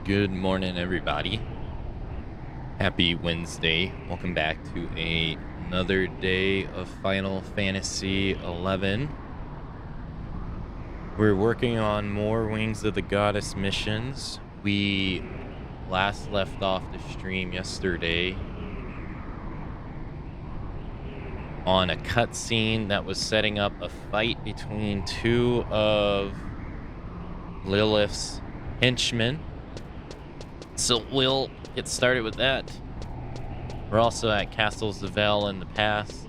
Good morning, everybody. Happy Wednesday. Welcome back to another day of Final Fantasy XI. We're working on more Wings of the Goddess missions. We last left off the stream yesterday on a cutscene that was setting up a fight between two of Lilith's henchmen. So we'll get started with that. We're also at Castle Zavel in the past,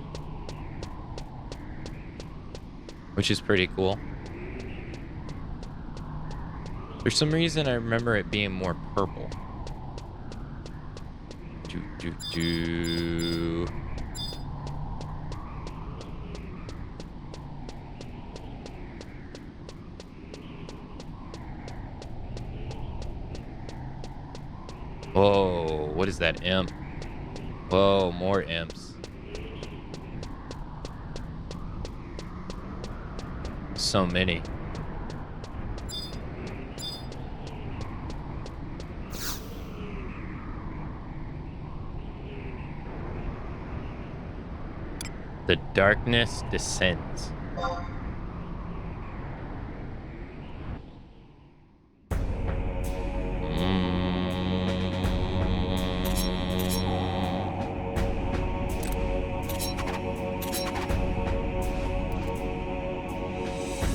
which is pretty cool. For some reason, I remember it being more purple. Whoa, what is that imp? Whoa, more imps. So many. The darkness descends.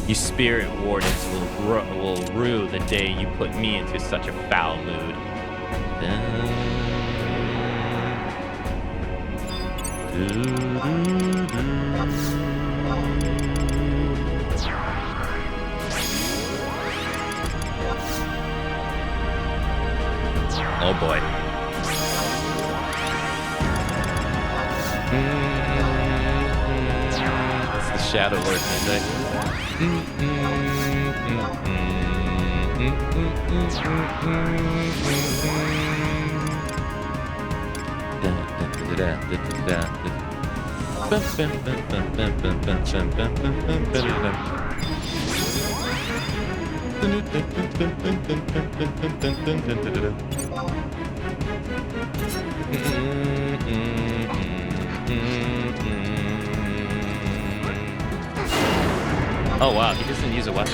You spirit wardens will rue the day you put me into such a foul mood. Oh boy. It's the Shadow Lord music. Oh wow, he doesn't use a weapon.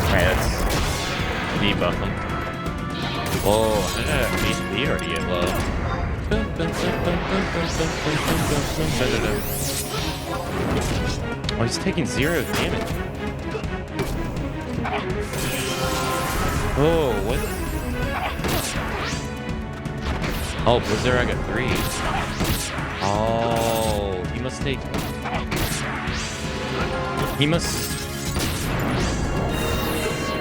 Alright, let's debuff him. Whoa, HP already get low. Oh, he's taking 0 damage. Oh, what? Oh, Blizzard, I got 3. Oh, he must take... He must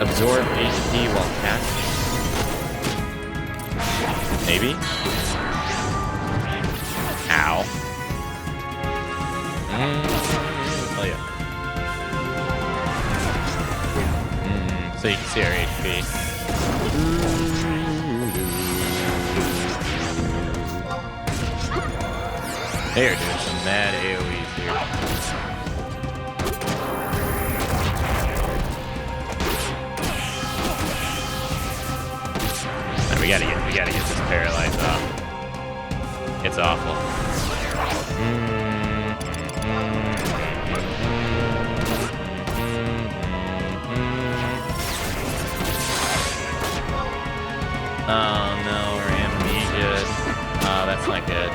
absorb HP while casting. Maybe? Ow. Oh, yeah. So you can see our HP. They are doing some mad AoEs here. Man, we gotta get this paralyzed off. It's awful. Oh no, we're amnesia. Oh, that's not good.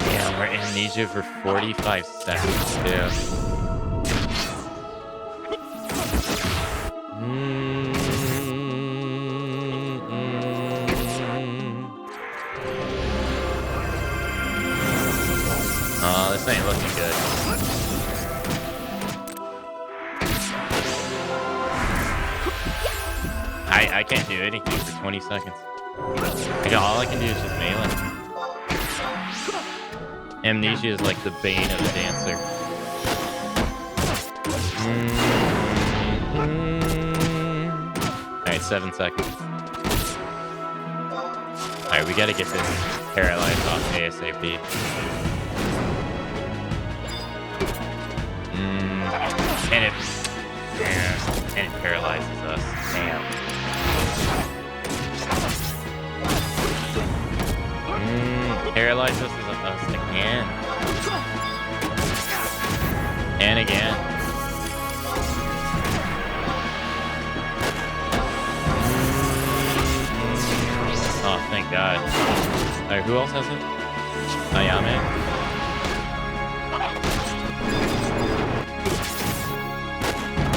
Yeah, we're amnesia for 45 seconds, too. Oh, this ain't looking good. I can't do anything for 20 seconds. All I can do is just melee. Amnesia is like the bane of the dancer. Alright, 7 seconds. Alright, we gotta get this paralyzed off ASAP. And it paralyzes us. Damn. Paralyzes us again. And again. Oh, thank God. Alright, who else has it? Ayame.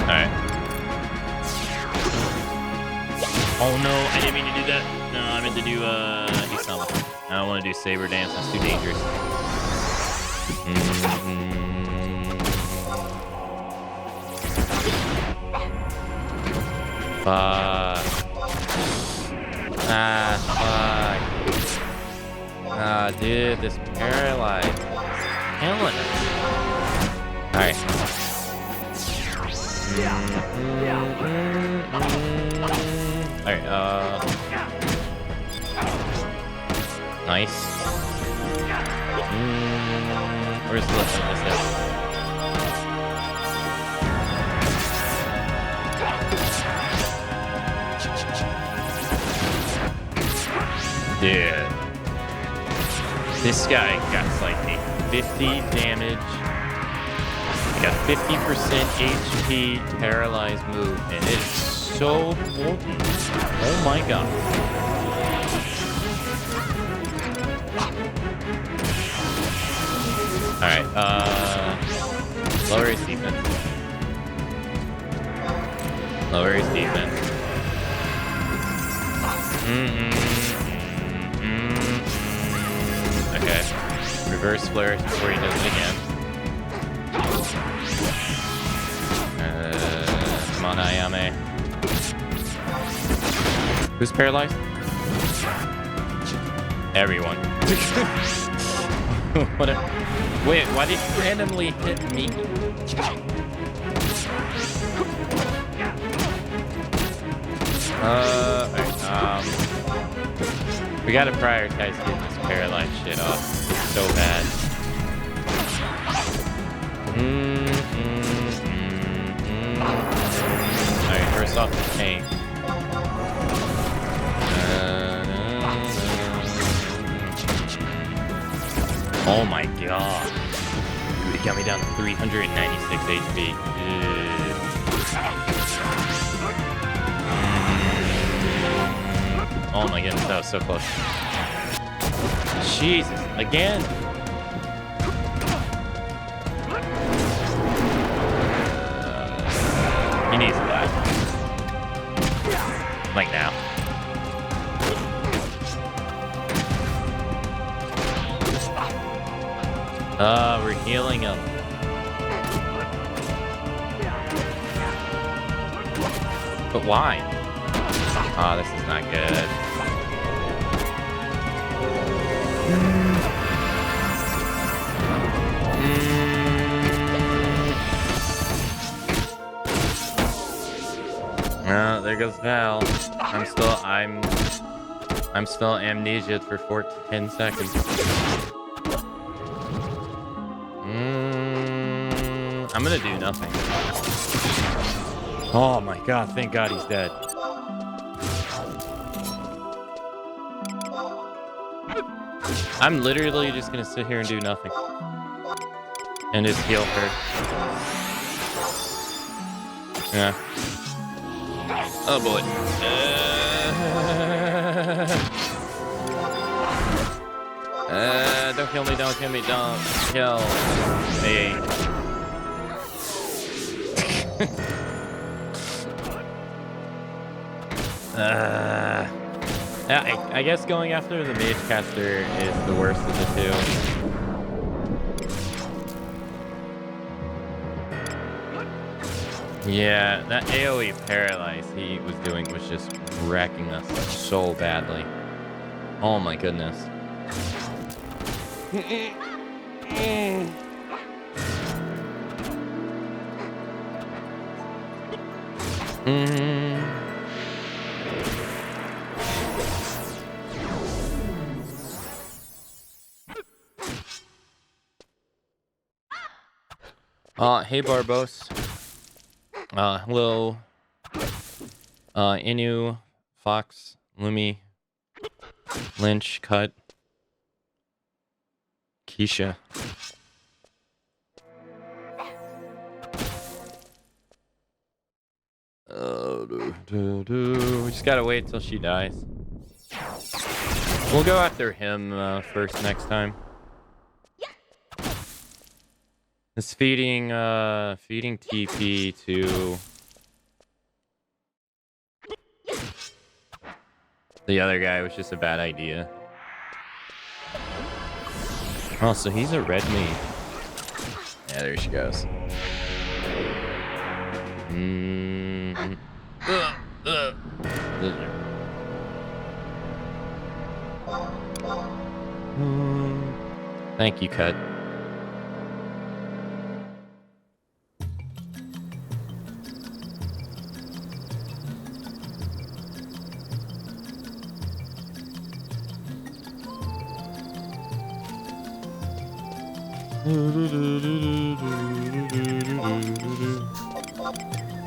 Alright. Oh no, I didn't mean to do that. No, I meant to do Hisama. I don't want to do Saber Dance, that's too dangerous. Fuck. Fuck. Dude, this paralyzed. Killing us. Alright. Alright, nice. Where's the left of this guy? Dude. This guy got like a 50 damage. Got 50% HP paralyzed move, and it is so potent. Oh my God. Alright, lower his defense. Lower his defense. Okay. Reverse flare before he does it again. Come on, Ayame. Who's paralyzed? Everyone. Whatever. Wait, why did you randomly hit me? Alright, we gotta prioritize getting this paralyzed shit off. It's so bad. Alright, first off the tank. Oh my God. Dude, it got me down to 396 HP. Oh my goodness, that was so close. Jesus, again. He needs to die. Like now. We're healing him. But why? Oh, this is not good. There goes Val. I'm still amnesia for 10 seconds. I'm gonna do nothing. Oh my God, thank God he's dead. I'm literally just gonna sit here and do nothing. And just heal her. Yeah. Oh boy. Don't kill me, don't kill me, don't kill me. I guess going after the mage caster is the worst of the two. Yeah, that AoE paralyze he was doing was just wrecking us so badly. Oh my goodness. Hey Barbos. Hello. Inu, Fox, Lumi, Lynch, Cut, Keisha. We just gotta wait till she dies. We'll go after him first next time. It's feeding TP to the other guy was just a bad idea. Oh, so he's a red meat. Yeah, there she goes. Thank you, Cut.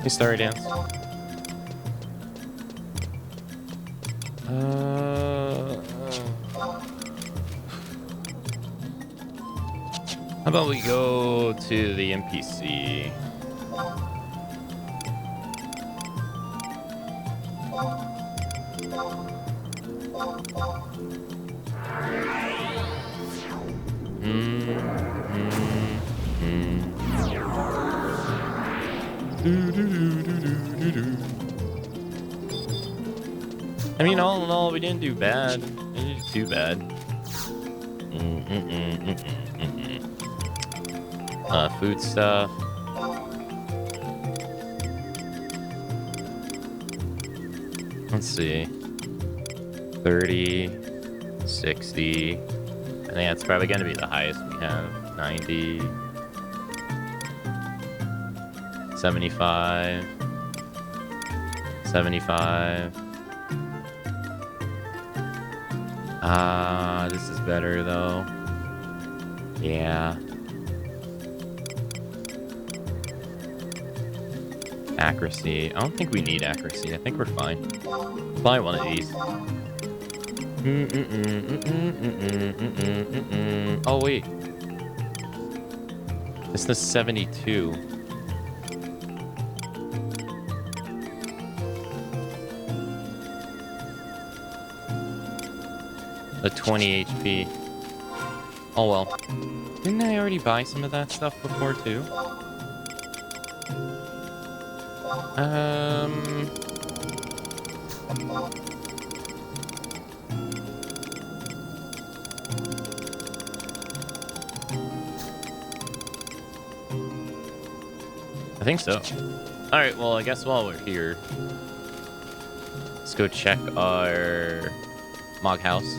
Hey, Starry Dance. How about we go to the NPC? I mean, all in all, we didn't do bad. We didn't do too bad. Food stuff. Let's see. 30, 60. I think that's probably going to be the highest we have. 90. 75. 75. This is better though. Yeah. Accuracy. I don't think we need accuracy. I think we're fine. Fly one of these. Oh wait. This is 72. The 20 HP. Oh well. Didn't I already buy some of that stuff before too? I think so. Alright, well, I guess while we're here, let's go check our Mog House.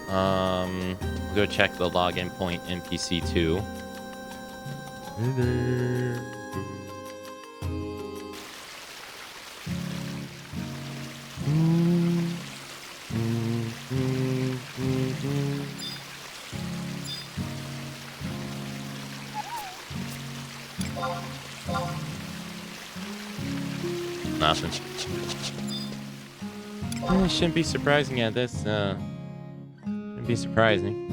We'll go check the login point NPC 2. Nothing. It shouldn't be surprising at this. Shouldn't be surprising.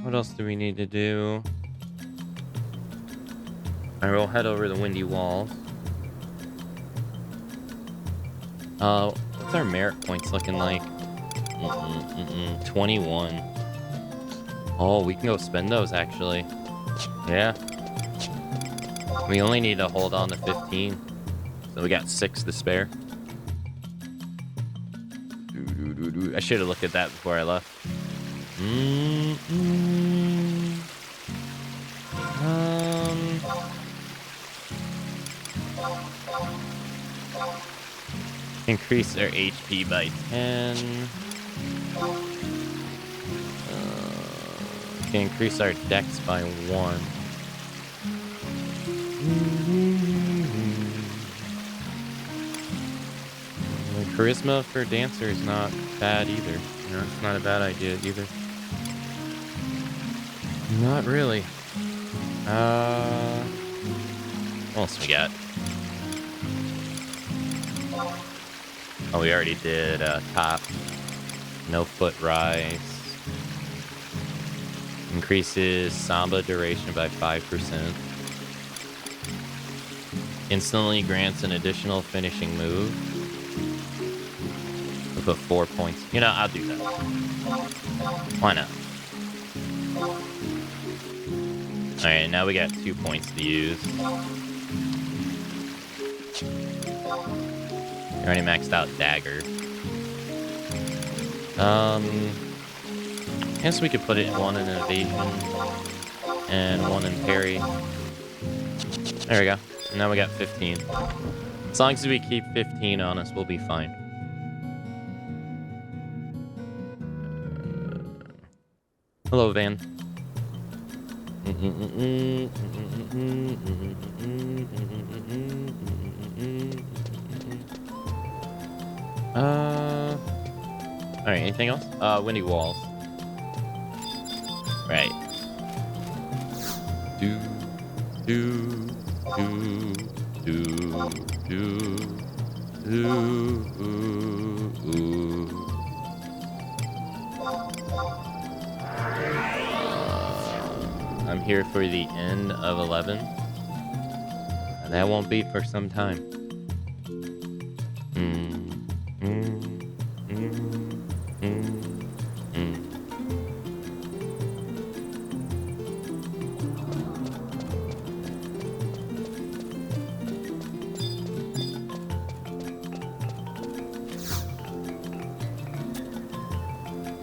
What else do we need to do? Alright, we'll head over the Windy Walls. What's our merit points looking like? 21. Oh, we can go spend those actually. Yeah. We only need to hold on to 15. So we got 6 to spare. I should have looked at that before I left. Increase their HP by 10. Can increase our dex by 1. Charisma for Dancer is not bad either. You know, it's not a bad idea either. Not really. What else we got? Oh, we already did top. No foot rise. Increases Samba duration by 5%. Instantly grants an additional finishing move. We'll put 4 points. You know, I'll do that. Why not? Alright, now we got 2 points to use. We already maxed out Dagger. I guess we could put it one in evasion and one in parry. There we go. And now we got 15. As long as we keep 15 on us, we'll be fine. Hello, Van. Alright, anything else? Windy walls. Right. Do. I'm here for the end of 11. And that won't be for some time.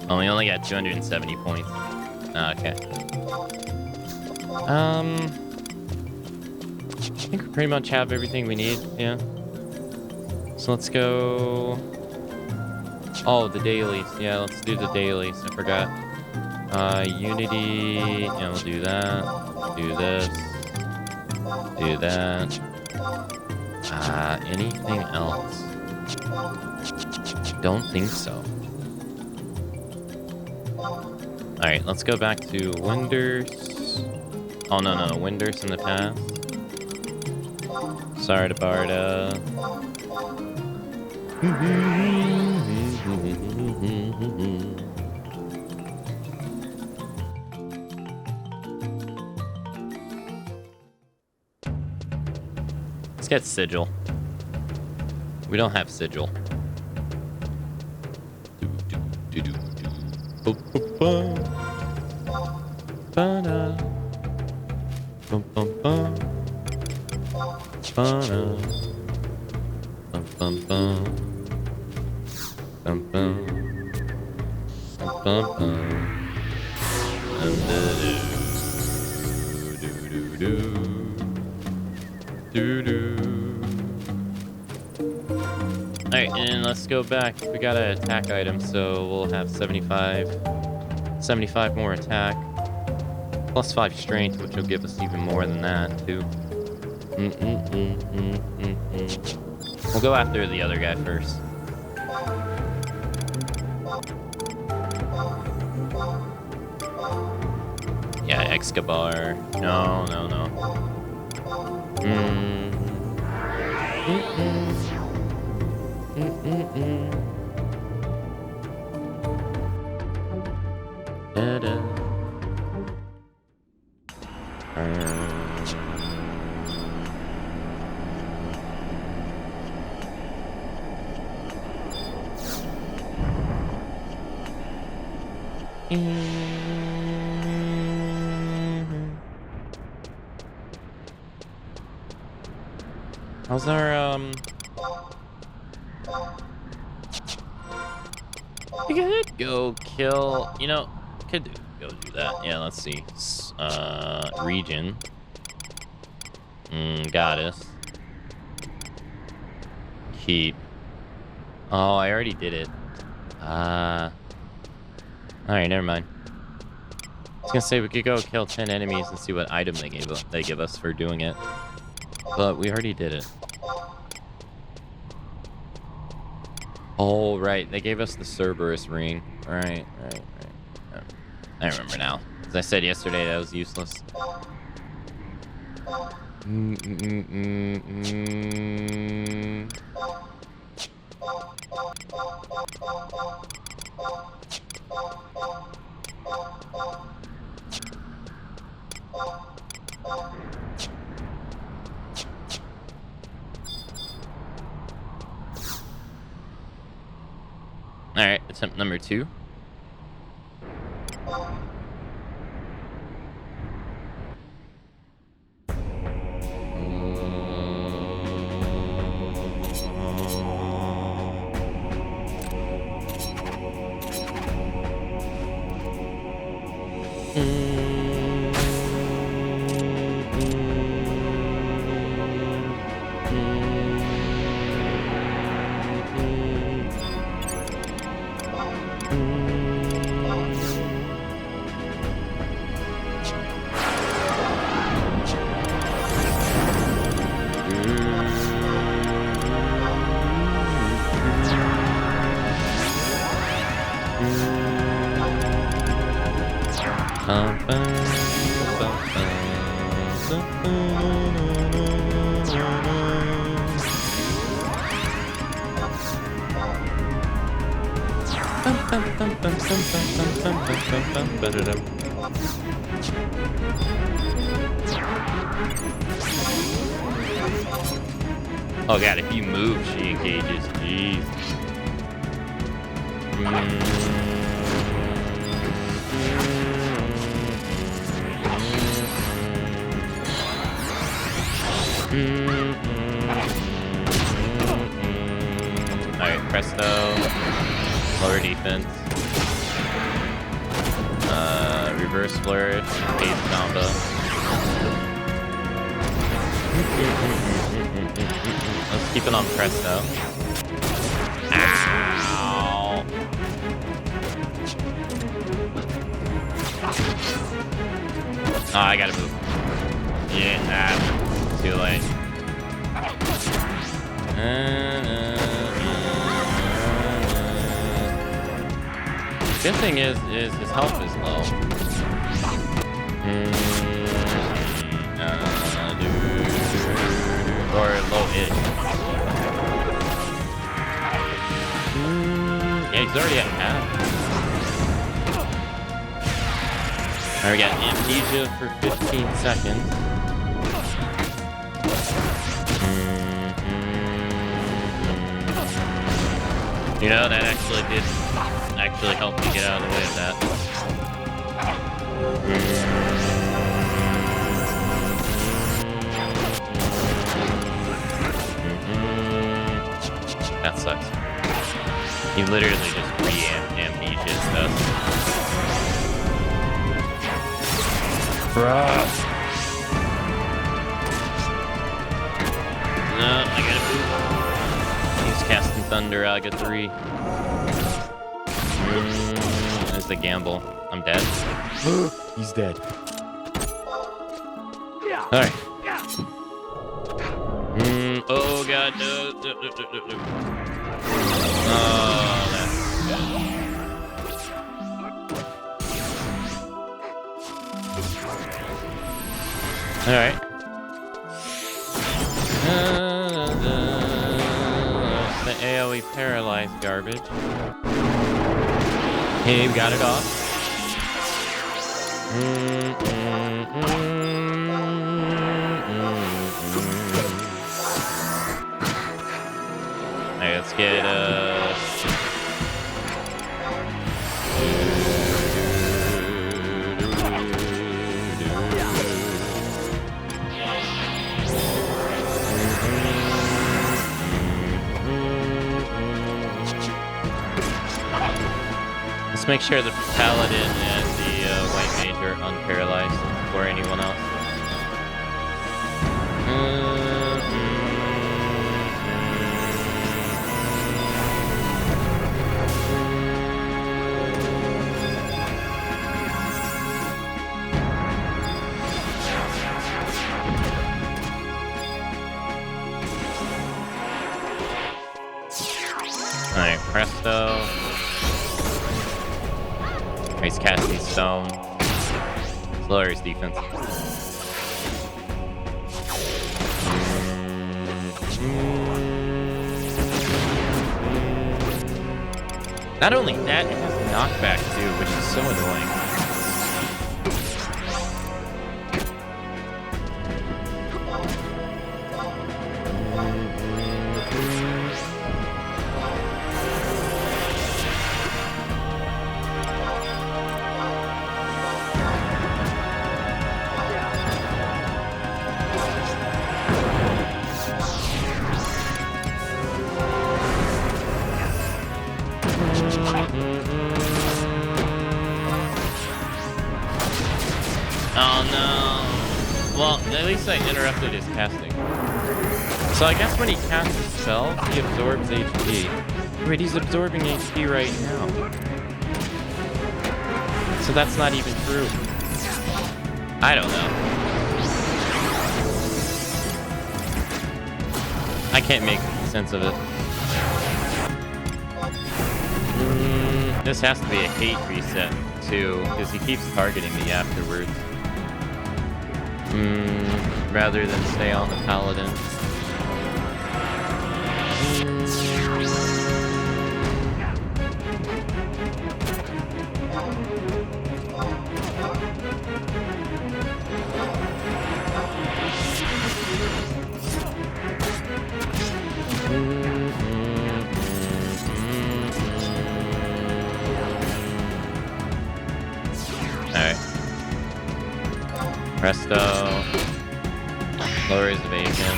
Oh, we only got 270 points. Okay. I think we pretty much have everything we need, yeah. So let's go... Oh, the dailies. Yeah, let's do the dailies. I forgot. Unity. Yeah, we'll do that. Do this. Do that. Anything else? Don't think so. Alright, let's go back to Winders. Oh, no. Winders in the past. Sorry to Barda. Let's get Sigil. We don't have Sigil. Alright, and let's go back. We got an attack item, so we'll have 75 more attack. Plus 5 strength, which will give us even more than that, too. We'll go after the other guy first. Yeah, Excavator. No. Da-da. How's our, we could go kill, you know, could go do that. Yeah, let's see. Region. Goddess. Keep. Oh, I already did it. Alright, never mind. I was gonna say we could go kill 10 enemies and see what item they give us for doing it. But we already did it. Oh, right. They gave us the Cerberus ring. Right. I remember now. As I said yesterday, that was useless. Alright, attempt number 2. Oh god, if you move, she engages. Jeez. Alright, presto. Lower defense. Reverse flourish. Phase combo. Let's keep it on presto. Ow! Oh, I gotta move. Yeah, too late. Good thing is his health is low. Or low-ish. Yeah, he's already at half. Alright, we got amnesia for 15 seconds. You know, that actually did help me get out of the way of that. That sucks. He literally just re-amnesias us. Bruh. No, I gotta move. He's casting Thunder, I get 3. There's the gamble. I'm dead. He's dead. Alright. Oh god, no. Oh, that's... Alright. The AoE paralyzed garbage. Hey, we got it off. Alright, let's get let's make sure the Paladin and the White Mage are unparalyzed before anyone else. Alright, presto. He's casting stone. Lower his defense. Not only that, it has knockback too, which is so annoying. Oh no. Well, at least I interrupted his casting. So I guess when he casts his spell, he absorbs HP. Wait, he's absorbing HP right now. So that's not even true. I don't know. I can't make sense of it. This has to be a hate reset too, because he keeps targeting me afterwards. Rather than stay on the paladin. Alright. Presto. Lowers evasion.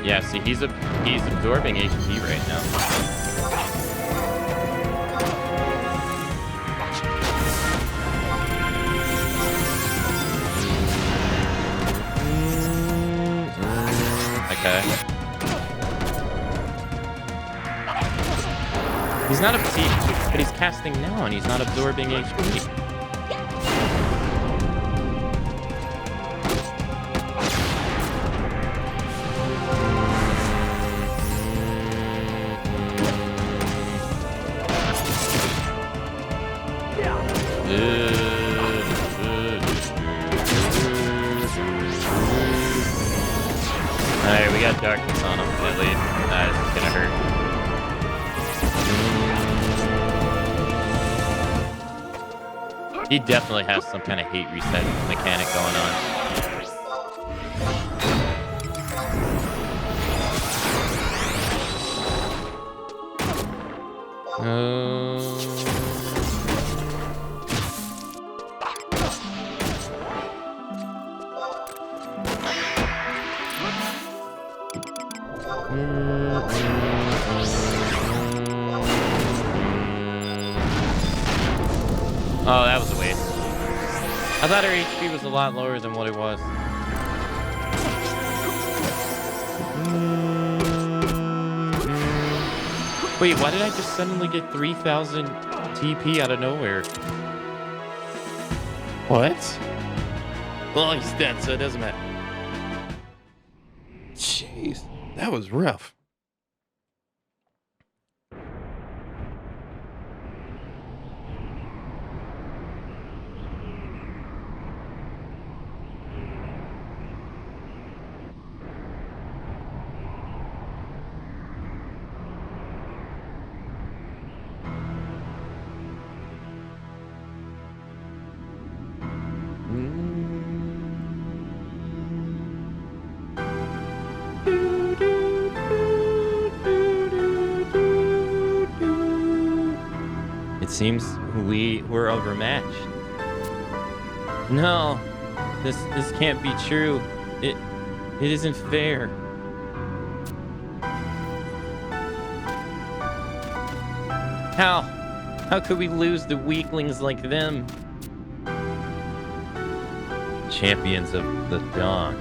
Yeah, see, he's absorbing HP right now. Okay. He's not but he's casting now, and he's not absorbing HP. Alright, we got darkness on him, at least. This is gonna hurt. He definitely has some kind of hate reset mechanic going on. Oh, that was a waste. I thought her HP was a lot lower than what it was. Wait, why did I just suddenly get 3,000 TP out of nowhere? What? Well, he's dead, so it doesn't matter. Jeez, that was rough. It seems we were overmatched. No, this can't be true. It isn't fair. How could we lose to weaklings like them? Champions of the dawn.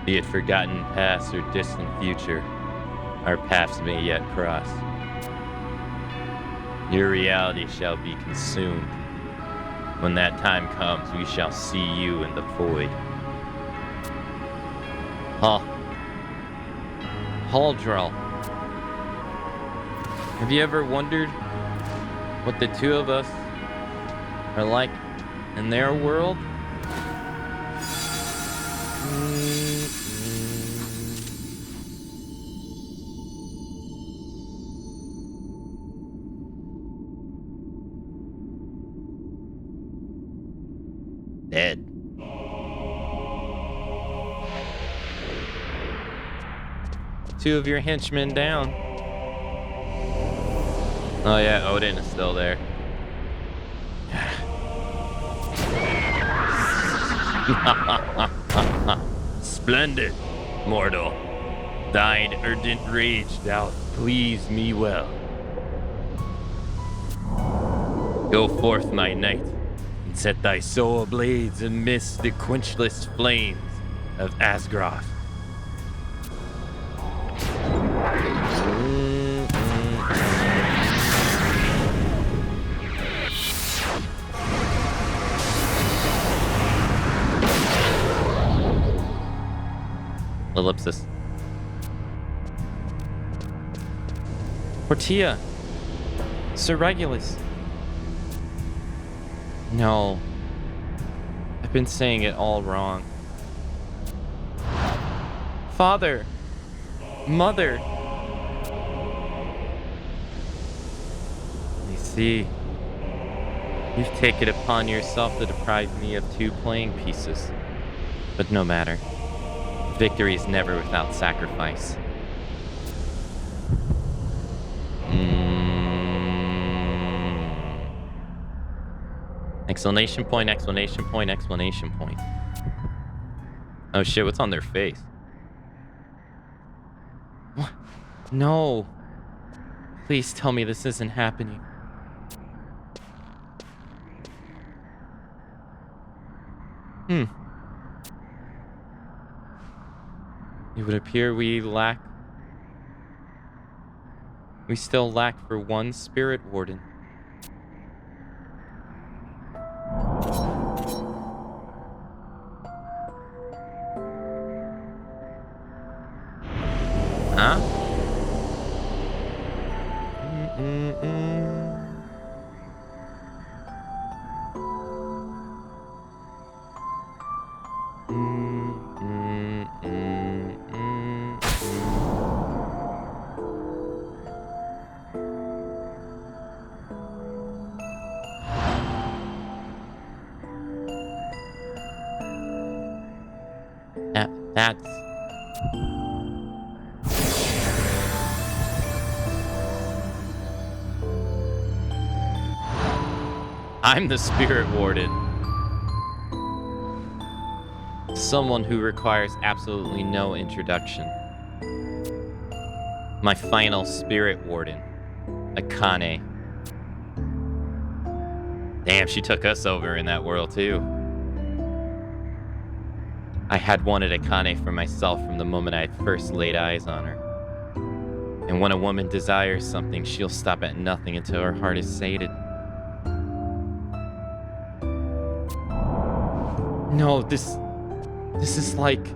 Be it forgotten past or distant future, our paths may yet cross. Your reality shall be consumed. When that time comes, we shall see you in the void. Haldrell. Have you ever wondered what the two of us are like in their world? Dead. Two of your henchmen down. Oh yeah, Odin is still there. Splendid, mortal. Thine ardent rage doth please me well. Go forth, my knight, and set thy soul ablaze amidst the quenchless flames of Asgroth. Ellipsis. Portia. Sir Regulus. No. I've been saying it all wrong. Father. Mother. I see. You've taken upon yourself to deprive me of 2 playing pieces. But no matter. Victory is never without sacrifice. Exclamation point, exclamation point, exclamation point. Oh shit, what's on their face? What? No. Please tell me this isn't happening. It would appear we still lack for 1 spirit warden. Huh? That's... I'm the spirit warden. Someone who requires absolutely no introduction. My final spirit warden, Akane. Damn, she took us over in that world too. I had wanted Akane for myself from the moment I had first laid eyes on her. And when a woman desires something, she'll stop at nothing until her heart is sated. No, this is like...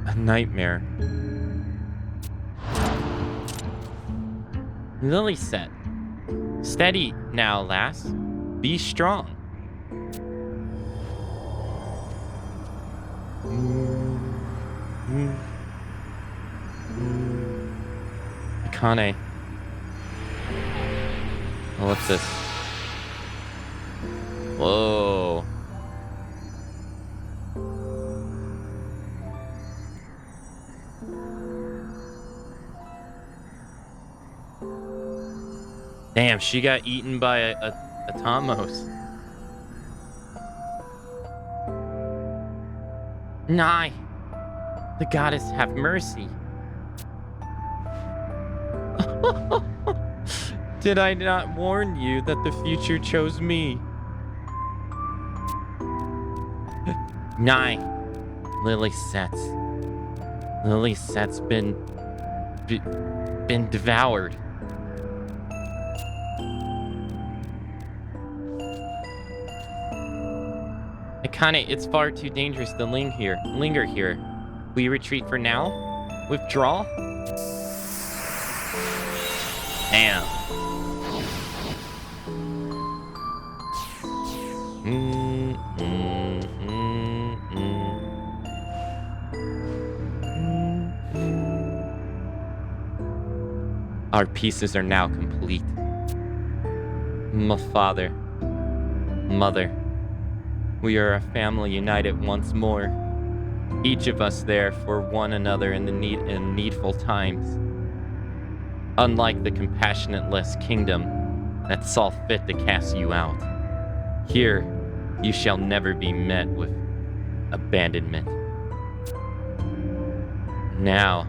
a nightmare. Lily said, "Steady now, lass. Be strong." Akane. Oh, what's this? Whoa. Damn, she got eaten by a Tomos. Nye, the goddess have mercy. Did I not warn you that the future chose me? Nye, Lily Set's been devoured. Akane, it's far too dangerous to linger here. We retreat for now? Withdraw? Damn. Our pieces are now complete. My father, mother, we are a family united once more. Each of us there for one another in needful times. Unlike the compassionateless kingdom that saw fit to cast you out, here you shall never be met with abandonment. Now,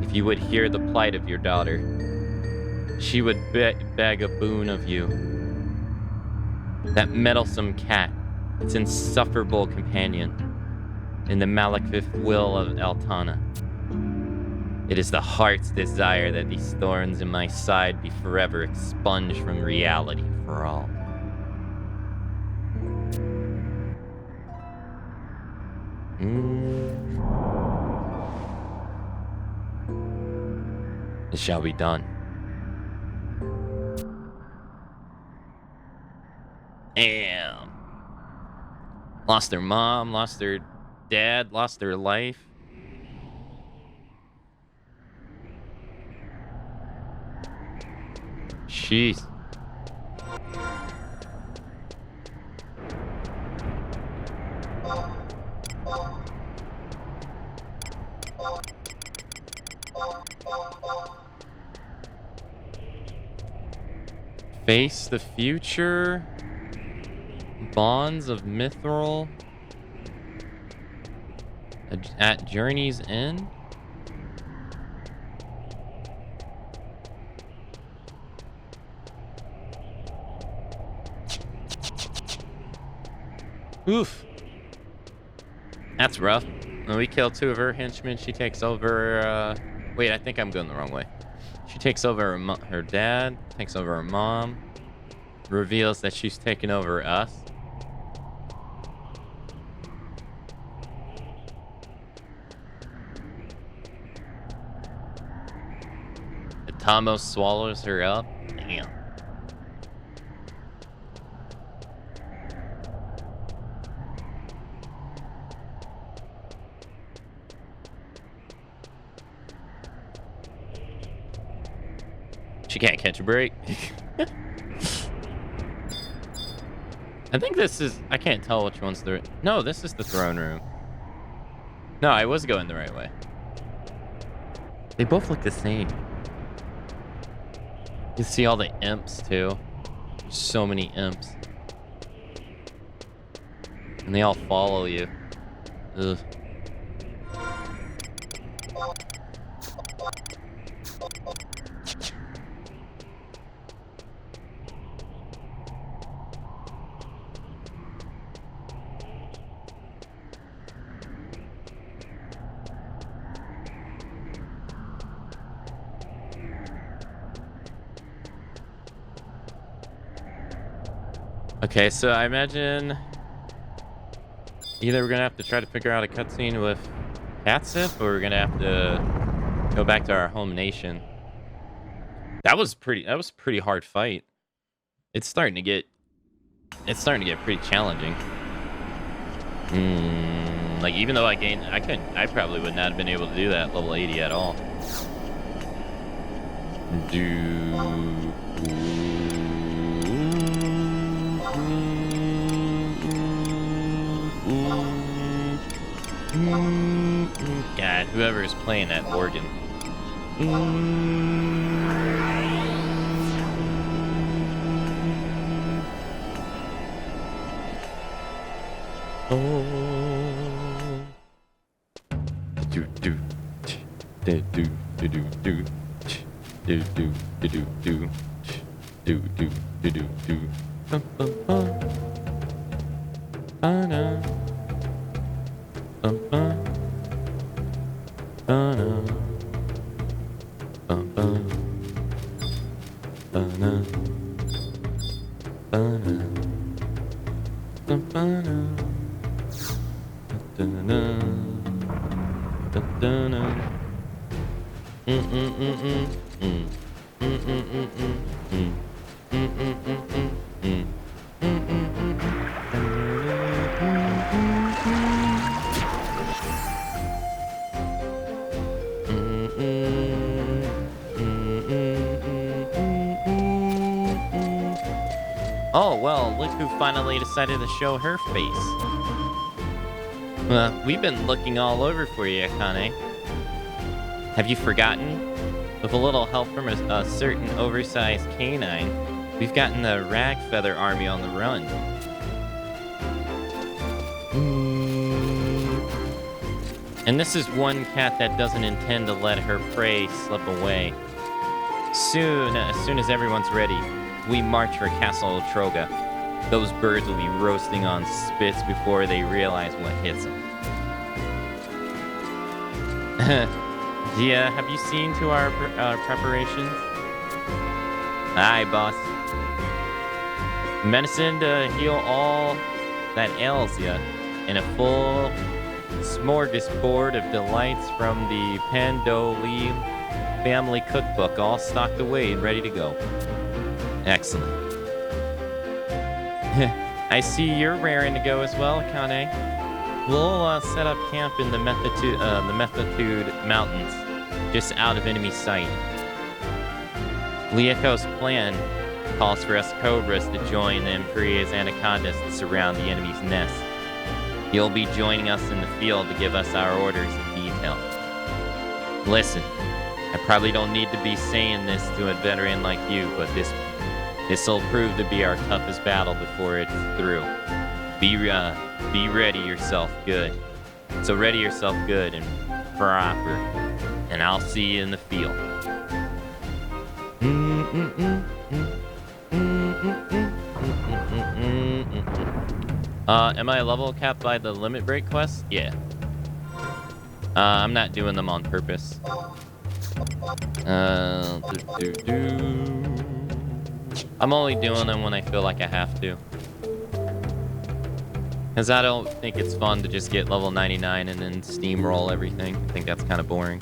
if you would hear the plight of your daughter, she would beg a boon of you. That meddlesome cat, its insufferable companion, in the malefic will of Altana. It is the heart's desire that these thorns in my side be forever expunged from reality for all. It shall be done. Damn. Lost their mom, lost their dad, lost their life. Jeez. Face the future. Bonds of Mithril. At Journey's End. Oof. That's rough. When we kill 2 of her henchmen, she takes over, wait, I think I'm going the wrong way. She takes over her dad, takes over her mom, reveals that she's taken over us. The Tamos swallows her up. Damn. She can't catch a break. I think this is... I can't tell which one's the... No, this is the throne room. No, I was going the right way. They both look the same. You see all the imps, too. There's so many imps. And they all follow you. Ugh. Okay, so I imagine either we're gonna have to try to figure out a cutscene with Katsif, or we're gonna have to go back to our home nation. That was a pretty hard fight. It's starting to get pretty challenging. Like, even though I probably would not have been able to do that level 80 at all. God, whoever is playing that organ. Oh, well, look who finally decided to show her face. We've been looking all over for you, Akane. Have you forgotten? With a little help from a certain oversized canine, we've gotten the Ragfeather army on the run. And this is one cat that doesn't intend to let her prey slip away. Soon, as soon as everyone's ready, we march for Castle Troga. Those birds will be roasting on spits before they realize what hits them. Yeah, have you seen to our preparations? Aye, boss. Medicine to heal all that ails ya, and a full smorgasbord of delights from the Pandoli family cookbook, all stocked away and ready to go. Excellent. I see you're raring to go as well, Akane. We'll set up camp in the Methitude Mountains, just out of enemy sight. Lieko's plan calls for us Cobras to join the Imperia's Anacondas to surround the enemy's nest. He'll be joining us in the field to give us our orders in detail. Listen, I probably don't need to be saying this to a veteran like you, but this'll prove to be our toughest battle before it's through. Be ready yourself good. So ready yourself good and proper, and I'll see you in the field. Am I level capped by the limit break quest? Yeah. I'm not doing them on purpose. I'm only doing them when I feel like I have to. Because I don't think it's fun to just get level 99 and then steamroll everything. I think that's kind of boring.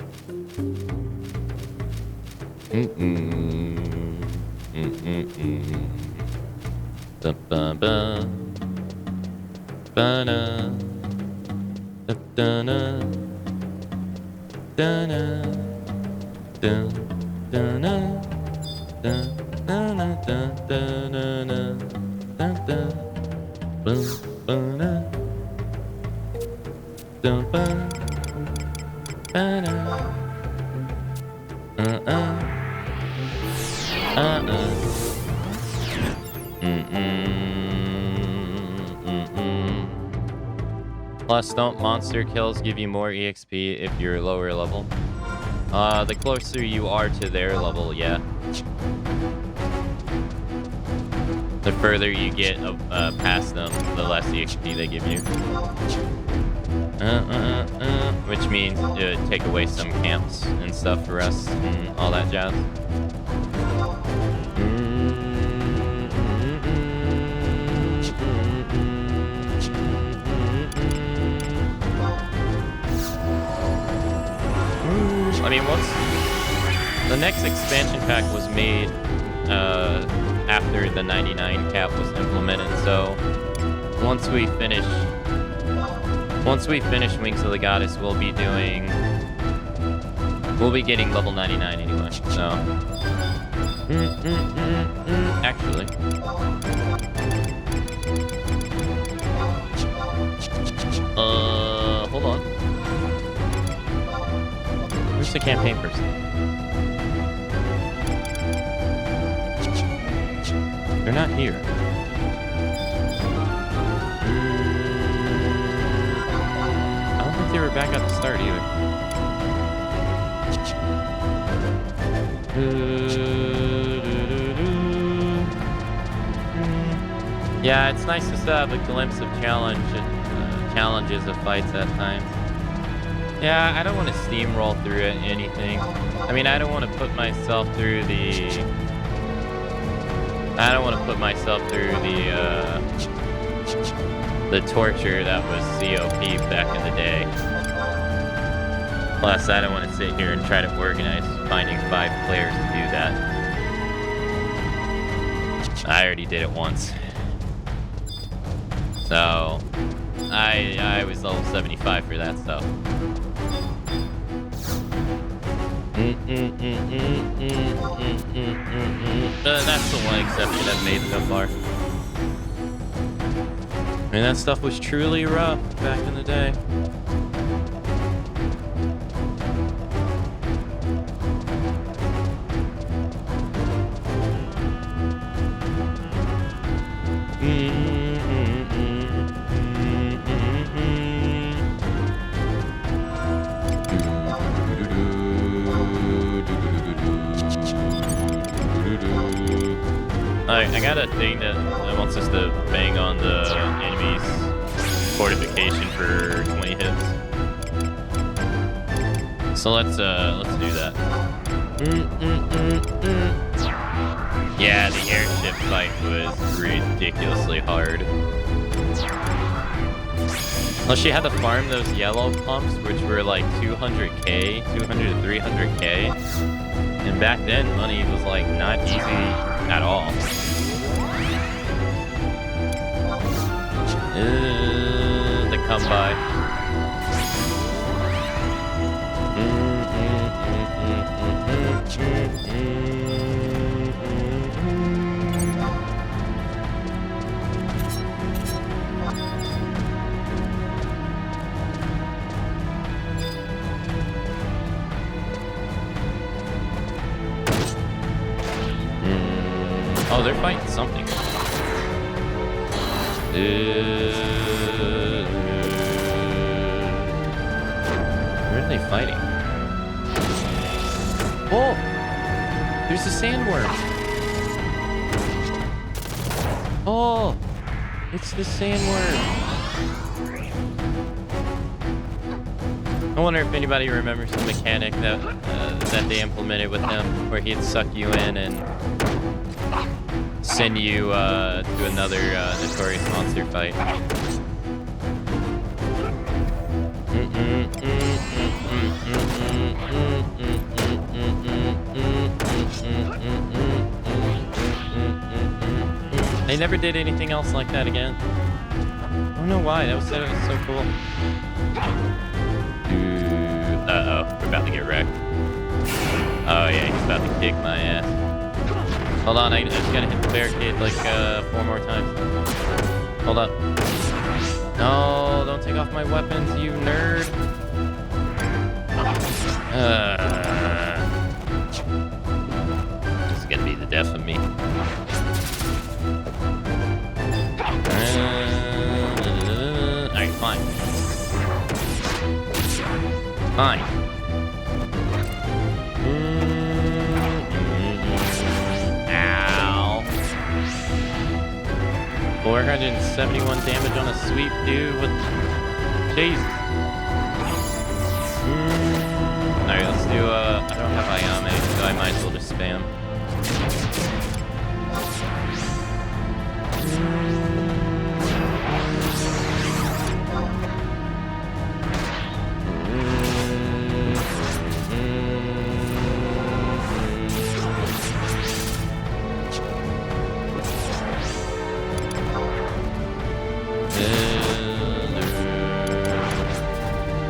Plus, don't monster kills give you more EXP if you're lower level? The closer you are to their level, yeah. The further you get past them, the less EXP they give you. Which means it would take away some camps and stuff for us and all that jazz. I mean, the next expansion pack was made after the 99 cap was implemented, so once we finish Wings of the Goddess, we'll be getting level 99 anyway, so actually hold on. Where's the campaign person? They're not here. I don't think they were back at the start either. Yeah, it's nice to have a glimpse of challenges of fights at times. Yeah, I don't want to steamroll through anything. I mean, I don't want to put myself through the torture that was COP back in the day. Plus, I don't want to sit here and try to organize finding 5 players to do that. I already did it once. So, I was level 75 for that stuff. That's the one exception I've made so far. I mean, that stuff was truly rough back in the day. I got a thing that wants us to bang on the enemy's fortification for 20 hits. So let's do that. Yeah, the airship fight was ridiculously hard. Well, she had to farm those yellow pumps, which were like 200k, 200 to 300k. And back then, money was like not easy at all. The come by. Oh, they're fighting something. Where are they fighting? Oh! There's a sandworm! Oh! It's the sandworm! I wonder if anybody remembers the mechanic that they implemented with him, where he'd suck you in and send you to another notorious monster fight. They never did anything else like that again. I don't know why. That was so cool. Uh-oh, we're about to get wrecked. Oh yeah, he's about to kick my ass. Hold on, I just gotta hit the barricade like 4 more times. Hold up. No, don't take off my weapons, you nerd. This is gonna be the death of me. Alright, fine. Fine. 471 damage on a sweep, dude. What? Jesus. Alright, let's do, I don't have Ayame, so I might as well just spam.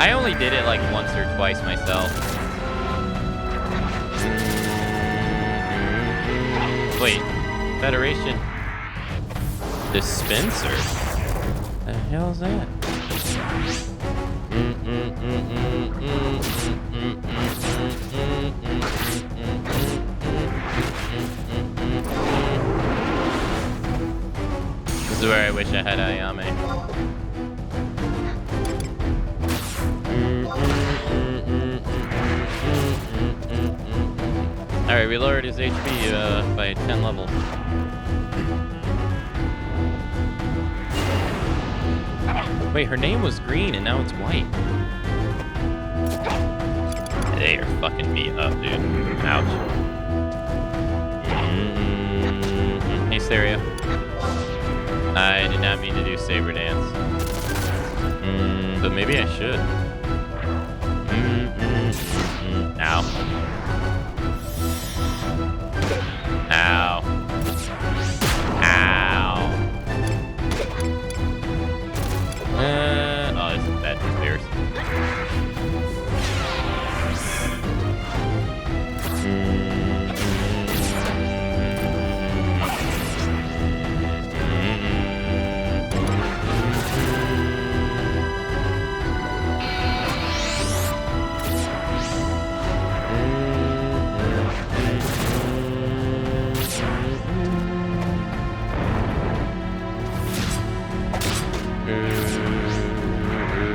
I only did it like once or twice myself. Wait, Federation dispenser? The hell is that? This is where I wish I had Ayame. Alright, we lowered his HP by 10 levels. Wait, her name was green and now it's white. They are fucking me up, dude. Ouch. Hey, Saria. I did not mean to do saber dance. But maybe I should. Ow.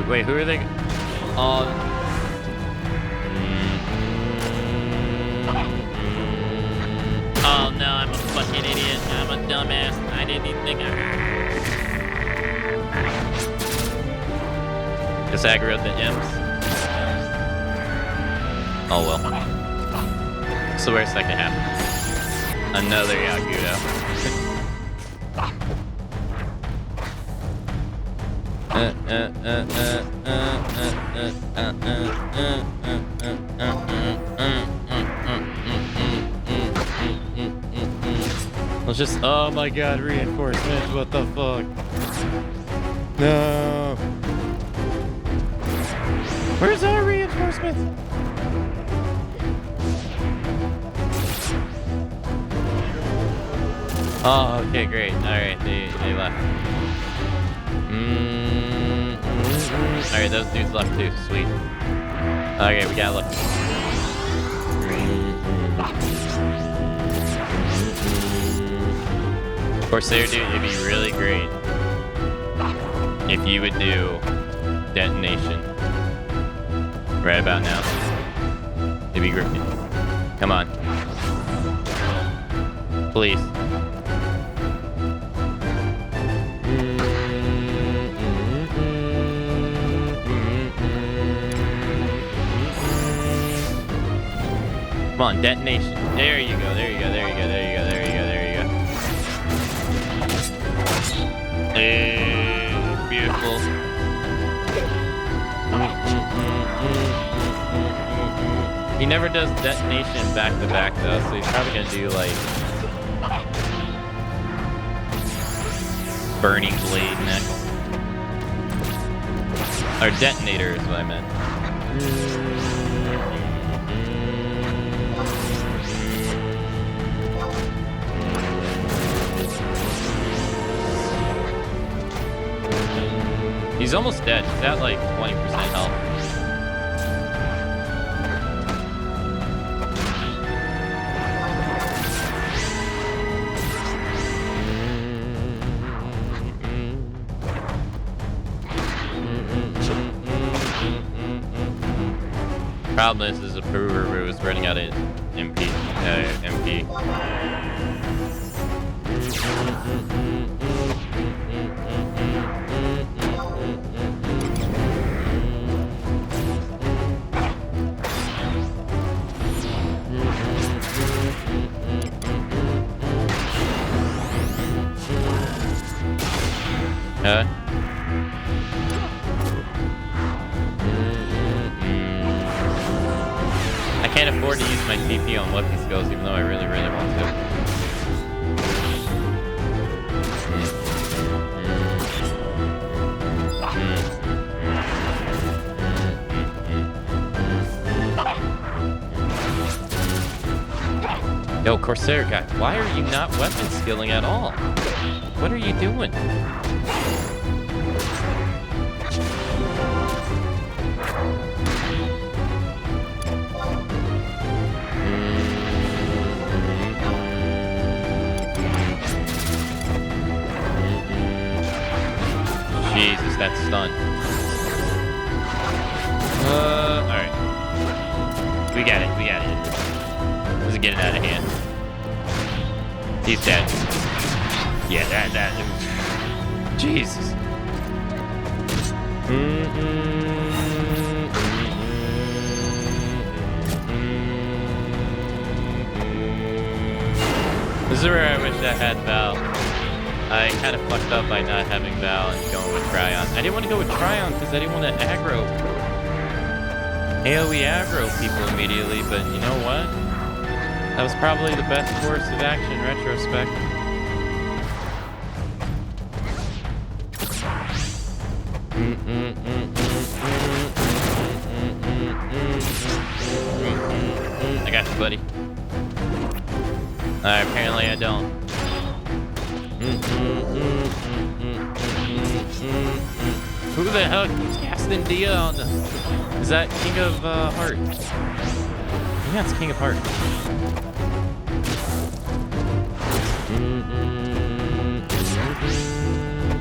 Wait, who are they? Oh. Oh no, I'm a fucking idiot. I'm a dumbass. I didn't even think. Just aggroed the imps. Oh well. So where's that gonna happen? Another Yakuto. Let's just, oh my god, reinforcements, what the fuck? No. Where's our reinforcements? Oh, okay, great. Alright, they left. Alright, those dudes left too. Sweet. Okay, we gotta look. Corsair, dude, it'd be really great if you would do detonation right about now. It'd be great. Come on. Please. Come on, detonation. There you go, there you go, there you go, there you go, there you go, there you go. Hey, beautiful. He never does detonation back to back though, so he's probably gonna do like Burning Blade next. Or detonator is what I meant. He's almost dead. He's at like 20% health. Problem is a Peru was running out of MP. I can't afford to use my TP on weapon skills, even though I really, really want to. Yo, Corsair guy, why are you not weapon skilling at all? What are you doing? Jesus, that's stun. Alright. We got it, we got it. This is getting out of hand. He's dead. Yeah, that. Jesus. This is where I wish I had Val. I kind of fucked up by not having Val and going with Tryon. I didn't want to go with Tryon because I didn't want to aggro. AoE aggro people immediately, but you know what? That was probably the best course of action in retrospect. I got you, buddy. Apparently I don't. Who the hell keeps casting Dia on this? Is that King of Heart? Yeah, it's King of Heart.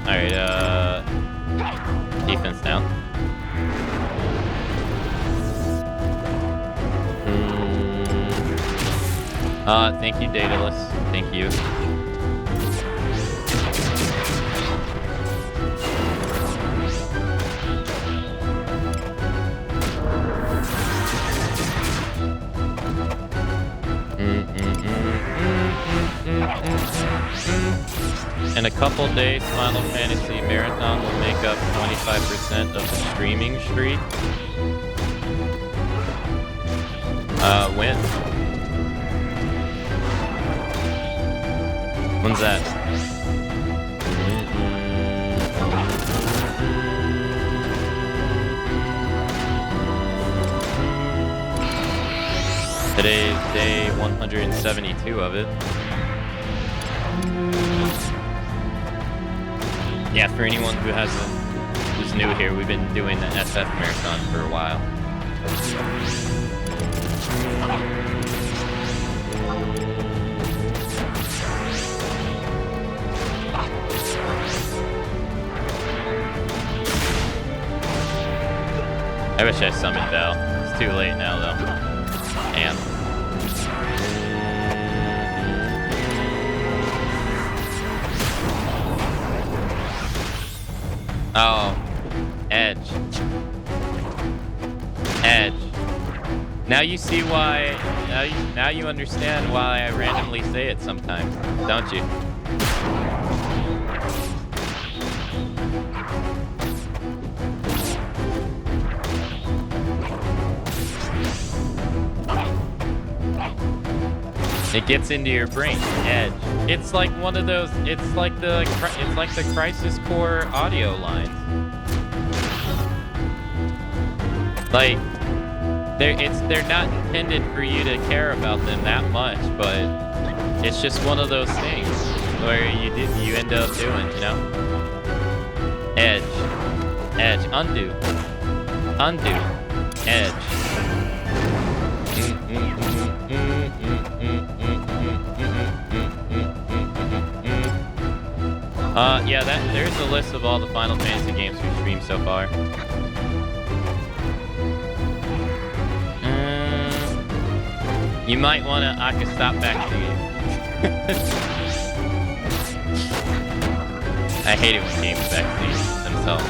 Alright, defense down. Thank you, Daedalus. Thank you. In a couple days, Final Fantasy Marathon will make up 25% of the streaming streak. When? When's that? Today's day 172 of it. Yeah, for anyone who's new here, we've been doing the SF Marathon for a while. I wish I summoned Val. It's too late now, though. Damn. Oh. Edge. Edge. Now you see why... Now you understand why I randomly say it sometimes, don't you? It gets into your brain. Edge. It's like one of those. It's like the Crisis Core audio lines. Like they're not intended for you to care about them that much, but it's just one of those things where you end up doing, you know. Edge. Edge. Undo. Undo. Edge. Yeah, there's a list of all the Final Fantasy games we've streamed so far. You might want to stop backseat. I hate it when games backseat themselves.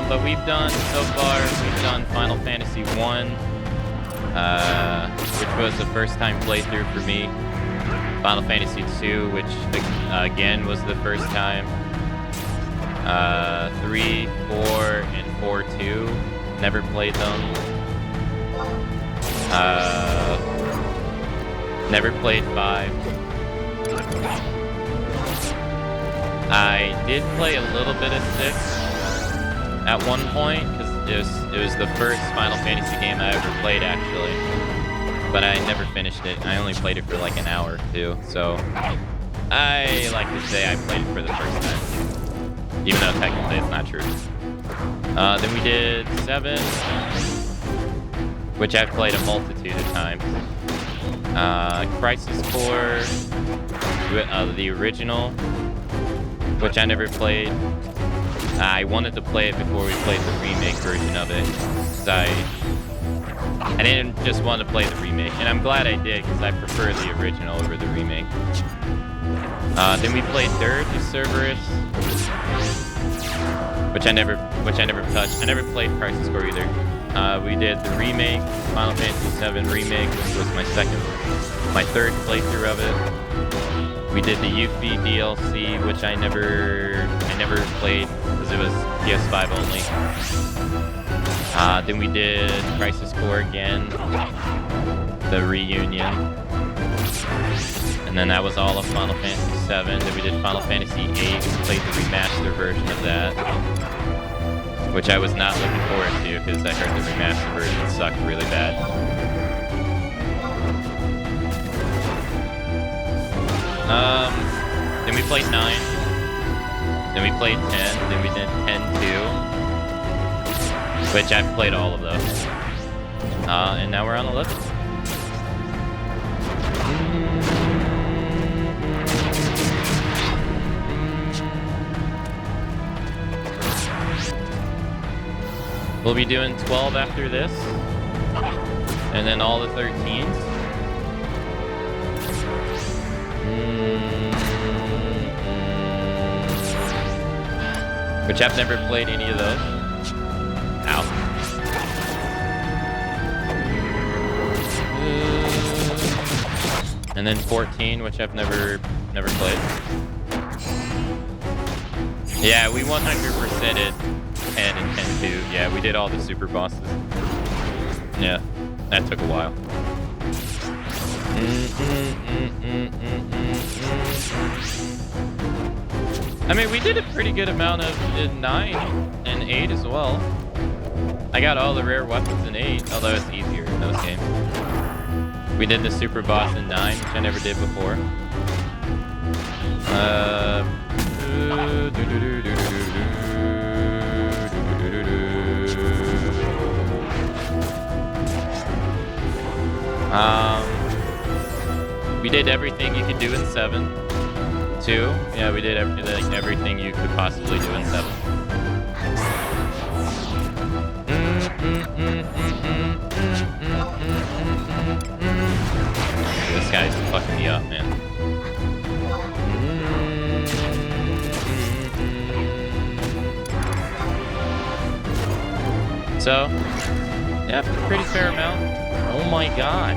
But we've done Final Fantasy 1. Which was the first time playthrough for me. Final Fantasy 2, which again was the first time. 3, 4, and 4-2. Never played them. Never played 5. I did play a little bit of 6 at one point, because it was the first Final Fantasy game I ever played, actually. But I never finished it. I only played it for like an hour or two, so I like to say I played it for the first time, even though technically it's not true. Then we did 7, which I've played a multitude of times. Crisis Core, the original, which I never played. I wanted to play it before we played the remake version of it, because I didn't just want to play the remake, and I'm glad I did, because I prefer the original over the remake. Then we played Dirge of Cerberus, which I never touched. I never played Crisis Core either. We did the remake, Final Fantasy VII remake, which was my third playthrough of it. We did the Yuffie DLC, which I never played because it was PS5 only. Then we did Crisis Core again, the reunion, and then that was all of Final Fantasy VII. Then we did Final Fantasy VIII, played the remaster version of that, which I was not looking forward to because I heard the remaster version sucked really bad. Then we played 9. Then we played 10. Then we did 10-2. Which I've played all of those. And now we're on 11. We'll be doing 12 after this, and then all the 13s. Which I've never played any of those. Ow. And then 14, which I've never played. Yeah, we 100%ed 10 and 10-2. Yeah, we did all the super bosses. Yeah, that took a while. I mean, we did a pretty good amount of 9 and 8 as well. I got all the rare weapons in 8, although it's easier in those games. We did the super boss in 9, which I never did before. We did everything you could do in 7. 2. Yeah, we did everything you could possibly do in 7. This guy's fucking me up, man. So, yeah, pretty fair amount. Oh my god.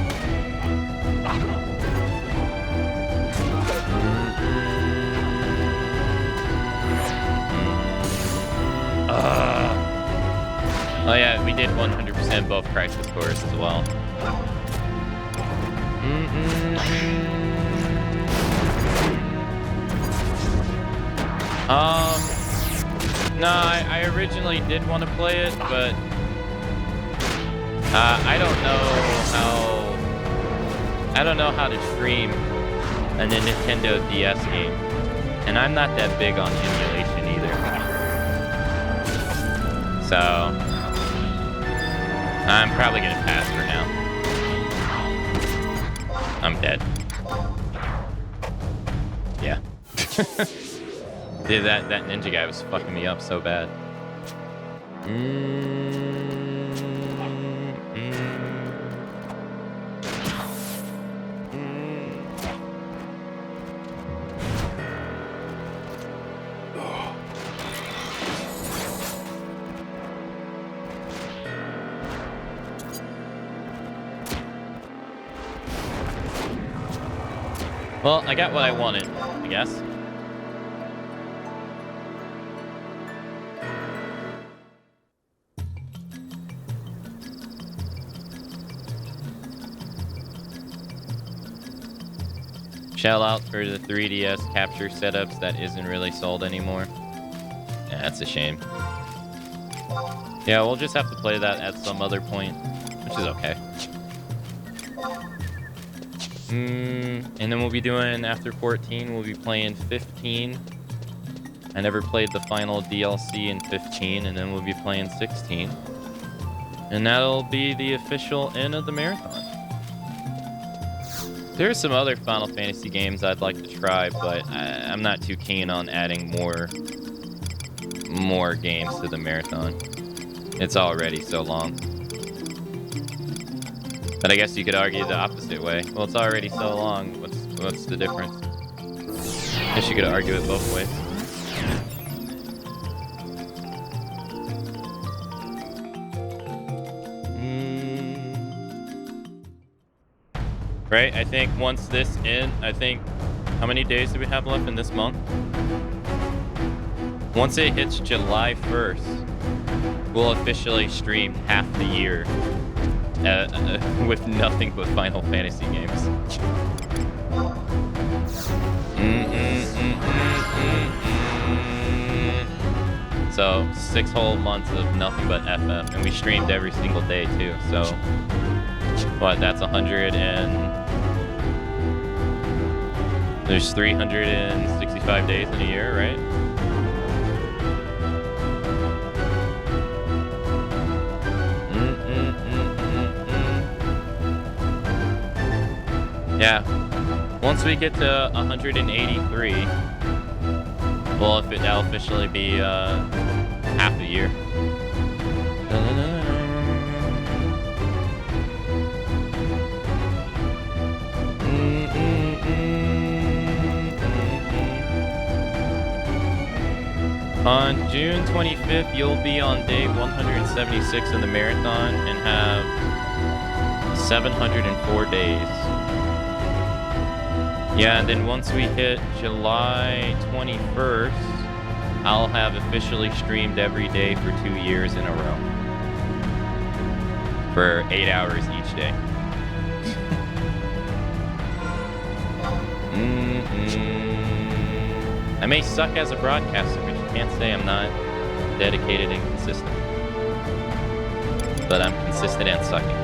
Oh yeah, we did 100% both crisis cores as well. No, I originally did want to play it, but I don't know how to stream a Nintendo DS game, and I'm not that big on emulation either. So I'm probably gonna pass for now. I'm dead. Yeah. Dude, that ninja guy was fucking me up so bad. Well, I got what I wanted, I guess. Shout out for the 3DS capture setups that isn't really sold anymore. Yeah, that's a shame. Yeah, we'll just have to play that at some other point, which is okay. And then we'll be doing, after 14, we'll be playing 15. I never played the final DLC in 15, and then we'll be playing 16. And that'll be the official end of the marathon. There's some other Final Fantasy games I'd like to try, but I'm not too keen on adding more games to the marathon. It's already so long. But I guess you could argue the opposite way. Well, it's already so long. What's the difference? I guess you could argue it both ways. Right? I think once this ends, how many days do we have left in this month? Once it hits July 1st, we'll officially stream half the year. With nothing but Final Fantasy games. So 6 whole months of nothing but FF, and we streamed every single day too. So what? That's 100 and there's 365 days in a year, right? Yeah, once we get to 183, well, that'll officially be half a year. On June 25th, you'll be on day 176 of the marathon and have 704 days. Yeah, and then once we hit July 21st, I'll have officially streamed every day for 2 years in a row. For 8 hours each day. I may suck as a broadcaster, but you can't say I'm not dedicated and consistent. But I'm consistent and sucking.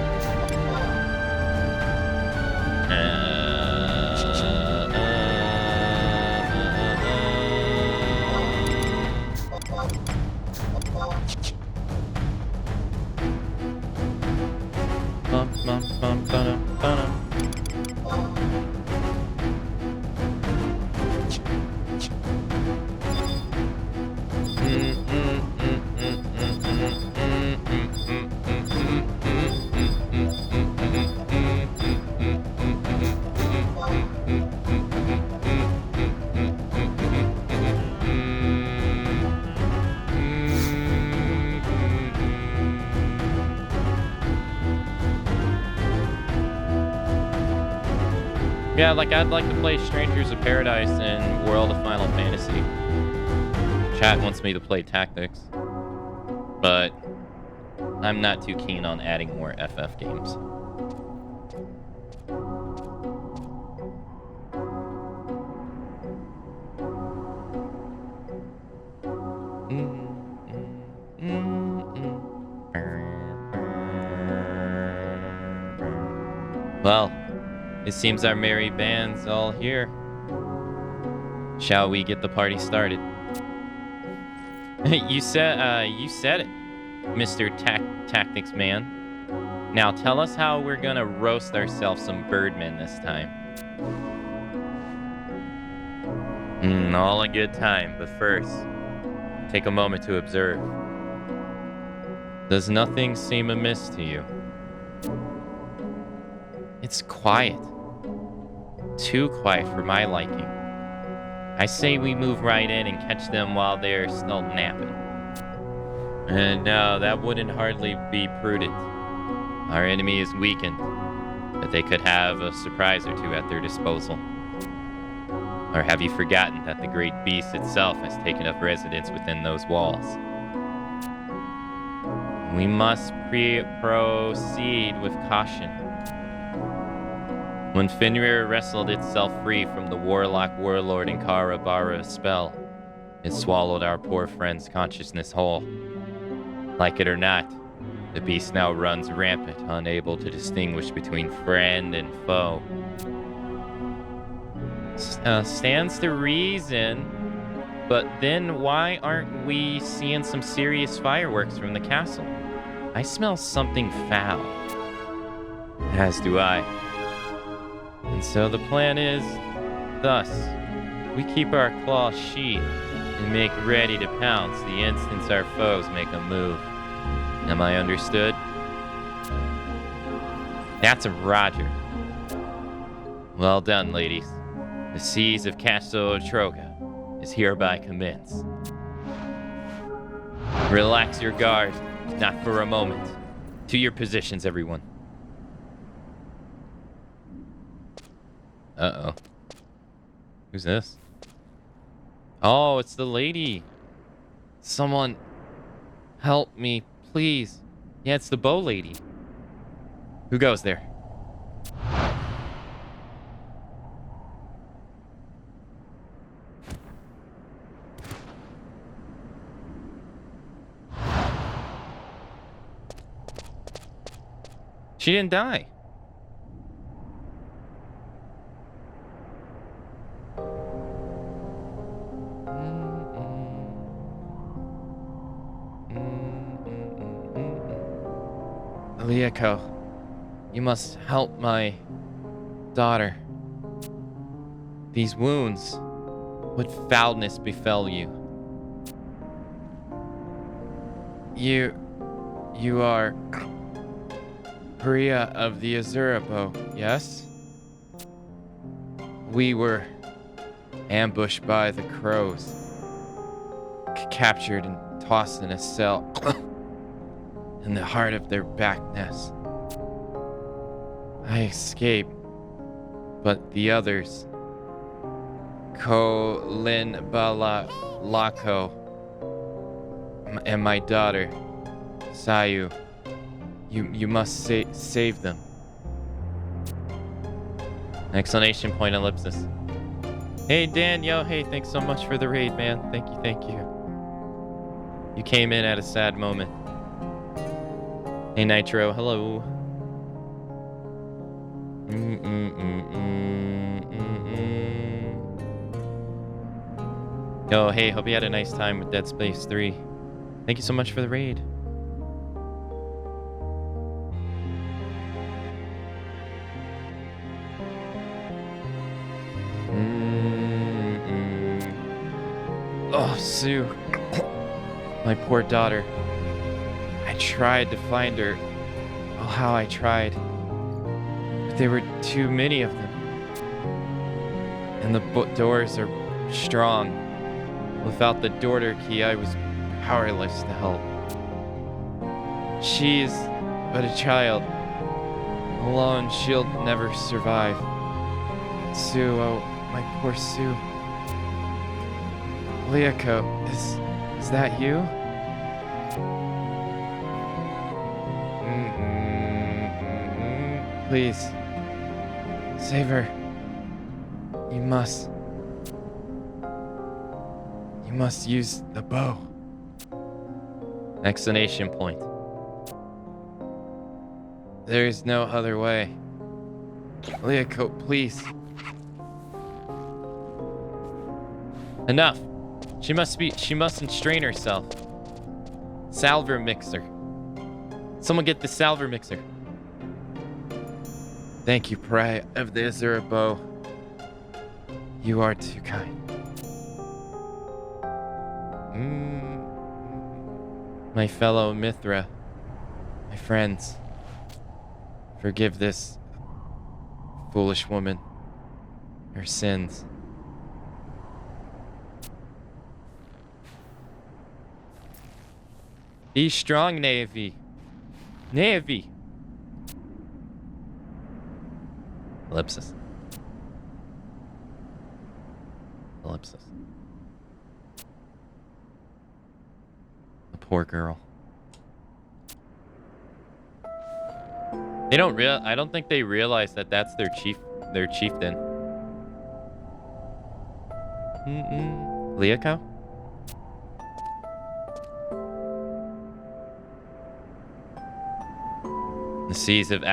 Yeah, like I'd like to play Strangers of Paradise and World of Final Fantasy. Chat wants me to play Tactics, but I'm not too keen on adding more FF games. Well, it seems our merry band's all here. Shall we get the party started? You said it, Mr. Tactics Man. Now tell us how we're gonna roast ourselves some birdmen this time. All in good time, but first, take a moment to observe. Does nothing seem amiss to you? It's quiet. Too quiet for my liking. I say we move right in and catch them while they're still napping. And no, that wouldn't hardly be prudent. Our enemy is weakened, but they could have a surprise or two at their disposal. Or have you forgotten that the great beast itself has taken up residence within those walls? We must proceed with caution. When Fenrir wrestled itself free from the warlock warlord and Karabara's spell, it swallowed our poor friend's consciousness whole. Like it or not, the beast now runs rampant, unable to distinguish between friend and foe. Stands to reason, but then why aren't we seeing some serious fireworks from the castle? I smell something foul. As do I. And so the plan is, thus, we keep our claws sheathed and make ready to pounce the instant our foes make a move. Am I understood? That's a Roger. Well done, ladies. The siege of Castle Otroga is hereby commenced. Relax your guard, not for a moment. To your positions, everyone. Uh-oh. Who's this? Oh, it's the lady. Someone help me, please. Yeah, it's the bow lady. Who goes there? She didn't die. Lieko, you must help my daughter. These wounds, what foulness befell you? You are Priya of the Azurapo, yes? We were ambushed by the crows. captured and tossed in a cell in the heart of their back nest. I escaped, but the others, Ko, Lin, Bala, Lako, and my daughter, Sayu, you must save them. Exclamation point, ellipsis. Hey, Dan, yo, hey, thanks so much for the raid, man. Thank you. You came in at a sad moment. Hey, Nitro, hello. Yo, hey, hope you had a nice time with Dead Space 3. Thank you so much for the raid. Oh, Sue. My poor daughter. I tried to find her. Oh, how I tried. But there were too many of them. And the doors are strong. Without the daughter key, I was powerless to help. She is but a child. Alone, she'll never survive. Sue, oh, my poor Sue. Liako, is that you? Please, save her. You must use the bow. Exclamation point. There is no other way. Liako, please. Enough. She mustn't strain herself. Salver mixer. Someone get the salver mixer. Thank you, Pariah of the Azura bow. You are too kind. My fellow Mithra, my friends, forgive this foolish woman her sins. Be strong, Navy. Navy. Ellipsis. Ellipsis. The poor girl. They don't I don't think they realize that that's their chieftain. Liako? The seas of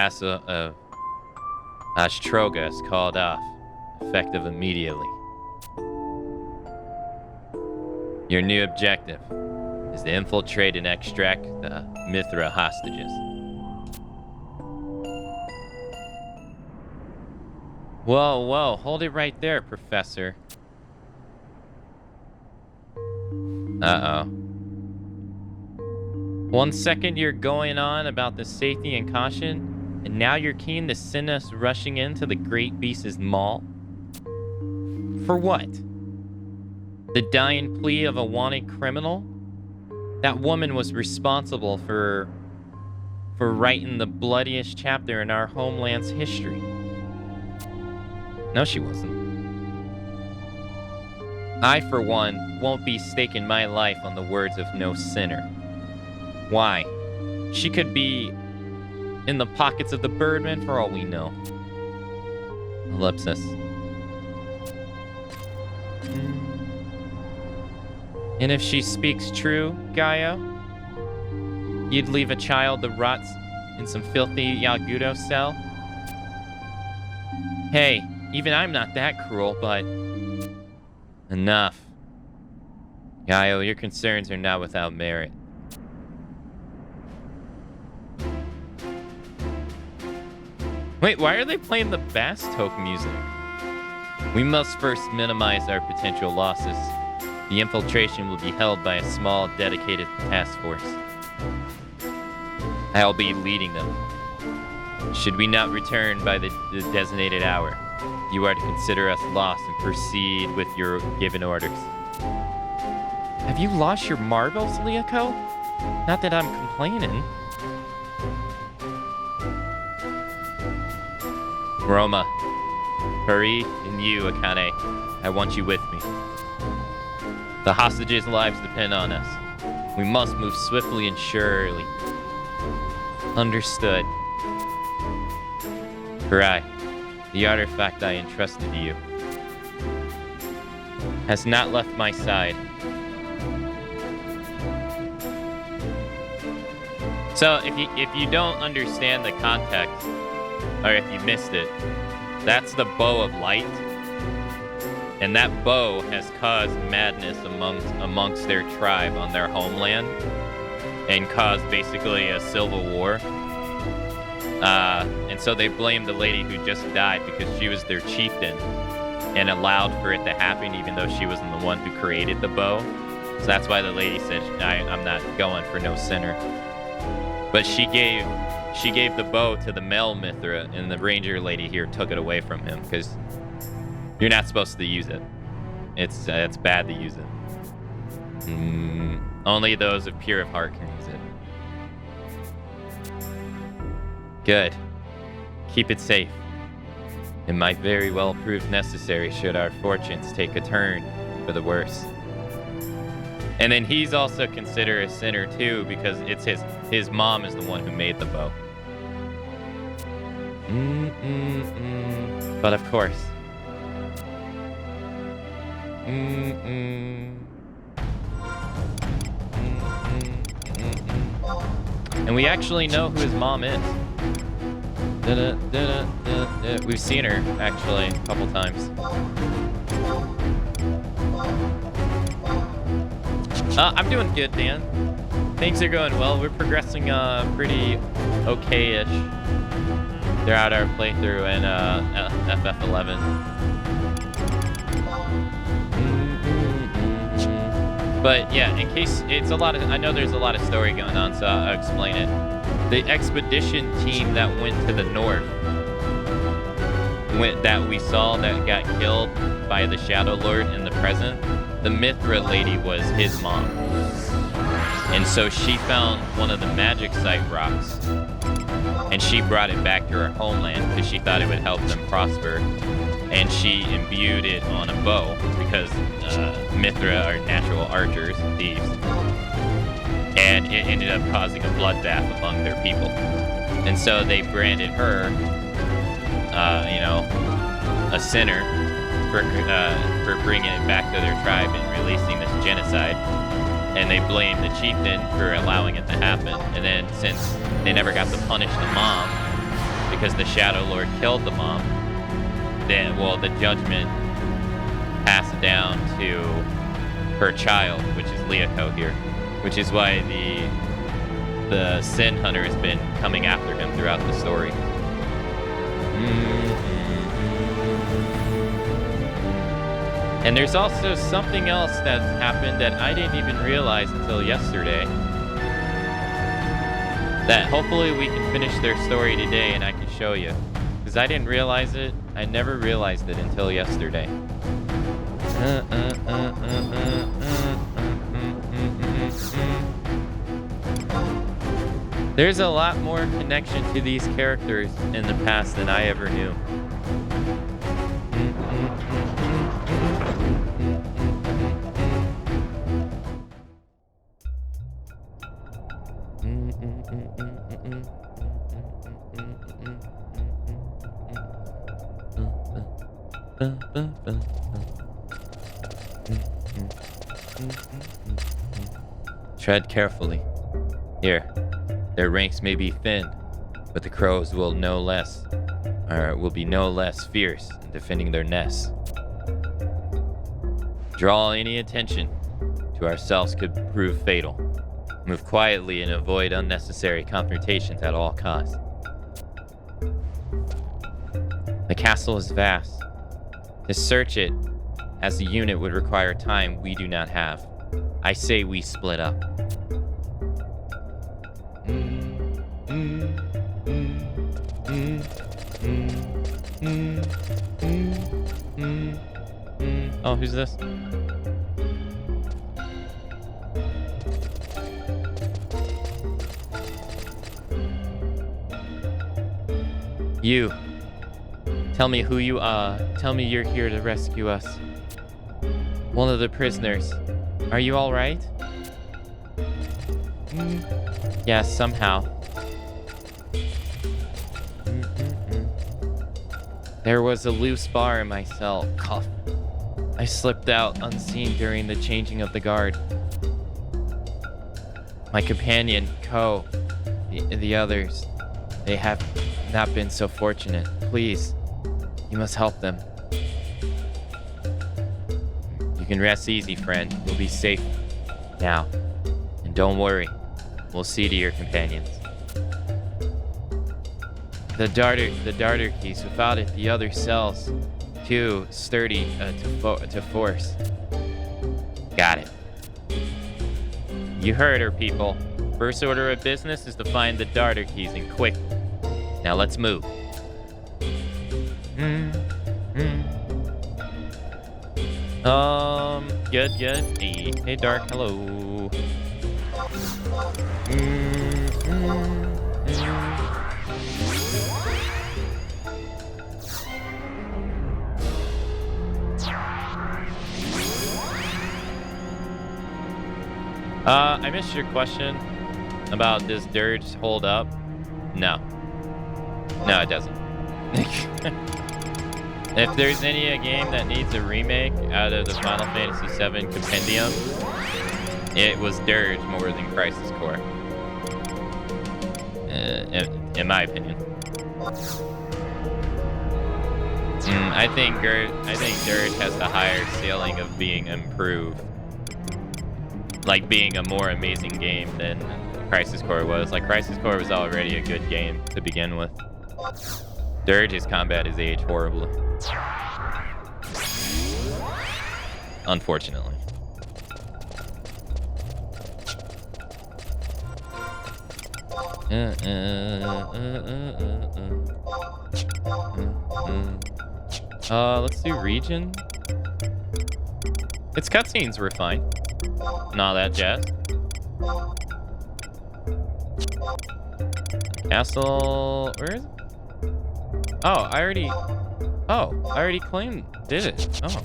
Astroga is called off, effective immediately. Your new objective is to infiltrate and extract the Mithra hostages. Whoa, hold it right there, Professor. Uh-oh. 1 second you're going on about the safety and caution, and now you're keen to send us rushing into the Great Beast's maw? For what? The dying plea of a wanted criminal? That woman was responsible for writing the bloodiest chapter in our homeland's history. No, she wasn't. I, for one, won't be staking my life on the words of no sinner. Why? She could be in the pockets of the Birdman for all we know. Ellipsis. And if she speaks true, Gaio, you'd leave a child that rots in some filthy Yagudo cell? Hey, even I'm not that cruel, but... Enough. Gaio, your concerns are not without merit. Wait, why are they playing the Bass Toke music? We must first minimize our potential losses. The infiltration will be held by a small, dedicated task force. I'll be leading them. Should we not return by the designated hour, you are to consider us lost and proceed with your given orders. Have you lost your marbles, Liako? Not that I'm complaining. Roma, hurry, and you, Akane. I want you with me. The hostages' lives depend on us. We must move swiftly and surely. Understood. Karai, the artifact I entrusted to you has not left my side. So if you don't understand the context, or if you missed it, that's the bow of light. And that bow has caused madness amongst their tribe on their homeland and caused basically a civil war. And so they blamed the lady who just died because she was their chieftain and allowed for it to happen even though she wasn't the one who created the bow. So that's why the lady said, I'm not going for no sinner. But she gave the bow to the male Mithra, and the ranger lady here took it away from him because you're not supposed to use it. It's bad to use it. Only those of pure of heart can use it. Good. Keep it safe. It might very well prove necessary should our fortunes take a turn for the worse. And then he's also considered a sinner too because it's his mom is the one who made the bow. But of course. And we actually know who his mom is. We've seen her actually a couple times. I'm doing good, Dan. Things are going well. We're progressing pretty okay-ish throughout our playthrough in FF11. But yeah, in case it's a lot of, I know there's a lot of story going on, so I'll explain it. The expedition team that went to the north, that we saw that got killed by the Shadow Lord in the present, the Mithra lady was his mom. And so she found one of the magic site rocks and she brought it back to her homeland because she thought it would help them prosper. And she imbued it on a bow because Mithra are natural archers, thieves. And it ended up causing a bloodbath among their people. And so they branded her, a sinner for bringing it back to their tribe and releasing this genocide. And they blamed the chieftain for allowing it to happen. And then since they never got to punish the mom because the Shadow Lord killed the mom, the judgment passed down to her child, which is Liako here, which is why the Sin Hunter has been coming after him throughout the story. And there's also something else that's happened that I didn't even realize until yesterday. That hopefully we can finish their story today and I can show you. Because I didn't realize it. I never realized it until yesterday. There's a lot more connection to these characters in the past than I ever knew. Tread carefully. Here, their ranks may be thin, but the crows will be no less fierce in defending their nests. Draw any attention to ourselves could prove fatal. Move quietly and avoid unnecessary confrontations at all costs. The castle is vast. To search it as a unit would require time we do not have. I say we split up. Oh, who's this? You. Tell me who you are. Tell me you're here to rescue us. One of the prisoners. Are you all right? Yes, somehow. There was a loose bar in my cell. Cough. I slipped out unseen during the changing of the guard. My companion, Ko, the others, they have not been so fortunate. Please, you must help them. You can rest easy, friend. You'll be safe now. And don't worry, we'll see to your companions. The darter keys. Without it, the other cells, too sturdy to force. Got it. You heard her, people. First order of business is to find the darter keys, and quick. Now let's move. Good. Hey, Dark, hello. I missed your question about does Dirge hold up? No, it doesn't. If there's any game that needs a remake out of the Final Fantasy VII Compendium, it was Dirge more than Crisis Core. In my opinion. I think Dirge has the higher ceiling of being improved. Like being a more amazing game than Crisis Core was. Like Crisis Core was already a good game to begin with. Dirge's combat is aged horribly. Unfortunately. Let's do region. Its cutscenes were fine. And all that jazz. Castle, where is it? Oh, I already claimed, did it? Oh.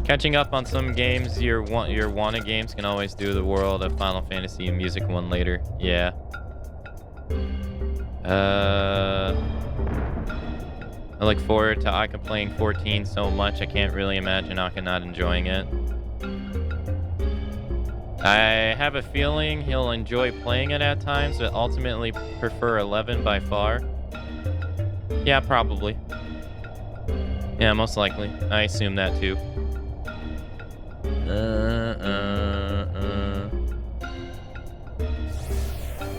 Catching up on some games, your wanted games can always do the world of Final Fantasy and Music 1 later. Yeah. I look forward to Aka playing 14 so much, I can't really imagine Aka not enjoying it. I have a feeling he'll enjoy playing it at times, but ultimately prefer 11 by far. Yeah, probably. Yeah, most likely. I assume that too.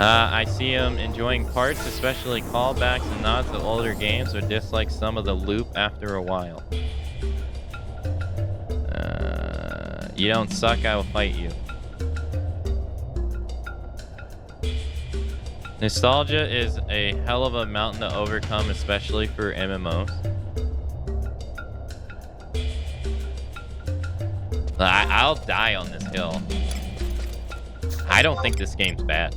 I see him enjoying parts, especially callbacks and nods to older games, but dislikes some of the loop after a while. You don't suck, I will fight you. Nostalgia is a hell of a mountain to overcome, especially for MMOs. I'll die on this hill. I don't think this game's bad.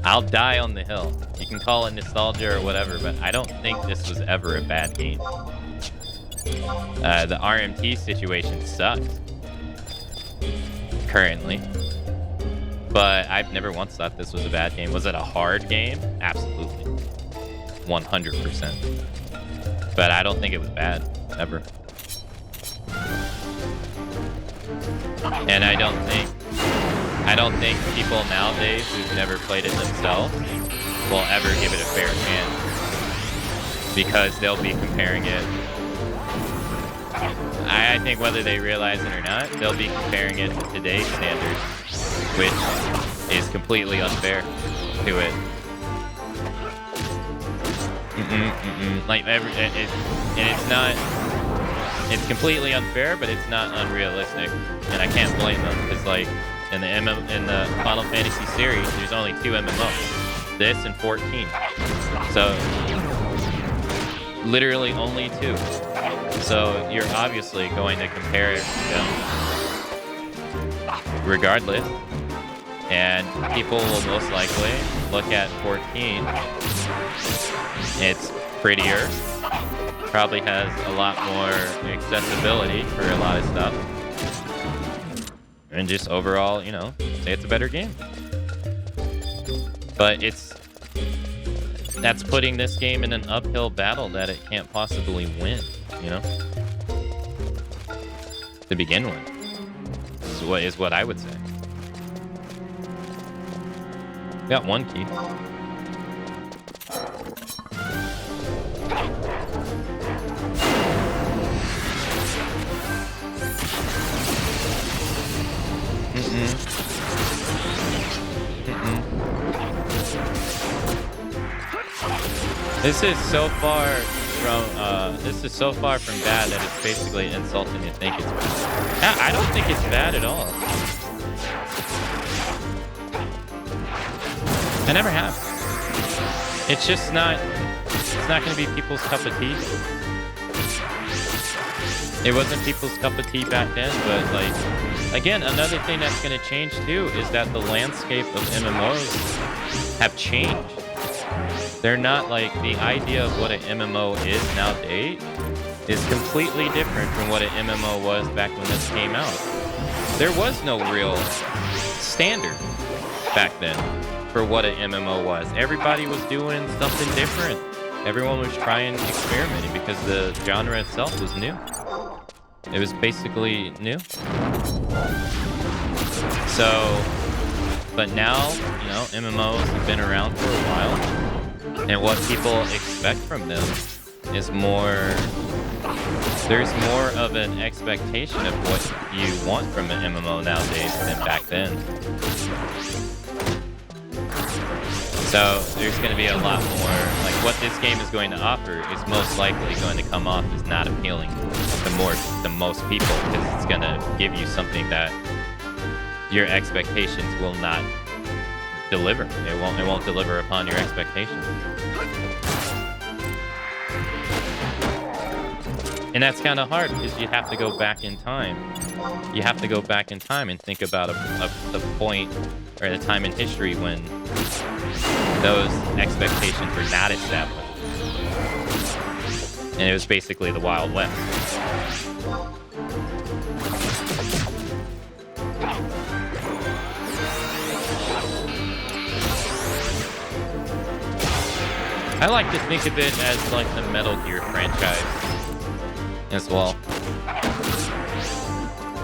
I'll die on the hill. You can call it nostalgia or whatever, but I don't think this was ever a bad game. The RMT situation sucks. Currently. But I've never once thought this was a bad game. Was it a hard game? Absolutely. 100%. But I don't think it was bad, ever. And I don't think people nowadays who've never played it themselves will ever give it a fair chance. Because they'll be comparing it. I think whether they realize it or not, they'll be comparing it to today's standards, which is completely unfair to it. Like it's completely unfair, but it's not unrealistic, and I can't blame them because, like, in the Final Fantasy series, there's only 2 MMOs, this and 14. So literally only 2. So you're obviously going to compare them regardless. And people will most likely look at 14. It's prettier. Probably has a lot more accessibility for a lot of stuff. And just overall, you know, say it's a better game. But that's putting this game in an uphill battle that it can't possibly win, you know? To begin with. Is what I would say. Got one key. This is so far from bad that it's basically insulting to think it's bad. I don't think it's bad at all. I never have. It's just not. It's not going to be people's cup of tea. It wasn't people's cup of tea back then, but like, again, another thing that's going to change too is that the landscape of MMOs have changed. They're not like the idea of what an MMO is nowadays is completely different from what an MMO was back when this came out. There was no real standard back then for what an MMO was. Everybody was doing something different. Everyone was trying, experimenting because the genre itself was new. It was basically new. So, but now, you know, MMOs have been around for a while. And what people expect from them is more... There's more of an expectation of what you want from an MMO nowadays than back then. So there's going to be a lot more... Like, what this game is going to offer is most likely going to come off as not appealing to most people, because it's going to give you something that your expectations will not deliver. It won't deliver upon your expectations. And that's kind of hard because you have to go back in time. You have to go back in time and think about the point or the time in history when those expectations were not established. And it was basically the Wild West. I like to think of it as like the Metal Gear franchise as well.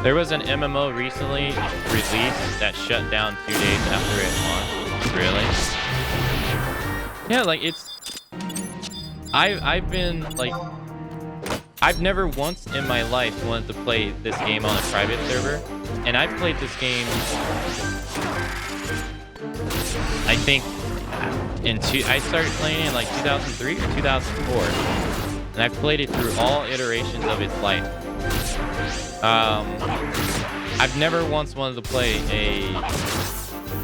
There was an MMO recently released that shut down 2 days after it launched. Really? Yeah, like it's... I've been like... I've never once in my life wanted to play this game on a private server. And I've played this game... I think... I started playing it in like 2003 or 2004, and I've played it through all iterations of its life. I've never once wanted to play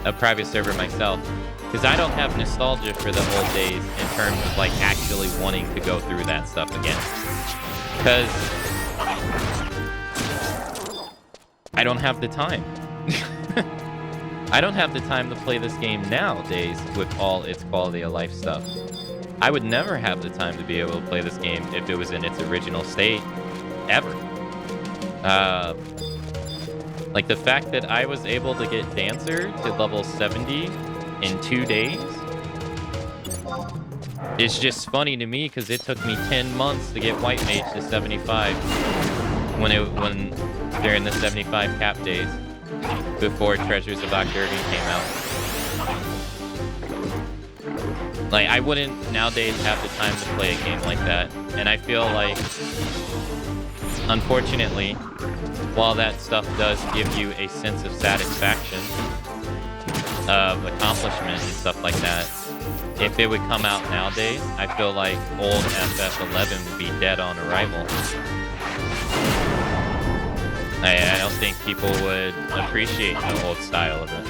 a private server myself, because I don't have nostalgia for the old days in terms of like actually wanting to go through that stuff again. Because I don't have the time. I don't have the time to play this game nowadays with all its quality of life stuff. I would never have the time to be able to play this game if it was in its original state, ever. Like the fact that I was able to get Dancer to level 70 in 2 days is just funny to me because it took me 10 months to get White Mage to 75 when during the 75 cap days. Before Treasures of Akdurgan came out. Like, I wouldn't nowadays have the time to play a game like that. And I feel like, unfortunately, while that stuff does give you a sense of satisfaction, of accomplishment and stuff like that, if it would come out nowadays, I feel like old FF11 would be dead on arrival. I don't think people would appreciate the old style of it.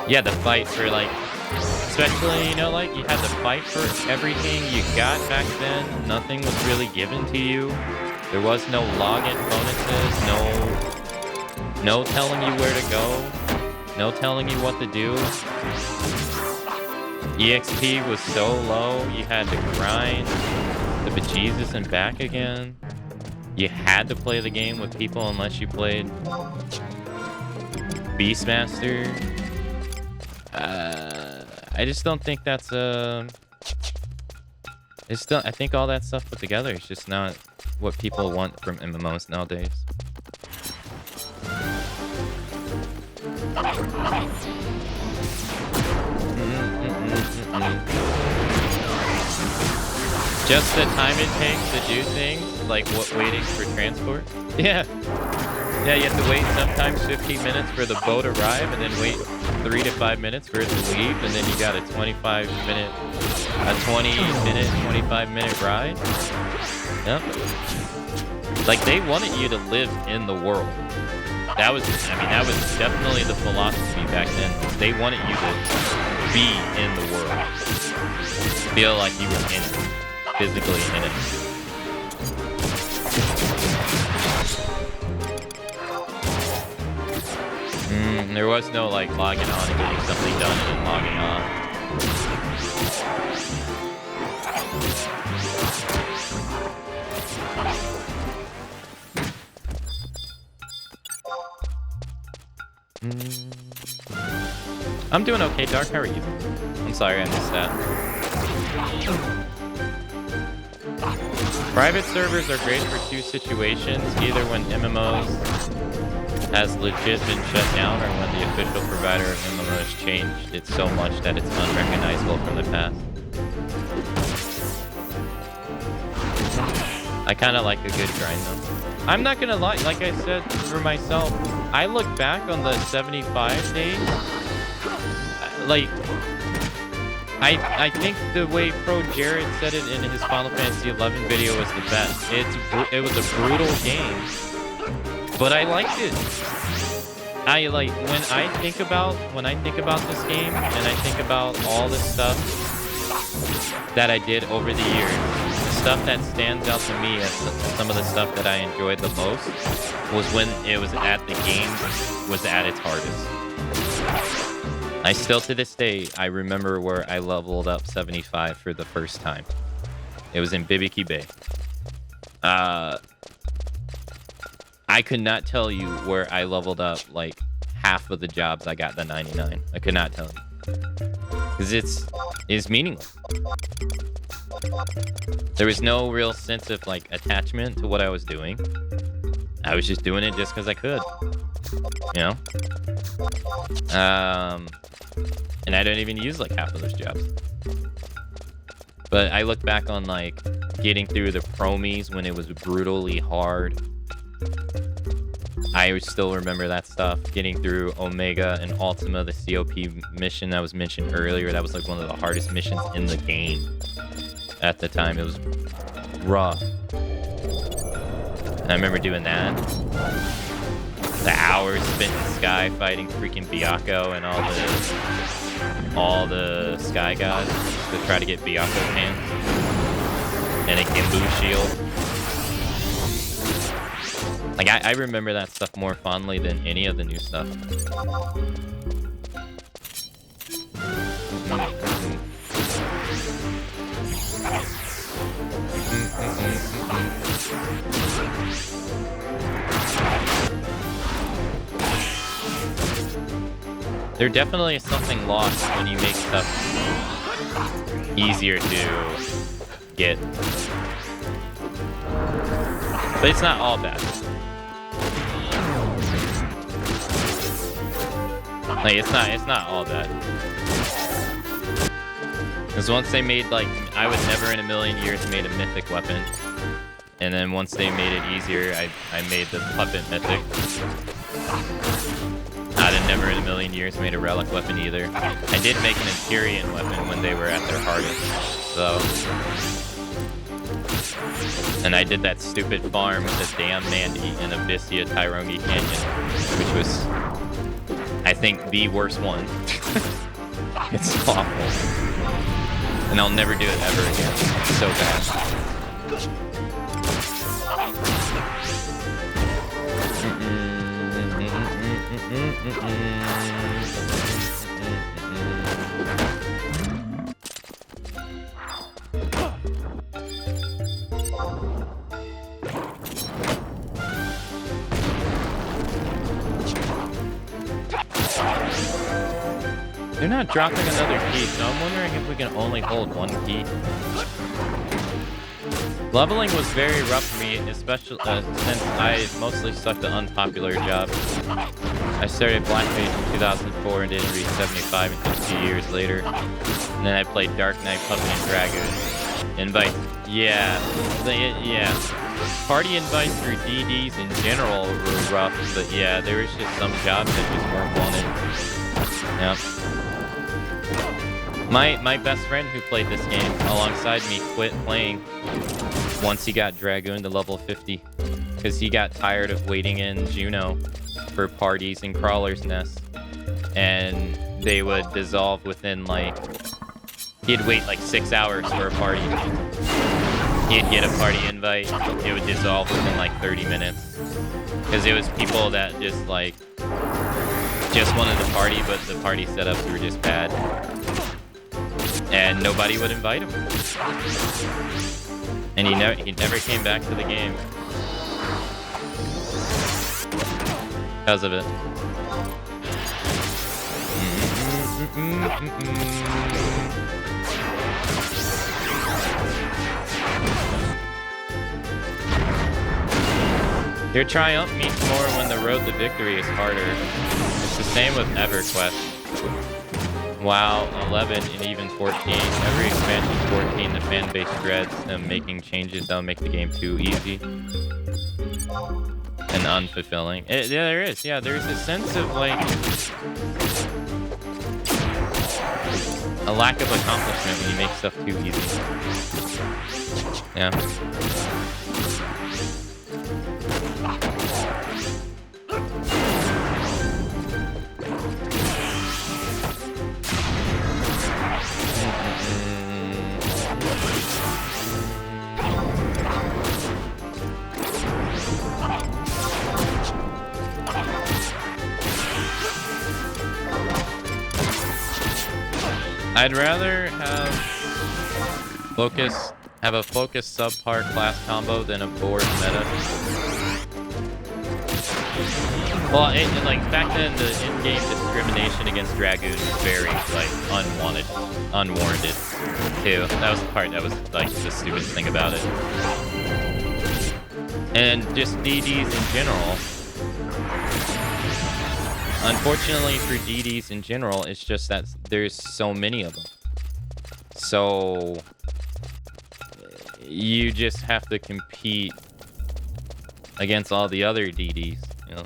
Yeah, the fight for like, especially, you know, like you had to fight for everything you got back then. Nothing was really given to you. There was no login bonuses, no telling you where to go, no telling you what to do. EXP was so low, you had to grind the bejesus and back again. You had to play the game with people unless you played Beastmaster. I just don't think that's I think all that stuff put together is just not what people want from MMOs nowadays. Just the time it takes to do things, like waiting for transport. Yeah. Yeah, you have to wait sometimes 15 minutes for the boat to arrive, and then wait 3 to 5 minutes for it to leave, and then you got a 25-minute ride. Yep. Like, they wanted you to live in the world. That was definitely the philosophy back then. They wanted you to be in the world. Feel like you were in it. Physically in it. There was no, like, logging on and getting something done and then logging off. I'm doing okay, Dark. How are you? I'm sorry I missed that. Private servers are great for two situations, either when MMOs has legit been shut down or when the official provider of MMO has changed it so much that it's unrecognizable from the past. I kind of like a good grind though. I'm not gonna lie, like I said for myself, I look back on the 75 days, like, I think the way Pro Jared said it in his Final Fantasy 11 video was the best. It was a brutal game, but I liked it. When I think about this game and I think about all the stuff that I did over the years, the stuff that stands out to me as some of the stuff that I enjoyed the most was when it was at the game was at its hardest. I still, to this day, I remember where I leveled up 75 for the first time. It was in Bibiki Bay. I could not tell you where I leveled up, like, half of the jobs I got the 99. I could not tell you. Because it's meaningless. There was no real sense of, like, attachment to what I was doing. I was just doing it just because I could. You know? And I don't even use like half of those jobs. But I look back on like getting through the promies when it was brutally hard. I still remember that stuff. Getting through Omega and Ultima, the COP mission that was mentioned earlier. That was like one of the hardest missions in the game at the time. It was rough. And I remember doing that. The hours spent in Sky fighting freaking Byakko and all the Sky gods to try to get Byakko's hands. And a Gimbu shield. Like, I remember that stuff more fondly than any of the new stuff. There definitely is something lost when you make stuff easier to get. But it's not all bad. Like, it's not all bad. Because once they made, like, I would never in a million years made a mythic weapon. And then once they made it easier, I made the puppet mythic. I'd have never in a million years made a relic weapon either. I did make an Empyrean weapon when they were at their hardest, so. And I did that stupid farm with the damn Mandy in Abyssia Tyrongi Canyon, which was, I think, the worst one. It's awful. And I'll never do it ever again. It's so bad. They're not dropping another key, so I'm wondering if we can only hold one key. Leveling was very rough for me, especially since I mostly sucked at unpopular jobs. I started Black Mage in 2004 and didn't reach 75 until 2 years later. And then I played Dark Knight, Puppet, and Dragoon. Invite, yeah. Party invites through DDs in general were rough, but yeah, there was just some jobs that just weren't wanted. Yep. My best friend who played this game alongside me quit playing once he got Dragoon to level 50 because he got tired of waiting in Juno for parties in Crawler's Nest, and they would dissolve within he'd wait 6 hours for a party. He'd get a party invite, it would dissolve within 30 minutes because it was people that just wanted to party, but the party setups were just bad. And nobody would invite him. And he never came back to the game. Because of it. Your triumph means more when the road to victory is harder. It's the same with EverQuest. WoW 11 and even 14. Every expansion 14, the fan base dreads them making changes that'll make the game too easy and unfulfilling. Yeah, there is. Yeah, there's a sense of a lack of accomplishment when you make stuff too easy. Yeah. I'd rather have a focus subpar class combo than a board meta. Well, back then the in-game discrimination against Dragoon was very unwarranted too. That was the part that was the stupidest thing about it. And just DDs in general. Unfortunately for DDs in general, it's just that there's so many of them. So you just have to compete against all the other DDs. You know,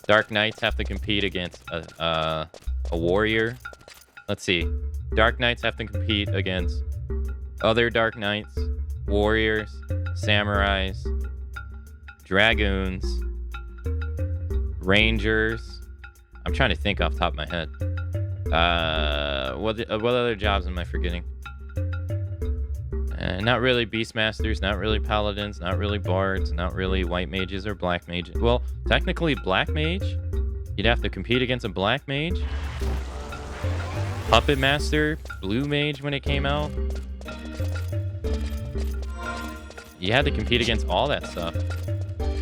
Dark Knights have to compete against a warrior. Let's see. Dark Knights have to compete against other Dark Knights, warriors, samurais, dragoons, rangers. I'm trying to think off the top of my head. What other jobs am I forgetting? Not really Beastmasters, not really Paladins, not really Bards, not really White Mages or Black Mages. Well, technically Black Mage. You'd have to compete against a Black Mage. Puppet Master, Blue Mage when it came out. You had to compete against all that stuff.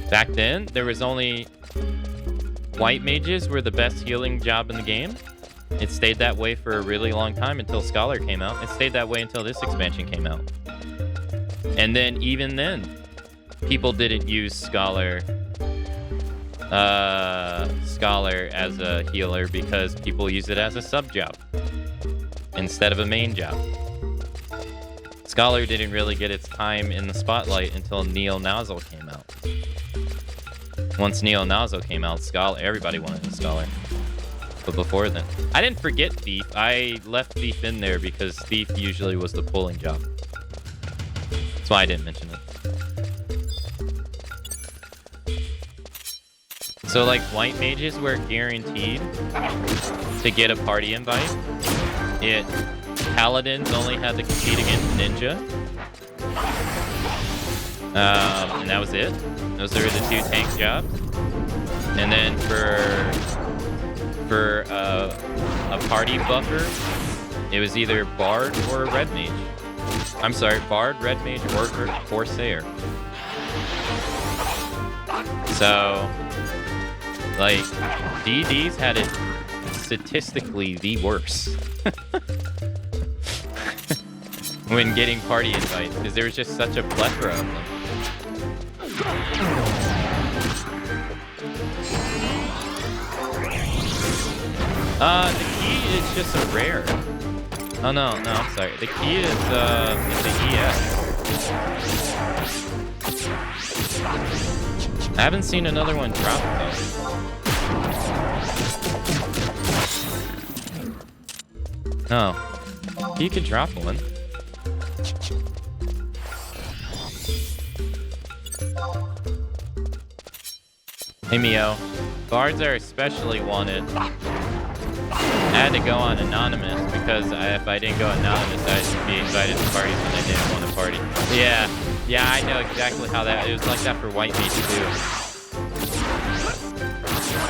Back then, there was only... White Mages were the best healing job in the game. It stayed that way for a really long time until Scholar came out. It stayed that way until this expansion came out. And then, even then, people didn't use Scholar as a healer because people use it as a sub job instead of a main job. Scholar didn't really get its time in the spotlight until Neo Nozzle came out. Once Neo Nozzle came out, everybody wanted a Scholar. But before then, I didn't forget Thief. I left Thief in there because Thief usually was the pulling job. That's why I didn't mention it. So White Mages were guaranteed to get a party invite. Paladins only had to compete against Ninja. And that was it. Those are the two tank jobs. And then for a party buffer, it was either Bard or Red Mage. I'm sorry, Bard, Red Mage, or Corsair. So, like, DDs had it statistically the worst when getting party invites, because there was just such a plethora of them. The key is just a rare. Oh no, I'm sorry. The key is it's the ES. I haven't seen another one drop though. No. You could drop one. Hey Mio. Bards are especially wanted. I had to go on anonymous because if I didn't go anonymous, I'd be invited to parties when I didn't want to party. Yeah, I know exactly how that. It was like that for White Mage too.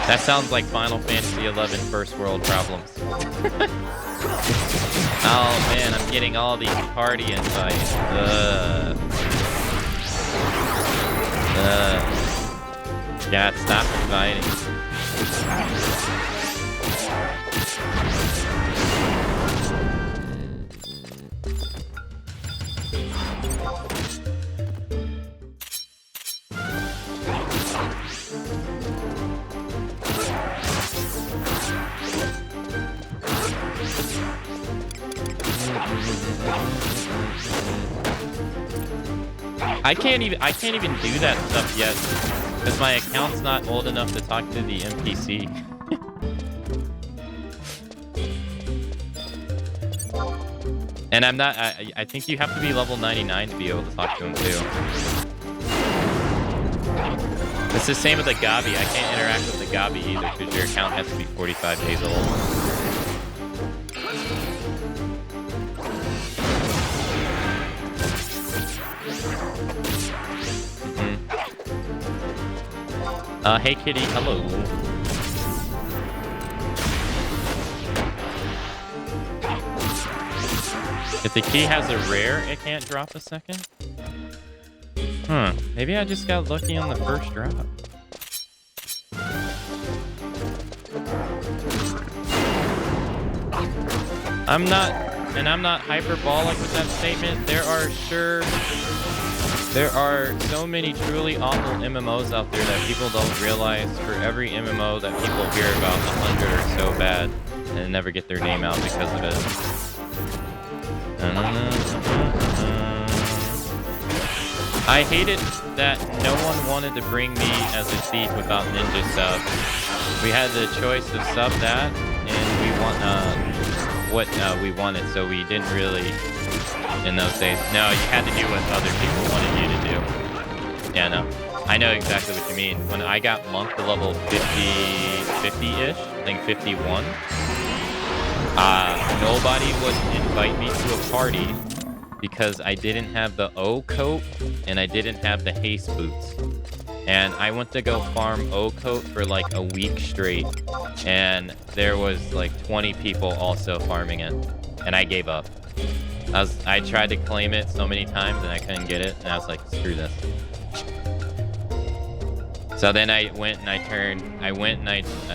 That sounds like Final Fantasy XI first world problems. Oh man, I'm getting all these party invites. Yeah, stop inviting. I can't even do that stuff yet because my account's not old enough to talk to the NPC. And I'm not. I think you have to be level 99 to be able to talk to him too. It's the same with the Gabi. I can't interact with the Gabi either because your account has to be 45 days old. Hey kitty, hello. If the key has a rare, it can't drop a second? Maybe I just got lucky on the first drop. I'm not hyperbolic with that statement. There are so many truly awful MMOs out there that people don't realize. For every MMO that people hear about, 100 are so bad and never get their name out because of it. I hated that no one wanted to bring me as a thief without ninja sub. We had the choice of sub that, and we want what we wanted, so we didn't really. In those days, no, you had to do what other people wanted you to do. Yeah, no, I know exactly what you mean. When I got monked to level 50-ish, I think 51, nobody would invite me to a party because I didn't have the O coat and I didn't have the haste boots. And I went to go farm O coat for like a week straight, and there was like 20 people also farming it, and I gave up. I tried to claim it so many times and I couldn't get it, and I was like, screw this. So then I went and I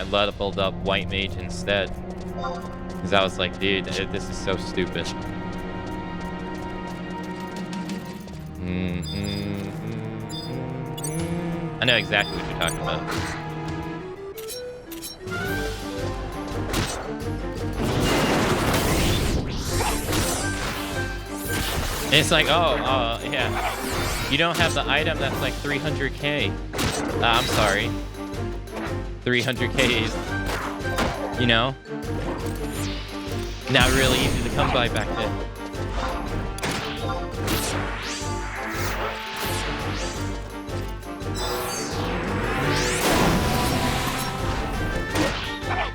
leveled up White Mage instead. Because I was like, dude, this is so stupid. I know exactly what you're talking about. It's like, yeah. You don't have the item that's like 300k. I'm sorry. 300k is, you know, not really easy to come by back then.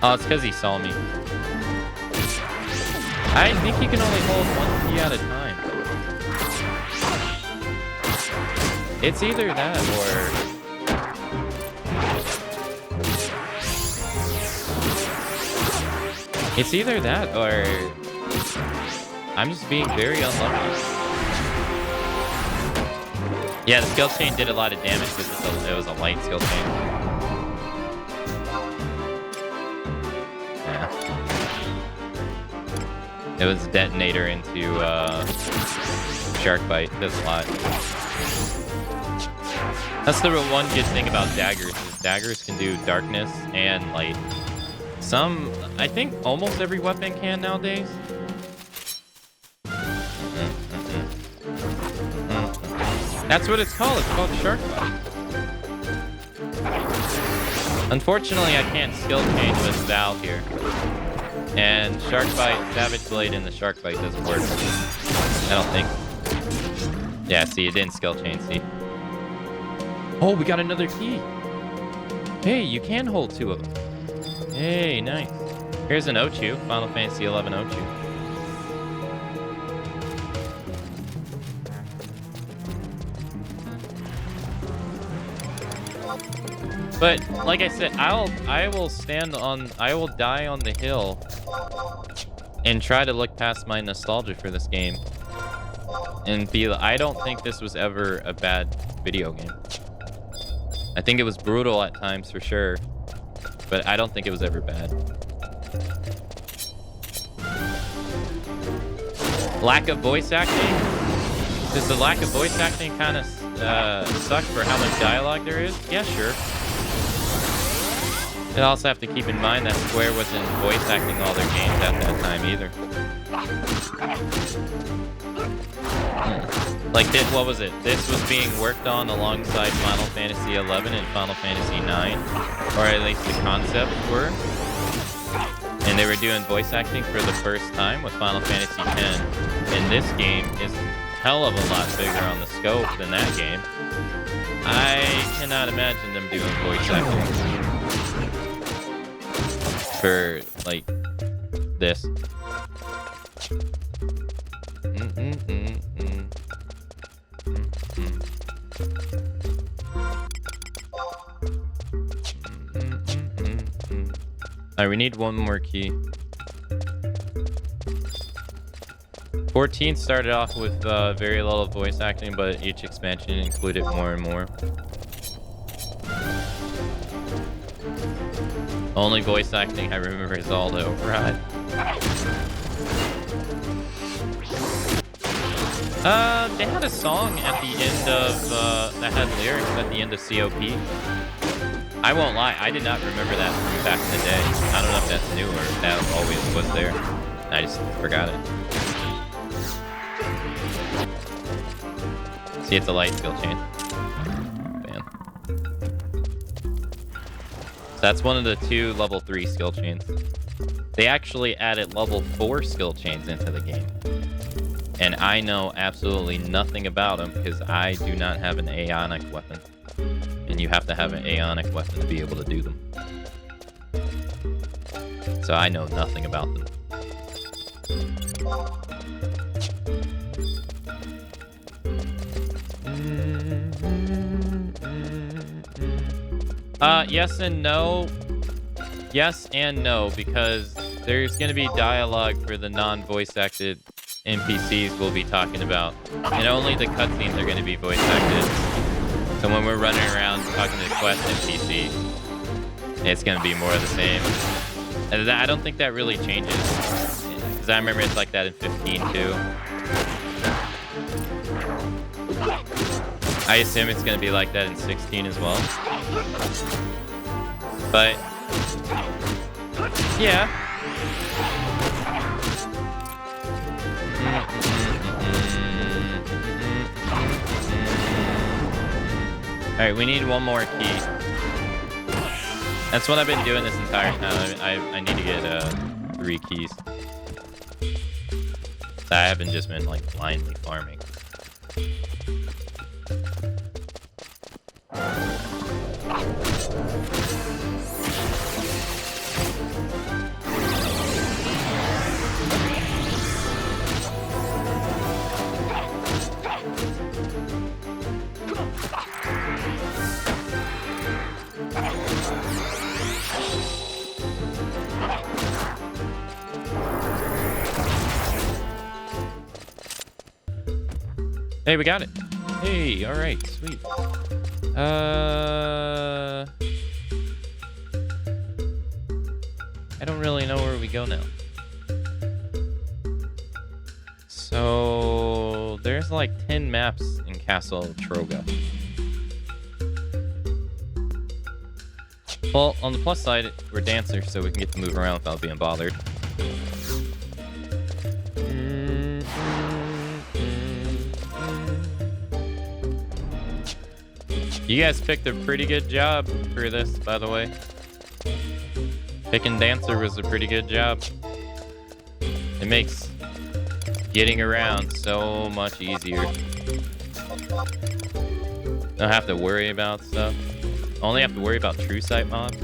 Oh, it's because he saw me. I think you can only hold one key at a time. It's either that or... It's either that or I'm just being very unlucky. Yeah, the skill chain did a lot of damage because it was a light skill chain. Yeah. It was detonator into shark bite. Does a lot. That's the one good thing about daggers, is daggers can do darkness and light. I think almost every weapon can nowadays. That's what it's called. It's called shark bite. Unfortunately, I can't skill chain with Val here. And shark bite, Savage Blade, and the shark bite doesn't work. I don't think. Yeah, see, it didn't skill chain, see. Oh, we got another key. Hey, you can hold 2 of them. Hey, nice. Here's an Ochu, Final Fantasy XI Ochu. But like I said, I will die on the hill and try to look past my nostalgia for this game and I don't think this was ever a bad video game. I think it was brutal at times for sure, but I don't think it was ever bad. Lack of voice acting? Does the lack of voice acting kind of suck for how much dialogue there is? Yeah, sure. You also have to keep in mind that Square wasn't voice acting all their games at that time either. Like, what was it? This was being worked on alongside Final Fantasy XI and Final Fantasy IX, or at least the concepts were. And they were doing voice acting for the first time with Final Fantasy X. And this game is hell of a lot bigger on the scope than that game. I cannot imagine them doing voice acting for, like, this. Alright, we need one more key. 14 started off with very little voice acting, but each expansion included more and more. Only voice acting I remember is Aldo, right? They had a song at the end of, that had lyrics at the end of COP. I won't lie, I did not remember that from back in the day. I don't know if that's new or if that always was there. I just forgot it. See, it's a light skill chain. Man. So that's one of the 2 level 3 skill chains. They actually added level 4 skill chains into the game. And I know absolutely nothing about them because I do not have an Aeonic weapon. And you have to have an Aeonic weapon to be able to do them. So I know nothing about them. Yes and no. Yes and no, because there's going to be dialogue for the non-voice acted NPCs we'll be talking about. And only the cutscenes are going to be voice acted. So when we're running around talking to the quest NPC, it's going to be more of the same. And I don't think that really changes. Because I remember it's like that in 15 too. I assume it's going to be like that in 16 as well. But, yeah. Alright, we need one more key. That's what I've been doing this entire time. I need to get 3 keys. So I haven't just been like blindly farming. Hey, we got it. Hey, all right, sweet. I don't really know where we go now. So there's like 10 maps in Castle Troga. Well, on the plus side, we're dancers, so we can get to move around without being bothered. You guys picked a pretty good job for this, by the way. Picking dancer was a pretty good job. It makes getting around so much easier. Don't have to worry about stuff. Only have to worry about true sight mobs.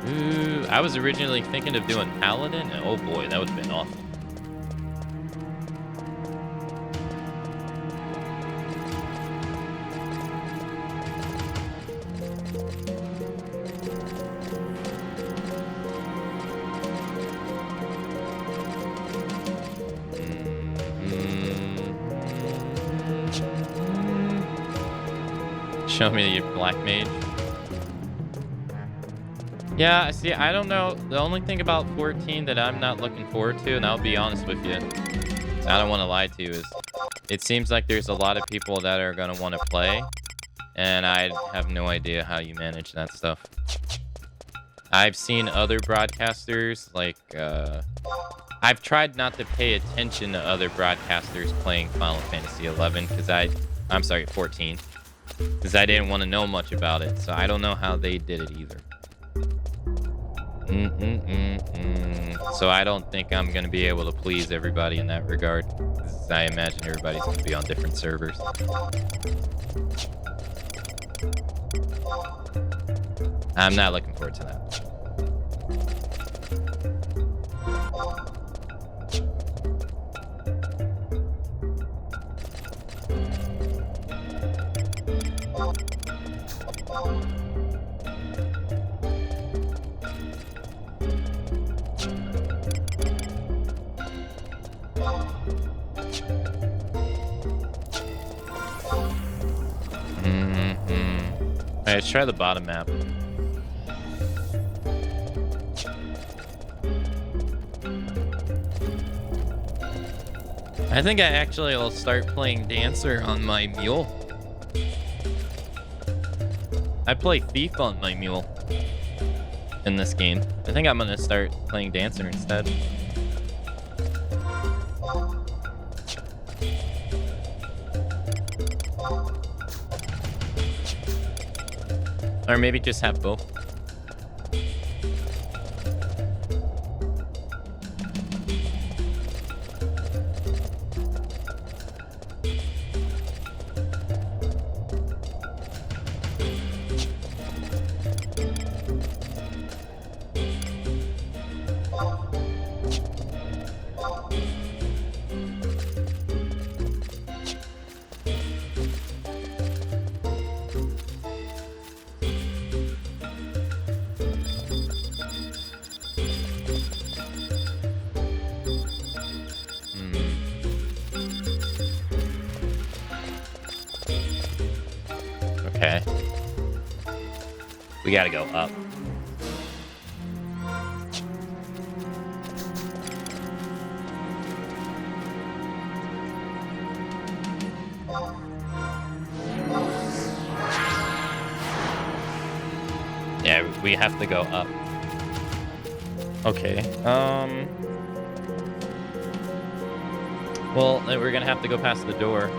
Ooh, I was originally thinking of doing Paladin, and oh boy, that would have been awesome. Show me your black mage. Yeah, see, I don't know. The only thing about 14 that I'm not looking forward to, and I'll be honest with you, I don't want to lie to you, is it seems like there's a lot of people that are going to want to play, and I have no idea how you manage that stuff. I've seen other broadcasters, like, I've tried not to pay attention to other broadcasters playing Final Fantasy 11, because I'm sorry, 14, because I didn't want to know much about it, so I don't know how they did it either. So I don't think I'm going to be able to please everybody in that regard, because I imagine everybody's going to be on different servers. I'm not looking forward to that. Alright, let's try the bottom map. I think I actually will start playing Dancer on my mule. I play Thief on my mule in this game. I think I'm gonna start playing Dancer instead. Or maybe just have both. Okay. We gotta go up. Yeah, we have to go up. Okay. Well, then we're gonna have to go past the door.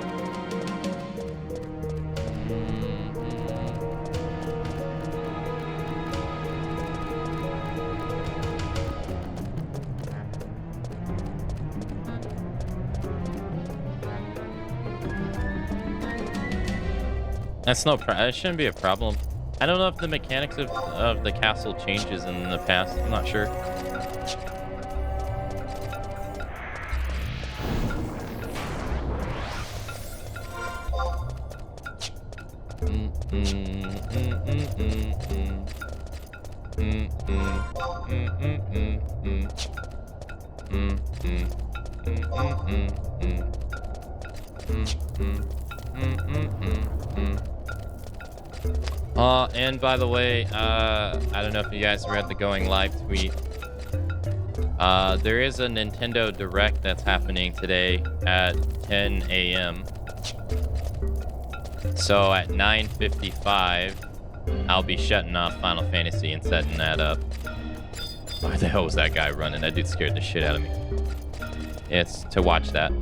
That's no problem. It shouldn't be a problem. I don't know if the mechanics of the castle changes in the past. I'm not sure. And by the way, I don't know if you guys read the going live tweet. There is a Nintendo Direct that's happening today at 10 a.m. So at 9:55, I'll be shutting off Final Fantasy and setting that up. Why the hell was that guy running? That dude scared the shit out of me. It's to watch that.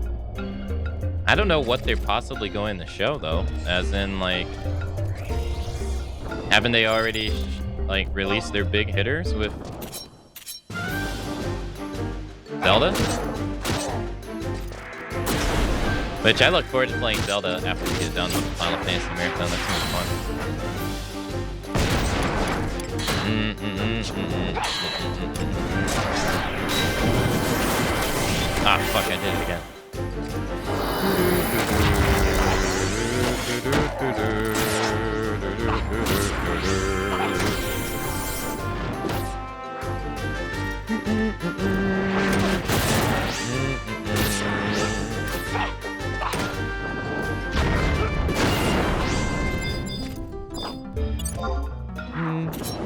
I don't know what they're possibly going to show, though. As in, like... Haven't they already, like, released their big hitters with... Zelda? Which I look forward to playing Zelda after we get done with the Final Fantasy Marathon. That's gonna be fun. Ah, fuck, I did it again.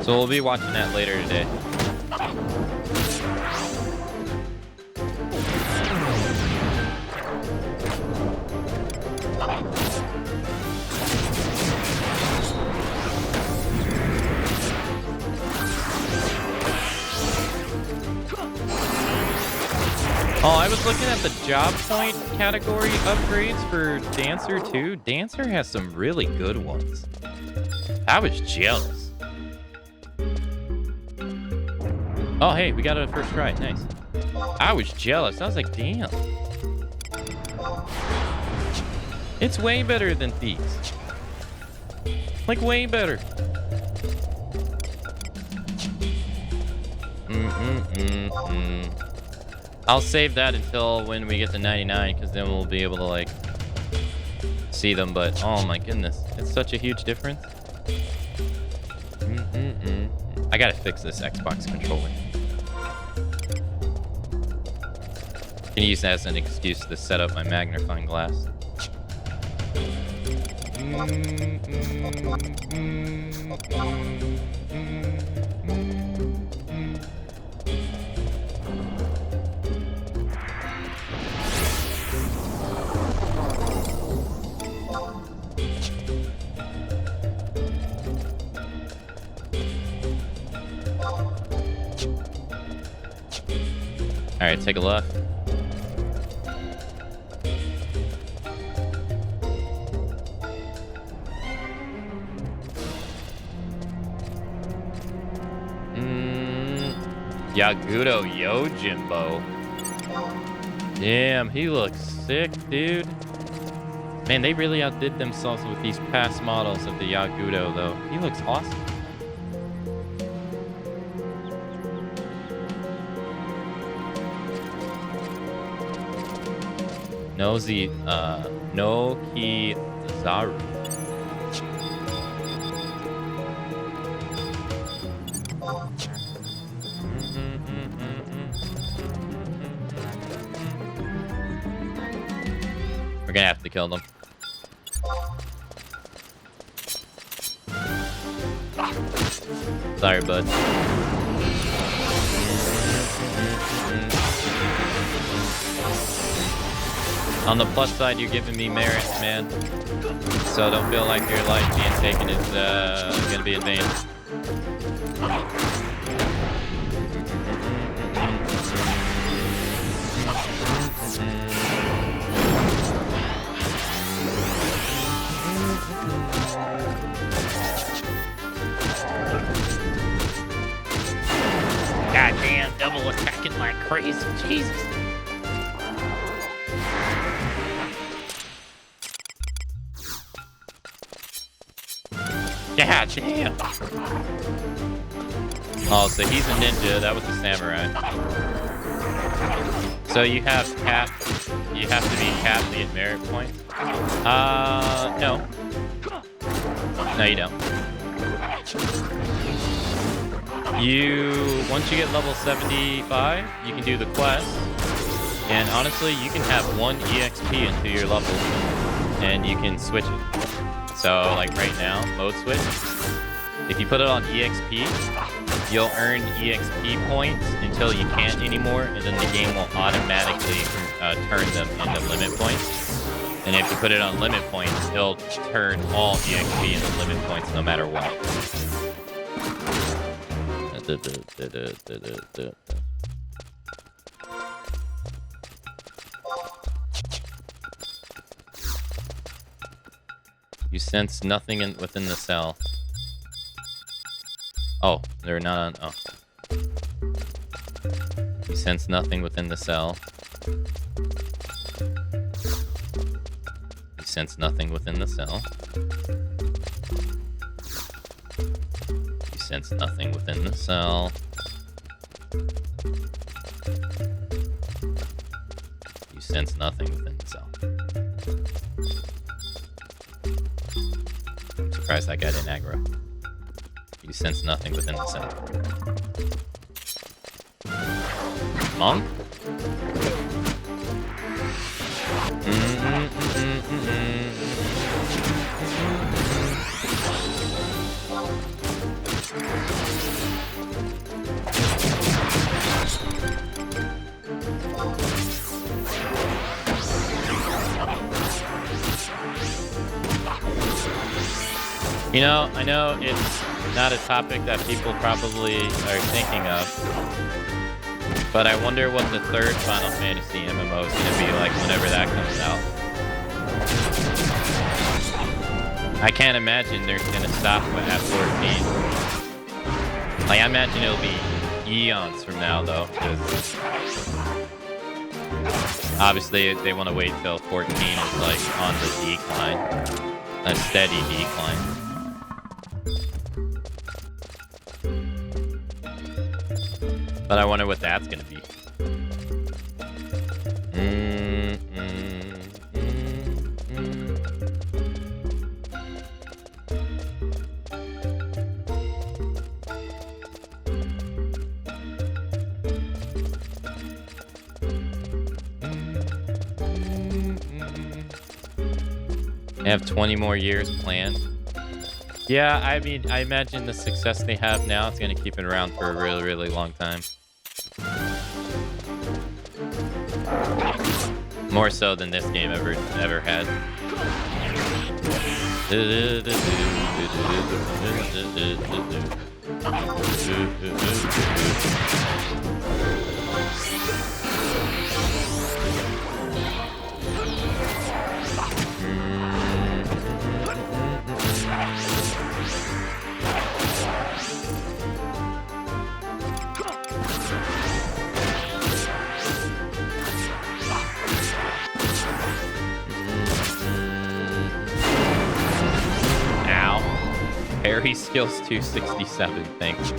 So we'll be watching that later today. Oh, I was looking at the job point category upgrades for Dancer too. Dancer has some really good ones. I was jealous. Oh, hey, we got it first try. Nice. I was jealous. I was like, damn. It's way better than Thieves. Like, way better. I'll save that until when we get to 99, because then we'll be able to, like, see them. But, oh my goodness. It's such a huge difference. I gotta fix this Xbox controller. Can use that as an excuse to set up my magnifying glass. All right, take a left. Yagudo Yojimbo. Damn, he looks sick, dude. Man, they really outdid themselves with these past models of the Yagudo, though. He looks awesome. Nokizaru. We're gonna have to kill them. Sorry, bud. On the plus side, you're giving me merits, man. So don't feel like your life being taken is gonna be in vain. Goddamn, double attacking like crazy, Jesus. Yeah, damn. Oh, so he's a ninja. That was a samurai. So you have cap. You have to be capped to get merit points. No. No, you don't. Once you get level 75, you can do the quest. And honestly, you can have 1 EXP into your level, and you can switch it. So, like right now, mode switch. If you put it on EXP, you'll earn EXP points until you can't anymore, and then the game will automatically turn them into limit points. And if you put it on limit points, it'll turn all EXP into limit points no matter what. You sense nothing within the cell. Oh, they're not on. Oh. You sense nothing within the cell. You sense nothing within the cell. You sense nothing within the cell. You sense nothing within the cell. I'm surprised that guy didn't aggro. You sense nothing within the cell. Monk? You know, I know it's not a topic that people probably are thinking of, but I wonder what the third Final Fantasy MMO is going to be like whenever that comes out. I can't imagine they're going to stop at 14. Like, I imagine it'll be eons from now, though, because obviously they want to wait till 14 is, like, on the decline, a steady decline. But I wonder what that's gonna be. They have 20 more years planned. Yeah, I mean, I imagine the success they have now is going to keep it around for a really, really long time. More so than this game ever had. Parry skills 267, thanks.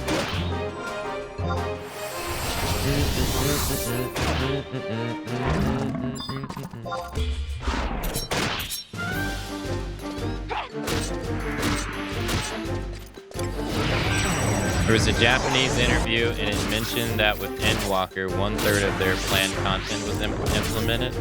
There was a Japanese interview and it mentioned that with Endwalker, 1/3 of their planned content was implemented.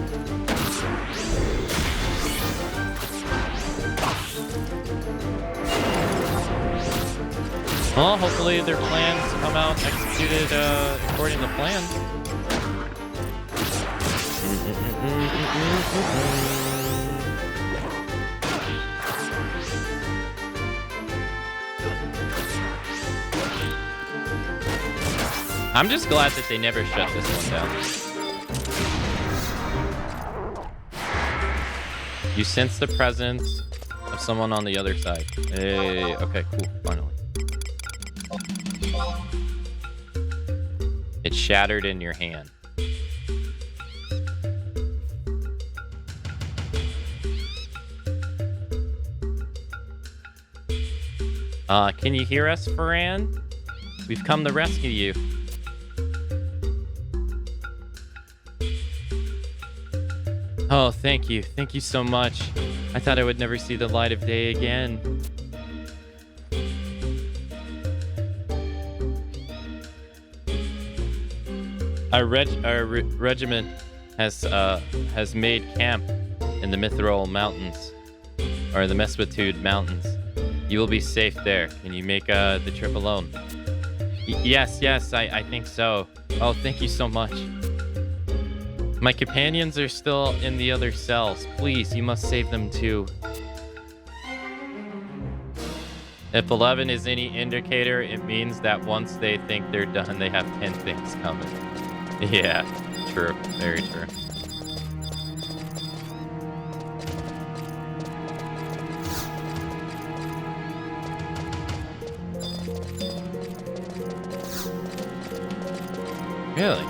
Well, hopefully their plans come out executed according to plan. I'm just glad that they never shut this one down. You sense the presence of someone on the other side. Hey, okay, cool, finally. It shattered in your hand. Can you hear us, Farran? We've come to rescue you. Oh, thank you. Thank you so much. I thought I would never see the light of day again. regiment has made camp in the Mithril Mountains, or the Meswitude Mountains. You will be safe there. Can you make the trip alone? Yes, I think so. Oh, thank you so much. My companions are still in the other cells. Please, you must save them too. If 11 is any indicator, it means that once they think they're done, they have 10 things coming. Yeah, true. Very true. Really?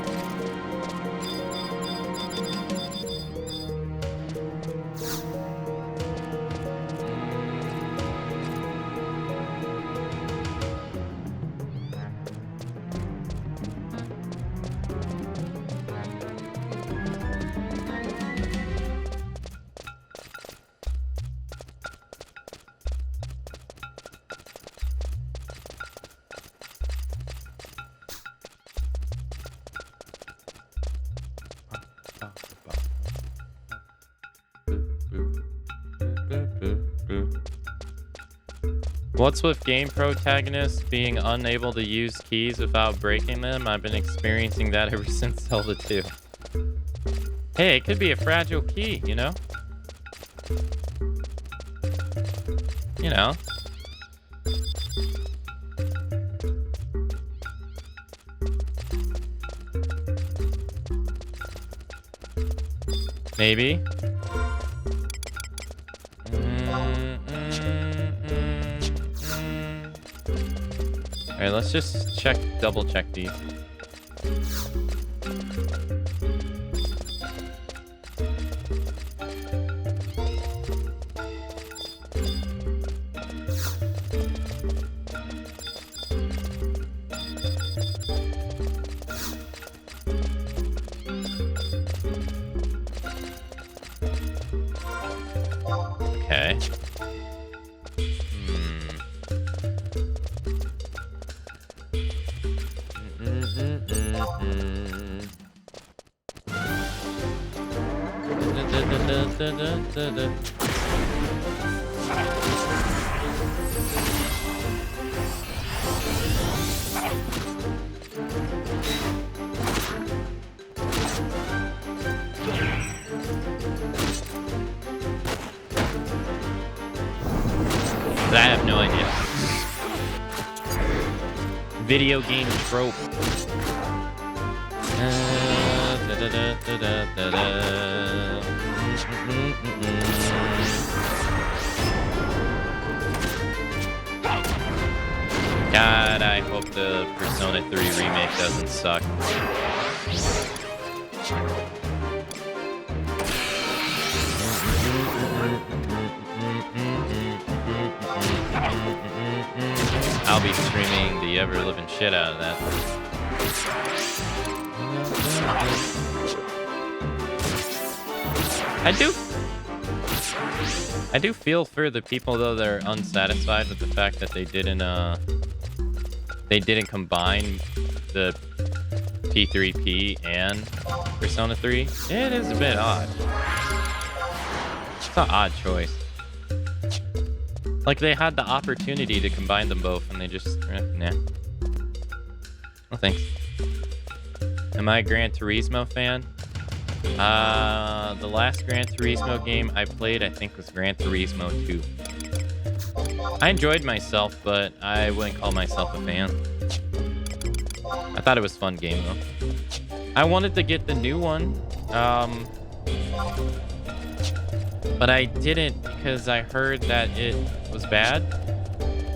What's with game protagonists being unable to use keys without breaking them? I've been experiencing that ever since Zelda 2. Hey, it could be a fragile key, you know? You know. Maybe. Alright, let's just double check these. Okay. I have no idea. Video game trope. God, I hope the Persona 3 remake doesn't suck. I'll be streaming the ever-living shit out of that. I do feel for the people though that are unsatisfied with the fact that they didn't combine the P3P and Persona 3. It is a bit odd. It's an odd choice. Like, they had the opportunity to combine them both, and they just... nah. No thanks. Am I a Gran Turismo fan? The last Gran Turismo game I played, I think, was Gran Turismo 2. I enjoyed myself, but I wouldn't call myself a fan. I thought it was a fun game, though. I wanted to get the new one, but I didn't because I heard that it was bad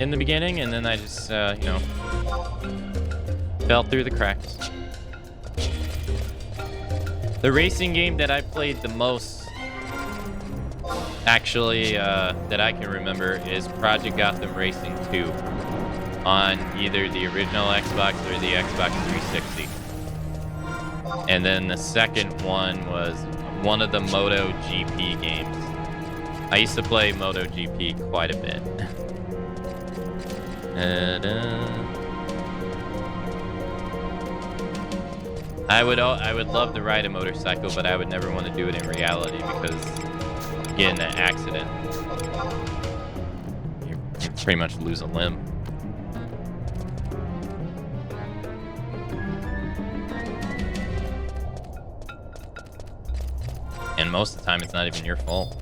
in the beginning, and then I just, you know, fell through the cracks. The racing game that I played the most, actually, that I can remember is Project Gotham Racing 2 on either the original Xbox or the Xbox 360. And then the second one was one of the MotoGP games. I used to play MotoGP quite a bit. I would love to ride a motorcycle, but I would never want to do it in reality because you get in an accident, you pretty much lose a limb. And most of the time, it's not even your fault.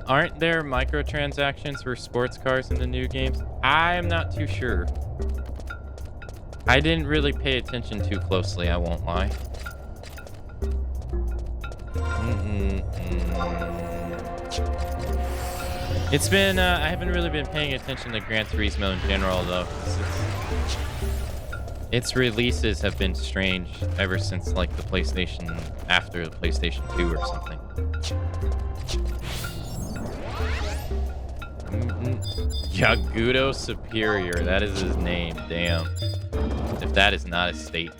Aren't there microtransactions for sports cars in the new games? I'm not too sure. I didn't really pay attention too closely, I won't lie. It's been, I haven't really been paying attention to Gran Turismo in general, though. Its releases have been strange ever since, like, the PlayStation, after the PlayStation 2 or something. Yagudo Superior, that is his name, damn. If that is not a statement.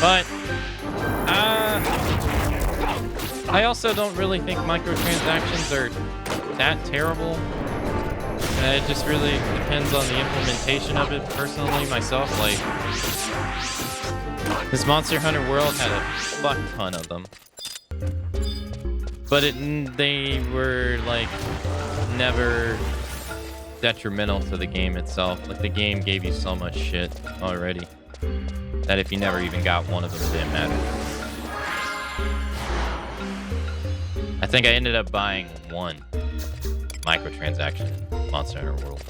But I also don't really think microtransactions are that terrible. It just really depends on the implementation of it. Personally, myself, like, this Monster Hunter World had a fuck ton of them, but they were like never detrimental to the game itself. Like, the game gave you so much shit already that if you never even got one of them, it didn't matter. I think I ended up buying one microtransaction in Monster Hunter World.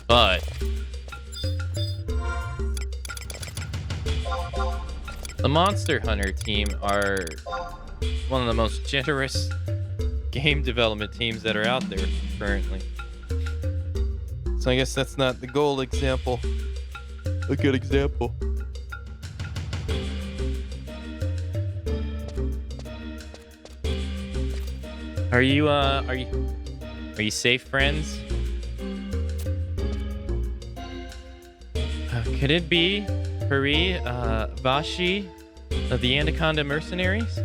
But the Monster Hunter team are one of the most generous game development teams that are out there currently. So I guess that's not the gold example. A good example. Are you safe, friends? Could it be Pari Vashi of the Anaconda Mercenaries?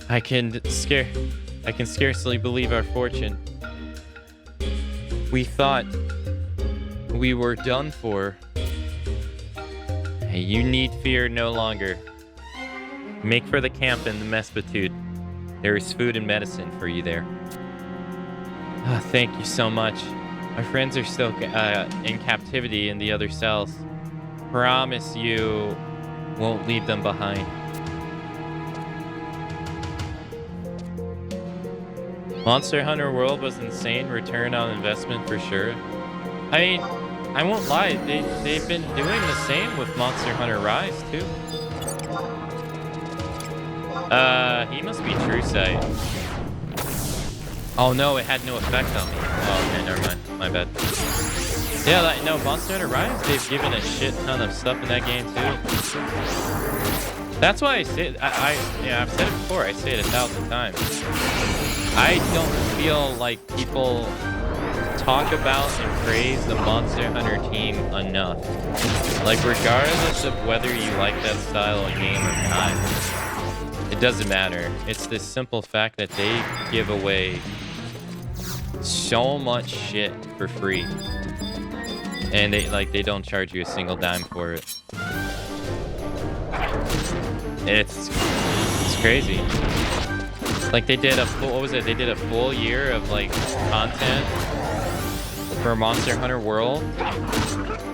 I can scarcely believe our fortune. We thought we were done for. Hey, you need fear no longer. Make for the camp in the Mespitude. There is food and medicine for you there. Thank you so much. Our friends are still in captivity in the other cells. Promise you won't leave them behind. Monster Hunter World was insane. Return on investment for sure. I mean, I won't lie. They've been doing the same with Monster Hunter Rise too. He must be True Sight. Oh no, it had no effect on me. Oh, okay, never mind. My bad. Yeah, no, Monster Hunter Rise, they've given a shit ton of stuff in that game too. That's why I say, I've said it before, I say it 1,000 times. I don't feel like people talk about and praise the Monster Hunter team enough. Like, regardless of whether you like that style of game or not, it doesn't matter. It's this simple fact that they give away so much shit for free. And they don't charge you a single dime for it. It's crazy. Like, they did a full, what was it? They did a full year of like content for Monster Hunter World,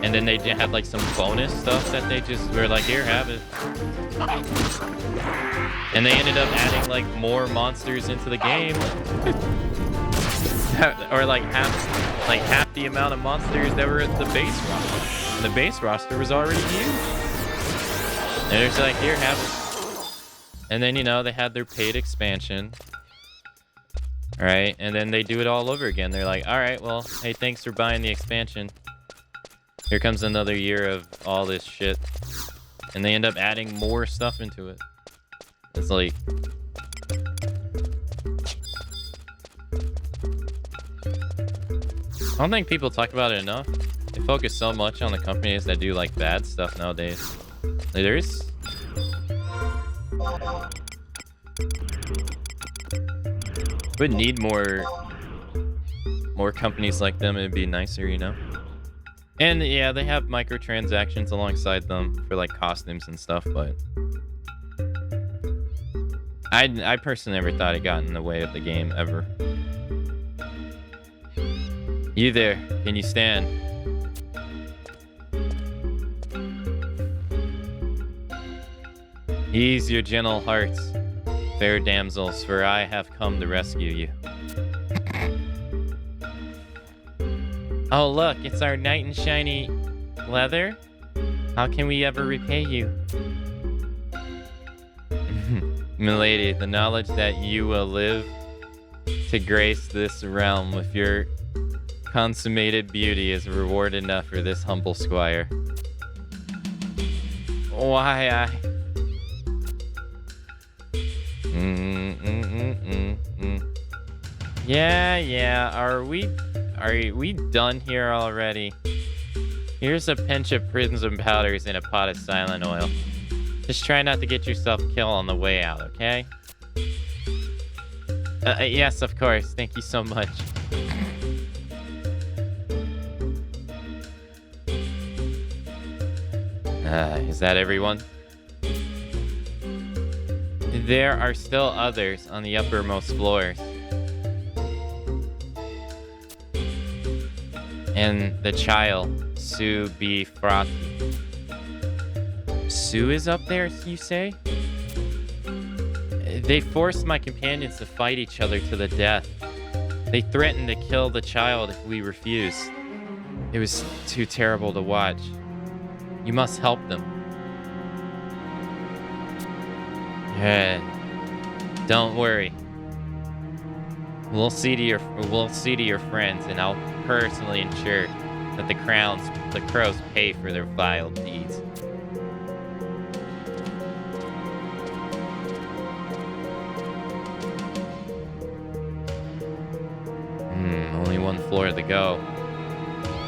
and then they had like some bonus stuff that they just were like, here, have it. And they ended up adding like more monsters into the game, or like half the amount of monsters that were at the base roster. And the base roster was already huge. And they're just like, here, have it. And then, you know, they had their paid expansion. Right? And then they do it all over again. They're like, all right, well, hey, thanks for buying the expansion. Here comes another year of all this shit. And they end up adding more stuff into it. It's like... I don't think people talk about it enough. They focus so much on the companies that do, like, bad stuff nowadays. Like, there's... would need more companies like them. It'd be nicer, you know. And yeah, they have microtransactions alongside them for like costumes and stuff, but I personally never thought it got in the way of the game ever. You there? Can you stand? Ease your gentle hearts, fair damsels, for I have come to rescue you. Oh, look, it's our knight in shiny leather. How can we ever repay you? Milady, the knowledge that you will live to grace this realm with your consummated beauty is reward enough for this humble squire. Why, Yeah, are we done here already? Here's a pinch of prism powders and a pot of silent oil. Just try not to get yourself killed on the way out, okay? Yes, of course. Thank you so much. Is that everyone? There are still others on the uppermost floors. And the child, Sue B. Frothy. Sue is up there, you say? They forced my companions to fight each other to the death. They threatened to kill the child if we refused. It was too terrible to watch. You must help them. Don't worry. We'll see to your friends, and I'll personally ensure that the crows pay for their vile deeds. Only one floor to go.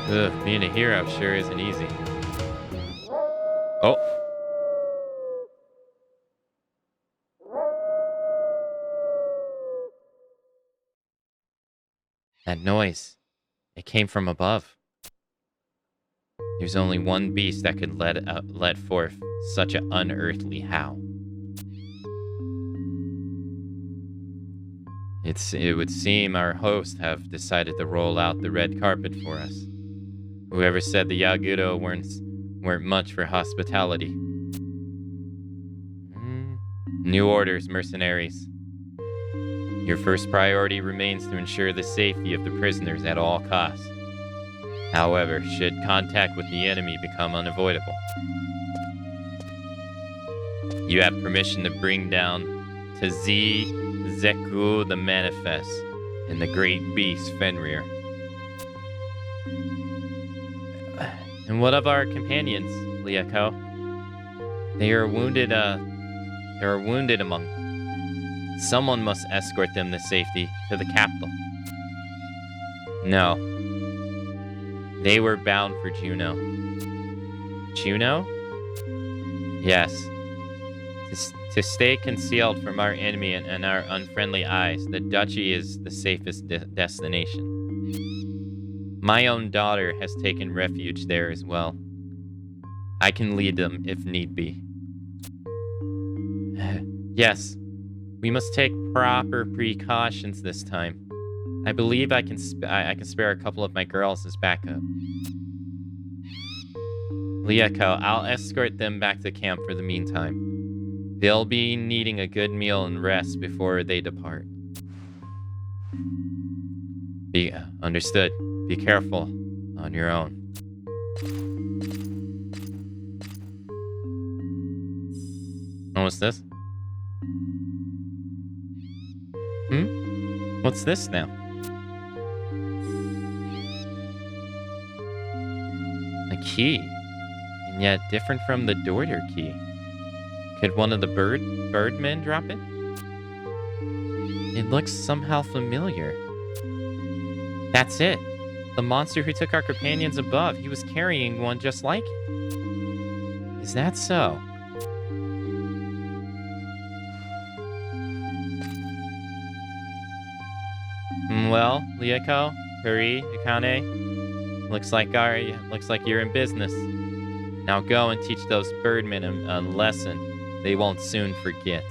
Ugh, being a hero sure isn't easy. Oh. That noise. It came from above. There's only one beast that could let forth such an unearthly howl. It would seem our hosts have decided to roll out the red carpet for us. Whoever said the Yagudo weren't much for hospitality. New orders, mercenaries. Your first priority remains to ensure the safety of the prisoners at all costs. However, should contact with the enemy become unavoidable, you have permission to bring down Zeku the Manifest and the great beast Fenrir. And what of our companions, Liako? They are wounded among them. Someone must escort them to safety to the capital. No. They were bound for Juno. Juno? Yes. To stay concealed from our enemy and our unfriendly eyes, the duchy is the safest destination. My own daughter has taken refuge there as well. I can lead them if need be. Yes. We must take proper precautions this time. I believe I can spare a couple of my girls as backup. Liako, I'll escort them back to camp for the meantime. They'll be needing a good meal and rest before they depart. Understood. Be careful on your own. Oh, what's this? What's this now? A key. And yet different from the Deuter key. Could one of the birdmen drop it? It looks somehow familiar. That's it. The monster who took our companions above. He was carrying one just like it. Is that so? Well, Lieko, Huri, Akane, looks like you're in business. Now go and teach those birdmen a lesson they won't soon forget.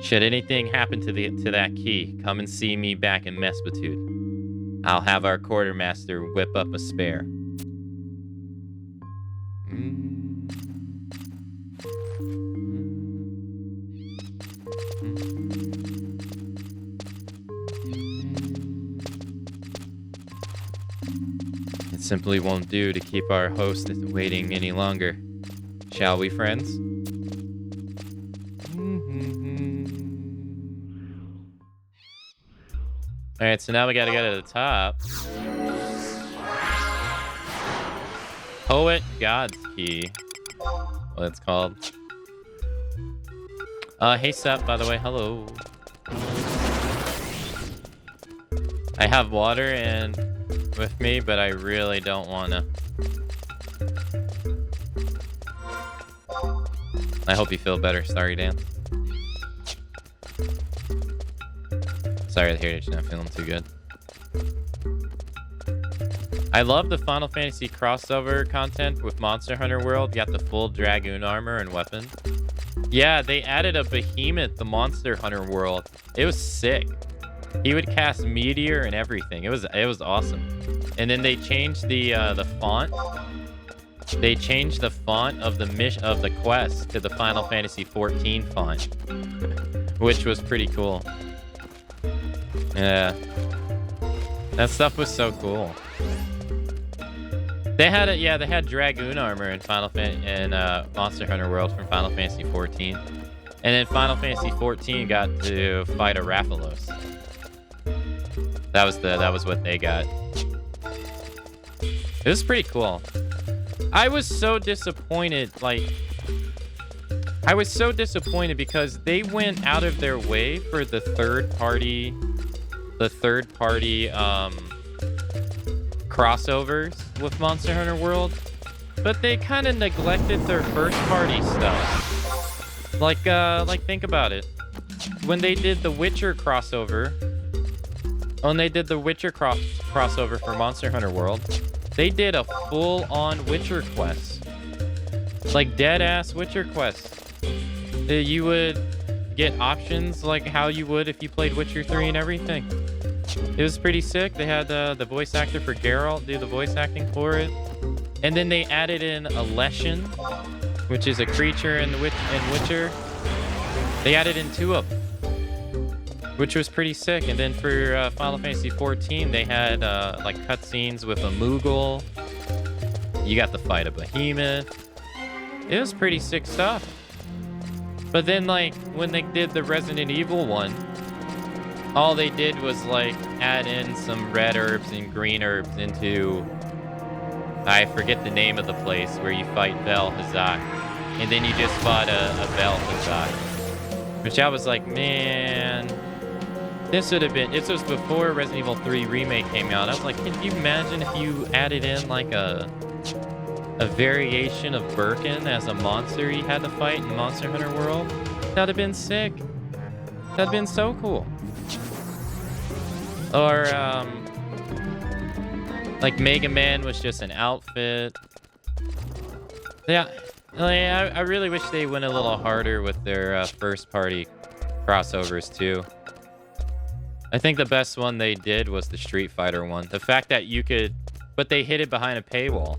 Should anything happen to that key, come and see me back in Mesbatude. I'll have our quartermaster whip up a spare. It simply won't do to keep our host waiting any longer. Shall we, friends? Alright, so now we gotta go to the top. Poet God's Key. What it's called. Hey Seth, by the way, hello. I have water and with me, but I really don't wanna. I hope you feel better. Sorry, Dan. Sorry to hear that you're not feeling too good. I love the Final Fantasy crossover content with Monster Hunter World. You got the full Dragoon armor and weapon. Yeah, they added a behemoth to Monster Hunter World. It was sick. He would cast meteor and everything. It was awesome. And then they changed the font. They changed the font of the quest to the Final Fantasy 14 font, which was pretty cool. Yeah, that stuff was so cool. They had Dragoon armor in Monster Hunter World from Final Fantasy 14, and then Final Fantasy 14 got to fight a Rathalos. That was what they got. It was pretty cool. I was so disappointed. I was so disappointed because they went out of their way for the third party crossovers with Monster Hunter World, but they kind of neglected their first party stuff. Like think about it. When they did the Witcher crossover, crossover for Monster Hunter World, they did a full-on Witcher quest. Like dead-ass Witcher quest. You would get options like how you would if you played Witcher 3 and everything. It was pretty sick. They had the voice actor for Geralt do the voice acting for it. And then they added in a Leshen, which is a creature in Witcher. They added in 2 of them, which was pretty sick. And then for Final Fantasy 14, they had like cutscenes with a Moogle. You got to fight a behemoth. It was pretty sick stuff. But then, like, when they did the Resident Evil one, all they did was, like, add in some red herbs and green herbs into... I forget the name of the place where you fight Vel Hazak. And then you just fought a Vel Hazak. Which I was like, man... This would have been... This was before Resident Evil 3 Remake came out. I was like, can you imagine if you added in, like, a variation of Birkin as a monster you had to fight in Monster Hunter World? That'd have been sick. That'd have been so cool. Or, like Mega Man was just an outfit. Yeah, I really wish they went a little harder with their first party crossovers too. I think the best one they did was the Street Fighter one. The fact that you could, but they hid it behind a paywall.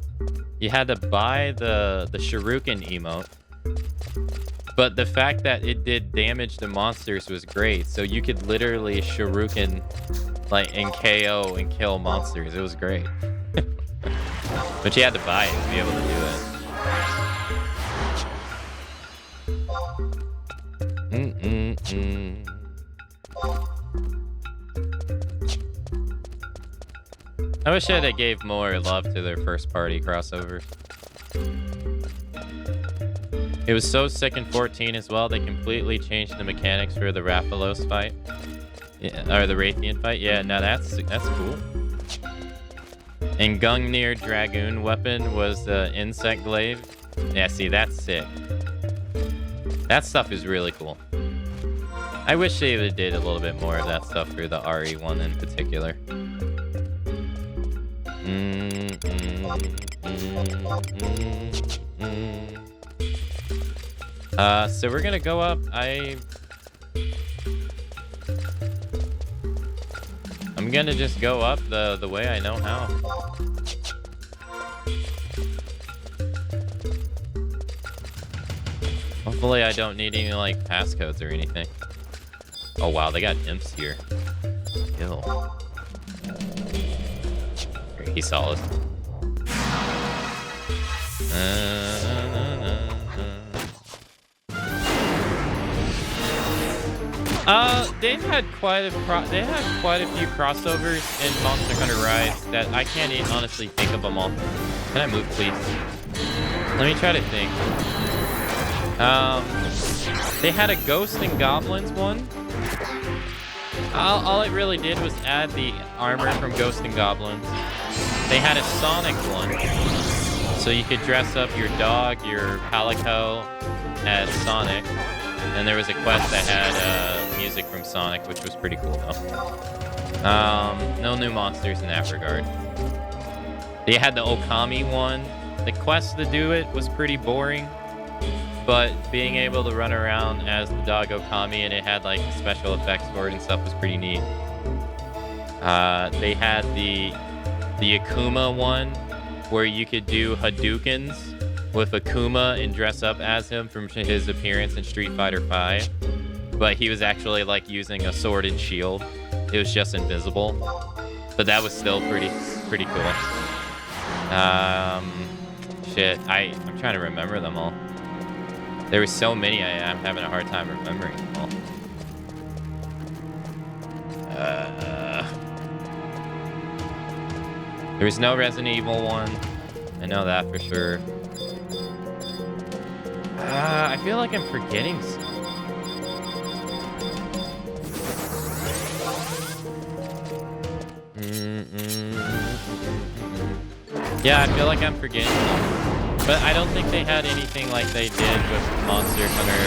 You had to buy the Shuriken emote, but the fact that it did damage to monsters was great. So you could literally Shuriken, like, and KO and kill monsters. It was great. But you had to buy it to be able to do it. I wish they gave more love to their first party crossovers. It was so sick in 14 as well. They completely changed the mechanics for the Rathalos fight. Yeah, or the Raytheon fight. Yeah, no, that's cool. And Gungnir Dragoon weapon was the Insect Glaive. Yeah, see, that's sick. That stuff is really cool. I wish they would have did a little bit more of that stuff for the RE1 in particular. So we're gonna go up. I'm gonna just go up the way I know how. Hopefully I don't need any like passcodes or anything. Oh wow, they got imps here. Kill. He saw us. They've had quite a few crossovers in Monster Hunter Rise that I can't honestly think of them all. Can I move, please? Let me try to think. They had a Ghost and Goblins one. All it really did was add the armor from Ghost and Goblins. They had a Sonic one, so you could dress up your dog, your Palico, as Sonic. And there was a quest that had music from Sonic, which was pretty cool, though. No new monsters in that regard. They had the Okami one. The quest to do it was pretty boring, but being able to run around as the dog Okami and it had like special effects for it and stuff was pretty neat. They had the Akuma one, where you could do Hadoukens with Akuma and dress up as him from his appearance in Street Fighter V. But he was actually like using a sword and shield. It was just invisible. But that was still pretty cool. Shit, I'm trying to remember them all. There were so many, I'm having a hard time remembering them all. There was no Resident Evil one. I know that for sure. I feel like I'm forgetting some. Yeah, I feel like I'm forgetting some. But I don't think they had anything like they did with Monster Hunter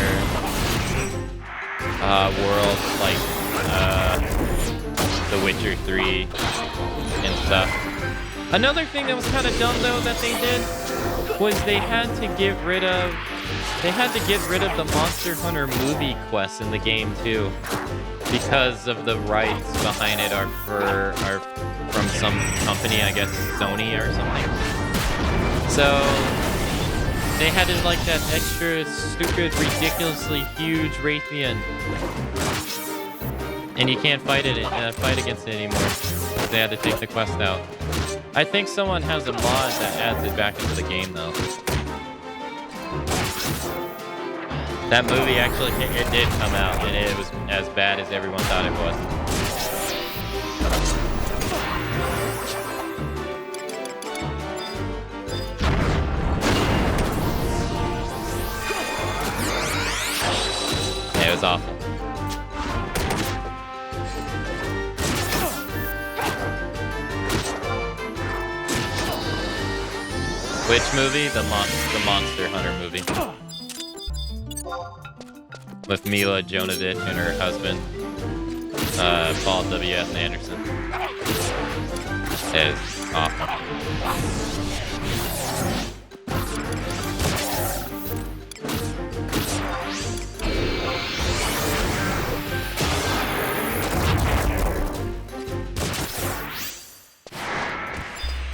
World, like The Witcher 3 and stuff. Another thing that was kind of dumb though that they did was they had to get rid of the Monster Hunter movie quests in the game too, because of the rights behind it are from some company, I guess Sony or something. So they had to like that extra stupid, ridiculously huge Raytheon, and you can't fight against it anymore. They had to take the quest out. I think someone has a mod that adds it back into the game though. That movie actually, it did come out, and it was as bad as everyone thought it was. Yeah, it was awful. Which movie? The Monster Hunter movie. With Mila Jovovich and her husband, Paul W.S. Anderson. It is awful.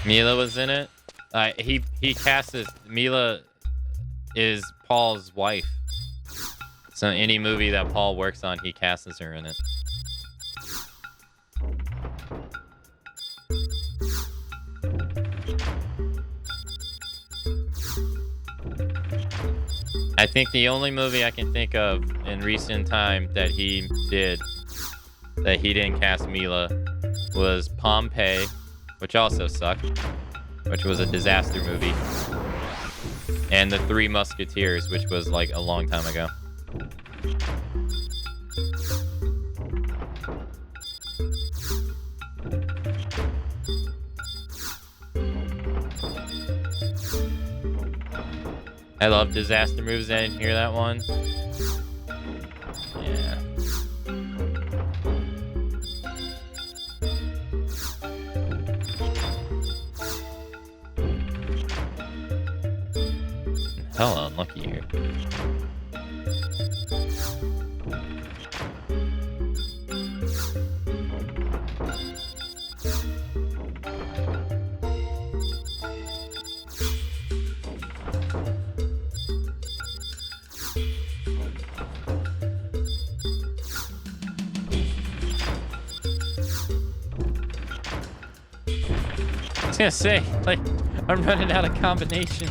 Mila was in it. He cast as Mila is Paul's wife. So any movie that Paul works on, he casts her in it. I think the only movie I can think of in recent time that he didn't cast Mila was Pompeii which also sucked, which was a disaster movie. And The Three Musketeers, which was like a long time ago. I love disaster movies. I didn't hear that one. Yeah. Hell, unlucky here. I was gonna say, like, I'm running out of combinations.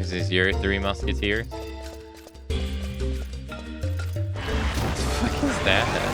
Is this your Three Musketeers? What the fuck is that?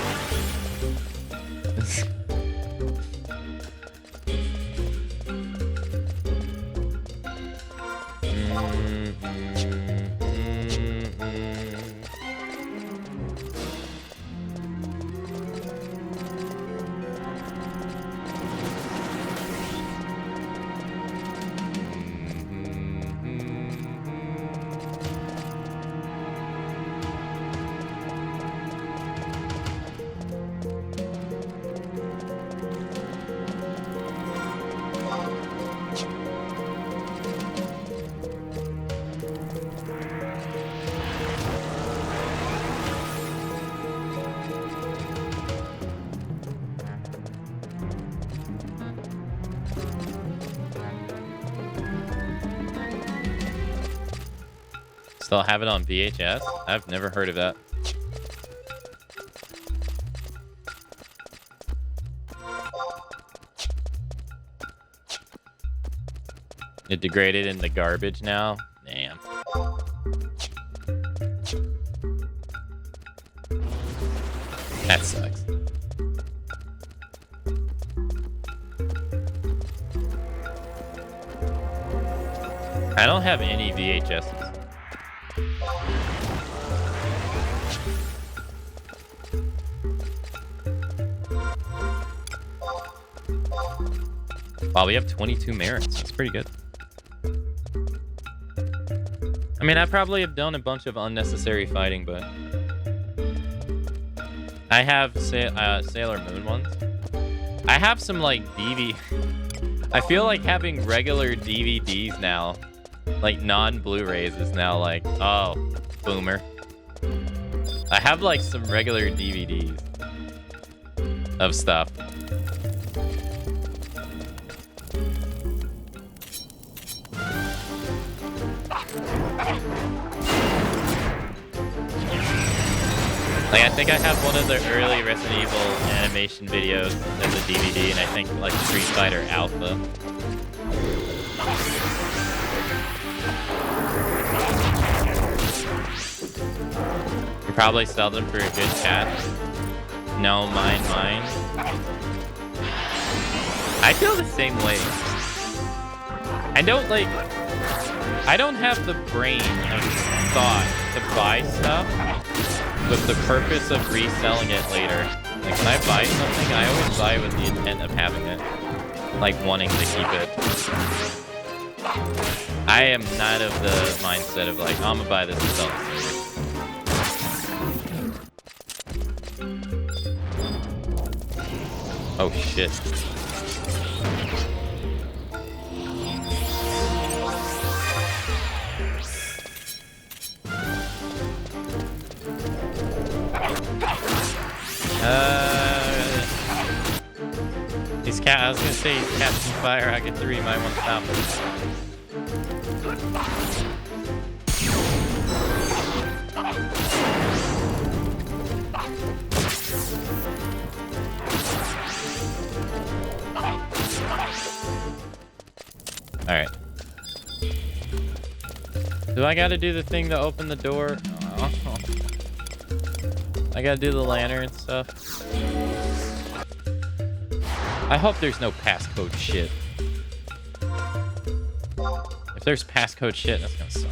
Still have it on VHS? I've never heard of that. It degraded into garbage now? Damn. That sucks. I don't have any VHSs. Wow, we have 22 merits. That's pretty good. I mean, I probably have done a bunch of unnecessary fighting, but I have Sailor Moon ones. I have some like I feel like having regular DVDs now, like non-Blu-rays, is now like, oh, boomer. I have like some regular DVDs of stuff. Like, I think I have one of the early Resident Evil animation videos as a DVD, and I think like Street Fighter Alpha. You probably sell them for a good chat. No, mine. I feel the same way. I don't have the brain of thought to buy stuff with the purpose of reselling it later. Like, when I buy something, I always buy with the intent of having it. Like, wanting to keep it. I am not of the mindset of like, I'm gonna buy this and sell it later. Oh shit. I was gonna say Captain Fire Rocket 3 might want to stop him. Alright. Do I gotta do the thing to open the door? Oh. I gotta do the lantern and stuff. I hope there's no passcode shit. If there's passcode shit, that's gonna suck.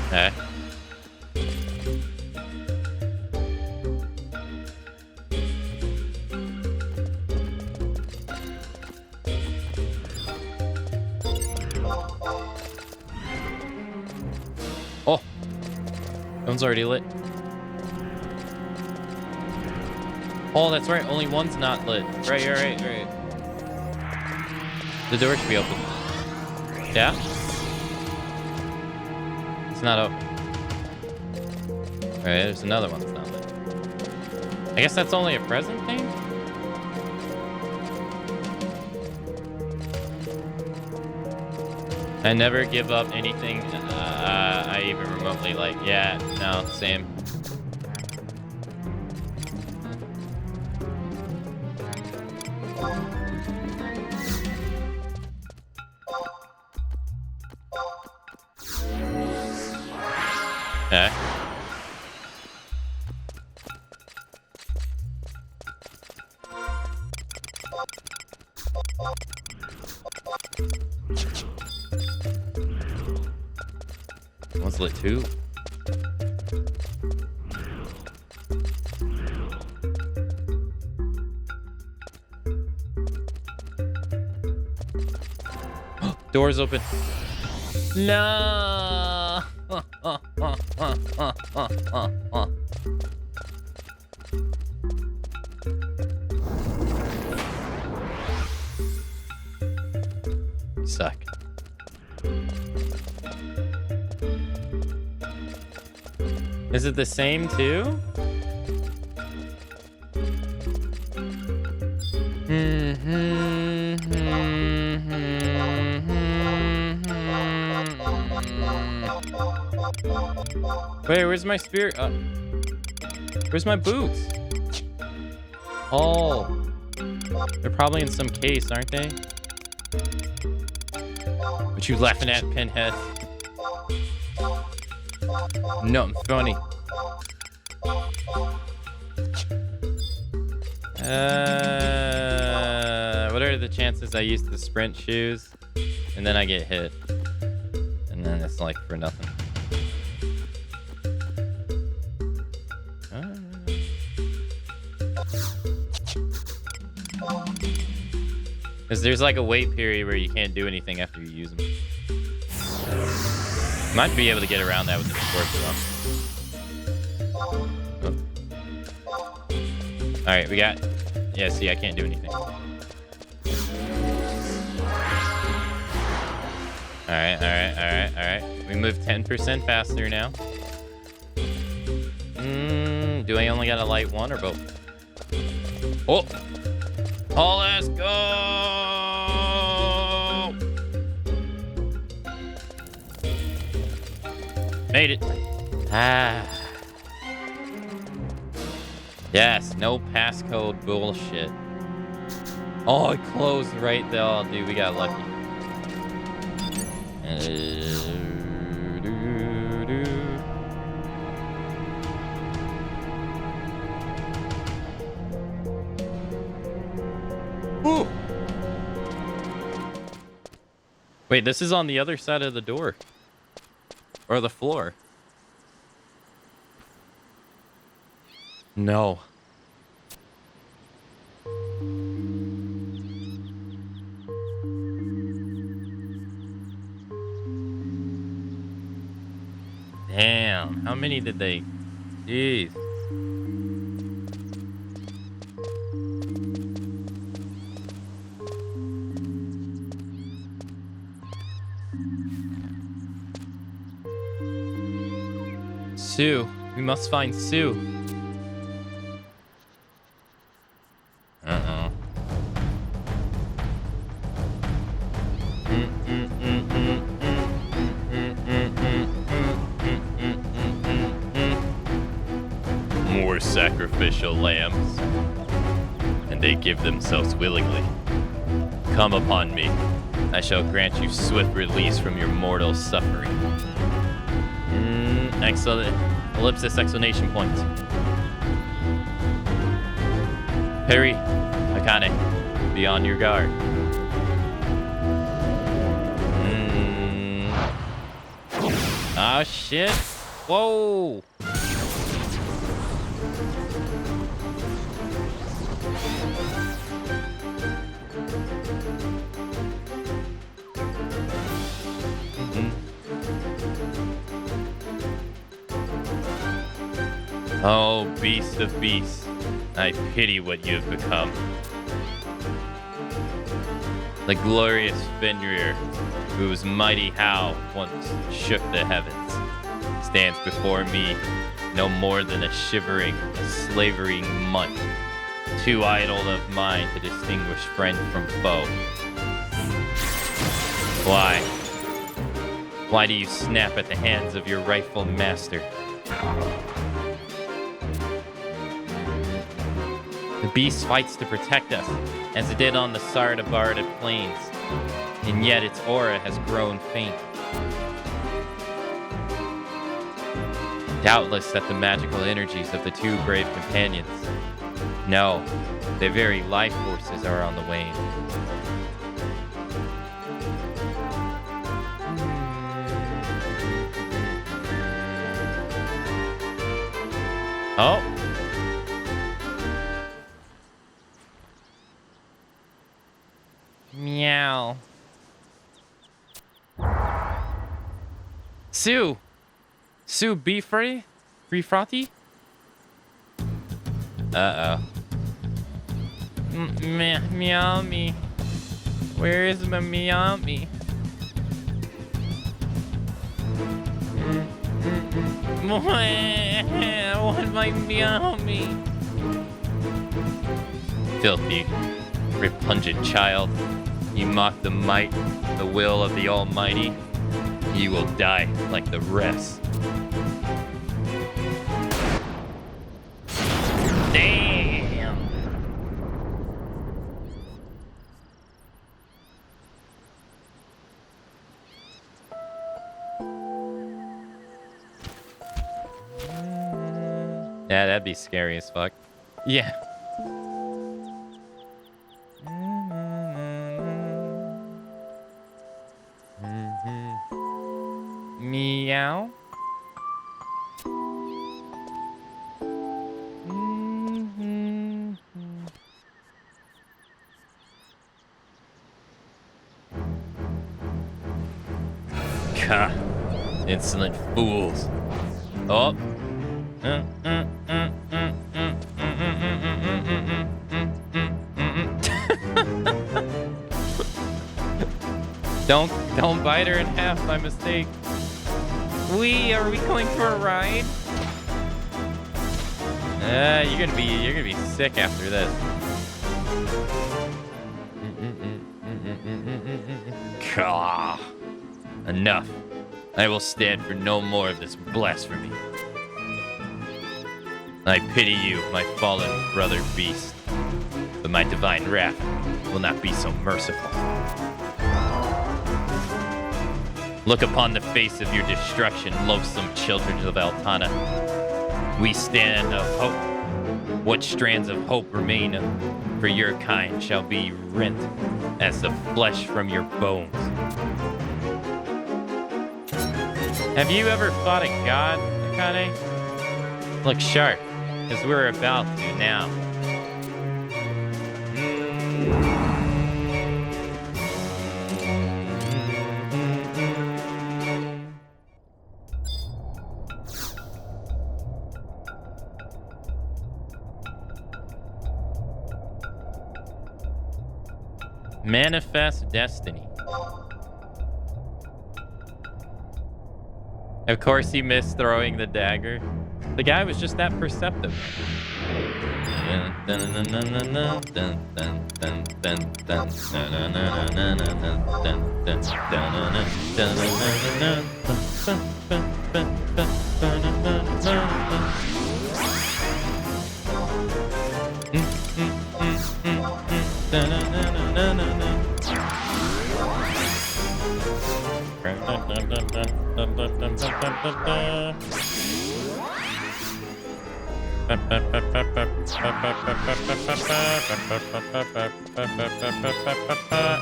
Okay. Oh, one's already lit. Oh, that's right. Only one's not lit. Right. The door should be open. Yeah? It's not open. Alright, there's another one that's not lit. I guess that's only a present thing? I never give up anything I even remotely like. Yeah, no, same. Okay. One's lit too. Doors open. No. You suck. Is it the same too? Wait, where's my spirit? Where's my boots? Oh, they're probably in some case, aren't they? What you laughing at, Pinhead? Nothing funny. What are the chances I use the sprint shoes and then I get hit? And then it's like for nothing. Because there's like a wait period where you can't do anything after you use them. Might be able to get around that with the torch though. Oh. Alright, we got... Yeah, see, I can't do anything. Alright. We moved 10% faster now. Do I only got to light one or both? Oh! Oh, let's go! Made it. Ah. Yes, no passcode bullshit. Oh, it closed right there. Oh, dude, we got lucky. Ooh. Wait, this is on the other side of the door. Or the floor. No. Damn, how many did they? Jeez. Sue. We must find Sue. Uh-oh. More sacrificial lambs. And they give themselves willingly. Come upon me. I shall grant you swift release from your mortal suffering. Excellent. Ellipsis exclamation point. Perry, Akane, be on your guard. Oh shit. Whoa. Oh, beast of beasts, I pity what you have become. The glorious Fenrir, whose mighty howl once shook the heavens, stands before me no more than a shivering, slavering mutt, too idle of mind to distinguish friend from foe. Why? Why do you snap at the hands of your rightful master? The beast fights to protect us, as it did on the Sardabarda plains, and yet its aura has grown faint. Doubtless that the magical energies of the two brave companions. No, their very life forces are on the wane. Oh. Meow. Sue! Sue, be free? Free frothy? Uh-oh. Meow me. Where is my meow me? What my meow me? Filthy, repugnant child. You mock the might, the will of the Almighty. You will die like the rest. Damn. Yeah, that'd be scary as fuck. Yeah. Meow. Gah, insolent fools. Oh. Don't bite her in half by mistake. Are we going for a ride? You're gonna be sick after this. Gah. Enough. I will stand for no more of this blasphemy. I pity you, my fallen brother beast, but my divine wrath will not be so merciful. Look upon the face of your destruction, loathsome children of Altana. We stand of hope. What strands of hope remain for your kind shall be rent as the flesh from your bones. Have you ever fought a god, Akane? Look sharp, because we're about to now. Manifest destiny. Of course he missed throwing the dagger. The guy was just that perceptive.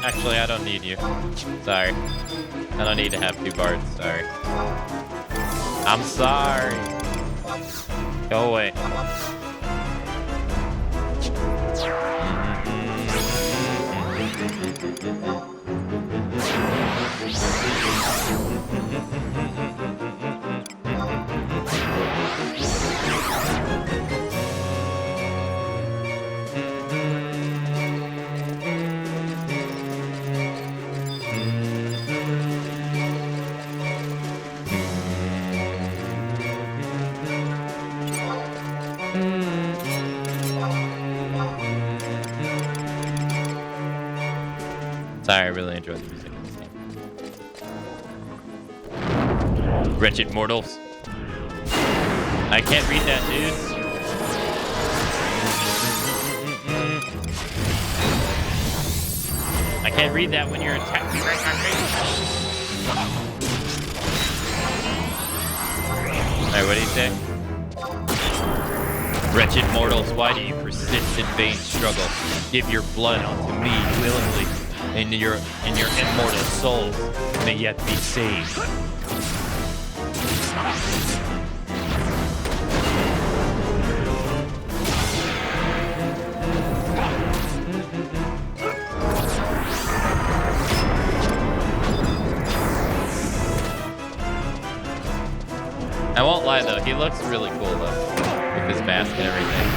Actually, I don't need you. Sorry. I don't need to have 2 bards. Sorry. I'm sorry. Go away. Sorry, I really enjoyed the music in this game. Wretched mortals. I can't read that, dude. I can't read that when you're attacking me right in my face. Alright, what do you say? Wretched mortals, why do you persist in vain struggle? Give your blood unto me willingly. And your immortal souls may yet be saved. I won't lie though, he looks really cool though, with his mask and everything.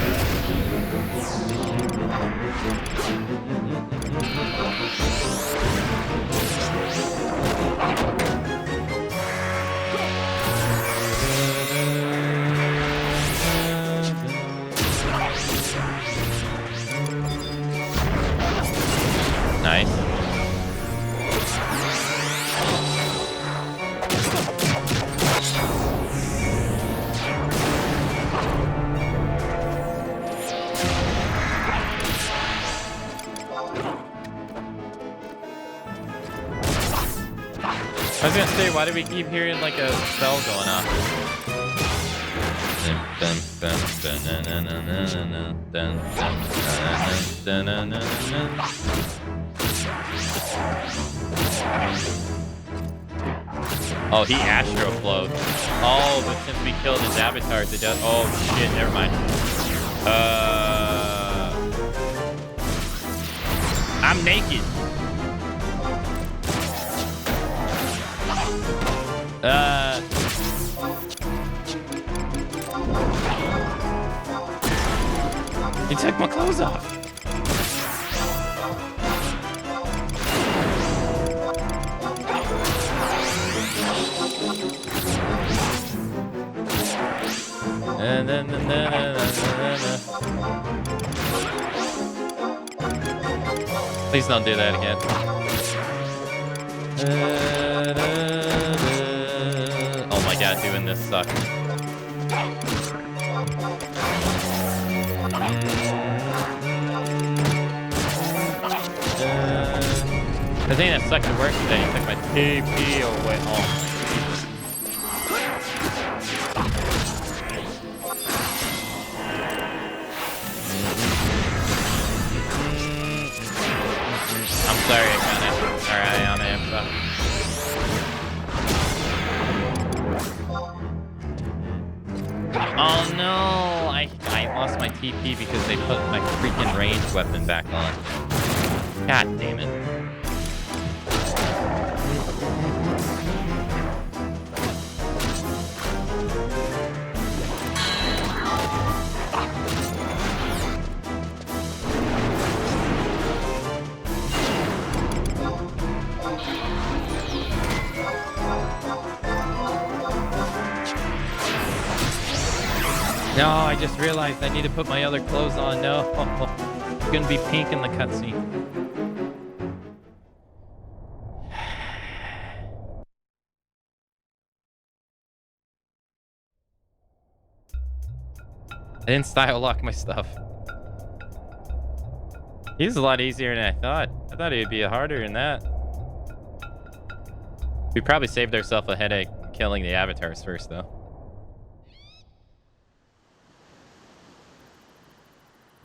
Nice. I was gonna say, why do we keep hearing like a spell going on? Oh, he astro flowed. Oh, but since we killed his avatars, it does. Oh shit, never mind. I'm naked. He took my clothes off. Please don't do that again. Oh my god, doing this sucks. The thing that sucked the worst is that he took my TP away. Oh. I'm sorry, Akane. Or Ayane, I'm sorry. Oh no! I lost my TP because they put my freaking ranged weapon back on. God damn it. No, I just realized I need to put my other clothes on. No. It's gonna be pink in the cutscene. I didn't style lock my stuff. He's a lot easier than I thought. I thought he'd be harder than that. We probably saved ourselves a headache killing the avatars first, though.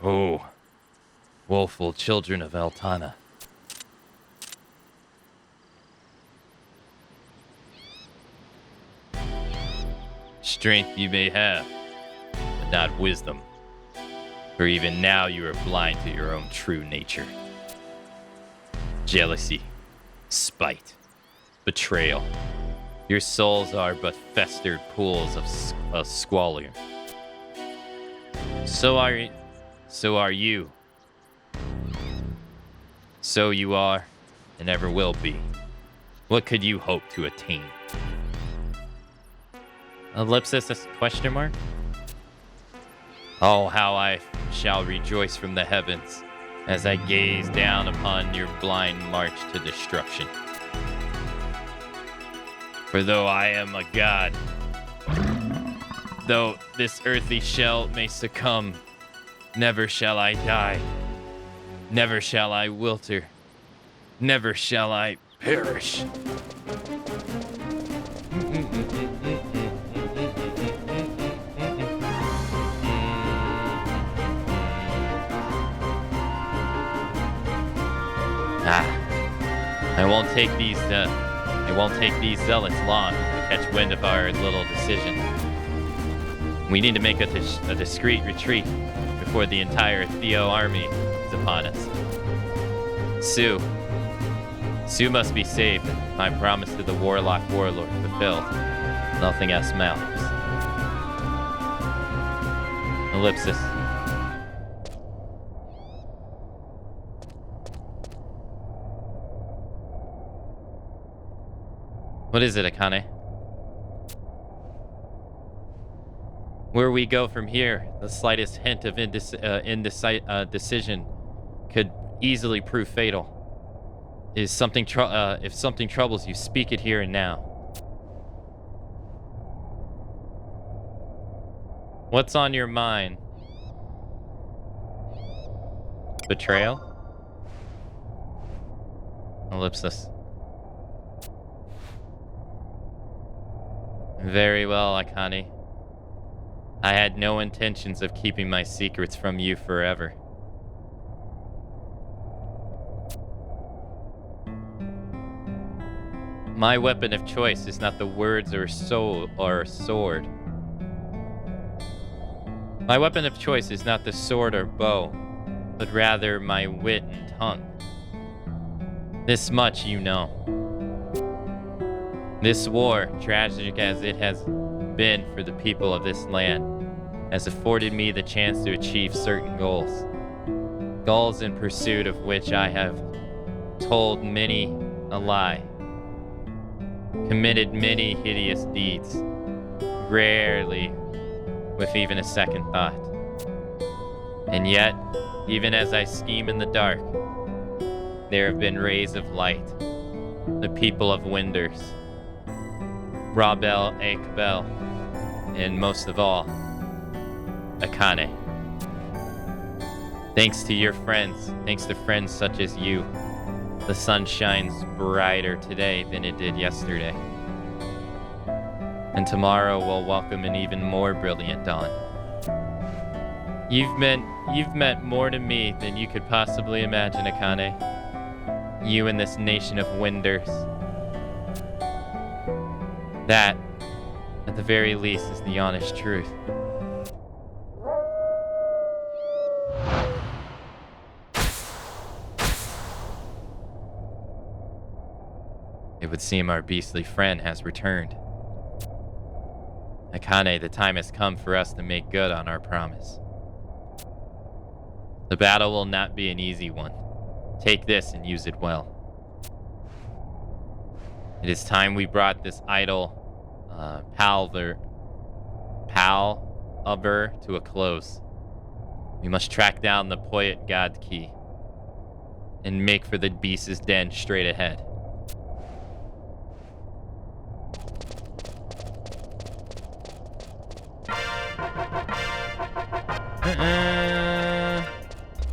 Oh, woeful children of Altana. Strength you may have, but not wisdom. For even now you are blind to your own true nature. Jealousy, spite, betrayal. Your souls are but festered pools of squalor. So are you. So you are, and ever will be. What could you hope to attain? Ellipsis, question mark? Oh, how I shall rejoice from the heavens as I gaze down upon your blind march to destruction. For though I am a god, though this earthly shell may succumb, never shall I die, never shall I wilter, never shall I perish. It won't take these zealots long to catch wind of our little decision. We need to make a discreet retreat before the entire Theo army is upon us. Sue must be saved. My promise to the warlord fulfilled. Nothing else matters. Ellipsis. What is it, Akane? Where we go from here, the slightest hint of indecision could easily prove fatal. If something troubles you, speak it here and now. What's on your mind? Betrayal? Ellipsis. Very well, Akane. I had no intentions of keeping my secrets from you forever. My weapon of choice is not the words or sword. My weapon of choice is not the sword or bow, but rather my wit and tongue. This much you know. This war, tragic as it has been for the people of this land, has afforded me the chance to achieve certain goals. Goals in pursuit of which I have told many a lie, committed many hideous deeds, rarely with even a second thought. And yet, even as I scheme in the dark, there have been rays of light. The people of Winders, Rabel, Akbel, and most of all, Akane. Thanks to your friends, thanks to friends such as you, the sun shines brighter today than it did yesterday. And tomorrow will welcome an even more brilliant dawn. You've meant more to me than you could possibly imagine, Akane. You and this nation of Winders. That, at the very least, is the honest truth. It would seem our beastly friend has returned. Akane, the time has come for us to make good on our promise. The battle will not be an easy one. Take this and use it well. It is time we brought this idol, Pal Uber to a close. We must track down the Poet God Key and make for the beast's den straight ahead.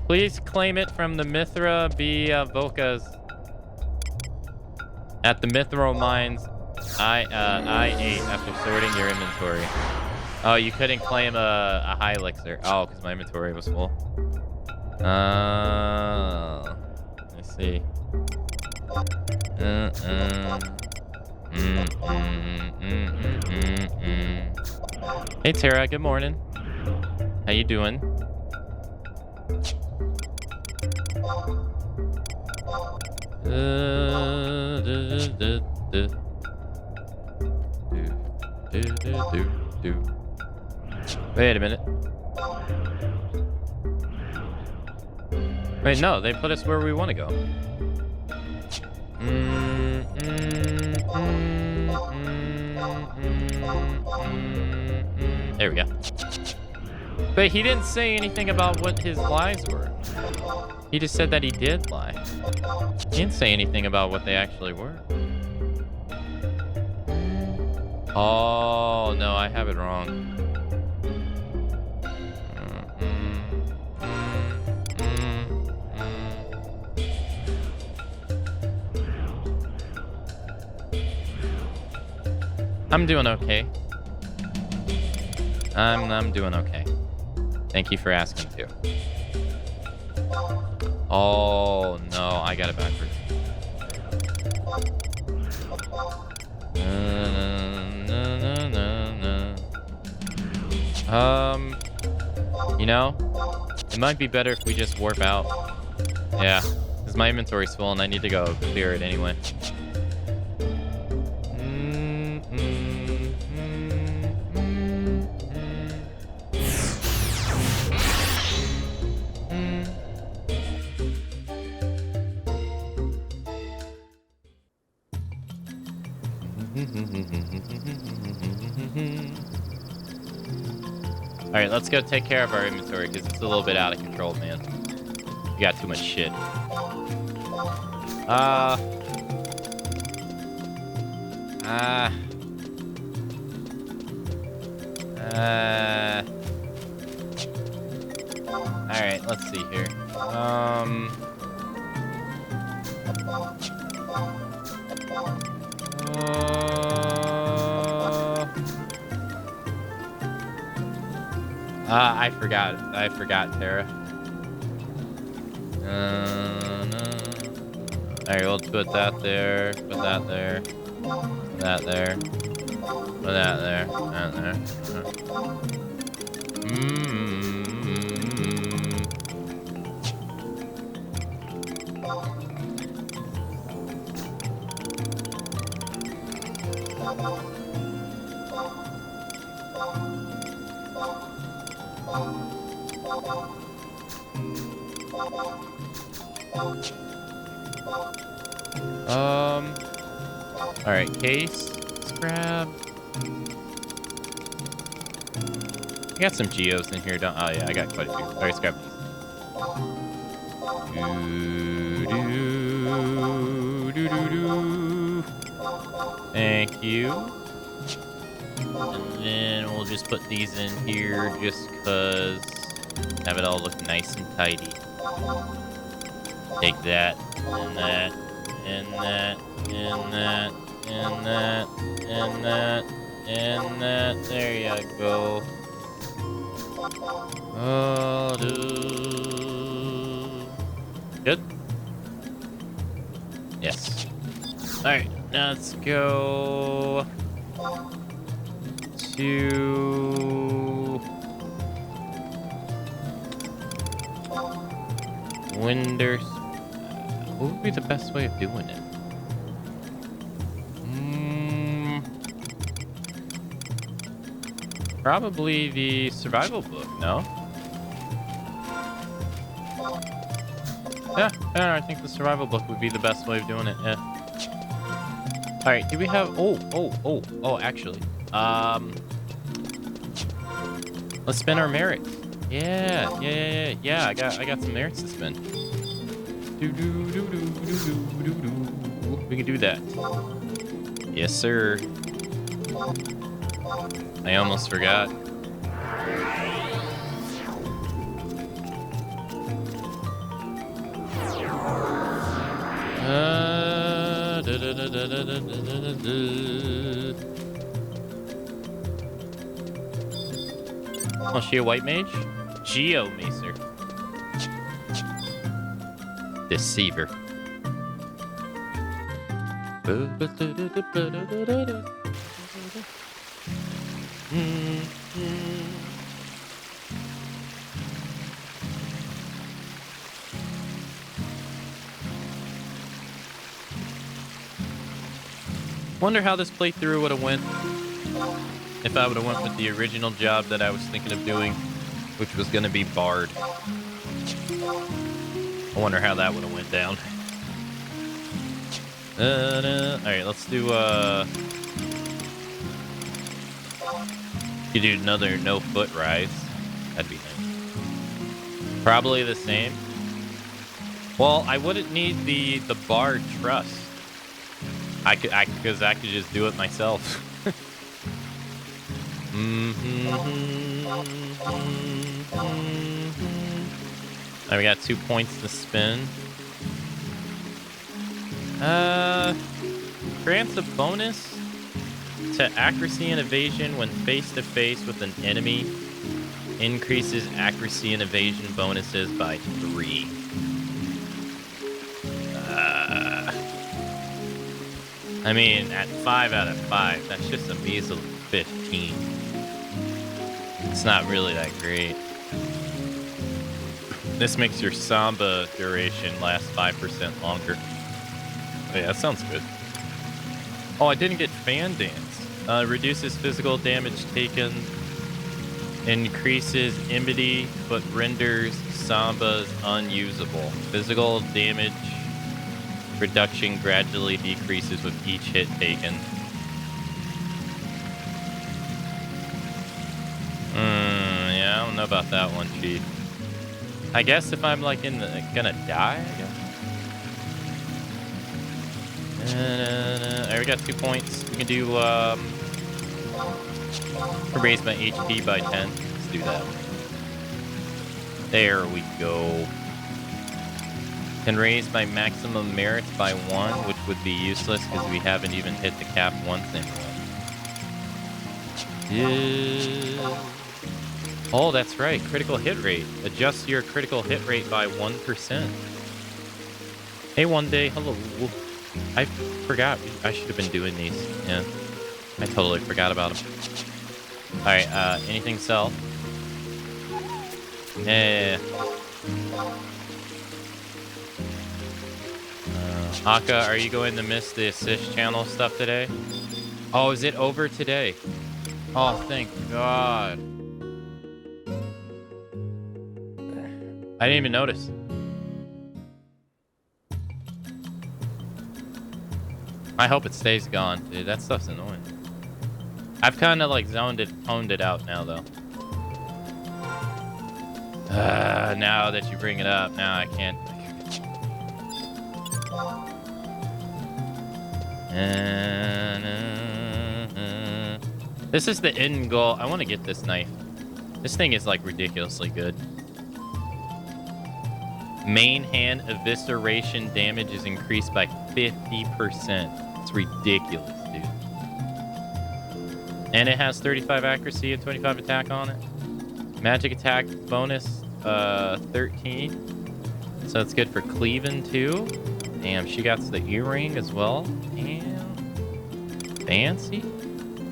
Please claim it from the Mithra B. Volkas. At the Mithril mines, I ate after sorting your inventory. Oh, you couldn't claim a high elixir. Oh, because my inventory was full. Let's see. Hey, Tara. Good morning. How you doing? Wait a minute. Wait, no, they put us where we want to go. There we go. But he didn't say anything about what his lies were. He just said that he did lie. He didn't say anything about what they actually were. Oh, no, I have it wrong. I'm doing okay. I'm doing okay. Thank you for asking too. Oh no, I got it backwards. You know, it might be better if we just warp out. Yeah, because my inventory's full and I need to go clear it anyway. Alright, let's go take care of our inventory because it's a little bit out of control, man. We got too much shit. Alright, let's see here. I forgot, Tara. Alright, we'll put that there, put that there, put that there, put that there, that there. Alright, case. Let's grab. I got some geos in here, don't? Oh yeah, I got quite a few. Alright, let's grab these. Thank you. And then we'll just put these in here just cause have it all look nice and tidy. Take that and that and that and that and that and that and that. There you go. Oh, good. Yes. All right, now let's go to Winders. What would be the best way of doing it? Probably the survival book, no? Yeah, I think the survival book would be the best way of doing it, yeah. Alright, do we have... Oh, actually. Let's Let's spend our merits. Yeah. I got some merits to spend. We can do that. Yes, sir. I almost forgot. Oh, she a white mage? Geomacer. Deceiver. Wonder how this playthrough would have went if I would have went with the original job that I was thinking of doing, which was going to be Bard. I wonder how that would have went down. Alright, let's do, you do another no foot rise. That'd be nice. Probably the same. Well, I wouldn't need the Bard trust. Because I could just do it myself. Now we got 2 points to spin. Grants a bonus to accuracy and evasion when face to face with an enemy. Increases accuracy and evasion bonuses by 3. I mean, at 5 out of 5, that's just a measly 15. It's not really that great. This makes your Samba duration last 5% longer. Oh, yeah, that sounds good. Oh, I didn't get Fan Dance. Reduces physical damage taken. Increases immunity, but renders Sambas unusable. Physical damage reduction gradually decreases with each hit taken. Yeah, I don't know about that one, Chief. I guess if I'm like gonna die, I guess. Alright, we got 2 points. We can do raise my HP by 10. Let's do that. There we go. Can raise my maximum merits by 1, which would be useless because we haven't even hit the cap once anyway. Oh, that's right. Critical hit rate. Adjust your critical hit rate by 1%. Hey, one day. Hello. I forgot. I should have been doing these. Yeah. I totally forgot about them. Alright, anything sell? Yeah. Aka, are you going to miss the assist channel stuff today? Oh, is it over today? Oh, thank God. I didn't even notice. I hope it stays gone, dude. That stuff's annoying. I've kind of like honed it out now, though. Now that you bring it up, now I can't. This is the end goal. I want to get this knife. This thing is like ridiculously good. Main hand evisceration damage is increased by 50%. It's ridiculous, dude. And it has 35 accuracy and 25 attack on it. Magic attack bonus 13. So it's good for cleaving too. Damn, she got the earring as well. Damn. Fancy.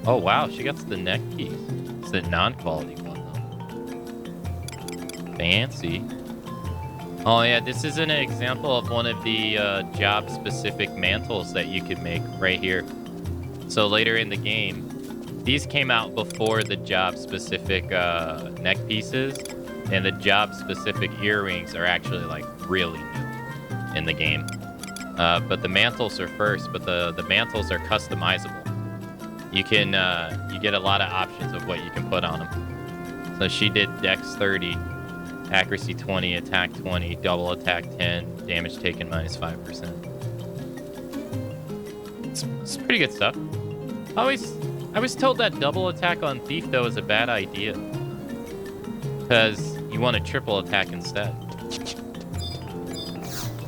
Oh wow, she got the neck piece. It's the non-quality one though. Fancy. Oh yeah, this is an example of one of the job-specific mantles that you could make right here. So later in the game, these came out before the job-specific neck pieces, and the job-specific earrings are actually like really new in the game. But the mantles are first, but the mantles are customizable. You can you get a lot of options of what you can put on them. So she did Dex 30, accuracy 20, attack 20, double attack 10, damage taken minus 5%. It's pretty good stuff. I was told that double attack on Thief though is a bad idea, because you want a triple attack instead.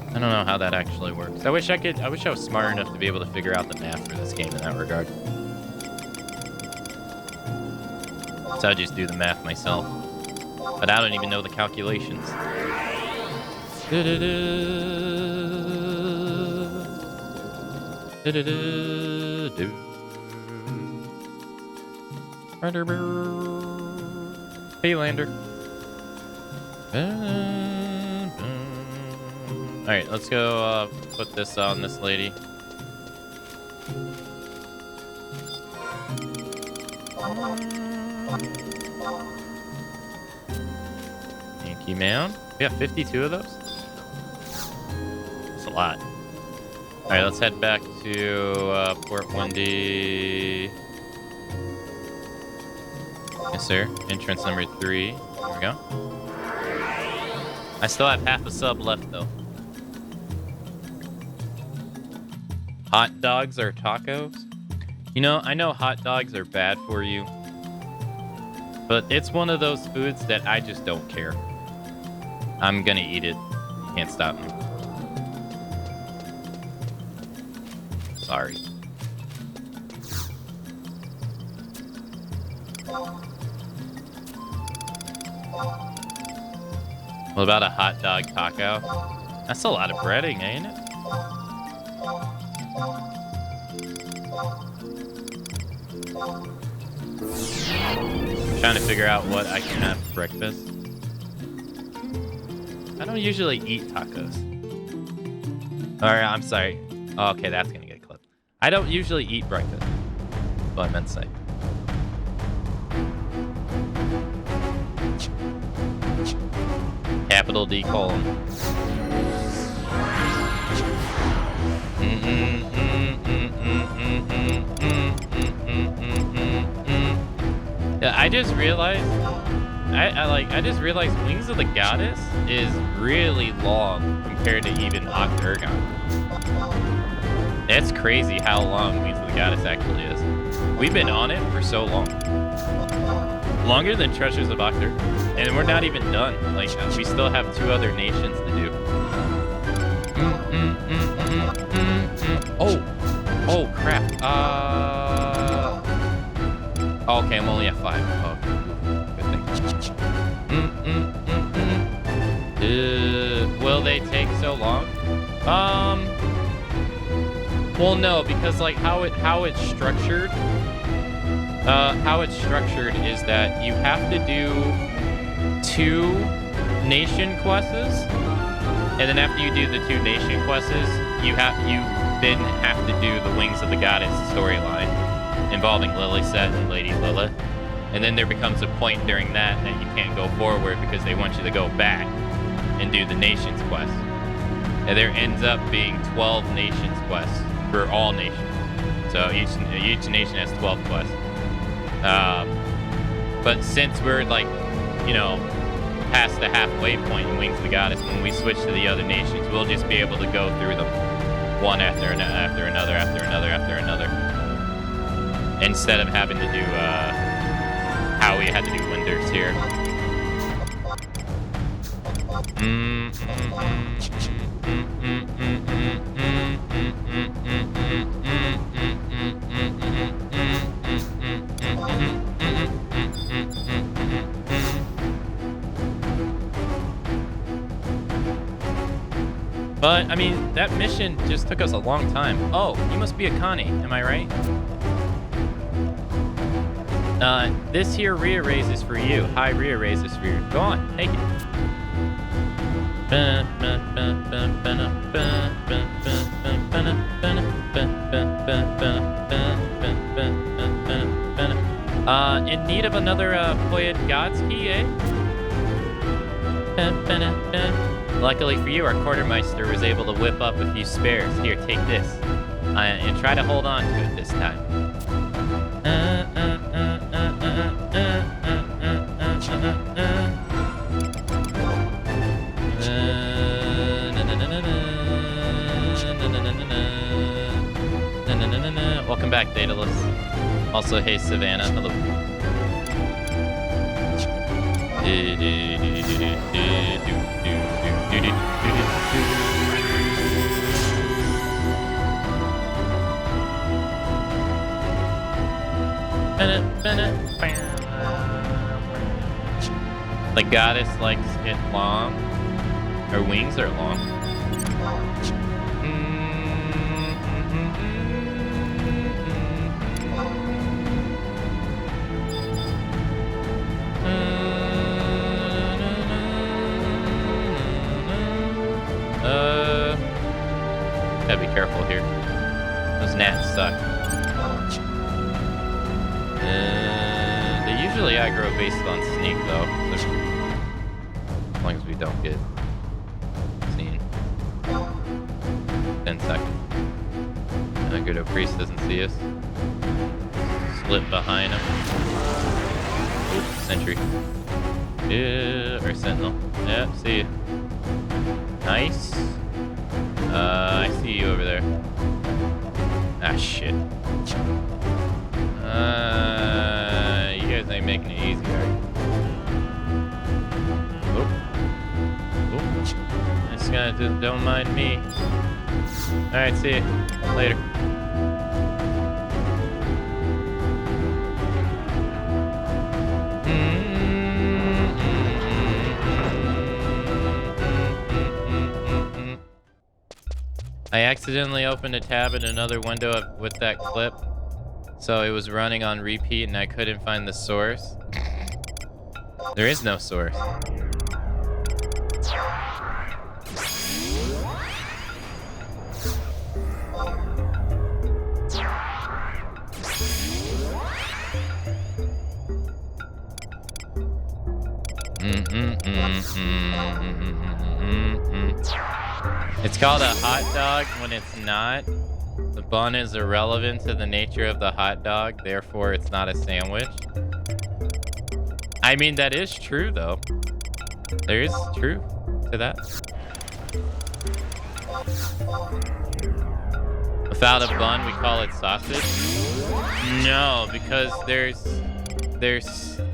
I don't know how that actually works. I wish I was smart enough to be able to figure out the math for this game in that regard. So I just do the math myself. But I don't even know the calculations. Hey, Lander. Alright, let's go put this on this lady. Yankee Mound. We have 52 of those? That's a lot. Alright, let's head back to Port Wendy. Yes, sir. Entrance number 3. Here we go. I still have half a sub left, though. Hot dogs or tacos? You know, I know hot dogs are bad for you, but it's one of those foods that I just don't care. I'm gonna eat it. You can't stop me. Sorry. What about a hot dog taco? That's a lot of breading, ain't it? I'm trying to figure out what I can have for breakfast. I don't usually eat tacos. Alright, I'm sorry. Oh, okay, that's gonna get clipped. I don't usually eat breakfast. That's what I meant to say. Capital D colon. Yeah, I just realized I just realized Wings of the Goddess is really long compared to even Octurgon. That's crazy how long Wings of the Goddess actually is. We've been on it for so long. Longer than Treasures of Octur. And we're not even done. Like, we still have 2 other nations to do. Oh, crap. Okay, I'm only at 5. Oh, good thing. Will they take so long? Well, no, because like how it's structured. How it's structured is that you have to do 2 nation quests, and then after you do the 2 nation quests, you then have to do the Wings of the Goddess storyline involving Lilithset and Lady Lilith, and then there becomes a point during that you can't go forward because they want you to go back and do the nations quest, and there ends up being 12 nations quests for all nations. So each nation has 12 quests. But since we're like, you know, past the halfway point in Wings of the Goddess, when we switch to the other nations, we'll just be able to go through them one after another, instead of having to do how we had to do Winders here. But, I mean, that mission just took us a long time. Oh, you must be a Connie, am I right? This here rearraise is for you. High rearraise is for you. Go on, take it. In need of another Poyed God's key, eh? Luckily for you, our quartermeister was able to whip up a few spares. Here, take this. And try to hold on to it this time. Also, hey Savannah, hello. The goddess likes it long. Her wings are long. Gotta be careful here. Those gnats suck. They usually aggro based on sneak though. So as long as we don't get seen. 10 seconds. And good priest doesn't see us. Slip behind him. Oops, sentry. Yeah, or sentinel. Yeah, see you. Nice. I see you over there. Ah, shit. You guys ain't making it easy, are you? Oh. Oh. This guy don't mind me. Alright, see you. Later. I accidentally opened a tab in another window with that clip, so it was running on repeat and I couldn't find the source. There is no source. It's called a hot dog when it's not. The bun is irrelevant to the nature of the hot dog, therefore it's not a sandwich. I mean, that is true though. There is truth to that. Without a bun, we call it sausage? No, because there's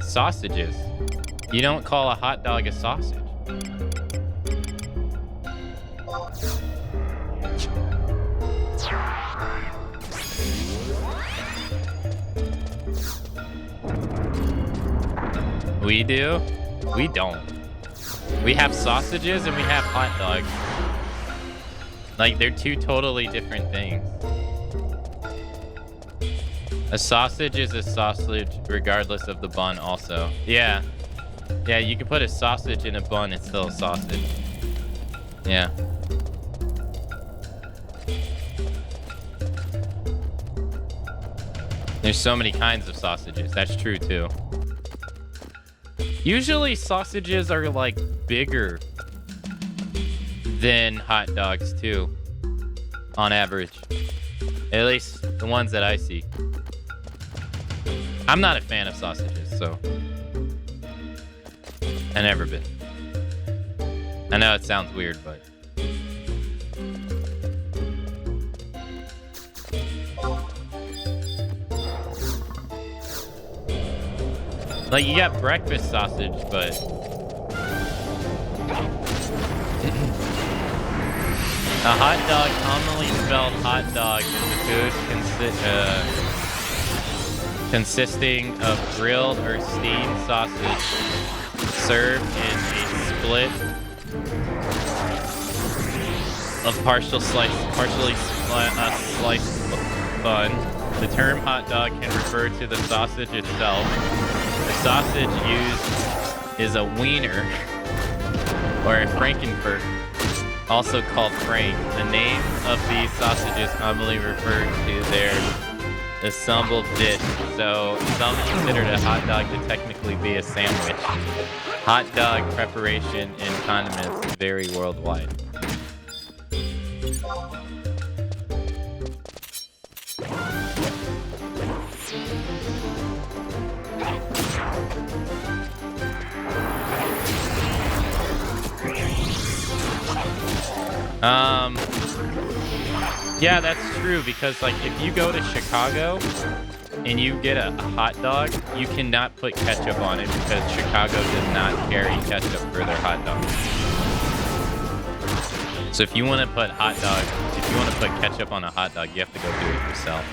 sausages. You don't call a hot dog a sausage. We do? We don't. We have sausages and we have hot dogs. Like, they're two totally different things. A sausage is a sausage regardless of the bun also. Yeah. Yeah, you can put a sausage in a bun, it's still a sausage. Yeah. There's so many kinds of sausages. That's true too. Usually sausages are like bigger than hot dogs too, on average. At least the ones that I see. I'm not a fan of sausages, so I've never been. I know it sounds weird, but like, you got breakfast sausage, but a hot dog, commonly spelled hot dog, is a food consisting of grilled or steamed sausage served in a split of partially sliced bun. The term hot dog can refer to the sausage itself. The sausage used is a wiener or a frankenfurt, also called frank. The name of these sausages commonly refer to their assembled dish, so some consider a hot dog to technically be a sandwich. Hot dog preparation and condiments vary worldwide. Yeah, that's true, because like if you go to Chicago and you get a hot dog, you cannot put ketchup on it because Chicago does not carry ketchup for their hot dogs. So if you want to put ketchup on a hot dog, you have to go do it yourself.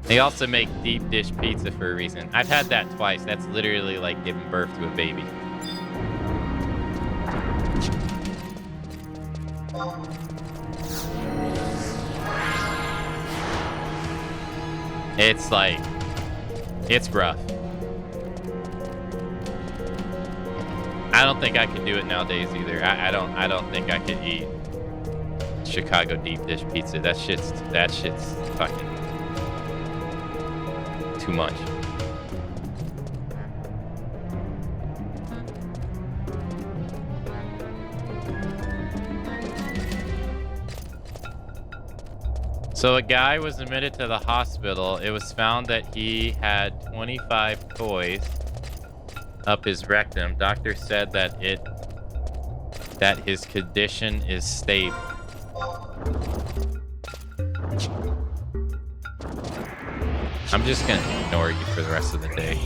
They also make deep dish pizza for a reason. I've had that twice. That's literally like giving birth to a baby. It's like, it's rough. I don't think I could do it nowadays either. I don't think I could eat Chicago deep dish pizza. That shit's fucking too much. So a guy was admitted to the hospital. It was found that he had 25 toys up his rectum. Doctor said that his condition is stable. I'm just gonna ignore you for the rest of the day.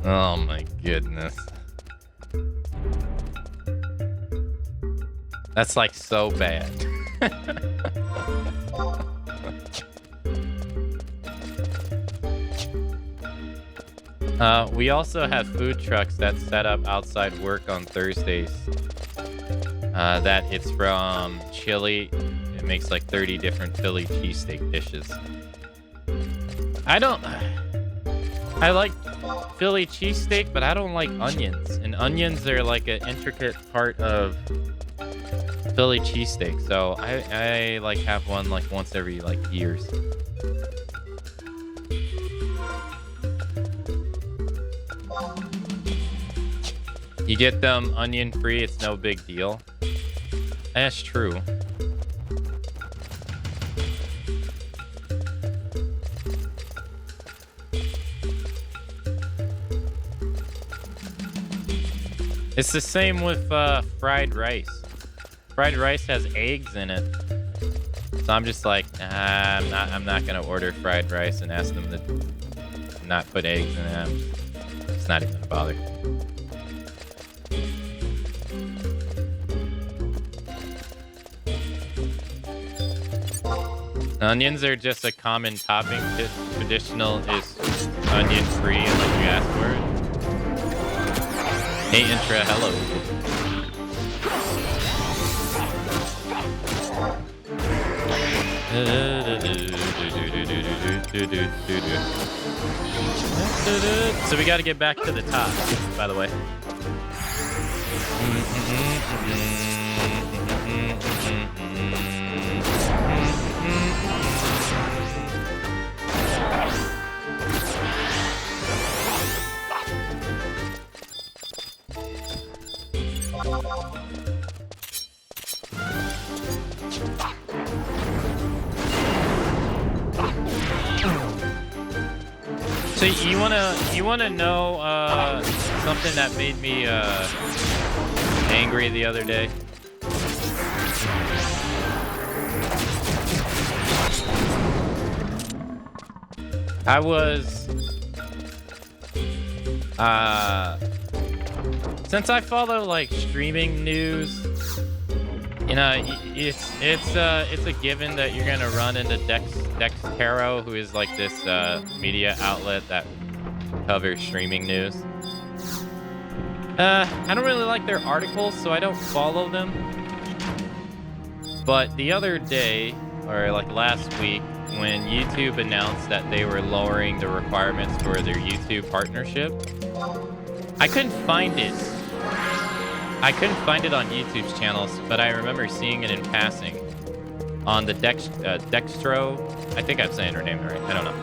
Oh my goodness. That's like so bad. We also have food trucks that set up outside work on Thursdays. That it's from chili. It makes like 30 different Philly cheesesteak dishes. I like Philly cheesesteak, but I don't like onions. And onions are like an intricate part of Philly cheesesteak. So I like have one like once every like years. You get them onion free, it's no big deal. That's true. It's the same with fried rice. Fried rice has eggs in it. So I'm just like, nah, I'm not gonna order fried rice and ask them to not put eggs in it. It's not even gonna bother. Onions are just a common topping. Traditional is onion free unless you ask for it. Hey Intra, hello. So we got to get back to the top, by the way. So you wanna know something that made me angry the other day? I was since I follow like streaming news, you know, it's a given that you're gonna run into Dextero, who is like this media outlet that covers streaming news. I don't really like their articles, so I don't follow them. But the other day, or like last week, when YouTube announced that they were lowering the requirements for their YouTube partnership, I couldn't find it. I couldn't find it on YouTube's channels, but I remember seeing it in passing on the Dextro. I think I'm saying her name right. I don't know.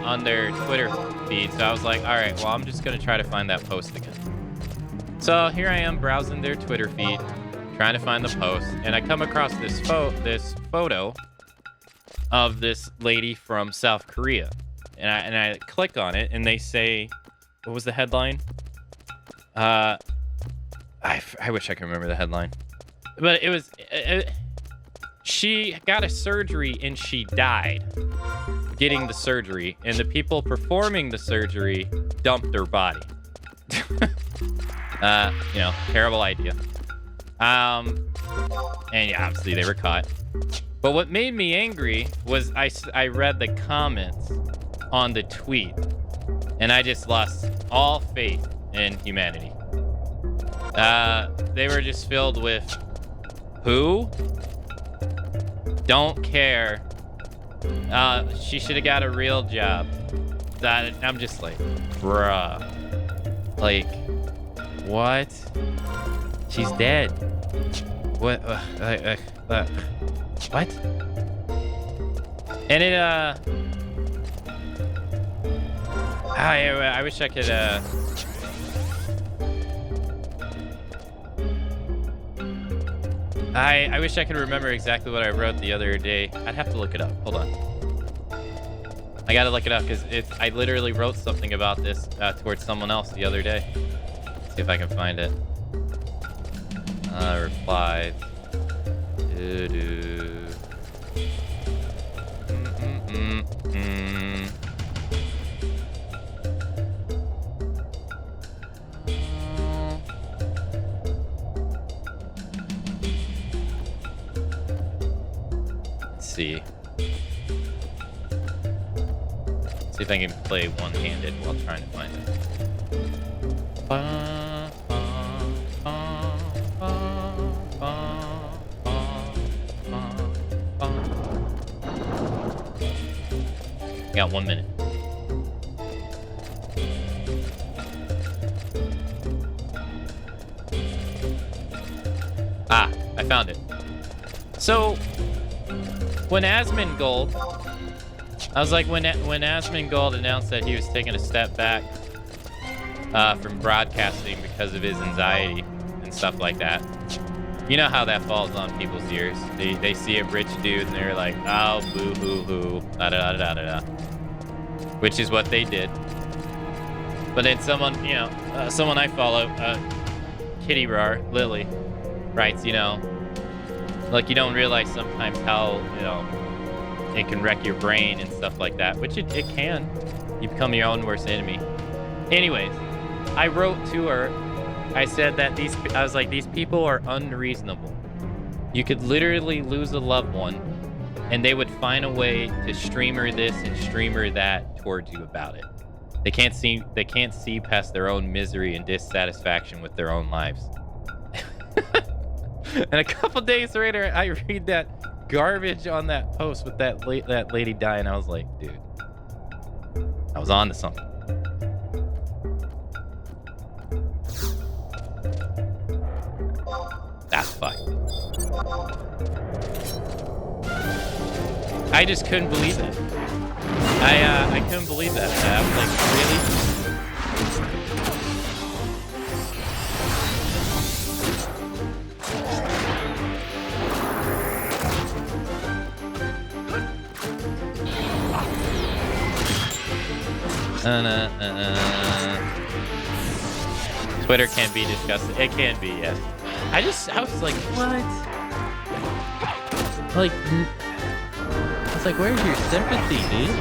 On their Twitter feed, so I was like, all right, well, I'm just gonna try to find that post again. So here I am browsing their Twitter feed, trying to find the post, and I come across this photo of this lady from South Korea, and I click on it, and they say, what was the headline? I wish I could remember the headline, but it was she got a surgery and she died getting the surgery, and the people performing the surgery dumped her body. Terrible idea. And yeah, obviously they were caught. But what made me angry was I read the comments on the tweet, and I just lost all faith in humanity. They were just filled with, who? Don't care. She should have got a real job. I'm just like, bruh. Like, what? She's dead. What? What? And it, I wish I could, I wish I could remember exactly what I wrote the other day. I'd have to look it up. Hold on. I gotta look it up because I literally wrote something about this towards someone else the other day. Let's see if I can find it. Replied. Let's see. See if I can play one-handed while trying to find it. Got 1 minute. Ah, I found it. So, when Asmongold, I was like, when Asmongold announced that he was taking a step back from broadcasting because of his anxiety and stuff like that, you know how that falls on people's ears. They see a rich dude and they're like, oh, boo hoo hoo, da da da da da, which is what they did. But then someone I follow, Kitty Rar, Lily, writes, like, you don't realize sometimes how, it can wreck your brain and stuff like that, which it can. You become your own worst enemy. Anyways, I wrote to her. I said that these people are unreasonable. You could literally lose a loved one, and they would find a way to streamer this and streamer that towards you about it. They can't see past their own misery and dissatisfaction with their own lives. And a couple days later, I read that garbage on that post with that lady dying. I was like, dude, I was on to something. That's fucked. I just couldn't believe it. I couldn't believe that. I was like, really? Twitter can be disgusting. It can be, yes. I was like, what? Like, I was like, where's your sympathy, dude?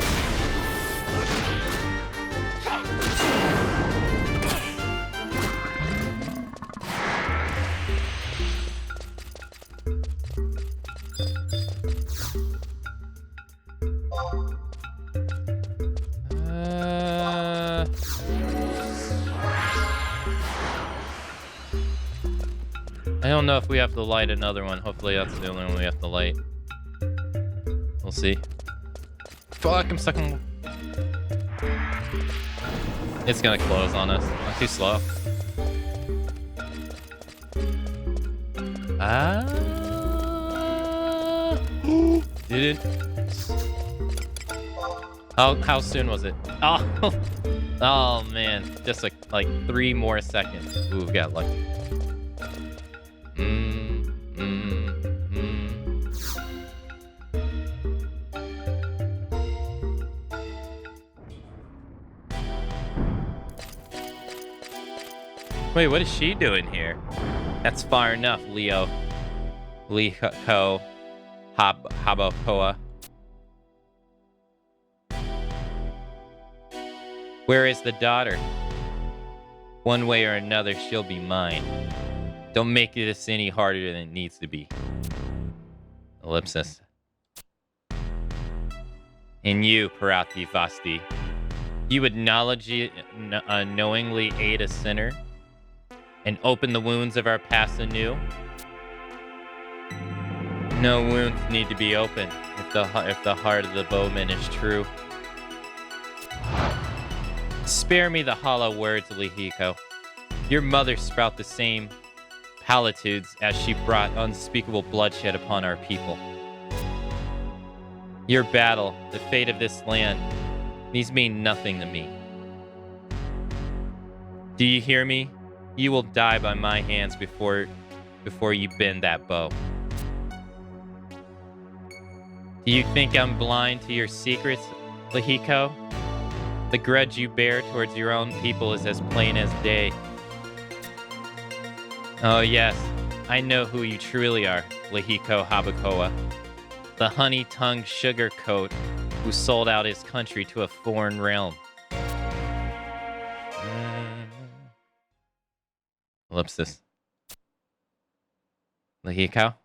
I don't know if we have to light another one. Hopefully that's the only one we have to light. We'll see. Fuck, I'm stuck in... It's gonna close on us. Not too slow. Did it? How soon was it? Oh, Oh man, just like 3 more seconds. Ooh, we got lucky. Wait, what is she doing here? That's far enough, Leo. Liko Habakoa. Where is the daughter? One way or another, she'll be mine. Don't make this any harder than it needs to be. Ellipsis. And you, Parati Vasti, you would knowingly aid a sinner and open the wounds of our past anew? No wounds need to be opened if the heart of the bowman is true. Spare me the hollow words, Lihiko. Your mother sprout the same palitudes as she brought unspeakable bloodshed upon our people. Your battle, the fate of this land, these mean nothing to me. Do you hear me? You will die by my hands before you bend that bow. Do you think I'm blind to your secrets, Lihiko? The grudge you bear towards your own people is as plain as day. Oh yes, I know who you truly are, Lihiko Habakoa. The honey-tongued sugarcoat who sold out his country to a foreign realm. Ellipsis. Lihiko?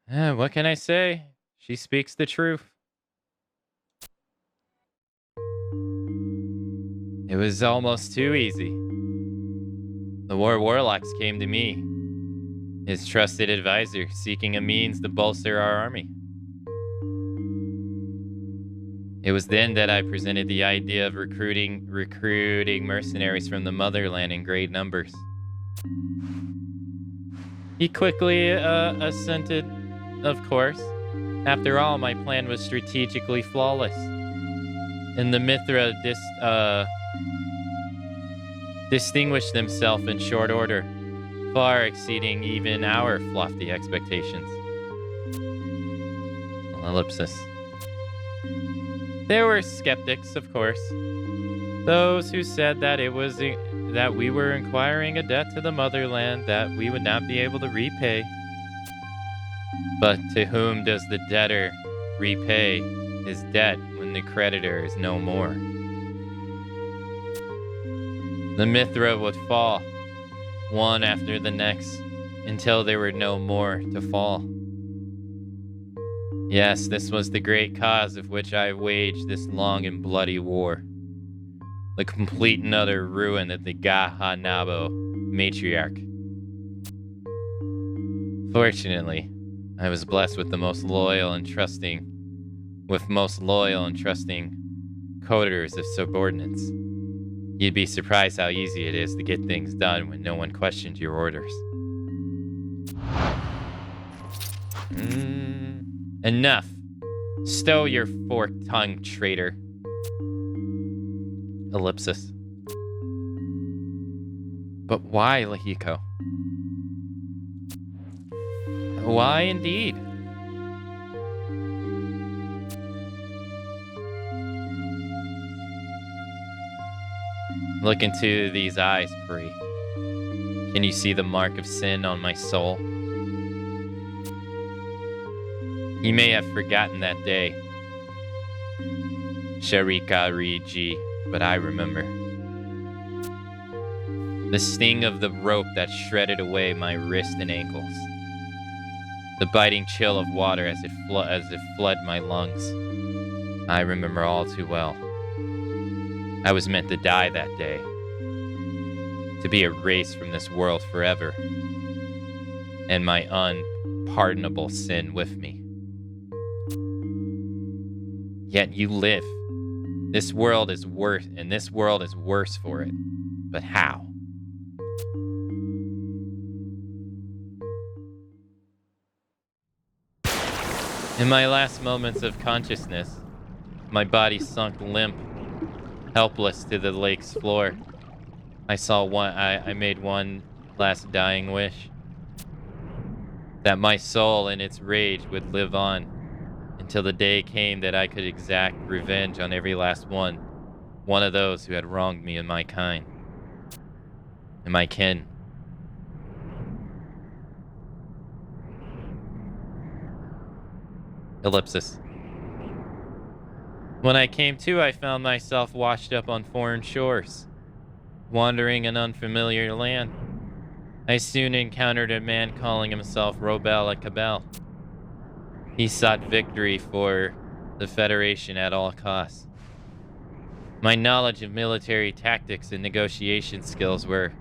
What can I say? She speaks the truth. It was almost too easy. The warlocks came to me, his trusted advisor, seeking a means to bolster our army. It was then that I presented the idea of recruiting mercenaries from the motherland in great numbers. He quickly assented, of course. After all, my plan was strategically flawless. And the Mithra distinguished themselves in short order, far exceeding even our lofty expectations. Ellipsis. There were skeptics, of course. Those who said that that we were acquiring a debt to the motherland that we would not be able to repay. But to whom does the debtor repay his debt when the creditor is no more? The Mithra would fall, one after the next, until there were no more to fall. Yes, this was the great cause of which I waged this long and bloody war. The complete and utter ruin of the Gahanabo matriarch. Fortunately, I was blessed with most loyal and trusting coders of subordinates. You'd be surprised how easy it is to get things done when no one questions your orders. Enough. Stow your fork-tongued traitor. Ellipsis. But why, Lihiko? Why indeed? Look into these eyes, Pri. Can you see the mark of sin on my soul? You may have forgotten that day, Sharika Riji, but I remember. The sting of the rope that shredded away my wrist and ankles. The biting chill of water as it flooded my lungs. I remember all too well. I was meant to die that day. To be erased from this world forever. And my unpardonable sin with me. Yet you live. This world is worse for it. But how? In my last moments of consciousness, my body sunk limp, helpless to the lake's floor. I made one last dying wish. That my soul in its rage would live on until the day came that I could exact revenge on every last one of those who had wronged me and my kind, and my kin. Ellipsis. When I came to, I found myself washed up on foreign shores, wandering an unfamiliar land. I soon encountered a man calling himself Robel Akabel. He sought victory for the Federation at all costs. My knowledge of military tactics and negotiation skills were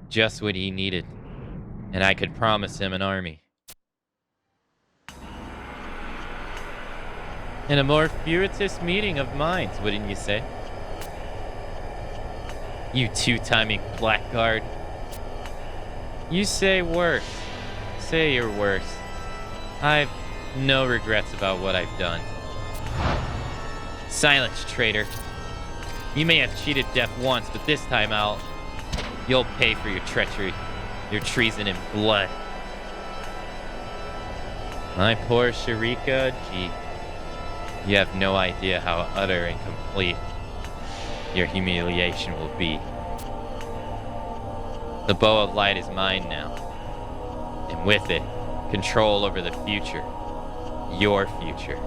just what he needed, and I could promise him an army. In a more fortuitous meeting of minds, wouldn't you say? You two-timing blackguard. You say worse. Say your worst. I've no regrets about what I've done. Silence, traitor. You may have cheated death once, but this time you'll pay for your treachery, your treason in blood. My poor Sharika G. You have no idea how utter and complete your humiliation will be. The bow of light is mine now, and with it, control over the future, your future.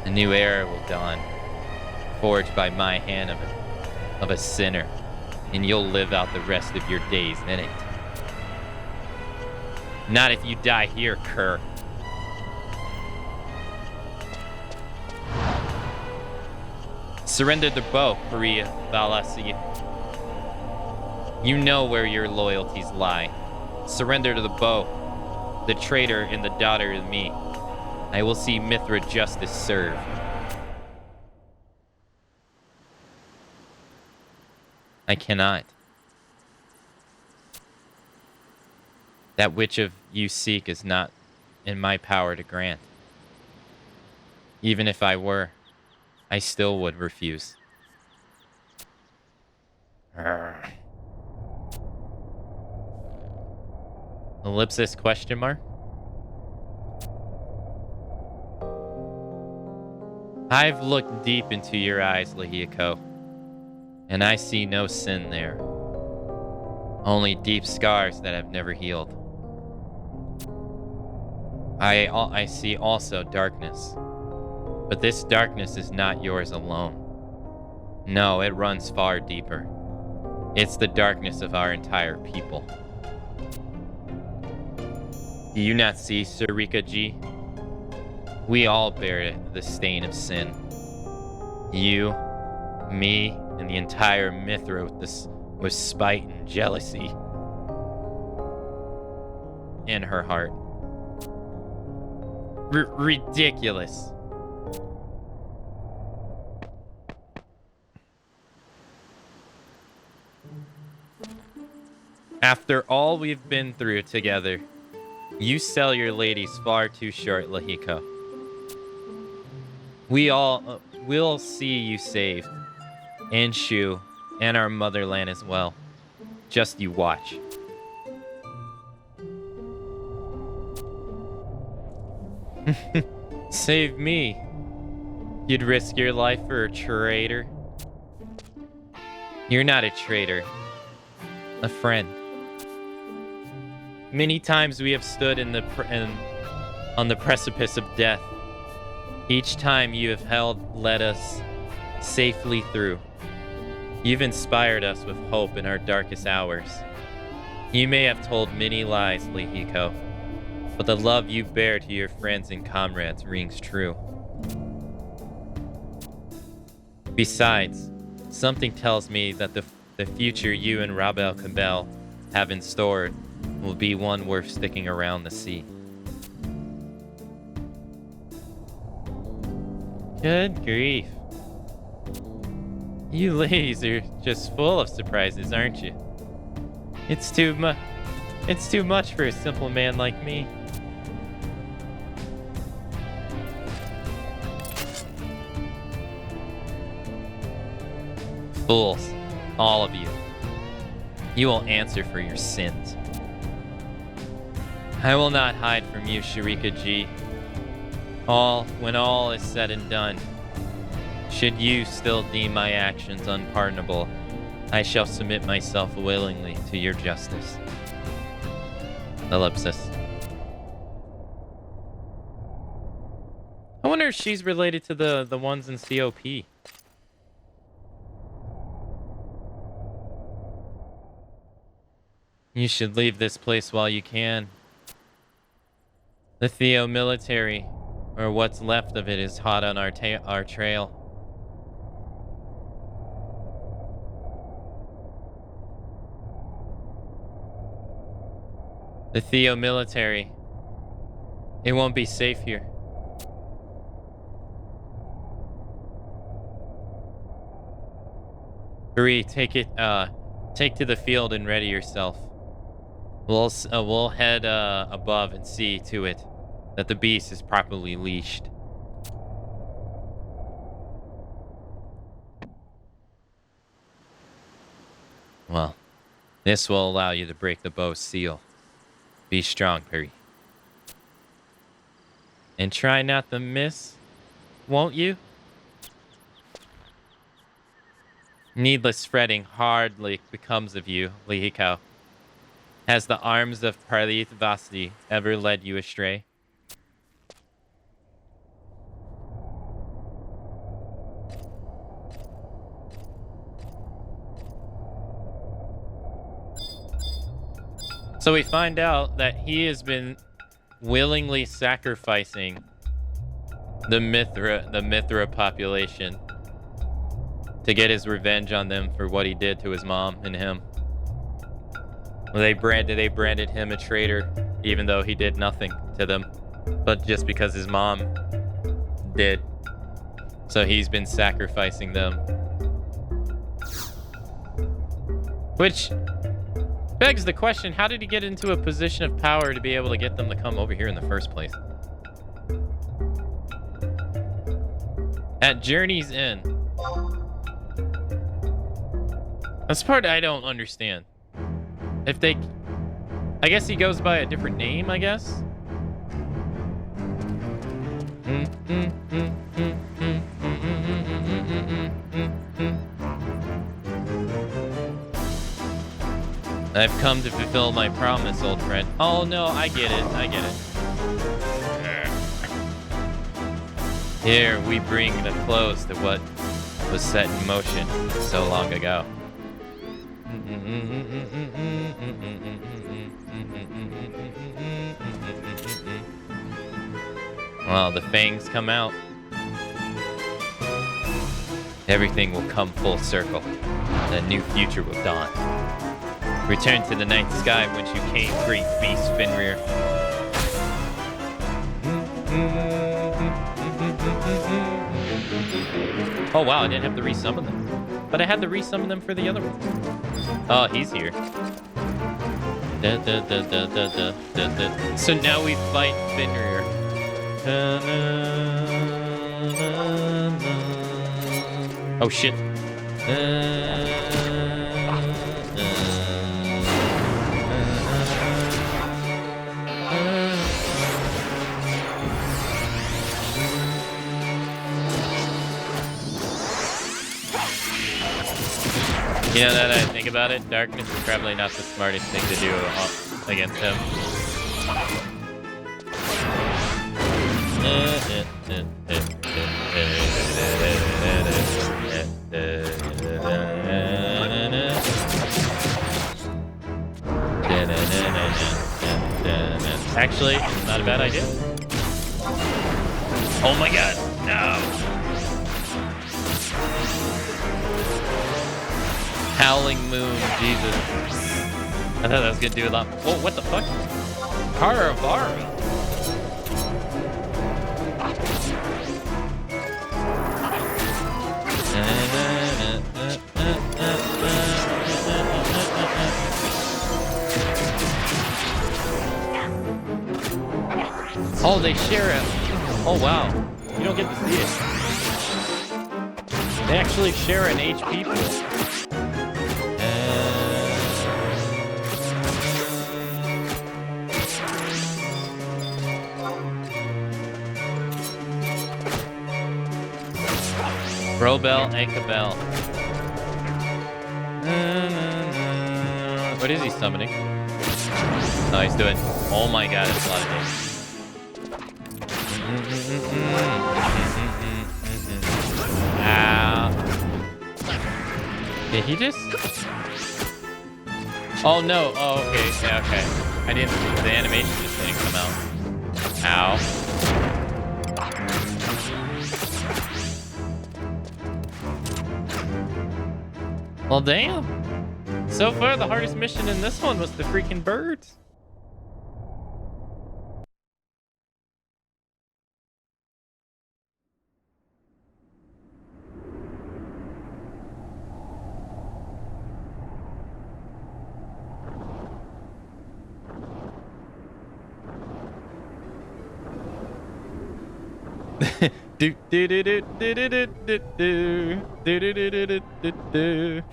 A new era will dawn, forged by my hand of a sinner, and you'll live out the rest of your days in it. Not if you die here, cur. Surrender the bow, Korea Valasi. You know where your loyalties lie. Surrender to the bow, the traitor and the daughter of me. I will see Mithra justice served. I cannot. That which of you seek is not in my power to grant. Even if I were, I still would refuse. Ellipsis question mark? I've looked deep into your eyes, Lahiko, and I see no sin there. Only deep scars that have never healed. I see also darkness, but this darkness is not yours alone. No, it runs far deeper. It's the darkness of our entire people. Do you not see, Sarika G? We all bear the stain of sin. You, me, and the entire Mithra with spite and jealousy in her heart. Ridiculous. After all we've been through together, you sell your ladies far too short, Lahiko. We'll see you saved, and Shu, and our motherland as well. Just you watch. Save me. You'd risk your life for a traitor? You're not a traitor. A friend. Many times we have stood on the precipice of death. Each time you have led us safely through. You've inspired us with hope in our darkest hours. You may have told many lies, Lihiko, but the love you bear to your friends and comrades rings true. Besides, something tells me that the future you and Rabel Kabel have in store will be one worth sticking around to see. Good grief. You ladies are just full of surprises, aren't you? It's too much for a simple man like me. Fools, all of you. You will answer for your sins. I will not hide from you, Sharika G. When all is said and done, should you still deem my actions unpardonable, I shall submit myself willingly to your justice. Ellipsis. I wonder if she's related to the ones in COP. You should leave this place while you can. The Theo military, or what's left of it, is hot on our trail. The Theo military. It won't be safe here. Bree, take to the field and ready yourself. We'll head above and see to it that the beast is properly leashed. Well, this will allow you to break the bow's seal. Be strong, Perry. And try not to miss, won't you? Needless fretting hardly becomes of you, Lihiko. Has the arms of Parlith Vasti ever led you astray? So we find out that he has been willingly sacrificing the Mithra population to get his revenge on them for what he did to his mom and him. They branded him a traitor, even though he did nothing to them, but just because his mom did. So he's been sacrificing them. Which begs the question, how did he get into a position of power to be able to get them to come over here in the first place? At Journey's End. That's the part I don't understand. If they... I guess he goes by a different name, I guess? I've come to fulfill my promise, old friend. Oh no, I get it. Here we bring the close to what was set in motion so long ago. Well, the fangs come out. Everything will come full circle. A new future will dawn. Return to the night sky whence you came, great beast Fenrir. Oh wow, I didn't have to resummon them. But I had to resummon them for the other one. Oh, he's here. So now we fight Fenrir. Oh shit. You know, that I think about it, darkness is probably not the smartest thing to do against him. Actually, it's not a bad idea. Oh my god, no! Howling Moon, Jesus. I thought that was gonna do a lot. Whoa, what the fuck? Karavari. Oh, they share it. Oh, wow. You don't get to see it. They actually share an HP pool. Brobell, Akabel. What is he summoning? Oh, he's doing. Oh my god, it's a lot of damage. Did he just? Oh no. Oh, okay. Yeah, okay. I didn't. The animation just didn't come out. Ow. Well, damn. So far, the hardest mission in this one was the freaking birds. do do do do do do do do do do do do do do.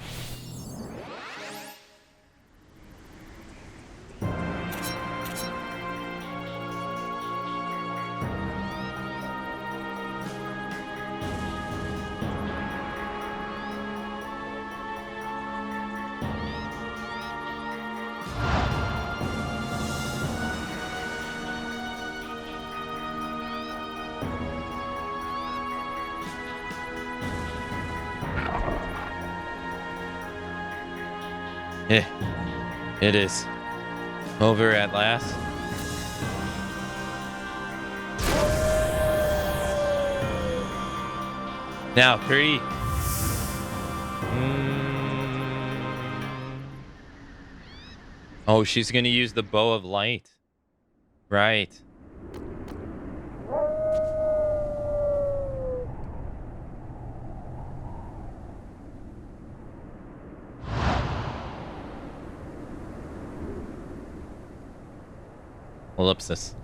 It is over at last. Now, 3. Oh, she's gonna use the bow of light. Right. Ellipsis.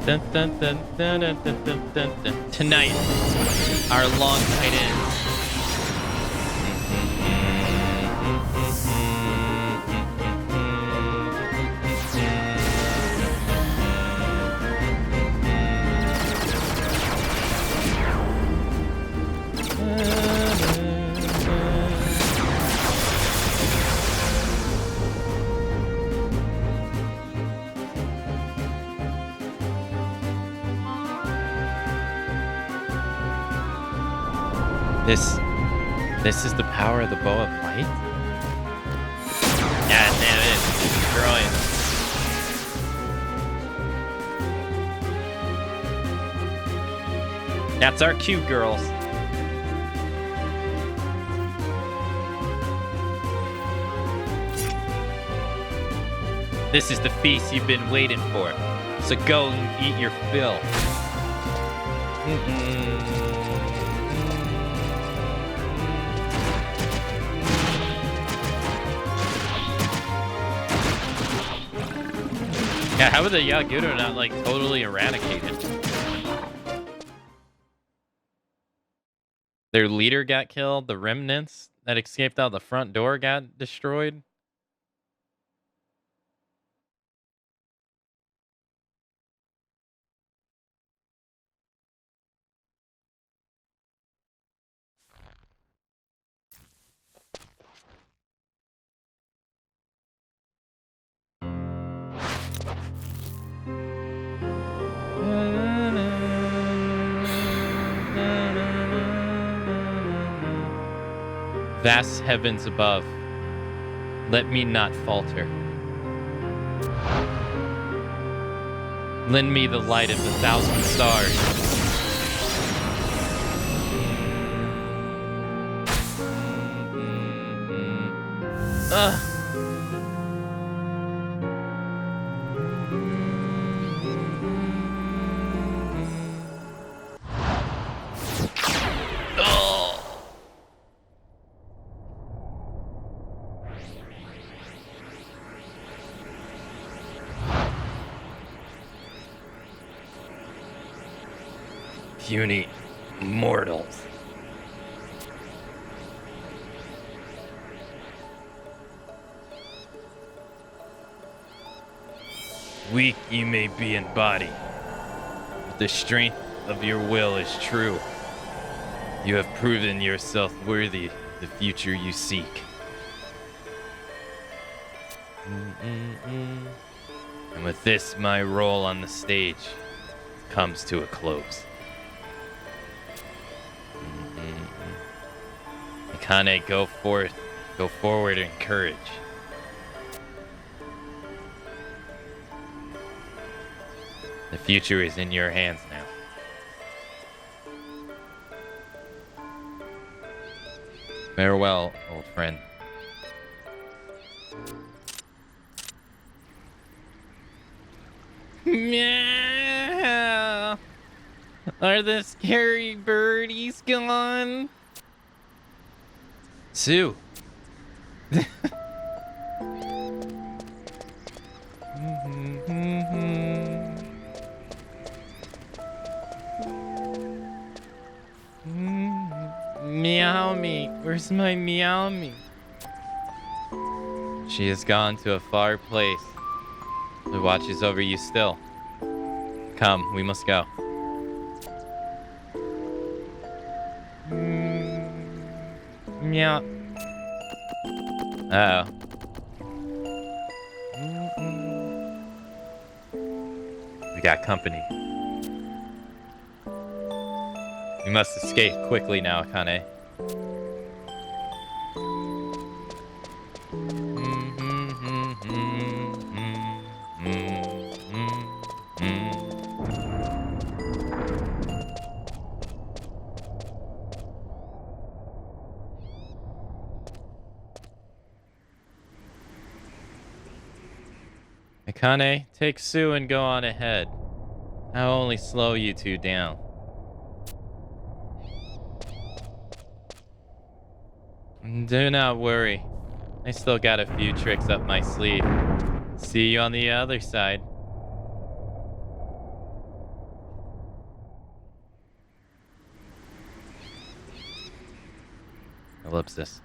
Dun, dun, dun, dun, dun, dun, dun, dun, dun. Tonight, our long night ends. This is the power of the bow of light? God damn it, it's destroying. That's our cue, girls. This is the feast you've been waiting for. So go and eat your fill. Yeah, how would the Yagudo not, like, totally eradicated? Their leader got killed, the remnants that escaped out the front door got destroyed. Vast heavens above, let me not falter. Lend me the light of 1,000 stars. Ugh. puny mortals. Weak you may be in body, but the strength of your will is true. You have proven yourself worthy of the future you seek. And with this, my role on the stage comes to a close. Akane, go forward in courage. The future is in your hands now. Farewell, old friend. Meow. Are the scary birdies gone? Sue. Meow me. Where's my meow me? She has gone to a far place. Who watches over you still? Come, we must go. Meow. Uh-oh. We got company. We must escape quickly now, Akane. Akane, take Sue and go on ahead. I'll only slow you two down. Do not worry. I still got a few tricks up my sleeve. See you on the other side. Ellipsis.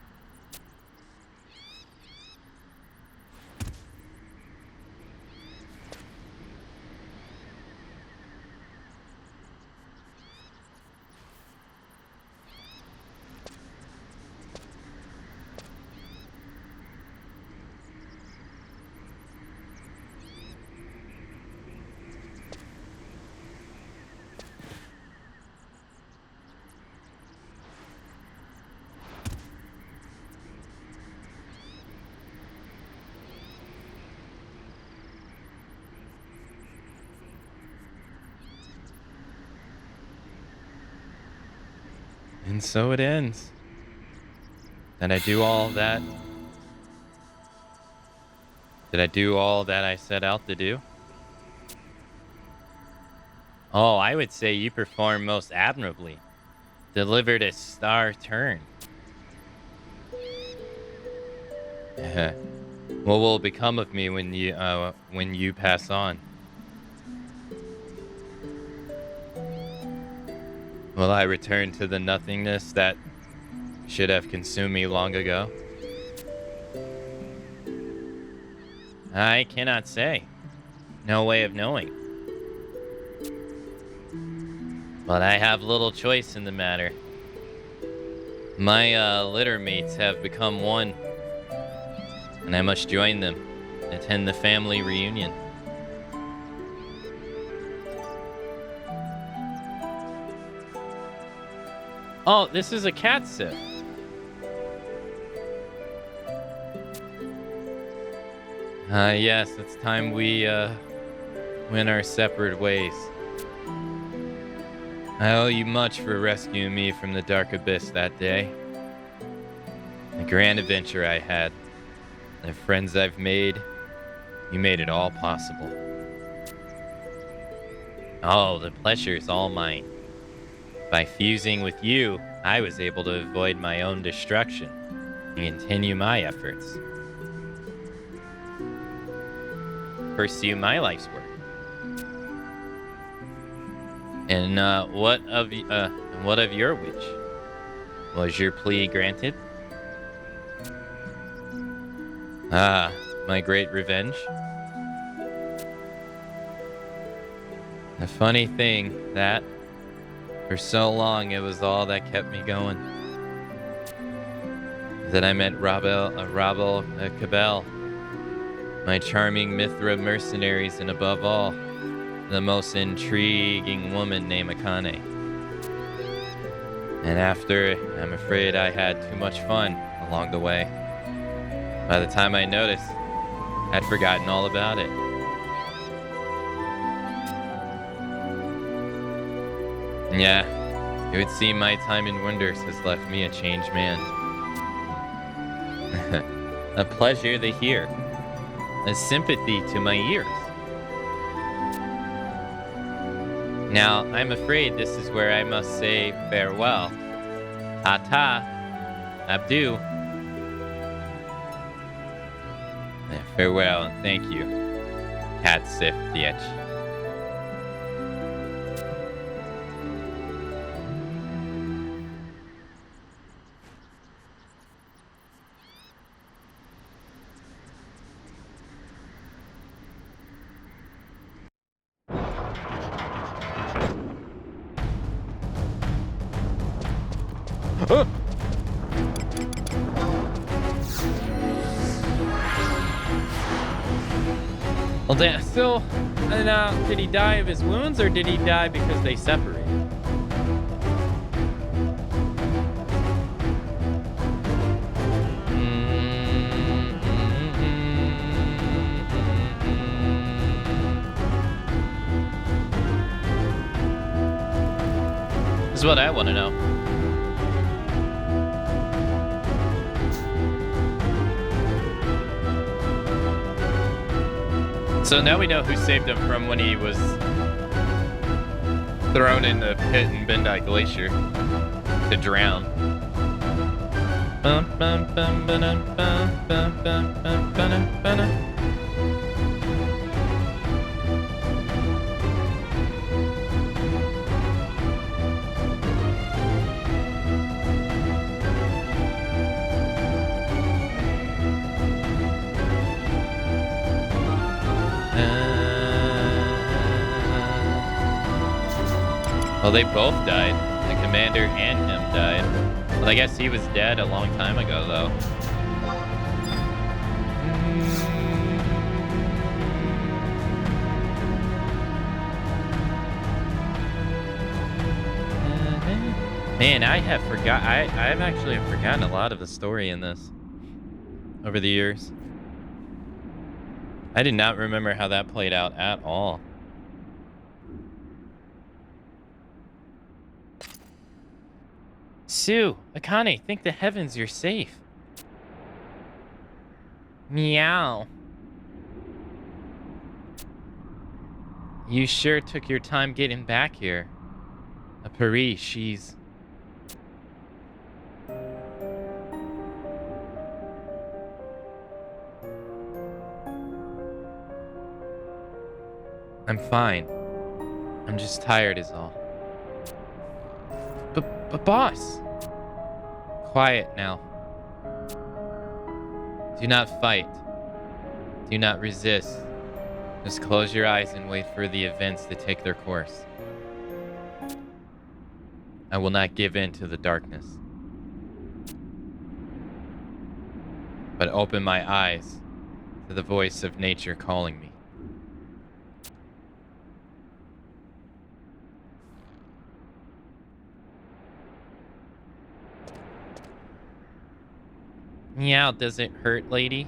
And so it ends. Did I do all that? Did I do all that I set out to do? Oh, I would say you performed most admirably. Delivered a star turn. What will become of me when you pass on? Will I return to the nothingness that should have consumed me long ago? I cannot say. No way of knowing. But I have little choice in the matter. My litter mates have become one, and I must join them, attend the family reunion. Oh, this is a cat sip. Yes, it's time we went our separate ways. I owe you much for rescuing me from the dark abyss that day. The grand adventure I had, the friends I've made, you made it all possible. Oh, the pleasure's all mine. By fusing with you, I was able to avoid my own destruction and continue my efforts. Pursue my life's work. And what of your wish? Was your plea granted? Ah, my great revenge. The funny thing that for so long it was all that kept me going. That I met Rabel Cabell, my charming Mithra mercenaries, and above all, the most intriguing woman named Akane. And after, I'm afraid I had too much fun along the way. By the time I noticed, I'd forgotten all about it. Yeah, it would seem my time in Wonders has left me a changed man. A pleasure to hear. A sympathy to my ears. Now, I'm afraid this is where I must say farewell. Ta-ta. Abdu. Farewell and thank you. Katsif Diech. Well, damn. So, did he die of his wounds, or did he die because they separated? This is what I want to know. So now we know who saved him from when he was thrown in the pit in Bendai Glacier to drown. Well, they both died. The commander and him died. Well, I guess he was dead a long time ago, though. Man, I've actually forgotten a lot of the story in this over the years. I did not remember how that played out at all. Sue, Akane, thank the heavens you're safe. Meow. You sure took your time getting back here. Paris, she's... I'm fine. I'm just tired is all. But boss! Quiet now. Do not fight. Do not resist. Just close your eyes and wait for the events to take their course. I will not give in to the darkness, but open my eyes to the voice of nature calling me. Meow, does it hurt, lady?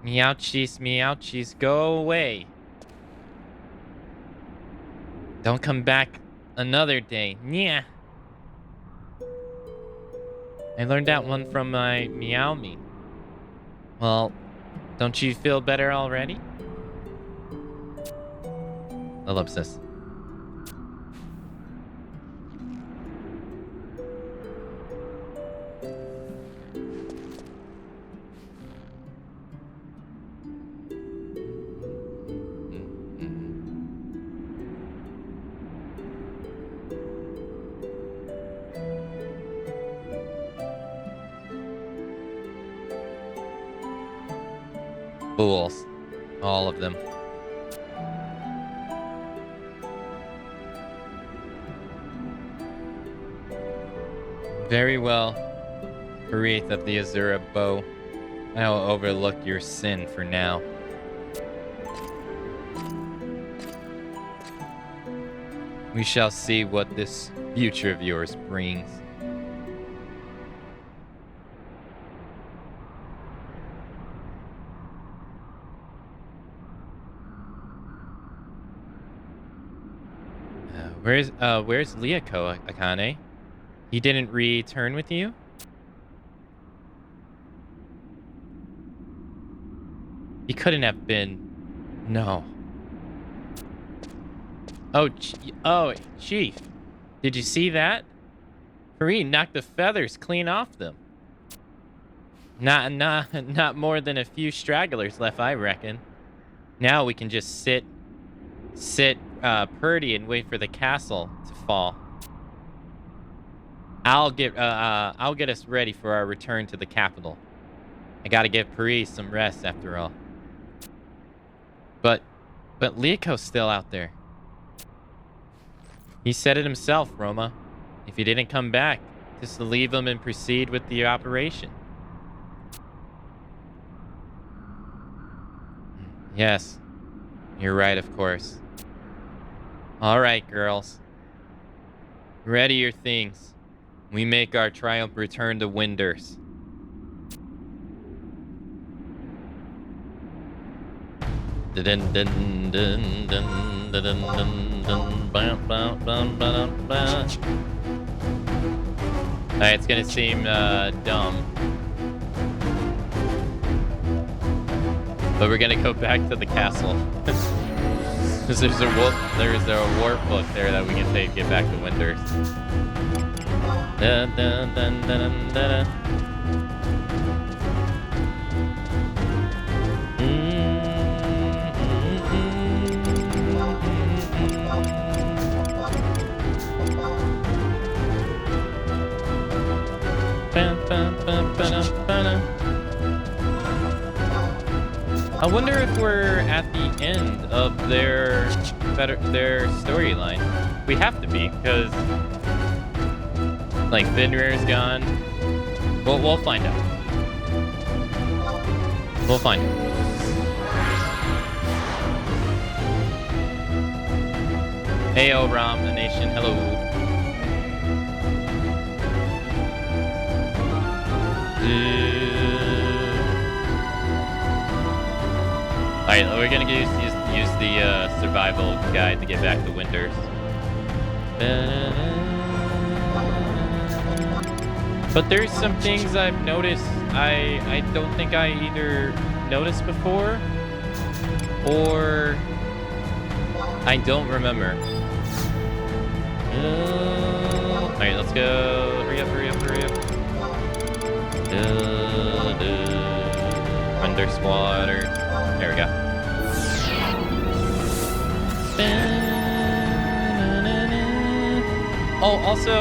Meowchies, go away. Don't come back another day. Yeah. I learned that one from my Meow Me. Well, don't you feel better already? Ellipsis. Fools. All of them. Very well, Wraith of the Azura Bow. I will overlook your sin for now. We shall see what this future of yours brings. Where's Liako, Akane? He didn't return with you? He couldn't have been. No. Oh, Chief. Did you see that? Fareed knocked the feathers clean off them. Not more than a few stragglers left, I reckon. Now we can just sit purdy and wait for the castle to fall. I'll get us ready for our return to the capital. I gotta give Paris some rest after all. But Liako's still out there. He said it himself, Roma. If he didn't come back, just to leave him and proceed with the operation. Yes, you're right, of course. All right, girls. Ready your things. We make our triumph return to Winders. Alright, it's gonna seem dumb. But we're gonna go back to the castle. Because there's a warp book there that we can get back to Winders. Dun, dun, dun, dun, dun, dun. I wonder if we're at the end of their storyline. We have to be, because like Finrir's gone. We'll find out. We'll find out. Heyo, Ram, the nation. Hello. Alright, we're gonna use the survival guide to get back to Winders. But there's some things I've noticed I don't think I either noticed before or I don't remember. Alright, let's go. Hurry up, hurry up, hurry up. Wonder Swatter. There we go. Oh, also,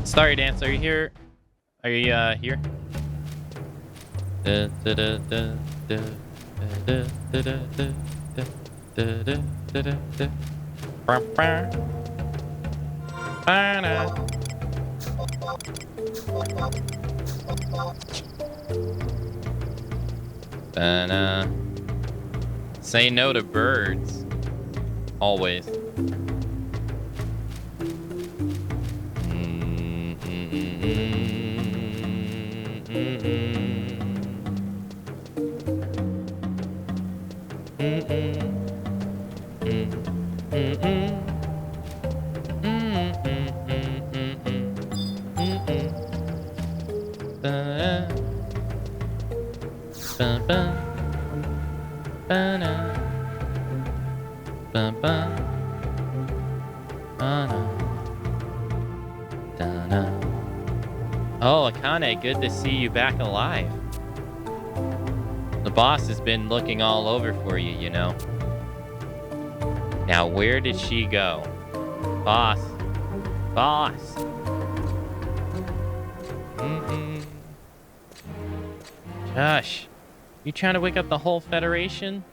Starry Dance, are you here? Are you, here? Say no to birds. Always. Oh, Akane, good to see you back alive. The boss has been looking all over for you, you know. Now, where did she go? Boss. Boss. Gosh, you trying to wake up the whole Federation?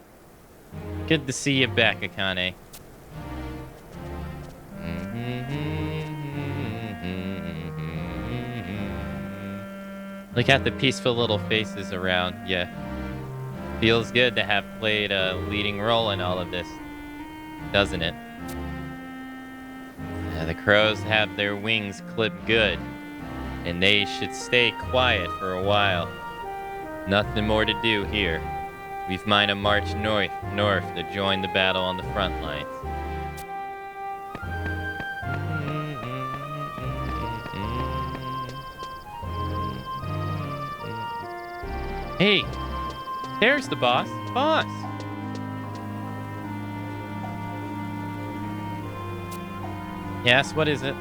Good to see you back, Akane. Look at the peaceful little faces around you. Feels good to have played a leading role in all of this, doesn't it? The crows have their wings clipped good, and they should stay quiet for a while. Nothing more to do here. We might have marched north to join the battle on the front lines. Hey, there's the boss. Boss! Yes, what is it?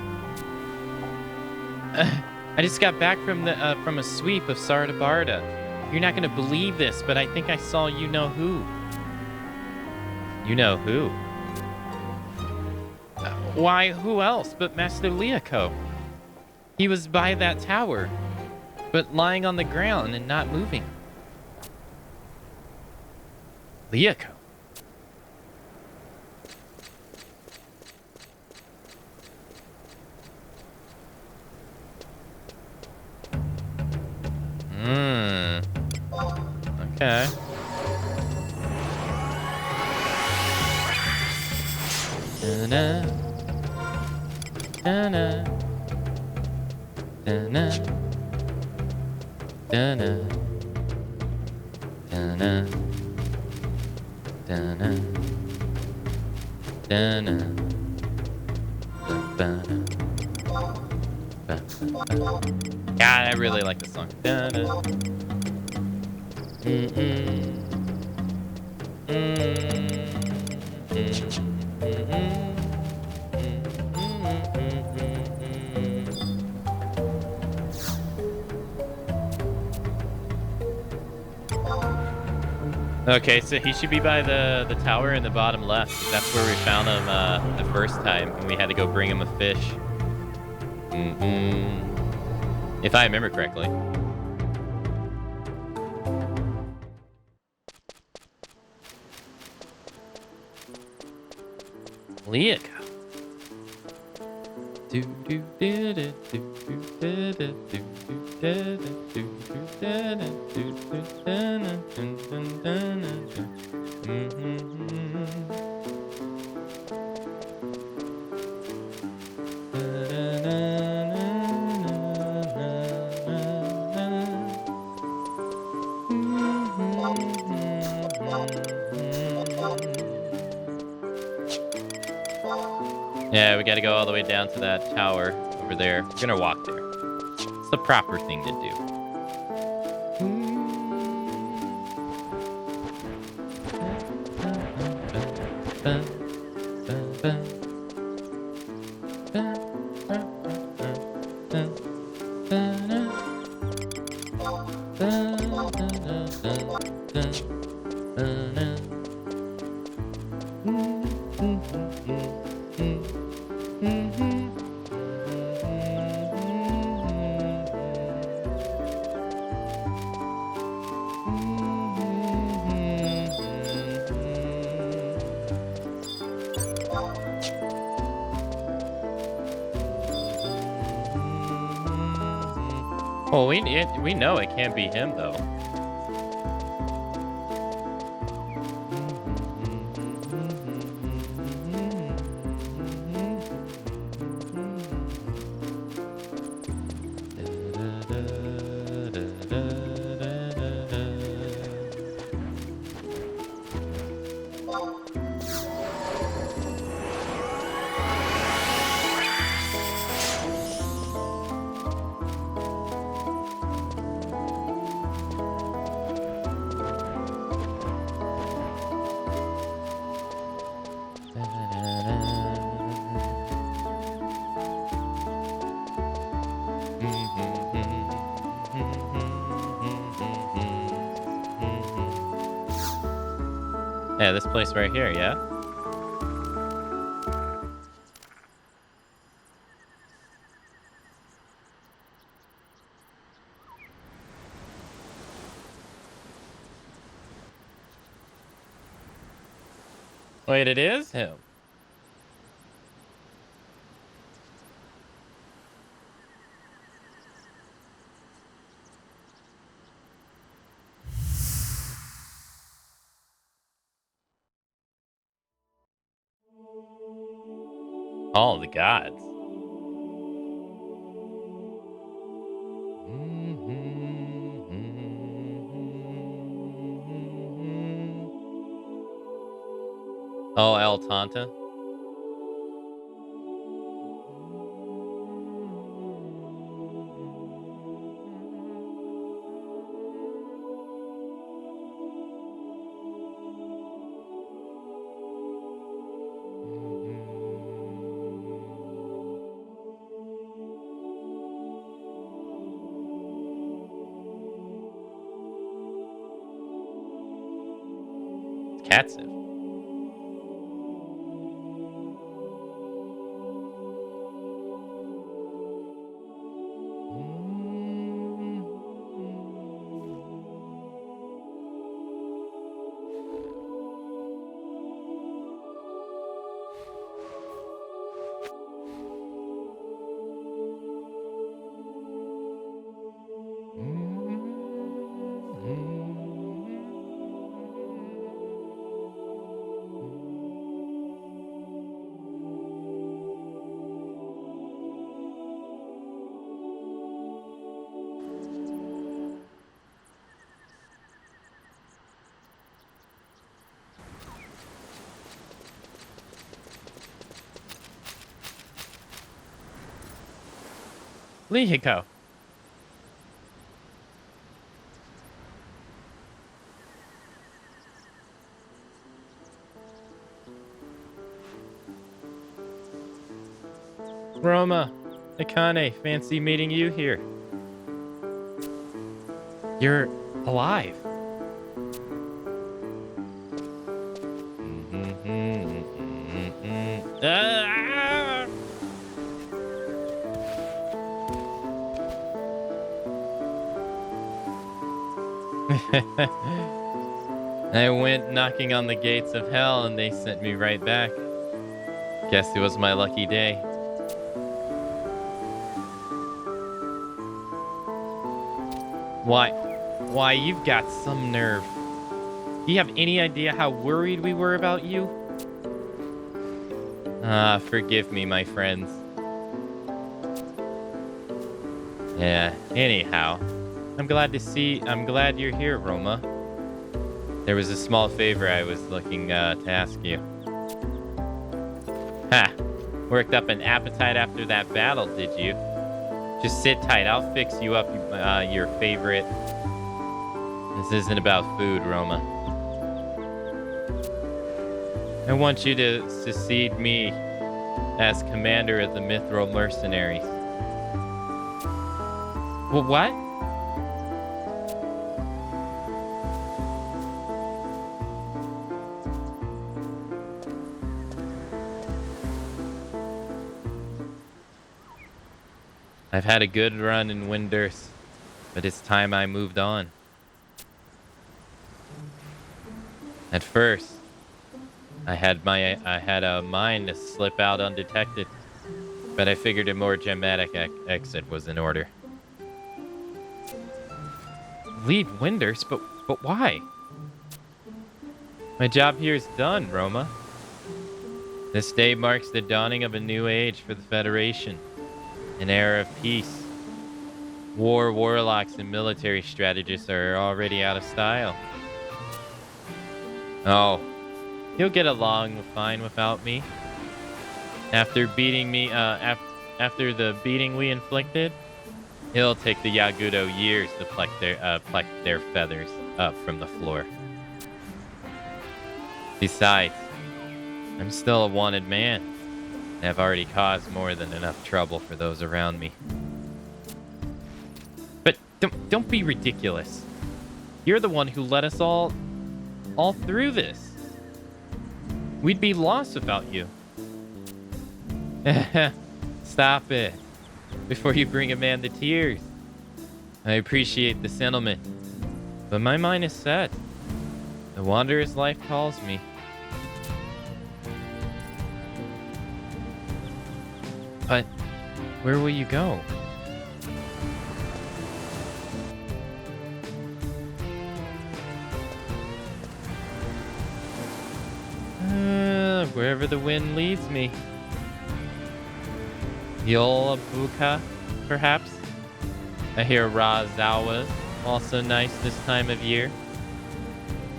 I just got back from a sweep of Sardabarda. You're not gonna believe this, but I think I saw you know who. You know who? Why, who else but Master Liako? He was by that tower, but lying on the ground and not moving. Liako. Okay. Da-na. Da-na. Da-na. Da-na. Da-na. Da-na. Da-na. Ba-ba-da. Ba-ba-ba. God, I really like this song. Da-na. Okay, so he should be by the tower in the bottom left. That's where we found him the first time, and we had to go bring him a fish. If I remember correctly. Liako. Yeah, we gotta go all the way down to that tower over there. We're gonna walk there. It's the proper thing to do. Well, we know it can't be him, though. Yeah, this place right here, yeah? Wait, it is him. All the gods. Oh, El Tanta. Catsup. Lihiko. Roma, Akane, fancy meeting you here. You're alive. Ah! I went knocking on the gates of hell and they sent me right back. Guess it was my lucky day. Why, you've got some nerve. Do you have any idea how worried we were about you? Forgive me, my friends. Yeah, anyhow. I'm glad you're here, Roma. There was a small favor I was looking to ask you. Ha! Worked up an appetite after that battle, did you? Just sit tight, I'll fix you up your favorite. This isn't about food, Roma. I want you to succeed me as commander of the Mithril Mercenaries. Well, what? I've had a good run in Windurst, but it's time I moved on. At first, I had a mind to slip out undetected, but I figured a more dramatic exit was in order. Leave Windurst, but why? My job here is done, Roma. This day marks the dawning of a new age for the Federation. An era of peace. Warlocks, and military strategists are already out of style. Oh, he'll get along fine without me. After beating me, after the beating we inflicted, it'll take the Yagudo years to pluck their feathers up from the floor. Besides, I'm still a wanted man. I've already caused more than enough trouble for those around me. But don't be ridiculous. You're the one who led us all through this. We'd be lost without you. Stop it. Before you bring a man to tears. I appreciate the sentiment, but my mind is set. The wanderer's life calls me. Where will you go? Wherever the wind leads me. Yolabuka, perhaps? I hear Razawa's also nice this time of year.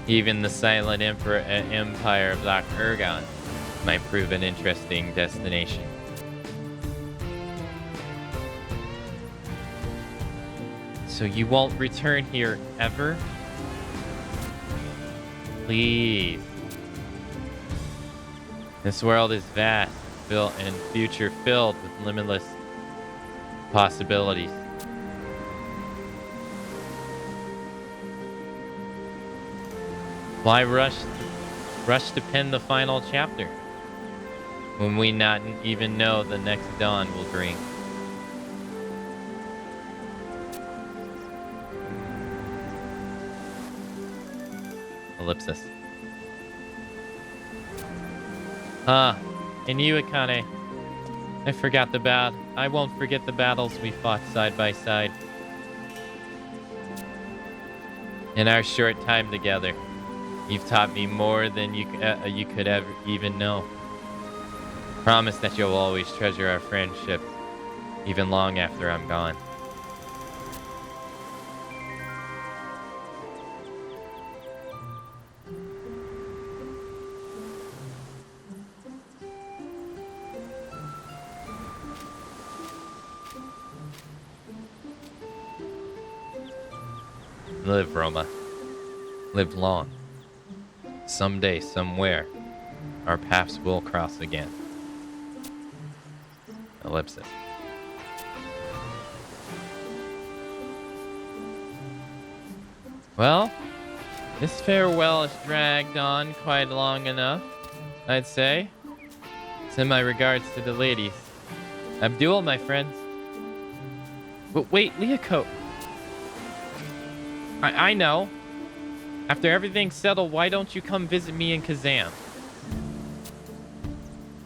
Even the silent empire of Black Ergon might prove an interesting destination. So you won't return here ever? Please. This world is vast, built and future filled with limitless possibilities. Why rush to pen the final chapter when we not even know the next dawn will bring? Ellipsis. And you, Akane. I won't forget the battles we fought side by side. In our short time together, you've taught me more than you could ever even know. Promise that you'll always treasure our friendship, even long after I'm gone. Live, Roma. Live long. Someday, somewhere, our paths will cross again. Ellipsis. Well, this farewell has dragged on quite long enough, I'd say. Send my regards to the ladies. Abdul, my friends. But wait, Liako. I know. After everything's settled, why don't you come visit me in Kazam?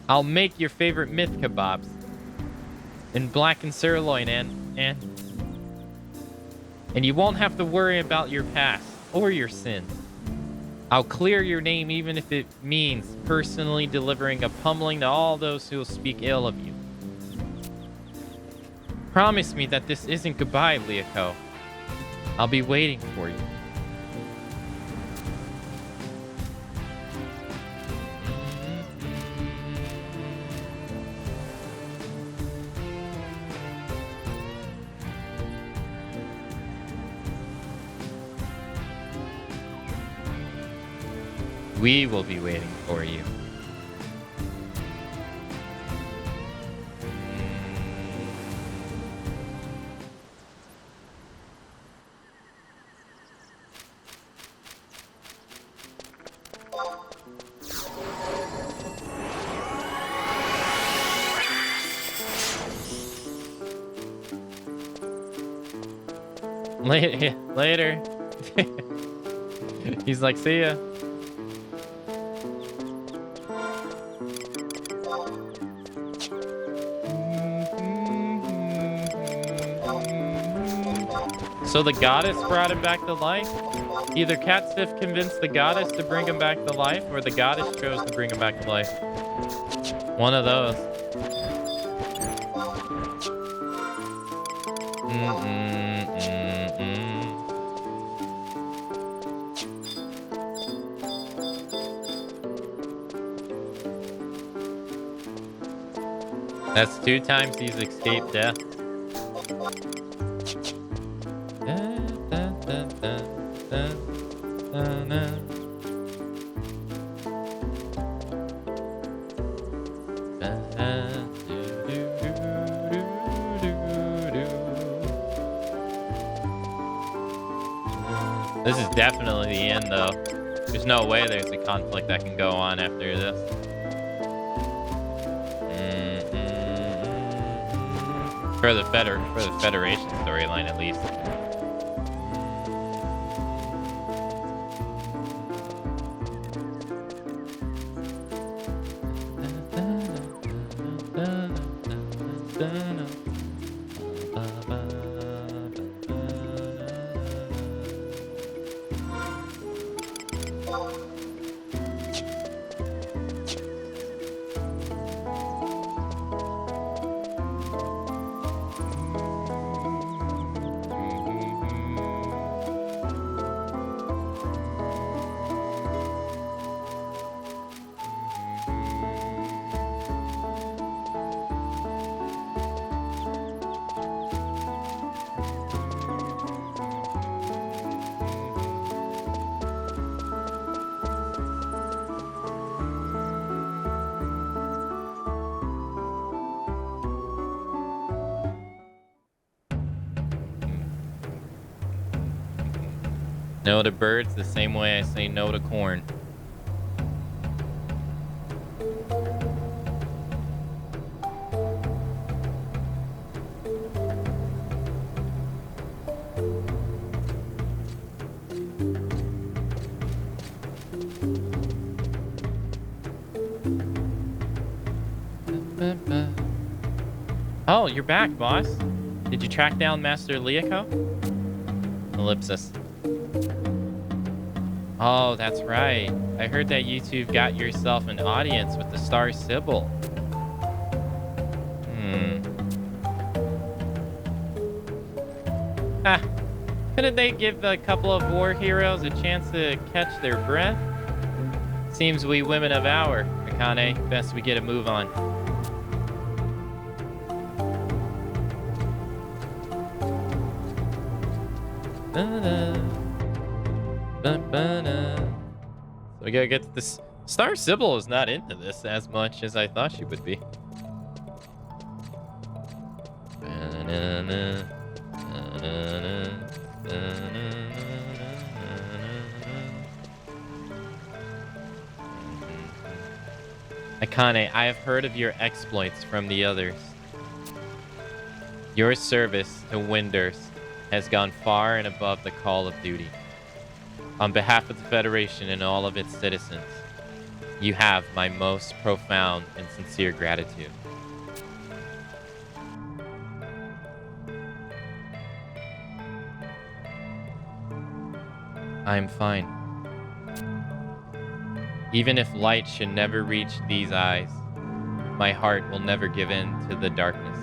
I'll make your favorite myth kebabs. And blackened sirloin and you won't have to worry about your past or your sins. I'll clear your name even if it means personally delivering a pummeling to all those who will speak ill of you. Promise me that this isn't goodbye, Liako. I'll be waiting for you. We will be waiting for you. Later. He's like, see ya. So the goddess brought him back to life? Either Catstiff convinced the goddess to bring him back to life, or the goddess chose to bring him back to life. One of those. That's 2 times he's escaped death. This is definitely the end, though. There's no way there's a conflict that can go on after this. For the Federation storyline, at least. No to birds the same way I say no to corn. Oh, you're back, boss. Did you track down Master Liako? Ellipsis. Oh, that's right. I heard that you two got yourself an audience with the Star Sybil. Ah, couldn't they give a couple of war heroes a chance to catch their breath? Seems we women of our, Akane, best we get a move on. So we gotta get to this. Star Sybil is not into this as much as I thought she would be. Akane, I have heard of your exploits from the others. Your service to Winders has gone far and above the call of duty. On behalf of the Federation and all of its citizens, you have my most profound and sincere gratitude. I am fine. Even if light should never reach these eyes, my heart will never give in to the darkness.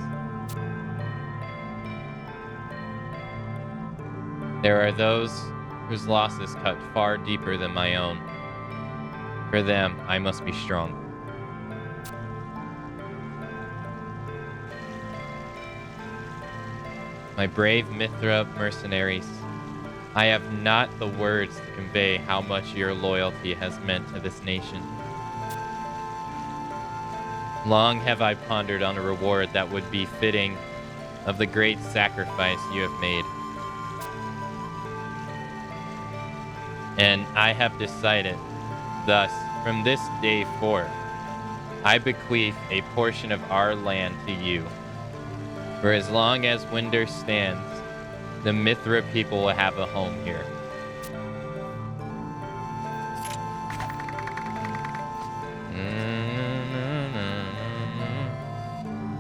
There are those whose losses cut far deeper than my own. For them, I must be strong. My brave Mithra mercenaries, I have not the words to convey how much your loyalty has meant to this nation. Long have I pondered on a reward that would be fitting of the great sacrifice you have made. And I have decided, thus, from this day forth, I bequeath a portion of our land to you. For as long as Winder stands, the Mithra people will have a home here.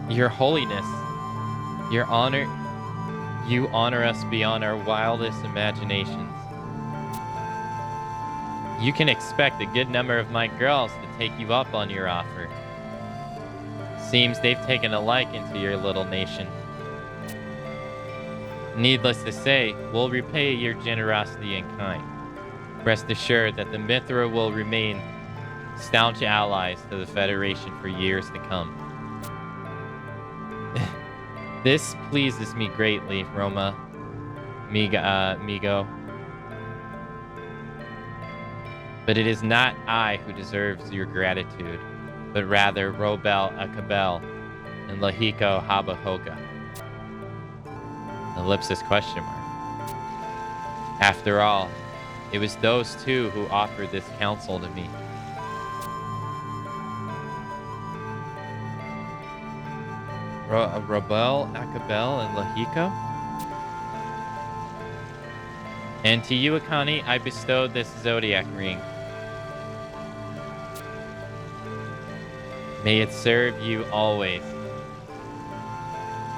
Your Holiness, your honor, you honor us beyond our wildest imaginations. You can expect a good number of my girls to take you up on your offer. Seems they've taken a liking to your little nation. Needless to say, we'll repay your generosity in kind. Rest assured that the Mithra will remain staunch allies to the Federation for years to come. This pleases me greatly, Roma, Migo. But it is not I who deserves your gratitude, but rather Robel Akabel and Lahiko Habahoga. Ellipsis question mark. After all, it was those two who offered this counsel to me. Robel, Akabel, and Lahiko? And to you, Akane, I bestowed this zodiac ring. May it serve you always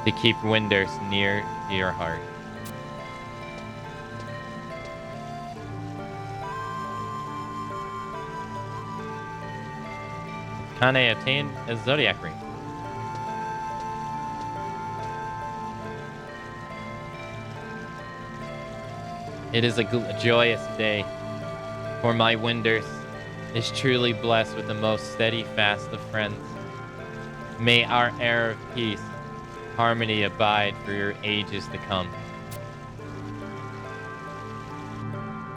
to keep Winders near to your heart. Kane obtained a zodiac ring. It is a joyous day, for my Winders is truly blessed with the most steadfast of friends. May our air of peace, harmony abide for your ages to come.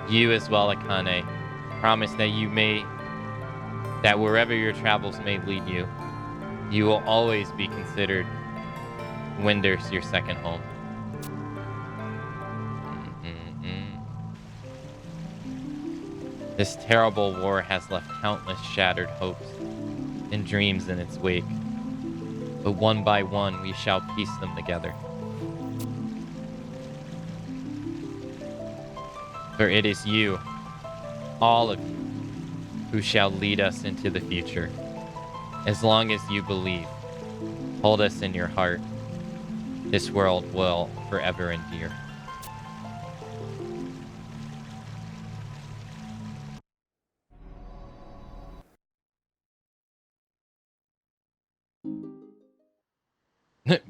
You as well, Akane, promise that wherever your travels may lead you, you will always be considered Winders your second home. This terrible war has left countless shattered hopes and dreams in its wake. But one by one, we shall piece them together. For it is you, all of you, who shall lead us into the future. As long as you believe, hold us in your heart, this world will forever endure.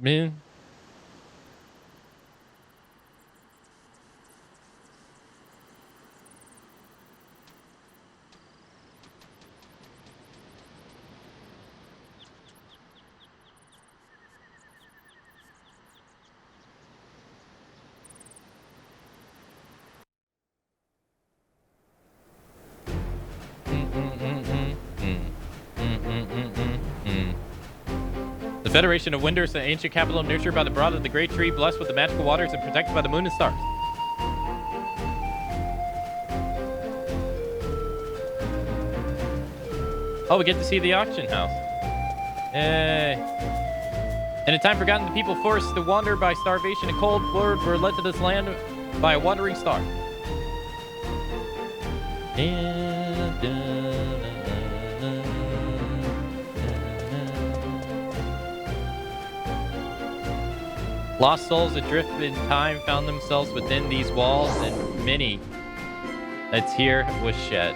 Man. The Federation of Winders, the ancient capital nurtured by the broad of the great tree, blessed with the magical waters and protected by the moon and stars. Oh, we get to see the auction house. Yay. In a time forgotten, the people forced to wander by starvation and cold word were led to this land by a wandering star. Lost souls adrift in time found themselves within these walls, and many a tear was shed.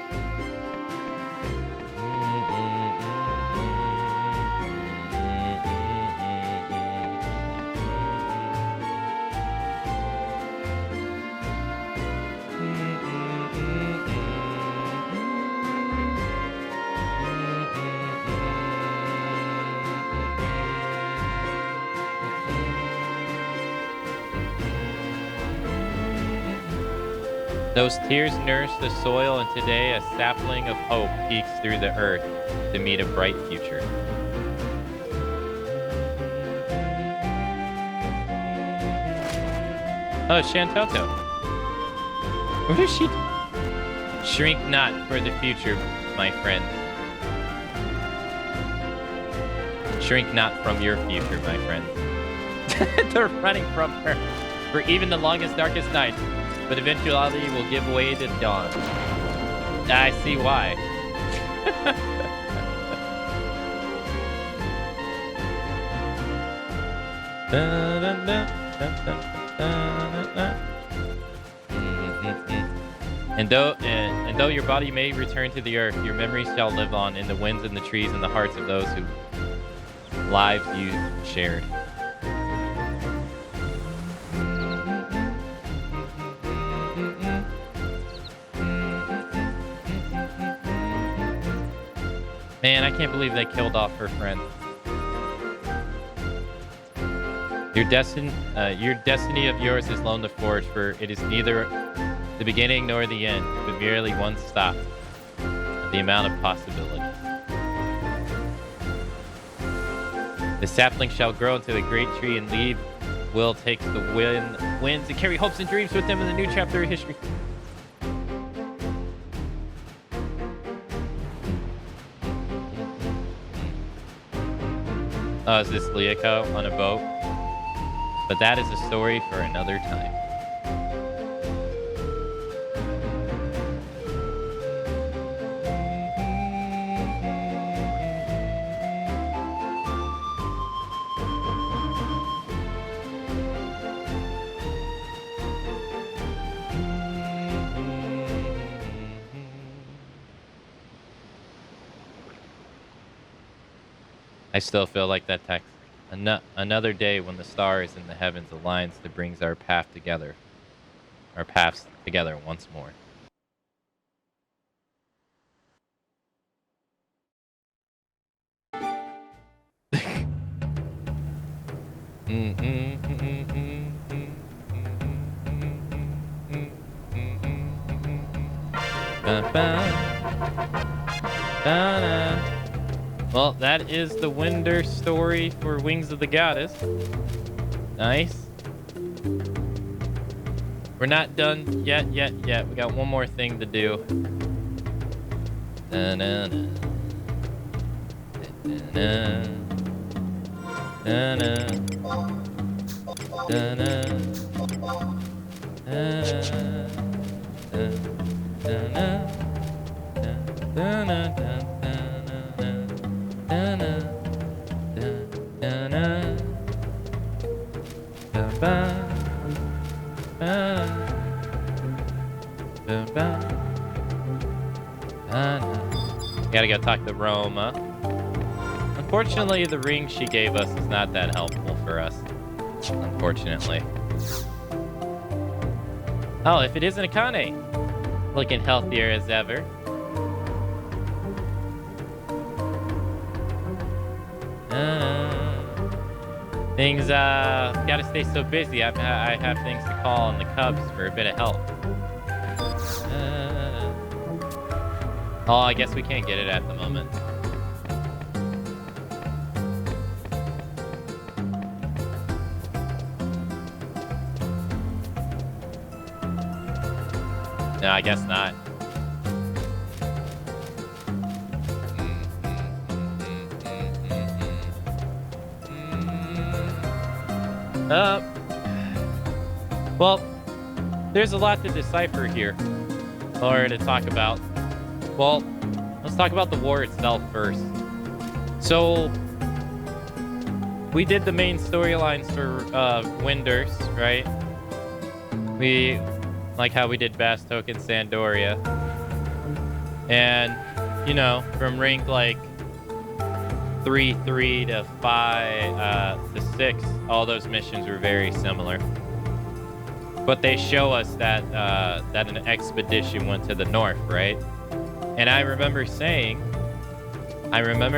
Those tears nourish the soil, and today a sapling of hope peeks through the earth to meet a bright future. Oh, Shantoto. What is she? Shrink not for the future, my friend. Shrink not from your future, my friend. They're running from her for even the longest, darkest night. But eventuality will give way to dawn. I see why. And though your body may return to the earth, your memories shall live on in the winds and the trees and the hearts of those whose lives you shared. Man, I can't believe they killed off her friend. Your destiny of yours is lone to forge, for it is neither the beginning nor the end, but merely one stop of the amount of possibilities. The sapling shall grow into a great tree, and leave will take the winds and carry hopes and dreams with them in the new chapter of history. Oh, is this Liako on a boat? But that is a story for another time. I still feel like that text. Another day when the stars in the heavens aligns to brings our path together. Our paths together once more. Well, that is the Winder story for Wings of the Goddess. Nice. We're not done yet. We got one more thing to do. Gotta go talk to Roma. Unfortunately, the ring she gave us is not that helpful for us. Unfortunately. Oh, if it isn't Akane. Looking healthier as ever. Things, gotta stay so busy. I have things to call on the Cubs for a bit of help. Oh, I guess we can't get it at the moment. No, I guess not. Well, there's a lot to decipher here, or to talk about. Well, let's talk about the war itself first. So, we did the main storylines for Winders, right? We, like how we did Bastok and Sandoria. And, you know, from rank like 3 to 5 to 6, all those missions were very similar. But they show us that that an expedition went to the north, right? And I remember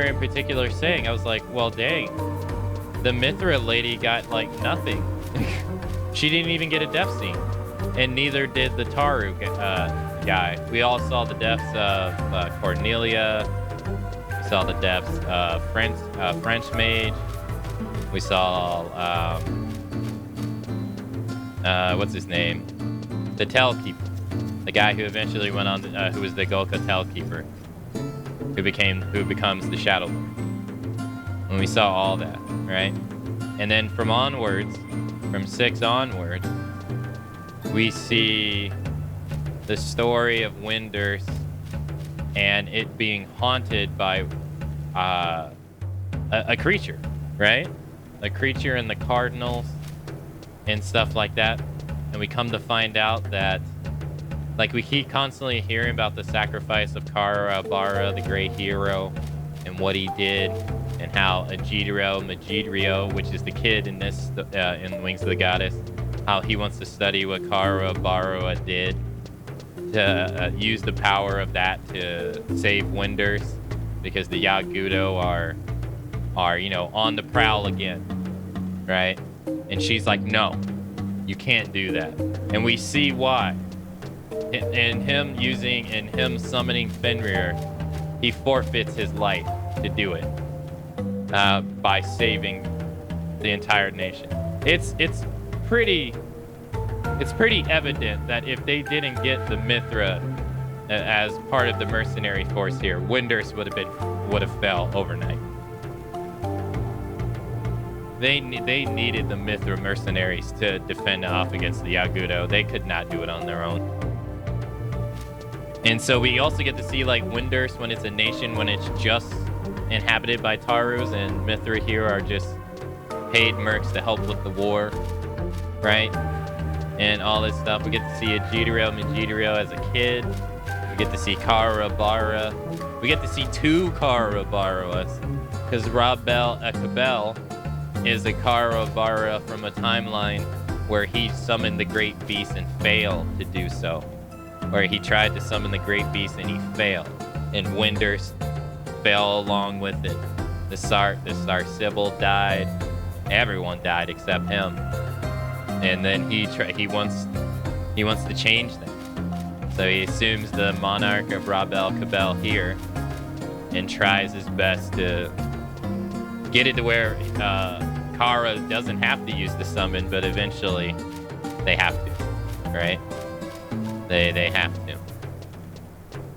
in particular saying, I was like, well, dang, the Mithra lady got like nothing. She didn't even get a death scene. And neither did the Taru guy. We all saw the deaths of Cornelia. We saw the deaths of French Mage. We saw, what's his name? The Tellkeeper. The guy who eventually went on, who was the Golka Tellkeeper. Who becomes the Shadow Lord. And we saw all that, right? And then from 6 onwards, we see the story of Winders and it being haunted by a creature, right? A creature in the Cardinals and stuff like that. And we come to find out that, like, we keep constantly hearing about the sacrifice of Kara Bara, the great hero, and what he did, and how Magidrio, which is the kid in this in Wings of the Goddess, how he wants to study what Kara Bara did to use the power of that to save Winders, because the Yagudo are you know, on the prowl again, right? And she's like, no, you can't do that. And we see why. In him summoning Fenrir, he forfeits his life to do it by saving the entire nation. It's pretty evident that if they didn't get the Mithra as part of the mercenary force here, Winders would have fell overnight. They needed the Mithra mercenaries to defend off against the Yagudo. They could not do it on their own. And so we also get to see, like, Winders when it's a nation, when it's just inhabited by Tarus, and Mithra here are just paid mercs to help with the war, right? And all this stuff. We get to see Magidrio as a kid. We get to see Kara Bara We get to see 2 Karabaras, because Rabel Ekabel is a Karabara from a timeline where he summoned the Great Beast and failed to do so. Where he tried to summon the Great Beast and he failed. And Winders fell along with it. The Sar Sybil died. Everyone died except him. And then he wants to change them. So he assumes the monarch of Rabel Kabel here and tries his best to get it to where Kara doesn't have to use the summon, but eventually they have to, right? They have to.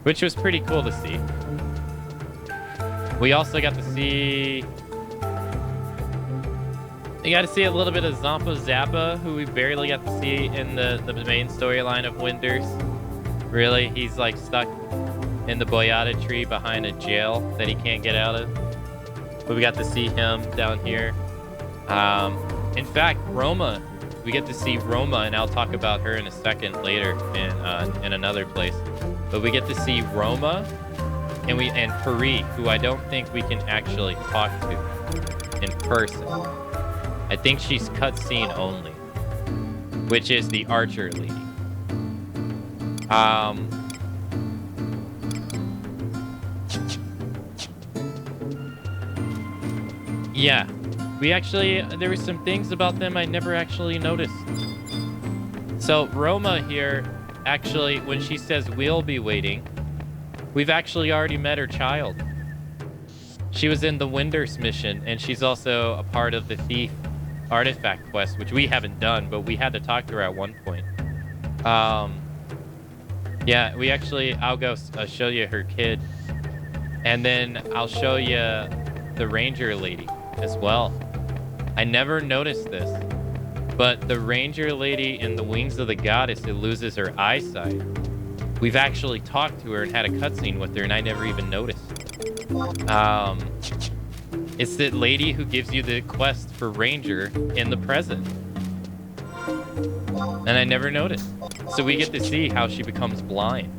Which was pretty cool to see. We also got to see... You got to see a little bit of Zampa Zappa, who we barely got to see in the main storyline of Winders. Really, he's like stuck in the Boyata tree behind a jail that he can't get out of. But we got to see him down here. In fact, Roma, we get to see Roma, and I'll talk about her in a second later in another place. But we get to see Roma and Pari, who I don't think we can actually talk to in person. I think she's cutscene only, which is the archer lady. Yeah, there were some things about them I never actually noticed. So Roma here, actually, when she says we'll be waiting, we've actually already met her child. She was in the Winders mission, and she's also a part of the Thief artifact quest, which we haven't done, but we had to talk to her at one point. Yeah, I'll go show you her kid, and then I'll show you the ranger lady as well. I never noticed this, but the ranger lady in the Wings of the Goddess who loses her eyesight, we've actually talked to her and had a cutscene with her, and I never even noticed. It's the lady who gives you the quest for ranger in the present, and I never noticed. So we get to see how she becomes blind.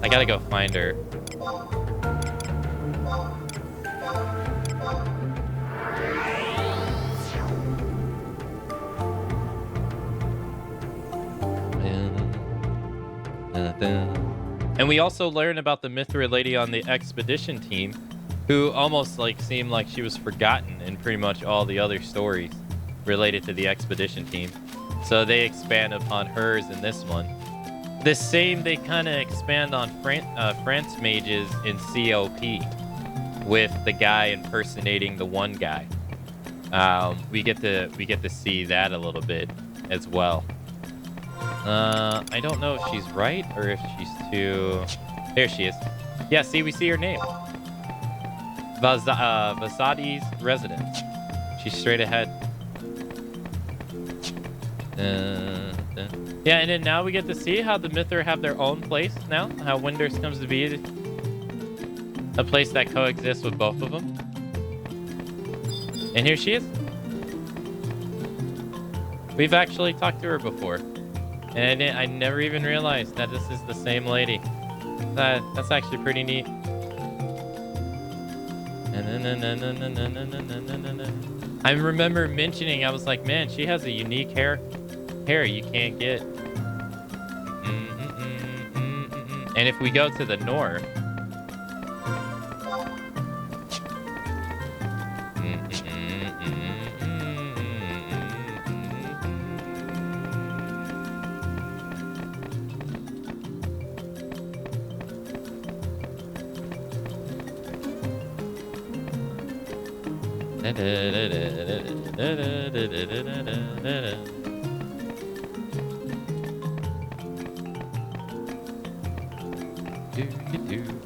I gotta go find her. And we also learn about the Mithra lady on the expedition team, who almost seemed like she was forgotten in pretty much all the other stories related to the expedition team. So they expand upon hers in this one. The same, they kind of expand on France mages in COP with the guy impersonating the one guy. We get to see that a little bit as well. I don't know if she's right or if she's too... There she is. Yeah, see, we see her name. Vasadi's residence. She's straight ahead. Yeah, and then now we get to see how the Mithra have their own place now. How Winders comes to be a place that coexists with both of them. And here she is. We've actually talked to her before. And I never even realized that this is the same lady. That's actually pretty neat. I remember mentioning, I was like, man, she has a unique hair you can't get. And if we go to the north,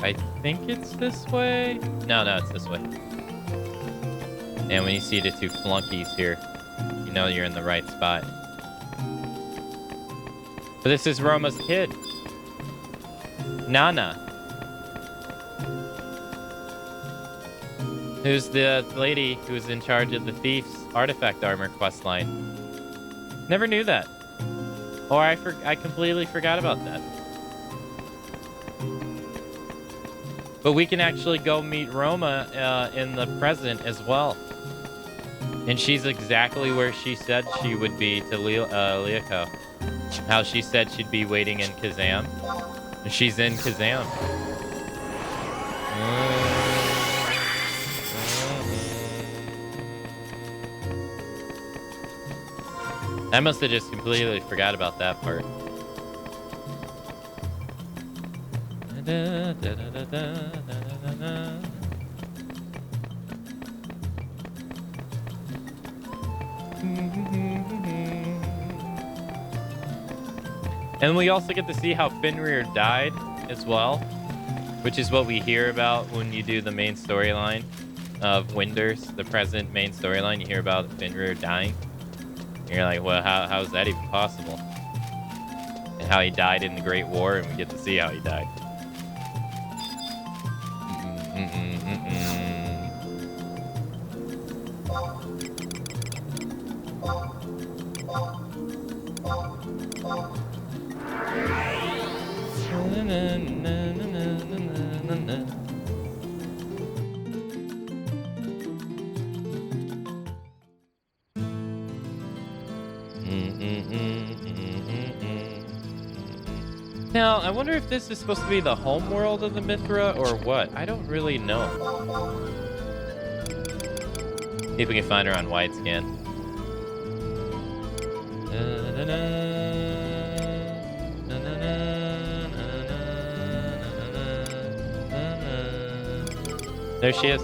I think it's this way. No, it's this way. And when you see the two flunkies here, you know you're in the right spot. But this is Roma's kid, Nana. Who's the lady who's in charge of the Thief's artifact armor questline? Never knew that. Or I completely forgot about that. But we can actually go meet Roma in the present as well. And she's exactly where she said she would be to Liako. How she said she'd be waiting in Kazam. And she's in Kazam. I must have just completely forgot about that part. And we also get to see how Fenrir died as well, which is what we hear about when you do the main storyline of Winders, the present main storyline. You hear about Fenrir dying. And you're like, well, how is that even possible? And how he died in the Great War, and we get to see how he died. Now, I wonder if this is supposed to be the home world of the Mithra or what. I don't really know. See if we can find her on widescan. There she is.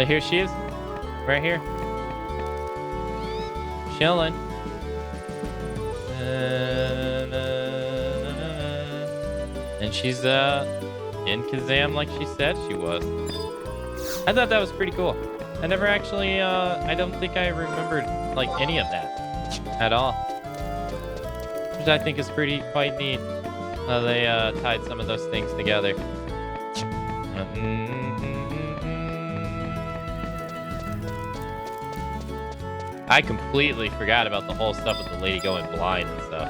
Here she is, right here, chilling. And she's in Kazam like she said she was. I thought that was pretty cool. I never actually, I don't think I remembered like any of that at all. Which I think is quite neat. How they tied some of those things together. I completely forgot about the whole stuff with the lady going blind and stuff.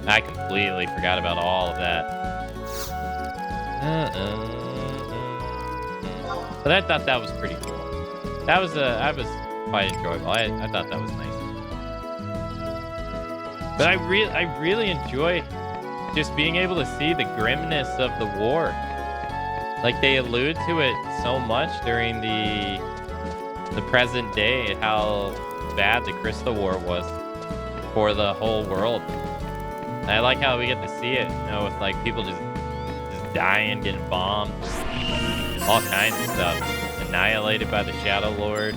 I completely forgot about all of that. But I thought that was pretty cool. That was quite enjoyable. I thought that was nice. But I really enjoy just being able to see the grimness of the war. Like they allude to it so much during the present day, how bad the Crystal War was for the whole world. And I like how we get to see it, you know, with like people just dying, getting bombed, all kinds of stuff, annihilated by the Shadow Lord.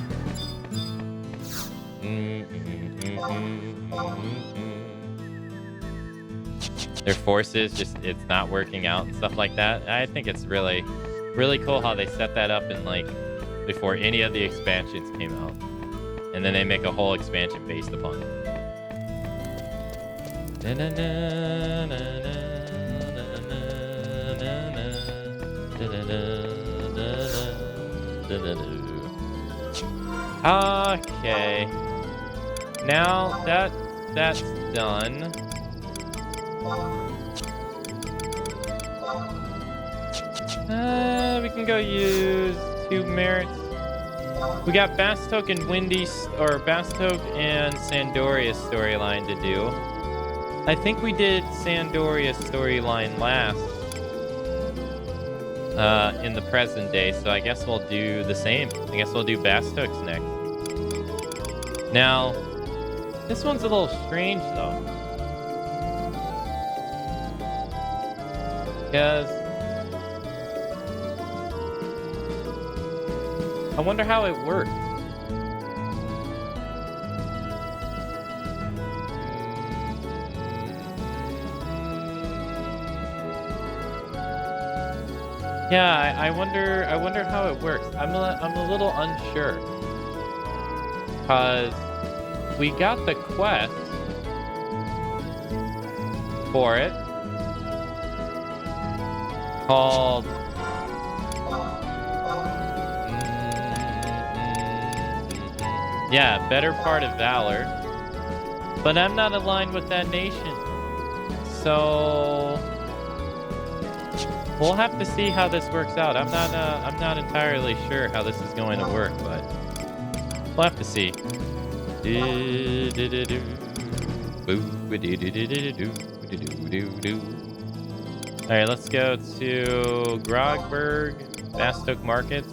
Their forces it's not working out and stuff like that. I think it's really, really cool how they set that up in like before any of the expansions came out. And then they make a whole expansion based upon it. Okay. Now that's done. We can go use 2 merits. We got Bastok and Bastok and Sandoria's storyline to do. I think we did Sandoria's storyline last in the present day, so I guess we'll do the same. I guess we'll do Bastok's next. Now, this one's a little strange though. Because I wonder how it works. Yeah, I wonder how it works. I'm a little unsure. Cause we got the quest for it called yeah, Better Part of Valor. But I'm not aligned with that nation. So we'll have to see how this works out. I'm not entirely sure how this is going to work, but we'll have to see. All right, let's go to Grogberg, Bastoke Markets.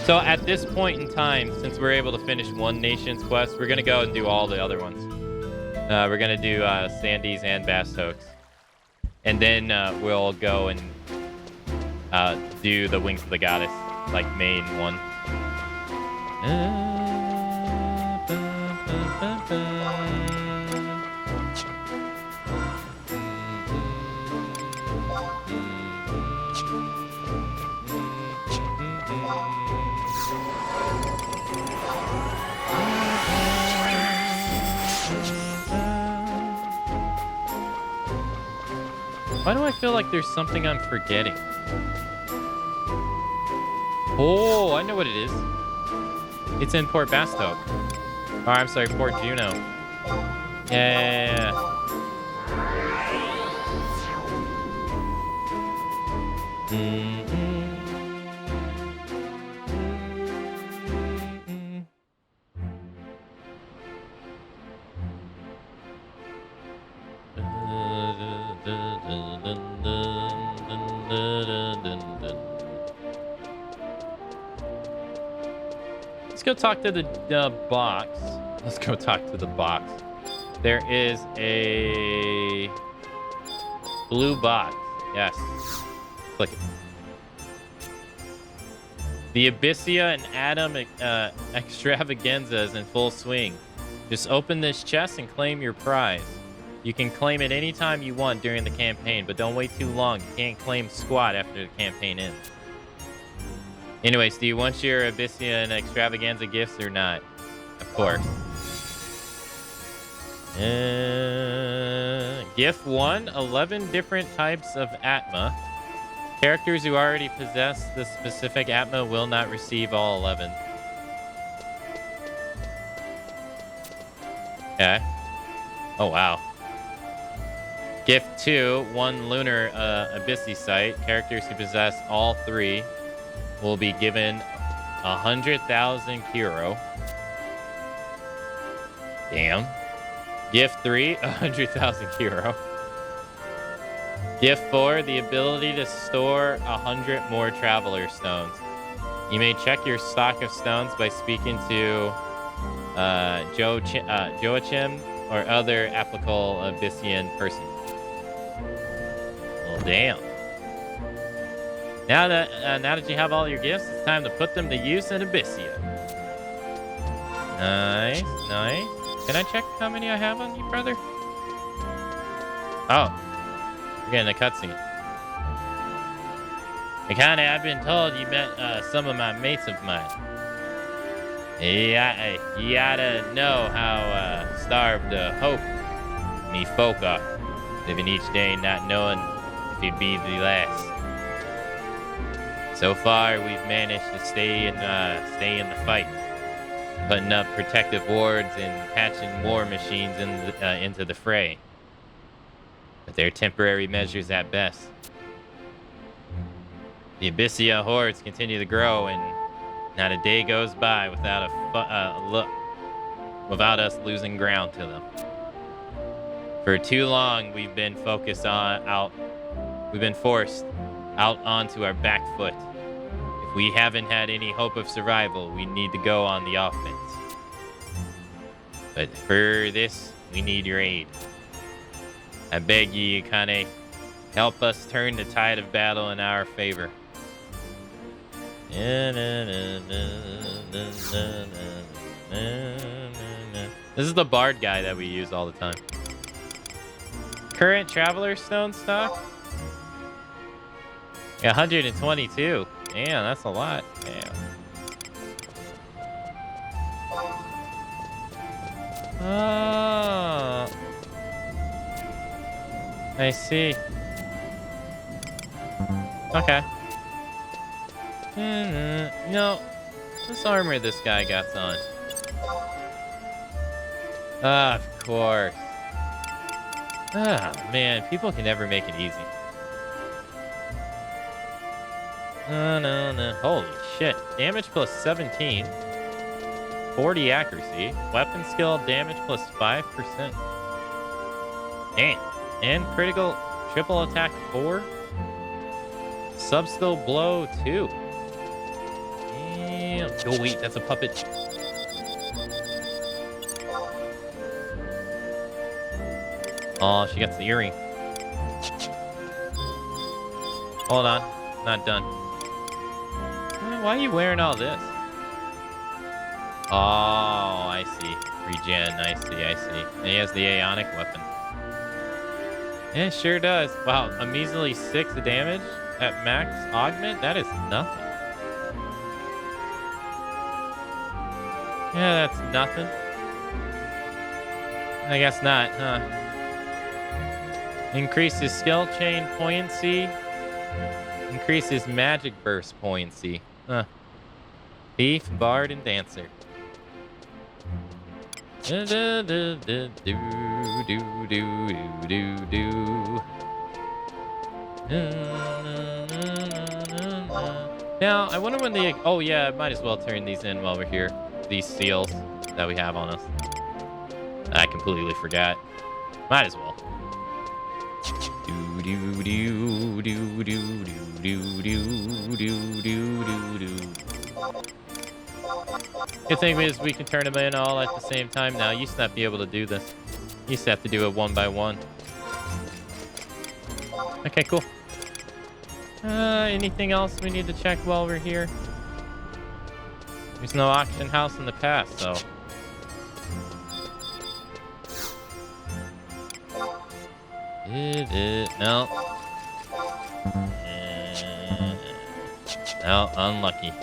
So at this point in time, since we're able to finish one nation's quest, we're gonna go and do all the other ones. We're gonna do Sandy's and Bastokes, and then we'll go and do the Wings of the Goddess, like main one. Why do I feel like there's something I'm forgetting? Oh, I know what it is. It's in Port Bastoke. Oh, I'm sorry, Port Juno. Yeah. Let's go talk to the box. Let's go talk to the box. There is a blue box. Yes. Click it. The Abyssia and Adam extravaganza is in full swing. Just open this chest and claim your prize. You can claim it anytime you want during the campaign, but don't wait too long. You can't claim squat after the campaign ends. Anyways, do you want your Abyssia and extravaganza gifts or not? Of course. Gift 1, 11 different types of Atma. Characters who already possess the specific Atma will not receive all 11. Okay. Oh, wow. Gift 2, 1 lunar Abyssi site. Characters who possess all 3 will be given 100,000 Kiro. Damn. Gift 3, 100,000 Kiro. Gift 4, the ability to store 100 more Traveler Stones. You may check your stock of stones by speaking to Joachim or other applicable Abyssian person. Well, damn. Now that you have all your gifts, it's time to put them to use in Abyssia. Nice, nice. Can I check how many I have on you, brother? Oh, you're getting a cutscene. I've been told you met some of my mates of mine. Yeah, you oughta know how starved hope me folk are, living each day not knowing if it be the last. So far, we've managed to stay in the fight, putting up protective wards and patching war machines into the fray. But they're temporary measures at best. The Abyssia hordes continue to grow, and not a day goes by without without us losing ground to them. For too long, we've been forced out onto our back foot. If we haven't had any hope of survival, we need to go on the offense. But for this, we need your aid. I beg you, Kane, help us turn the tide of battle in our favor. This is the bard guy that we use all the time. Current Traveler Stone stock? Yeah, 122. Damn, that's a lot. Damn. Oh. I see. Okay. No. This armor this guy got on. Ah, of course. Ah, man. People can never make it easy. No. Holy shit. Damage plus 17. 40 accuracy. Weapon skill damage plus 5%. Damn. And critical triple attack 4. Subskill blow 2. Damn. Oh, wait. That's a puppet. Oh, she gets the earring. Hold on. Not done. Why are you wearing all this? Oh, I see. Regen. I see. And he has the Aeonic weapon. Yeah, it sure does. Wow, a measly 6 damage at max augment? That is nothing. Yeah, that's nothing. I guess not, huh? Increases skill chain buoyancy. Increases magic burst buoyancy. Huh. Thief, bard, and dancer. Now, I wonder when the... Oh, yeah, I might as well turn these in while we're here. These seals that we have on us. I completely forgot. Might as well. Good thing is we can turn them in all at the same time now. You used to not be able to do this. You used to have to do it one by one. Okay, cool. Anything else we need to check while we're here? There's no auction house in the past, so... No. No, unlucky.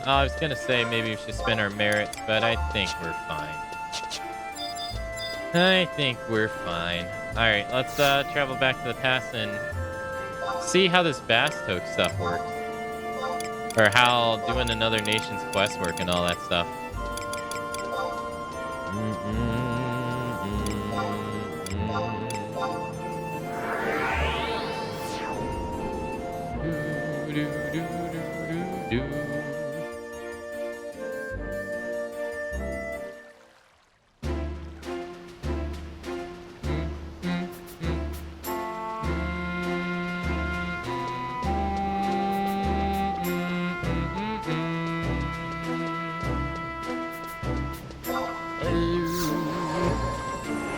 I was gonna say maybe we should spend our merits, but I think we're fine. Alright, let's travel back to the past and see how this Bastoke stuff works. Or how doing another nation's quest work and all that stuff.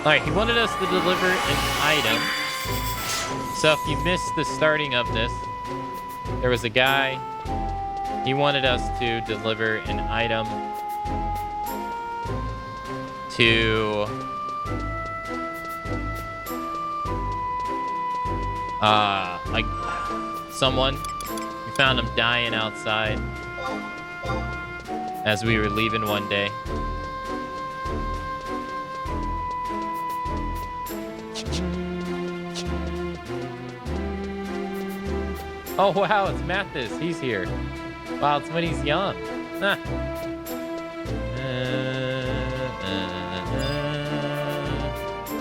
Alright, he wanted us to deliver an item. So if you missed the starting of this, there was a guy. He wanted us to deliver an item to like someone. We found him dying outside as we were leaving one day. Oh, wow, it's Mathis. He's here. Wow, it's when he's young. Huh.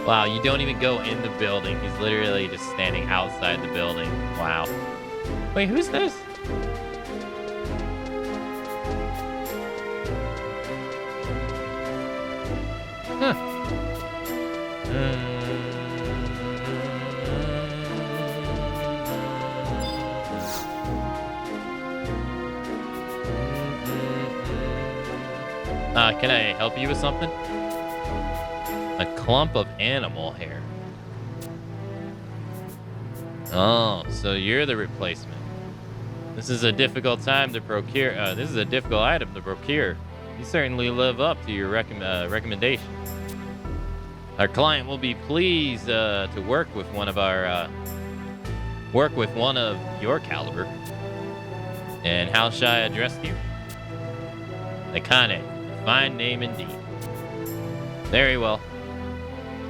Wow, you don't even go in the building. He's literally just standing outside the building. Wow. Wait, who's this? Huh. Can I help you with something? A clump of animal hair. Oh, so you're the replacement. This is a difficult time to procure. This is a difficult item to procure. You certainly live up to your recommendation. Our client will be pleased to work with one of your caliber. And how shall I address you? Akane, fine name indeed. Very well.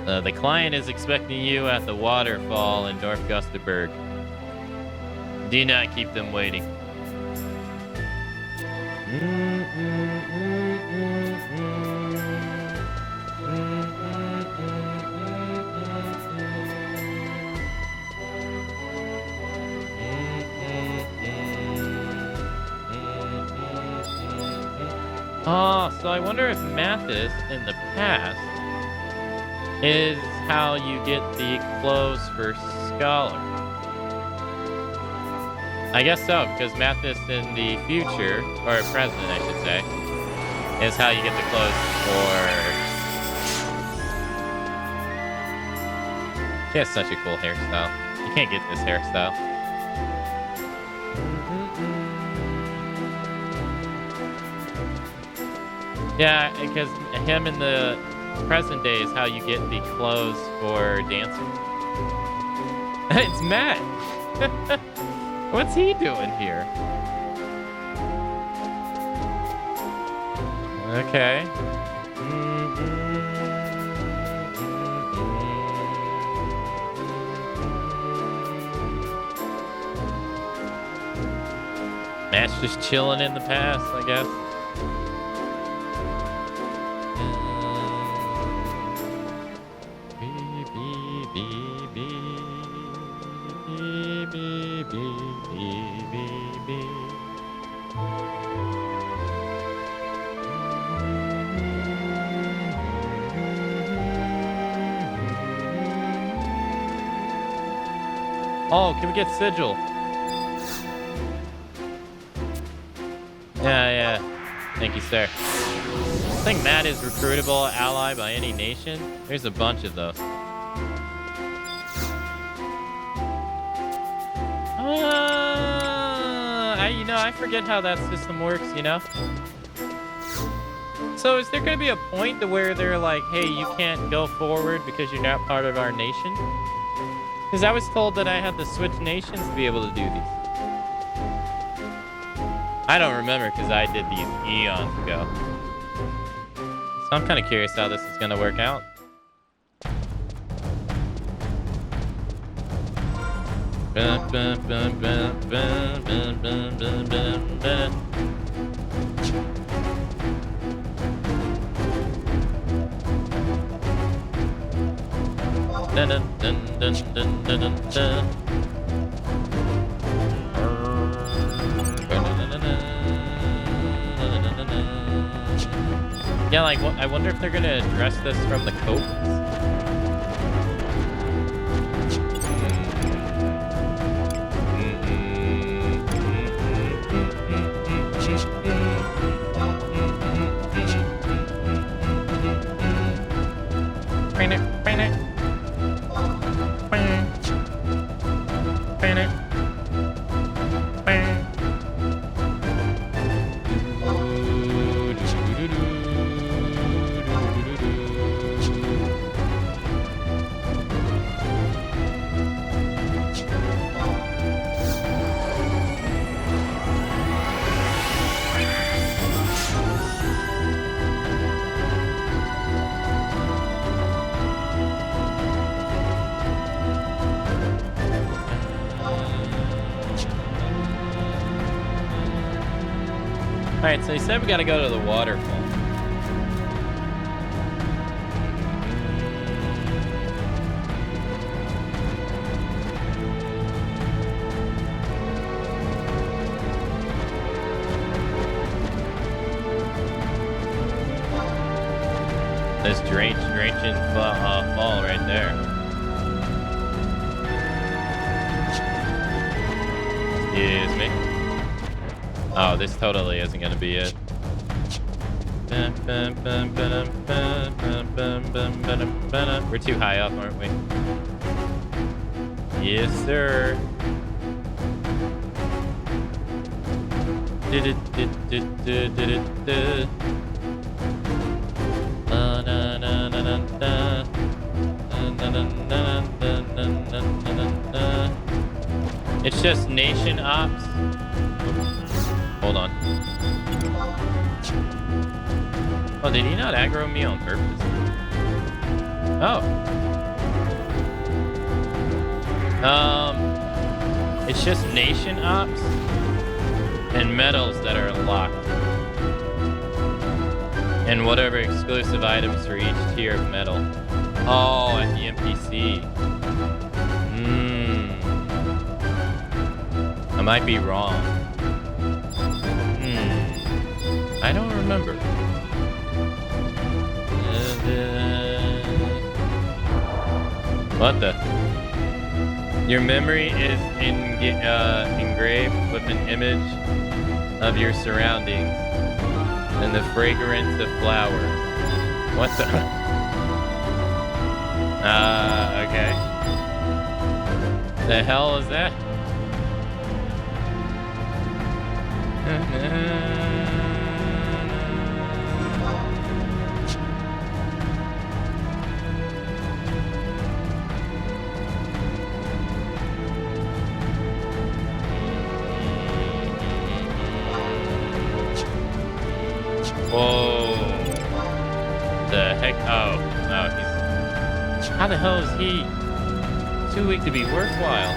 The client is expecting you at the waterfall in North Gusterberg. Do not keep them waiting. Oh, so I wonder if Mathis in the past is how you get the clothes for Scholar. I guess so, because Mathis in the future, or present I should say, is how you get the clothes for... She has such a cool hairstyle. You can't get this hairstyle. Yeah, because him in the present day is how you get the clothes for dancing. It's Matt! What's he doing here? Okay. Matt's just chilling in the past, I guess. Oh, can we get Sigil? Yeah. Thank you, sir. I think Matt is recruitable ally by any nation. There's a bunch of those. I forget how that system works, you know? So is there going to be a point to where they're like, hey, you can't go forward because you're not part of our nation? Because I was told that I had to switch nations to be able to do these. I don't remember because I did these eons ago. So I'm kind of curious how this is going to work out. Yeah, like, I wonder if they're gonna address this from the coast. Alright, so he said we gotta go to the waterfall. This drenching fall right there. Excuse me. Oh, this totally isn't gonna be it. We're too high up, aren't we? Yes, sir. It's just nation ops. Hold on. Oh, did he not aggro me on purpose? Oh. It's just nation ops and medals that are unlocked. And whatever exclusive items for each tier of medal. Oh, at the NPC. I might be wrong. I don't remember. What the? Your memory is engraved with an image of your surroundings and the fragrance of flowers. What the? Okay. The hell is that? Whoa. The heck? Oh, he's... How the hell is he too weak to be worthwhile?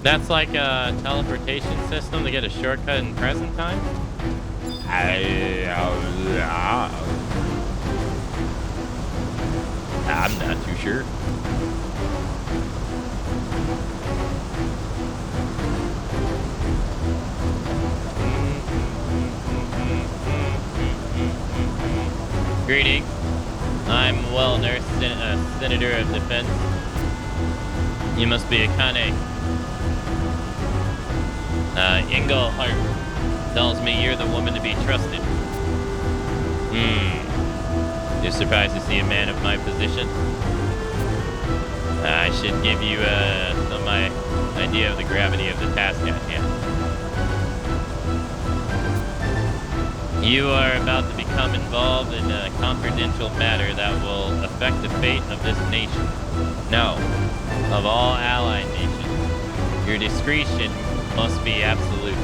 That's like a teleportation system to get a shortcut in present time? I'm not too sure. Greetings. I'm well-nursed Senator of Defense. You must be a Kane. Engelhart tells me you're the woman to be trusted. You're surprised to see a man of my position? I should give you some idea of the gravity of the task at hand. You are about to become involved in a confidential matter that will affect the fate of this nation. No, of all allied nations. Your discretion must be absolute.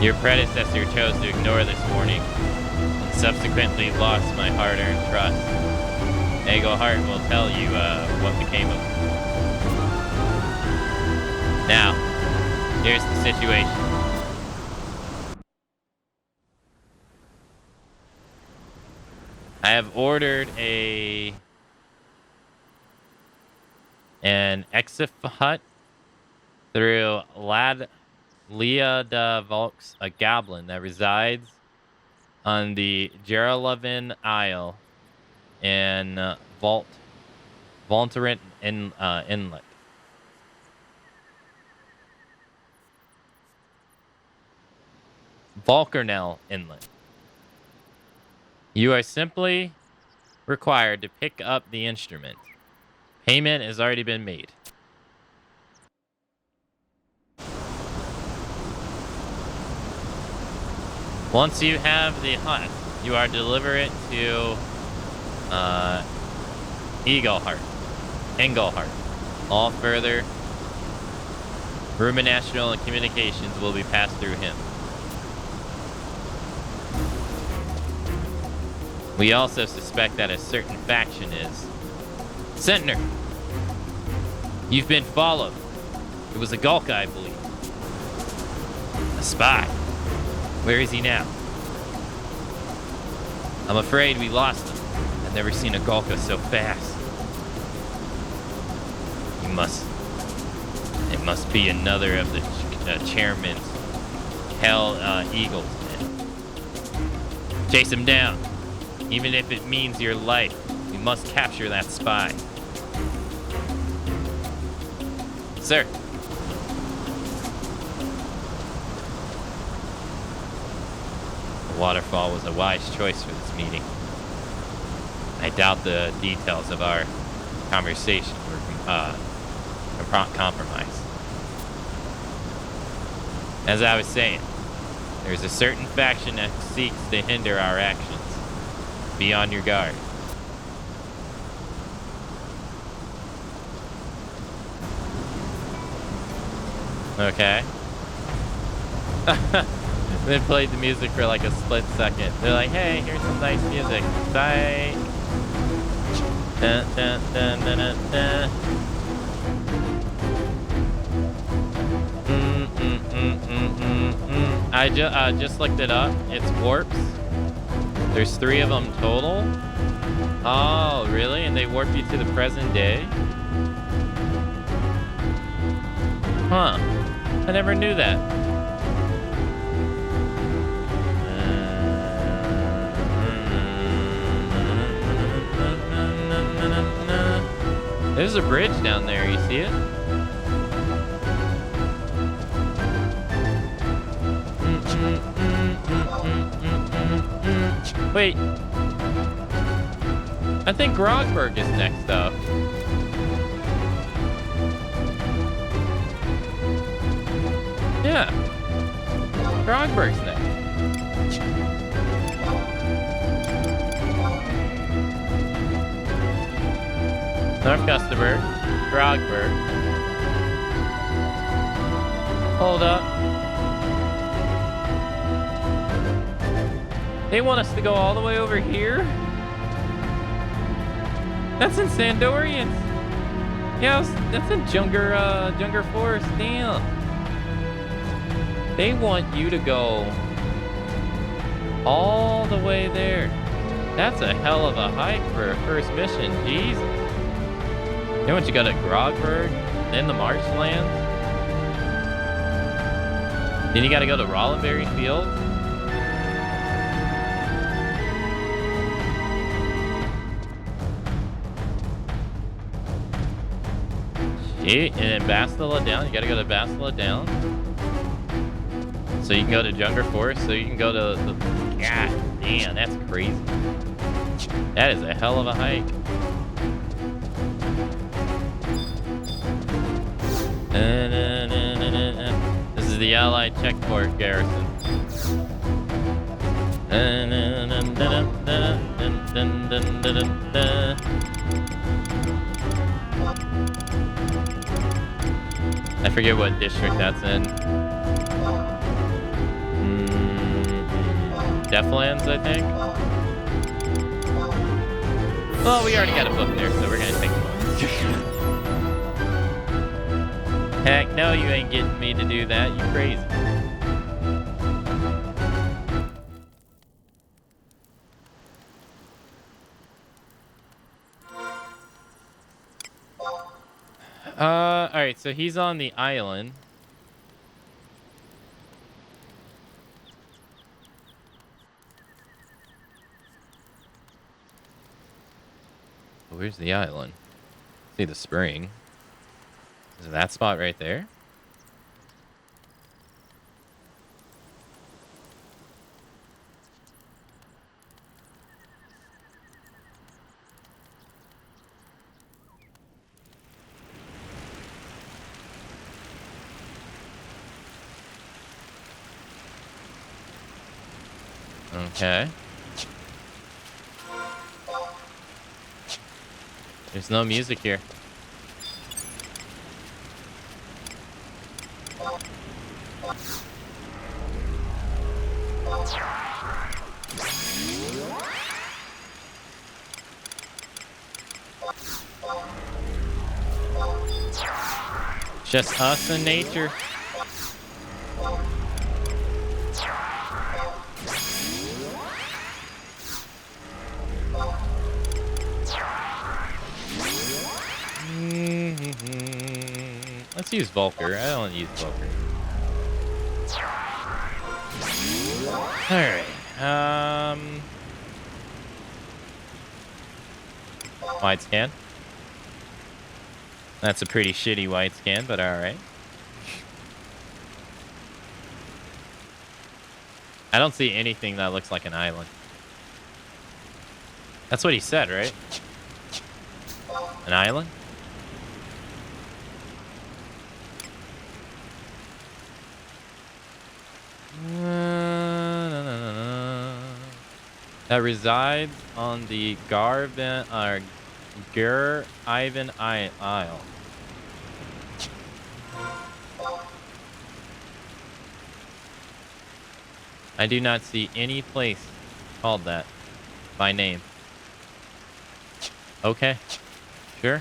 Your predecessor chose to ignore this warning and subsequently lost my hard-earned trust. Engelhart will tell you what became of him. Now, here's the situation. I have ordered an exif hut through Leah de Volks, a goblin that resides on the Gerlovin Isle in Volterant Inlet. Volkernell Inlet. You are simply required to pick up the instrument. Payment has already been made. Once you have the hut, you are to deliver it to Engelhart. All further Ruminational and communications will be passed through him. We also suspect that a certain faction is... Centner! You've been followed. It was a Gulka, I believe. A spy. Where is he now? I'm afraid we lost him. I've never seen a Gulka so fast. It must be another of the chairman's Hell Eagles men. Chase him down. Even if it means your life, we must capture that spy. Sir. The waterfall was a wise choice for this meeting. I doubt the details of our conversation or compromise. As I was saying, there's a certain faction that seeks to hinder our actions. Be on your guard. Okay. They played the music for like a split second. They're like, hey, here's some nice music. Bye. Dun, dun, dun, dun, dun, dun. I just looked it up. It's warps. There's 3 of them total. Oh, really? And they warp you to the present day? Huh. I never knew that. There's a bridge down there. You see it? Wait. I think Grogberg is next up. Yeah. Grogberg's next. North Gustavberg. Grogberg. Hold up. They want us to go all the way over here? That's in Sandorians. Yeah, that's in Junger Forest. Damn. They want you to go all the way there. That's a hell of a hike for a first mission. Jesus. They want you to go to Grogberg, then the marshlands. Then you got to go to Rollenberry Field. And then Bastila down. You gotta go to Bastila down. So you can go to Junger Forest. So you can go to the... God damn, that's crazy. That is a hell of a hike. This is the Allied checkpoint garrison. I forget what district that's in. Deathlands, I think. Well, we already got a book there, so we're gonna take the book. Heck no, you ain't getting me to do that. You crazy. Alright, so he's on the island. Where's the island? See the spring. Is it that spot right there? Okay. There's no music here. Just us and nature. Let's use Volker. I don't want to use Volker. Alright. Wide scan. That's a pretty shitty wide scan, but alright. I don't see anything that looks like an island. That's what he said, right? An island? That resides on the Gur Ivan Isle. I do not see any place called that by name. Okay, sure.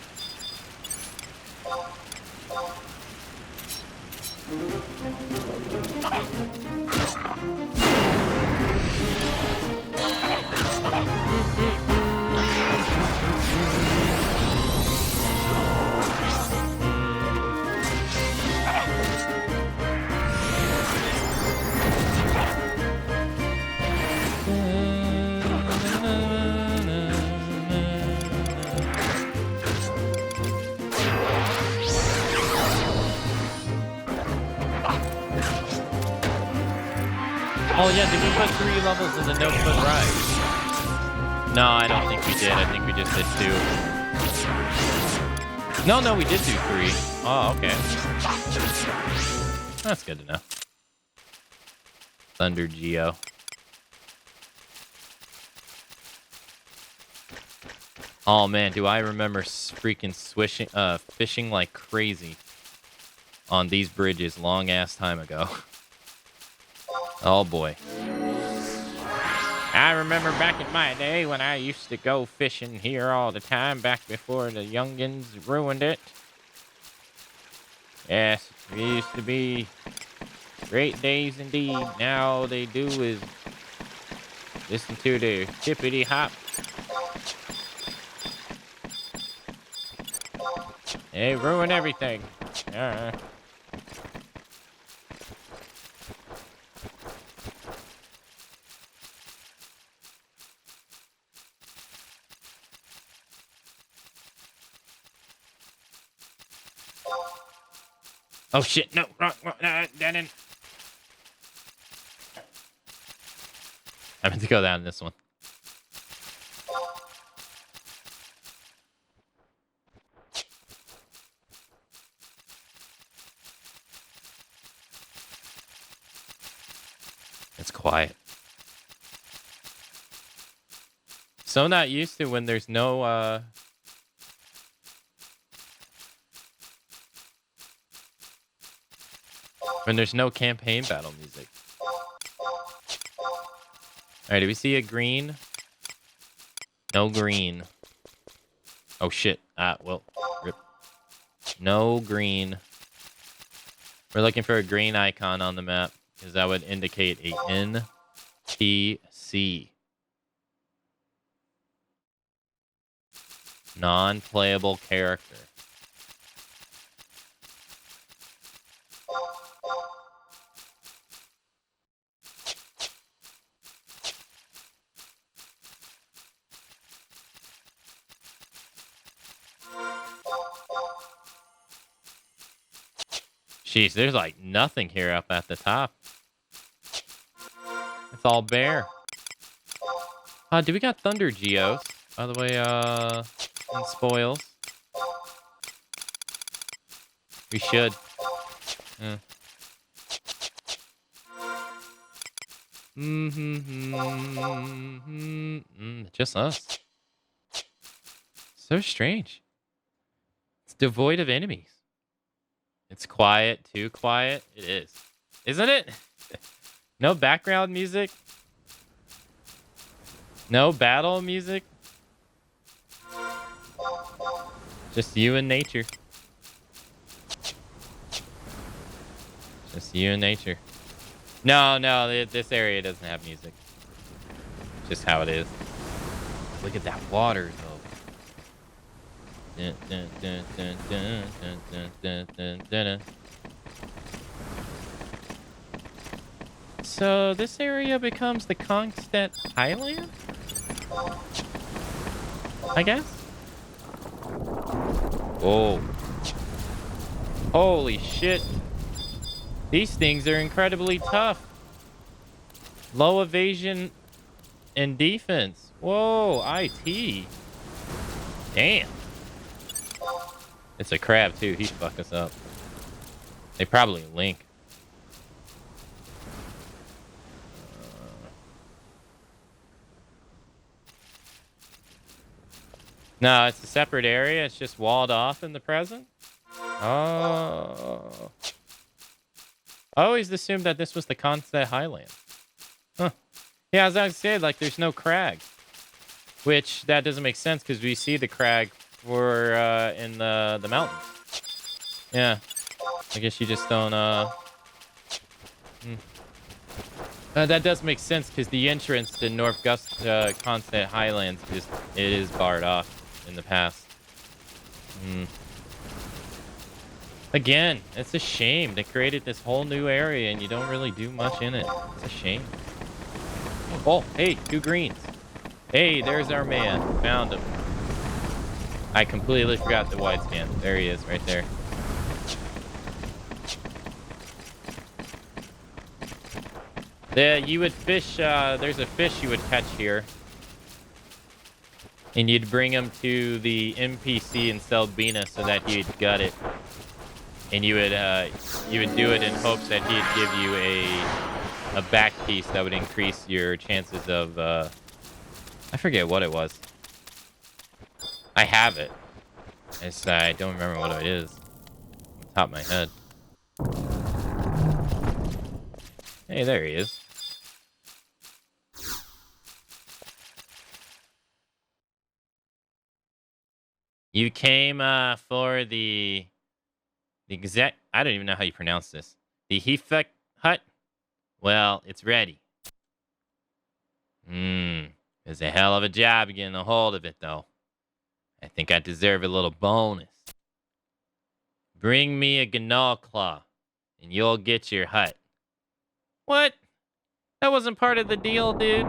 Oh yeah, did we put 3 levels in the no-foot ride? No, I don't think we did. I think we just did 2. No, we did do 3. Oh, okay. That's good to know. Thunder Geo. Oh man, do I remember freaking fishing like crazy on these bridges long ass time ago. Oh boy. I remember back in my day when I used to go fishing here all the time back before the youngins ruined it. Yes, it used to be great days indeed. Now all they do is listen to the hippity hop. They ruin everything. Oh shit, no, wrong, that didn't. I meant to go down this one. It's quiet. So not used to when there's no, when there's no campaign battle music. Alright, do we see a green? No green. Oh shit. Well, rip. No green. We're looking for a green icon on the map, because that would indicate a NPC. Non-playable character. Jeez, there's like nothing here up at the top. It's all bare. Do we got Thunder Geos? By the way, in spoils. We should. Just us. So strange. It's devoid of enemies. It's quiet, too quiet. It is. Isn't it? No background music. No battle music. Just you and nature. Just you and nature. No, this area doesn't have music. Just how it is. Look at that water, though. So this area becomes the Kongstedt Highland? I guess? Oh. Holy shit. These things are incredibly tough. Low evasion and defense. Whoa, IT. Damn. It's a crab too. He'd fuck us up. They probably link. No, it's a separate area. It's just walled off in the present. Oh. I always assumed that this was the Consett Highland. Huh. Yeah, as I said, like, there's no crag. Which, that doesn't make sense, because we see the crag for, in the mountains. Yeah. I guess you just don't, that does make sense, because the entrance to North Consett Highlands, it is barred off in the past. Again, it's a shame. They created this whole new area, and you don't really do much in it. It's a shame. Oh, hey, 2 greens. Hey, there's our man. Found him. I completely forgot the white scan. There he is, right there. You would fish, there's a fish you would catch here. And you'd bring him to the NPC in Selbina so that he'd gut it. And you would do it in hopes that he'd give you a back piece that would increase your chances of, I forget what it was. I have it. I don't remember what it is. On the top of my head. Hey, there he is. You came for the exact. I don't even know how you pronounce this. The Hefek hut. Well, it's ready. It's a hell of a job getting a hold of it, though. I think I deserve a little bonus. Bring me a Gnaw Claw, and you'll get your hut. What? That wasn't part of the deal, dude.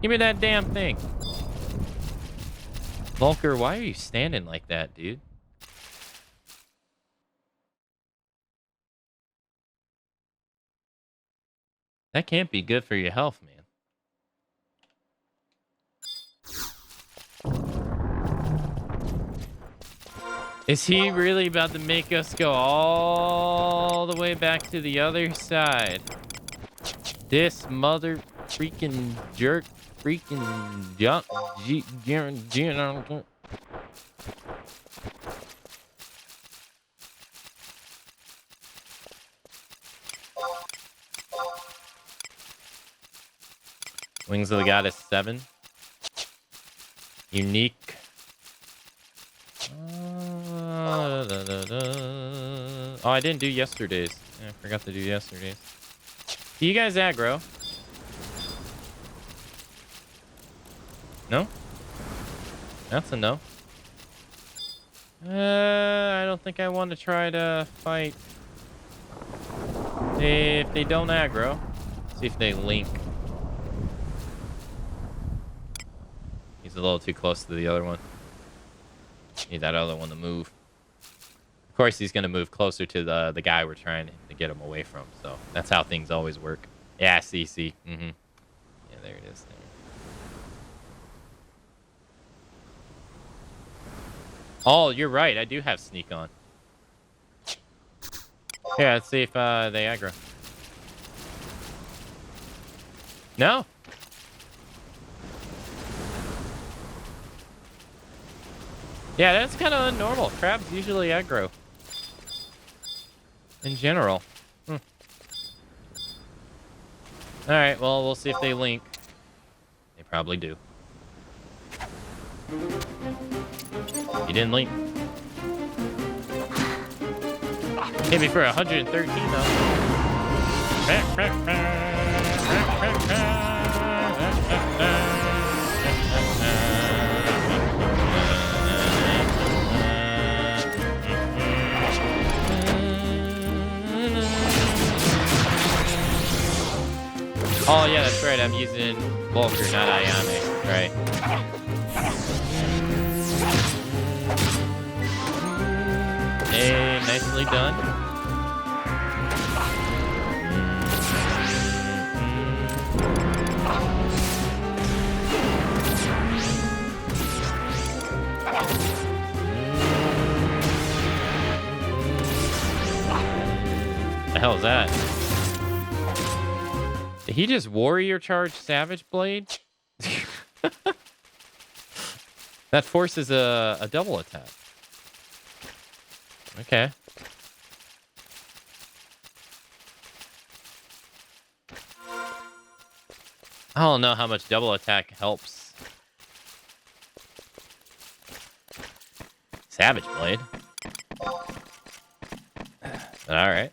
Give me that damn thing. Volker, why are you standing like that, dude? That can't be good for your health, man. Is he really about to make us go all the way back to the other side? This mother freaking jerk freaking junk. Wings of the Goddess 7. Unique. Oh, I didn't do yesterday's. Yeah, I forgot to do yesterday's. Do you guys aggro? No? That's a no. I don't think I want to try to fight. If they don't aggro, see if they link. He's a little too close to the other one. Need that other one to move. Of course, he's going to move closer to the guy we're trying to get him away from. So that's how things always work. Yeah, see. Yeah, there it is. There. Oh, you're right. I do have sneak on. Yeah, let's see if they aggro. No. Yeah, that's kind of normal. Crabs usually aggro. In general. Alright, well, we'll see if they link. They probably do. You didn't link. Hit me for 113, though. Oh, yeah, that's right. I'm using Volker, not Ayame. Right. Hey, nicely done. hell is that? Did he just warrior charge Savage Blade? That forces a double attack. Okay. I don't know how much double attack helps. Savage Blade. All right.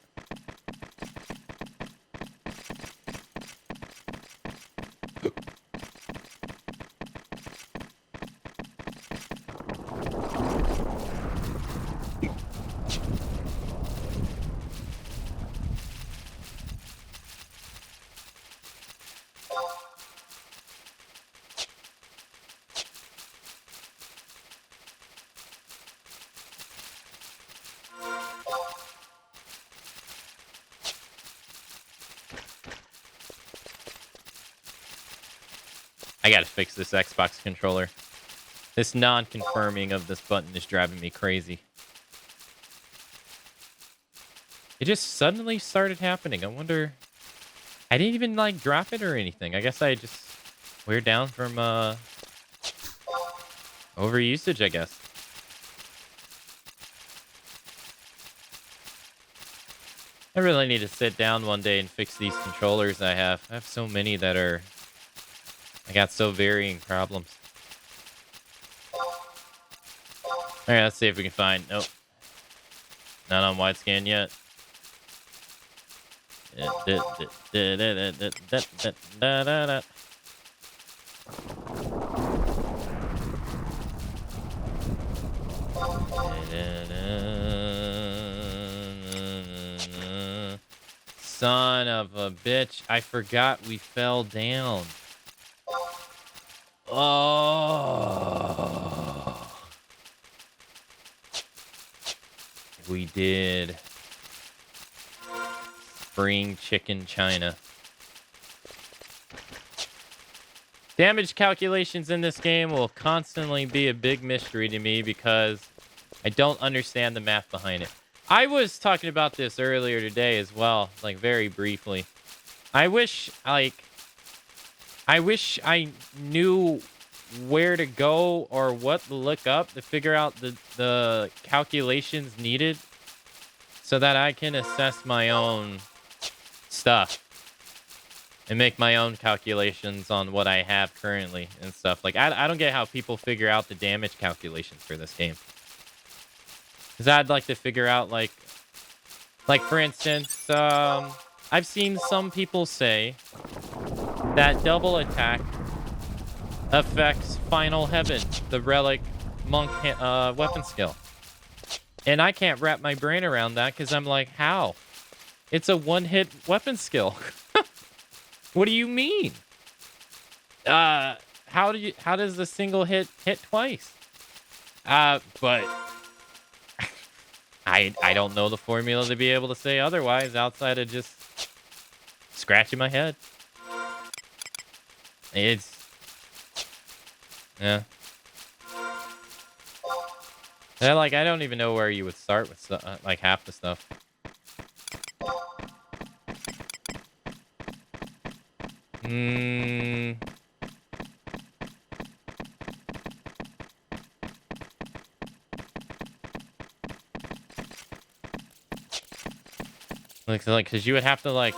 I gotta fix this Xbox controller. This non-confirming of this button is driving me crazy. It just suddenly started happening. I wonder... I didn't even, like, drop it or anything. I guess I just wear down from, overusage, I guess. I really need to sit down one day and fix these controllers I have. I have so many that are... I got so varying problems. Alright, let's see if we can find... Nope. Not on wide scan yet. Son of a bitch. I forgot we fell down. Oh. We did. Spring chicken China. Damage calculations in this game will constantly be a big mystery to me because I don't understand the math behind it. I was talking about this earlier today as well, like very briefly. I wish I knew where to go or what to look up to figure out the calculations needed so that I can assess my own stuff and make my own calculations on what I have currently and stuff. Like, I don't get how people figure out the damage calculations for this game. Because I'd like to figure out, like for instance, I've seen some people say that double attack affects Final Heaven, the relic monk weapon skill. And I can't wrap my brain around that because I'm like, how? It's a one-hit weapon skill. What do you mean? How does the single hit twice? But I don't know the formula to be able to say otherwise outside of just scratching my head. Yeah. Yeah, like, I don't even know where you would start with, like, half the stuff. Like, because you would have to, like...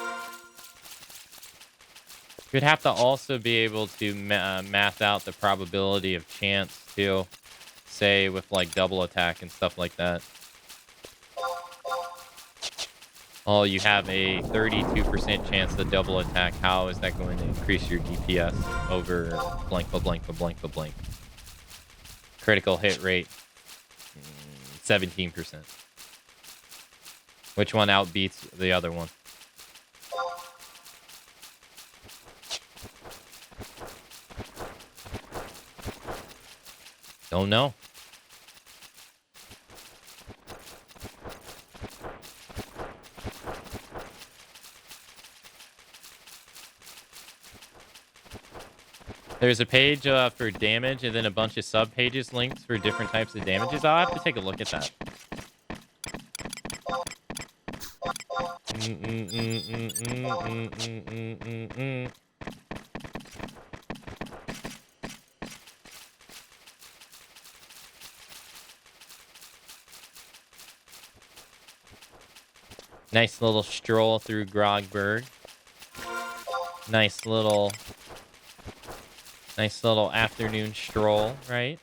You'd have to also be able to math out the probability of chance, too. Say, with, like, double attack and stuff like that. Oh, you have a 32% chance to double attack. How is that going to increase your DPS over blank, but blank, but blank, but blank? Critical hit rate, 17%. Which one outbeats the other one? Don't know. There's a page for damage and then a bunch of sub-pages linked for different types of damages. I'll have to take a look at that. Nice little stroll through Grogberg. Nice little afternoon stroll, right?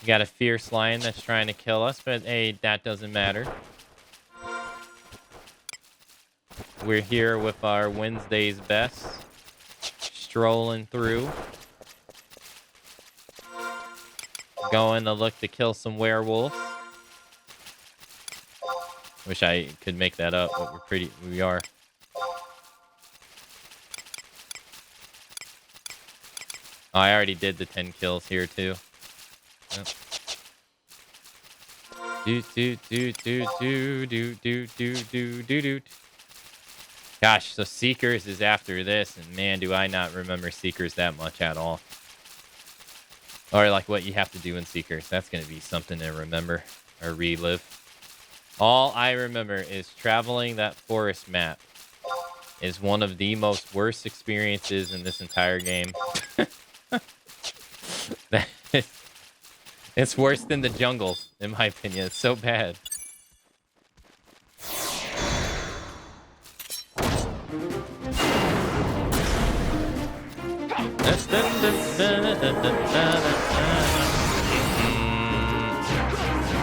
We got a fierce lion that's trying to kill us, but hey, that doesn't matter. We're here with our Wednesday's best, strolling through. Going to look to kill some werewolves. Wish I could make that up, but we are. Oh, I already did the 10 kills here too. Yep. Do. Gosh, so Seekers is after this, and man, do I not remember Seekers that much at all. Or like what you have to do in Seekers. That's going to be something to remember or relive. All I remember is traveling that forest map is one of the most worst experiences in this entire game. It's worse than the jungle, in my opinion. It's so bad.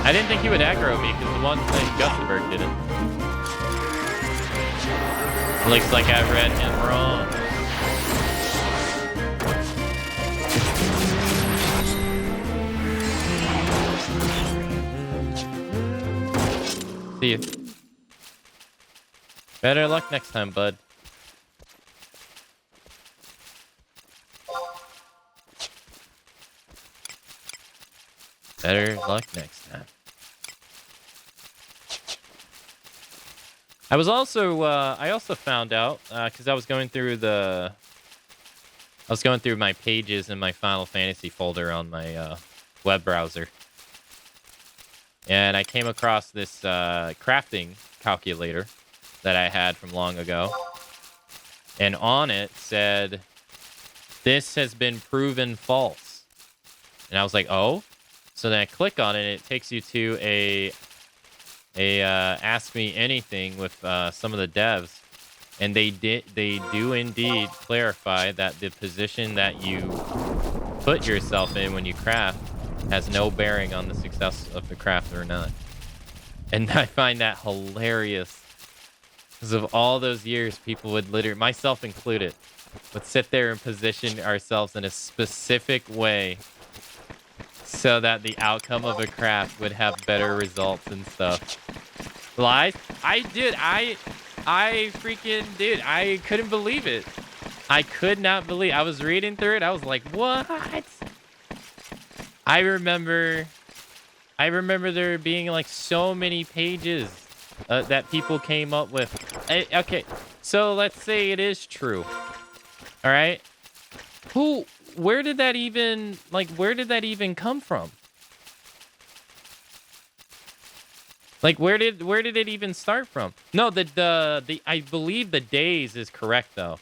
I didn't think he would aggro me because the one thing Gustenberg didn't. Looks like I read him wrong. See you. Better luck next time, bud. Better luck next time. I was also, I also found out, because I was going through my pages in my Final Fantasy folder on my web browser. And I came across this crafting calculator that I had from long ago. And on it said, "This has been proven false." And I was like, oh? So then I click on it, and it takes you to a Ask Me Anything with some of the devs. And they do indeed clarify that the position that you put yourself in when you craft has no bearing on the success of the craft or not. And I find that hilarious. Because of all those years, people would literally, myself included, would sit there and position ourselves in a specific way so that the outcome of a craft would have better results and stuff. Lies? I couldn't believe it. I could not believe. I was reading through it. I was like, what? I remember there being like so many pages that people came up with. Okay, so let's say it is true. All right. Where did that even come from? Like, where did it even start from? No, I believe the days is correct though.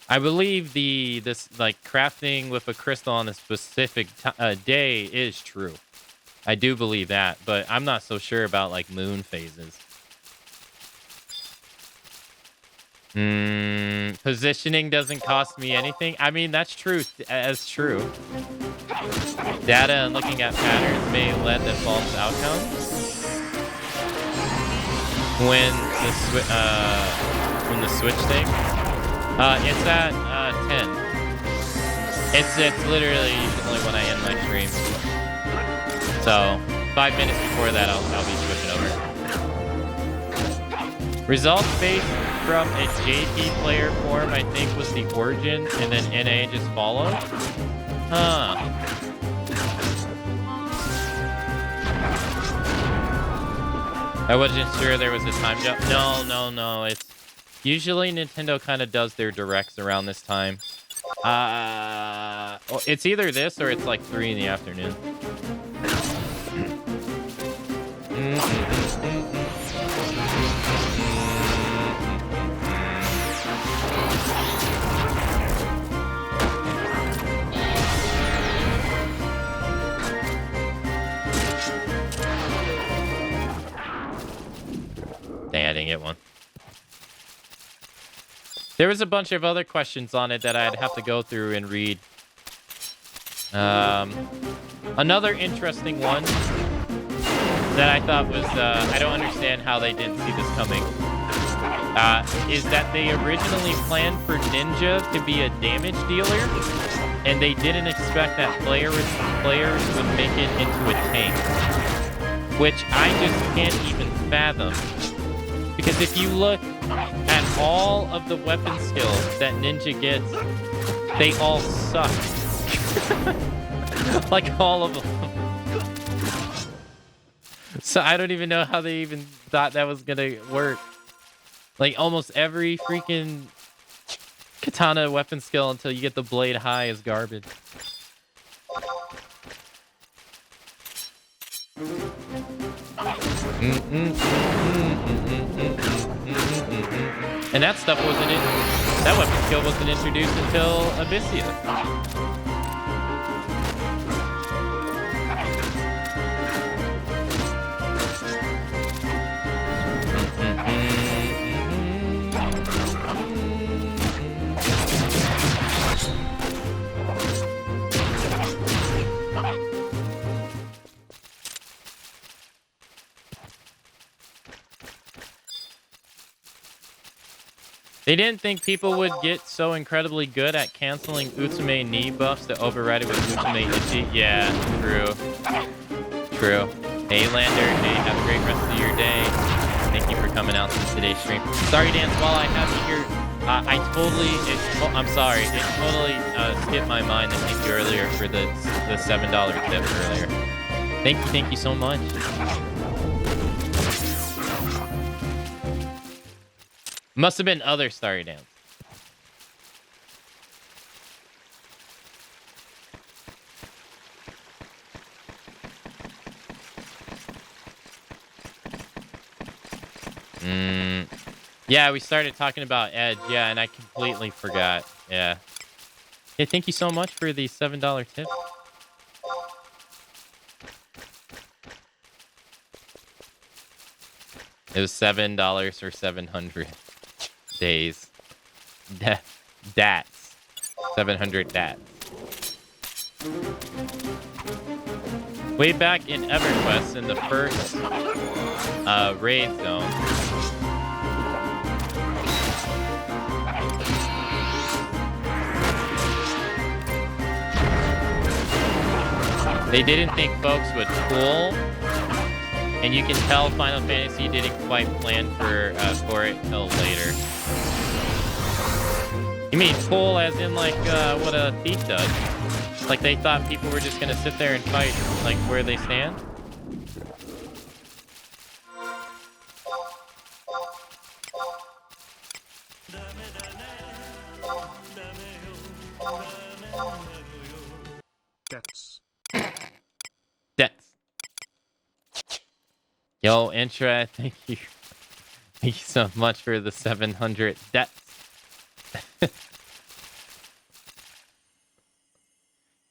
I believe this crafting with a crystal on a specific day is true. I do believe that, but I'm not so sure about like moon phases. Positioning doesn't cost me anything. I mean, that's true. That's true. Data and looking at patterns may lead to false outcomes. When the switch thing, it's at 10. It's literally usually when I end my stream. So 5 minutes before that, I'll be switching over. Results based from a JP player form, I think, was the origin, and then NA just followed. Huh. I wasn't sure there was a time jump. No. It's usually Nintendo kind of does their directs around this time. It's either this or it's like 3 in the afternoon. There was a bunch of other questions on it that I'd have to go through and read. Another interesting one that I thought was, I don't understand how they didn't see this coming, is that they originally planned for Ninja to be a damage dealer, and they didn't expect that players would make it into a tank, which I just can't even fathom. Because if you look at all of the weapon skills that Ninja gets, they all suck. Like all of them. So I don't even know how they even thought that was gonna work. Like almost every freaking katana weapon skill until you get the blade high is garbage. And that stuff wasn't in. That weapon skill wasn't introduced until Abyssia. They didn't think people would get so incredibly good at canceling Utsume knee buffs to override it with Utsume Ichi. Yeah, true. True. Hey, Lander. Hey, have a great rest of your day. Thank you for coming out to today's stream. Sorry, Dance, while I have you here, I'm sorry. It totally skipped my mind to thank you earlier for the $7 tip earlier. Thank you so much. Must have been other Starry Dance. Yeah, we started talking about Edge. Yeah, and I completely forgot. Yeah. Hey, thank you so much for the $7 tip. It was $7 for 700 days. Dats. 700 dats. Way back in EverQuest, in the first raid zone, they didn't think folks would pool, and you can tell Final Fantasy didn't quite plan for it till later. You mean pool as in like what a thief does? Like they thought people were just gonna sit there and fight like where they stand? Debts. Yo, Intra, thank you. Thank you so much for the 700 debts.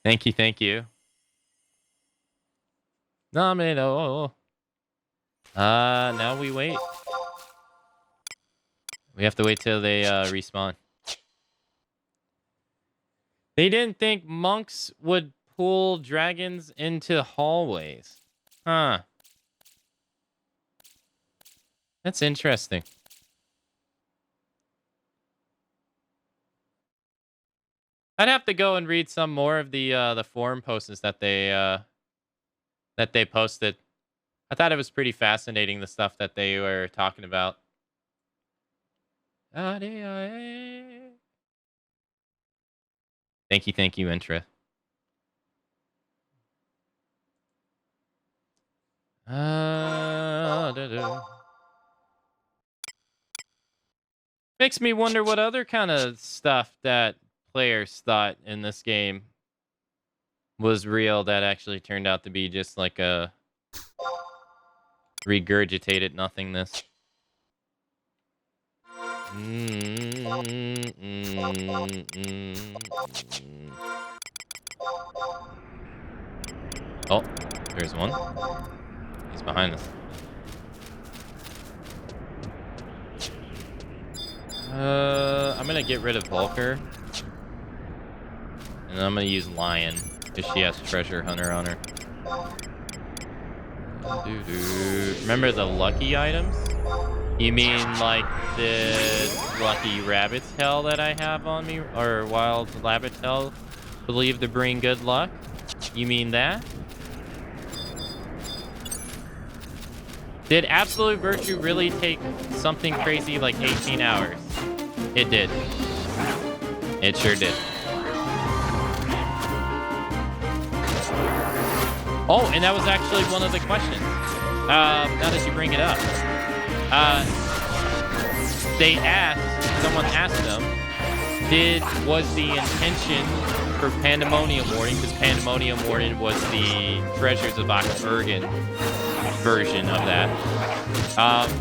Thank you. No. Now we wait. We have to wait till they respawn. They didn't think monks would pull dragons into hallways. Huh. That's interesting. I'd have to go and read some more of the forum posts that they posted. I thought it was pretty fascinating, the stuff that they were talking about. Thank you, Intra. Makes me wonder what other kind of stuff that players thought in this game was real that actually turned out to be just like a regurgitated nothingness. Oh, there's one. He's behind us. I'm gonna get rid of Volker. And I'm gonna use Lion, because she has Treasure Hunter on her. Remember the lucky items? You mean like the lucky rabbit's tail that I have on me? Or wild rabbit tail believed to bring good luck? You mean that? Did Absolute Virtue really take something crazy like 18 hours? It did. It sure did. Oh, and that was actually one of the questions. Now that you bring it up. Someone asked them, was the intention for Pandemonium Warden, because Pandemonium Warden was the Treasures of Oxurgan version of that.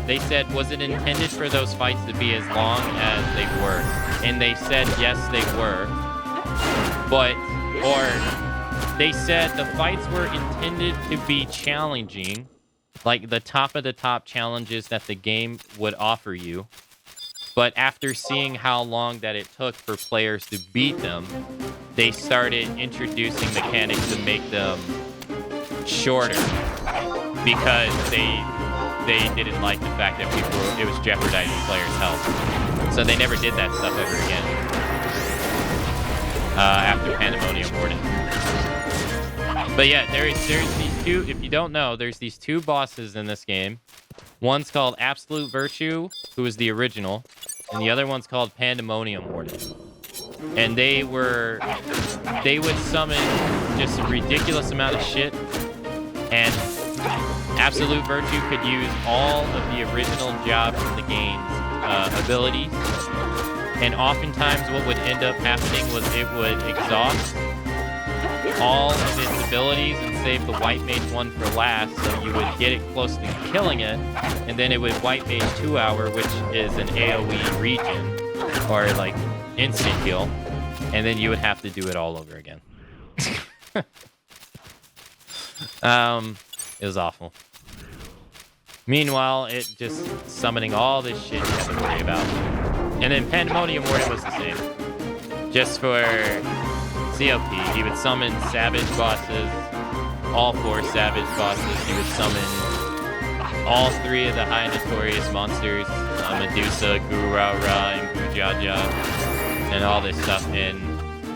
They said, was it intended for those fights to be as long as they were? And they said, yes, they were. They said the fights were intended to be challenging, like the top of the top challenges that the game would offer you. But after seeing how long that it took for players to beat them, they started introducing mechanics to make them shorter, because they didn't like the fact that it was jeopardizing players' health. So they never did that stuff ever again after Pandemonium Warden. But yeah, there's these two, if you don't know, there's these two bosses in this game. One's called Absolute Virtue, who is the original, and the other one's called Pandemonium Warden. And they would summon just a ridiculous amount of shit, and Absolute Virtue could use all of the original jobs in the game's abilities. And oftentimes what would end up happening was it would exhaust all of its abilities and save the White Mage one for last, so you would get it close to killing it, and then it would White Mage 2 hour, which is an AoE regen, or like instant kill, and then you would have to do it all over again. It was awful. Meanwhile, it just summoning all this shit you have to worry about. And then Pandemonium Warden was the same. Just for COP, he would summon Savage bosses, all 4 Savage bosses. He would summon all 3 of the high notorious monsters, Medusa, Gurara, and Gujaja, and all this stuff. And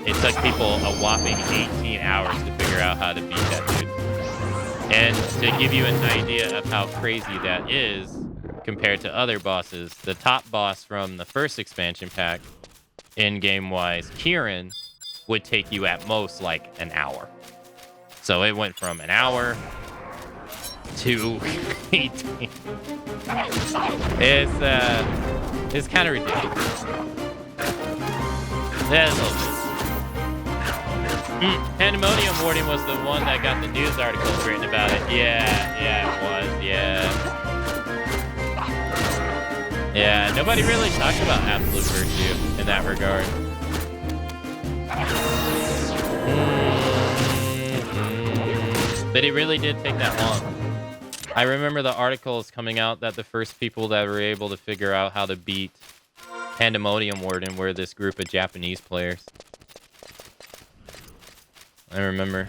it took people a whopping 18 hours to figure out how to beat that dude. And to give you an idea of how crazy that is compared to other bosses, the top boss from the first expansion pack, in-game wise, Kieran, would take you at most like an hour. So it went from an hour to 18. It's kind of ridiculous. Yeah, a little bit. Pandemonium Warden was the one that got the news articles written about it. Yeah, it was, yeah. Yeah, nobody really talked about Absolute Virtue in that regard. But it really did take that long. I remember the articles coming out that the first people that were able to figure out how to beat Pandemonium Warden were this group of Japanese players. I remember.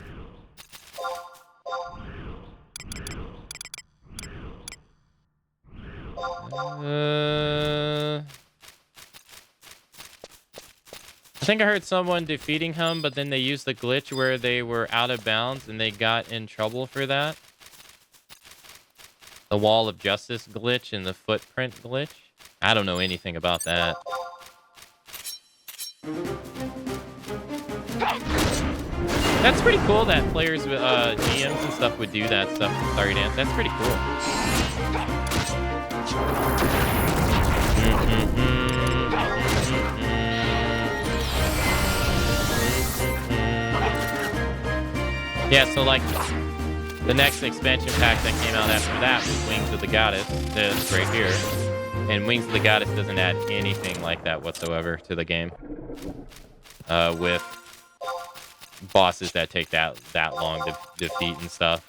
I think I heard someone defeating him, but then they used the glitch where they were out of bounds and they got in trouble for that. The Wall of Justice glitch and the footprint glitch. I don't know anything about that. That's pretty cool that players, GMs and stuff would do that stuff to Starry Dance. That's pretty cool. Yeah, so like the next expansion pack that came out after that was Wings of the Goddess. This right here. And Wings of the Goddess doesn't add anything like that whatsoever to the game. With bosses that take that long to defeat and stuff.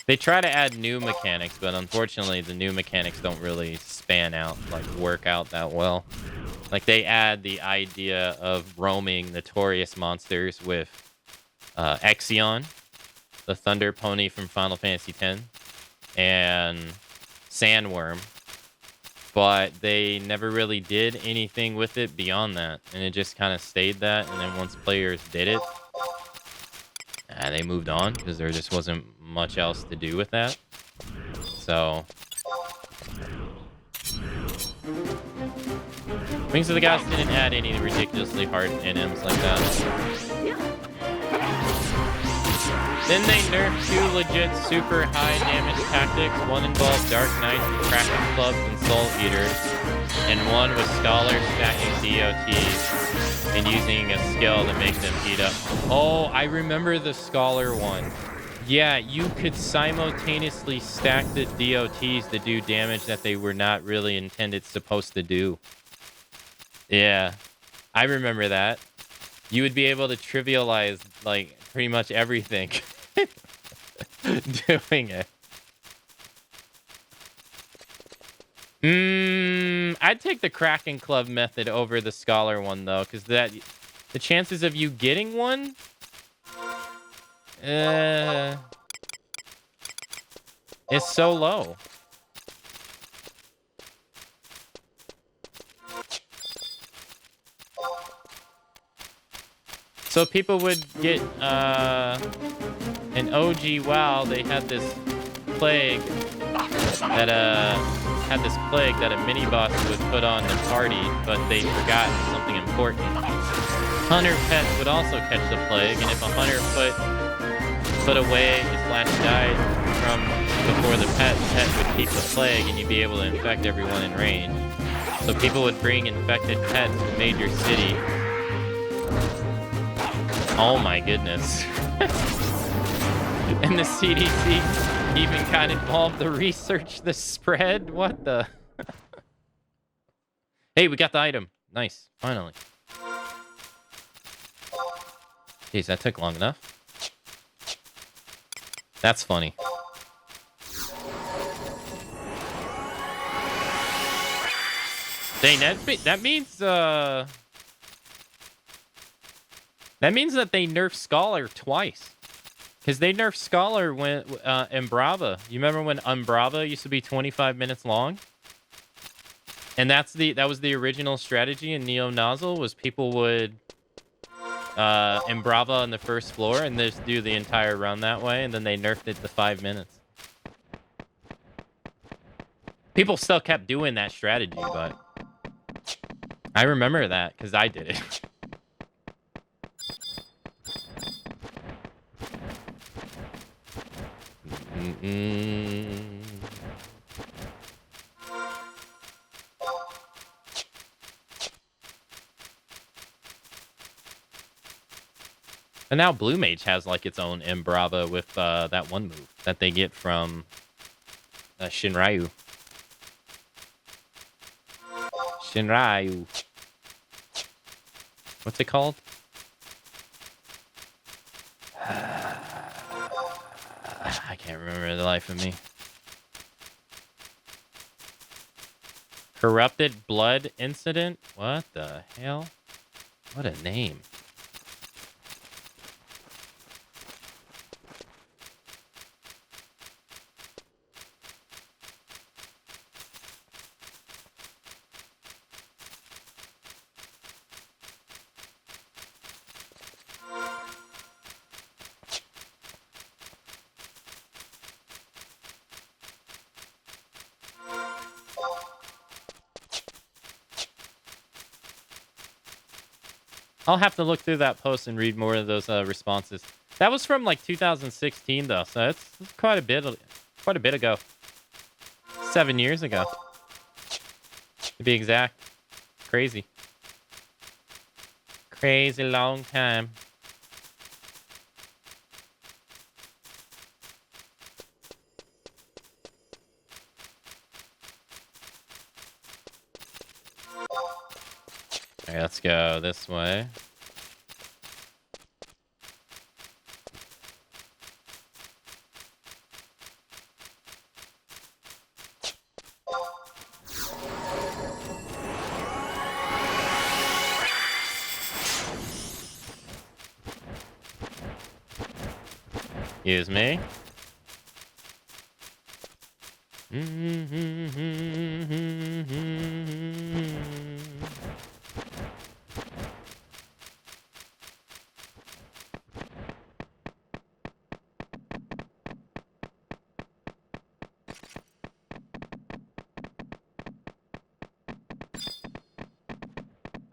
They try to add new mechanics, but unfortunately the new mechanics don't really span out, like work out that well. Like, they add the idea of roaming notorious monsters with Exion, the thunder pony from Final Fantasy X, and Sandworm. But they never really did anything with it beyond that. And it just kind of stayed that. And then once players did it, they moved on because there just wasn't much else to do with that. So... Wings of the Gods didn't add any ridiculously hard NMs like that. Then they nerfed 2 legit super high damage tactics. One involved Dark Knights, Kraken Clubs, and Soul Eaters. And one was Scholars stacking DOTs and using a skill to make them heat up. Oh, I remember the Scholar one. Yeah, you could simultaneously stack the DOTs to do damage that they were not really supposed to do. Yeah, I remember that. You would be able to trivialize, like, pretty much everything doing it. I'd take the Kraken Club method over the Scholar one, though, because the chances of you getting one... is so low. So people would get an OG WoW. They had this plague that a mini boss would put on the party, but they forgot something important. Hunter pets would also catch the plague, and if a hunter put away his last died from before the pet would keep the plague, and you'd be able to infect everyone in range. So people would bring infected pets to Major City. Oh my goodness. And the CDC even got involved to research the spread? What the? Hey, we got the item. Nice. Finally. Jeez, that took long enough. That's funny. Dang, that means that they nerfed Scholar twice. Because they nerfed Scholar when Umbrava. You remember when Umbrava used to be 25 minutes long? And that was the original strategy in Neo Nozzle, was people would Umbrava on the first floor and just do the entire run that way, and then they nerfed it to 5 minutes. People still kept doing that strategy, but I remember that because I did it. And now Blue Mage has like its own Umbrava with that one move that they get from Shinryu. Shinryu. What's it called? I can't remember the life of me. Corrupted Blood Incident? What the hell? What a name. I'll have to look through that post and read more of those responses. That was from like 2016 though, so it's quite a bit ago. 7 years ago, to be exact. Crazy long time. Alright, let's go this way. Excuse me.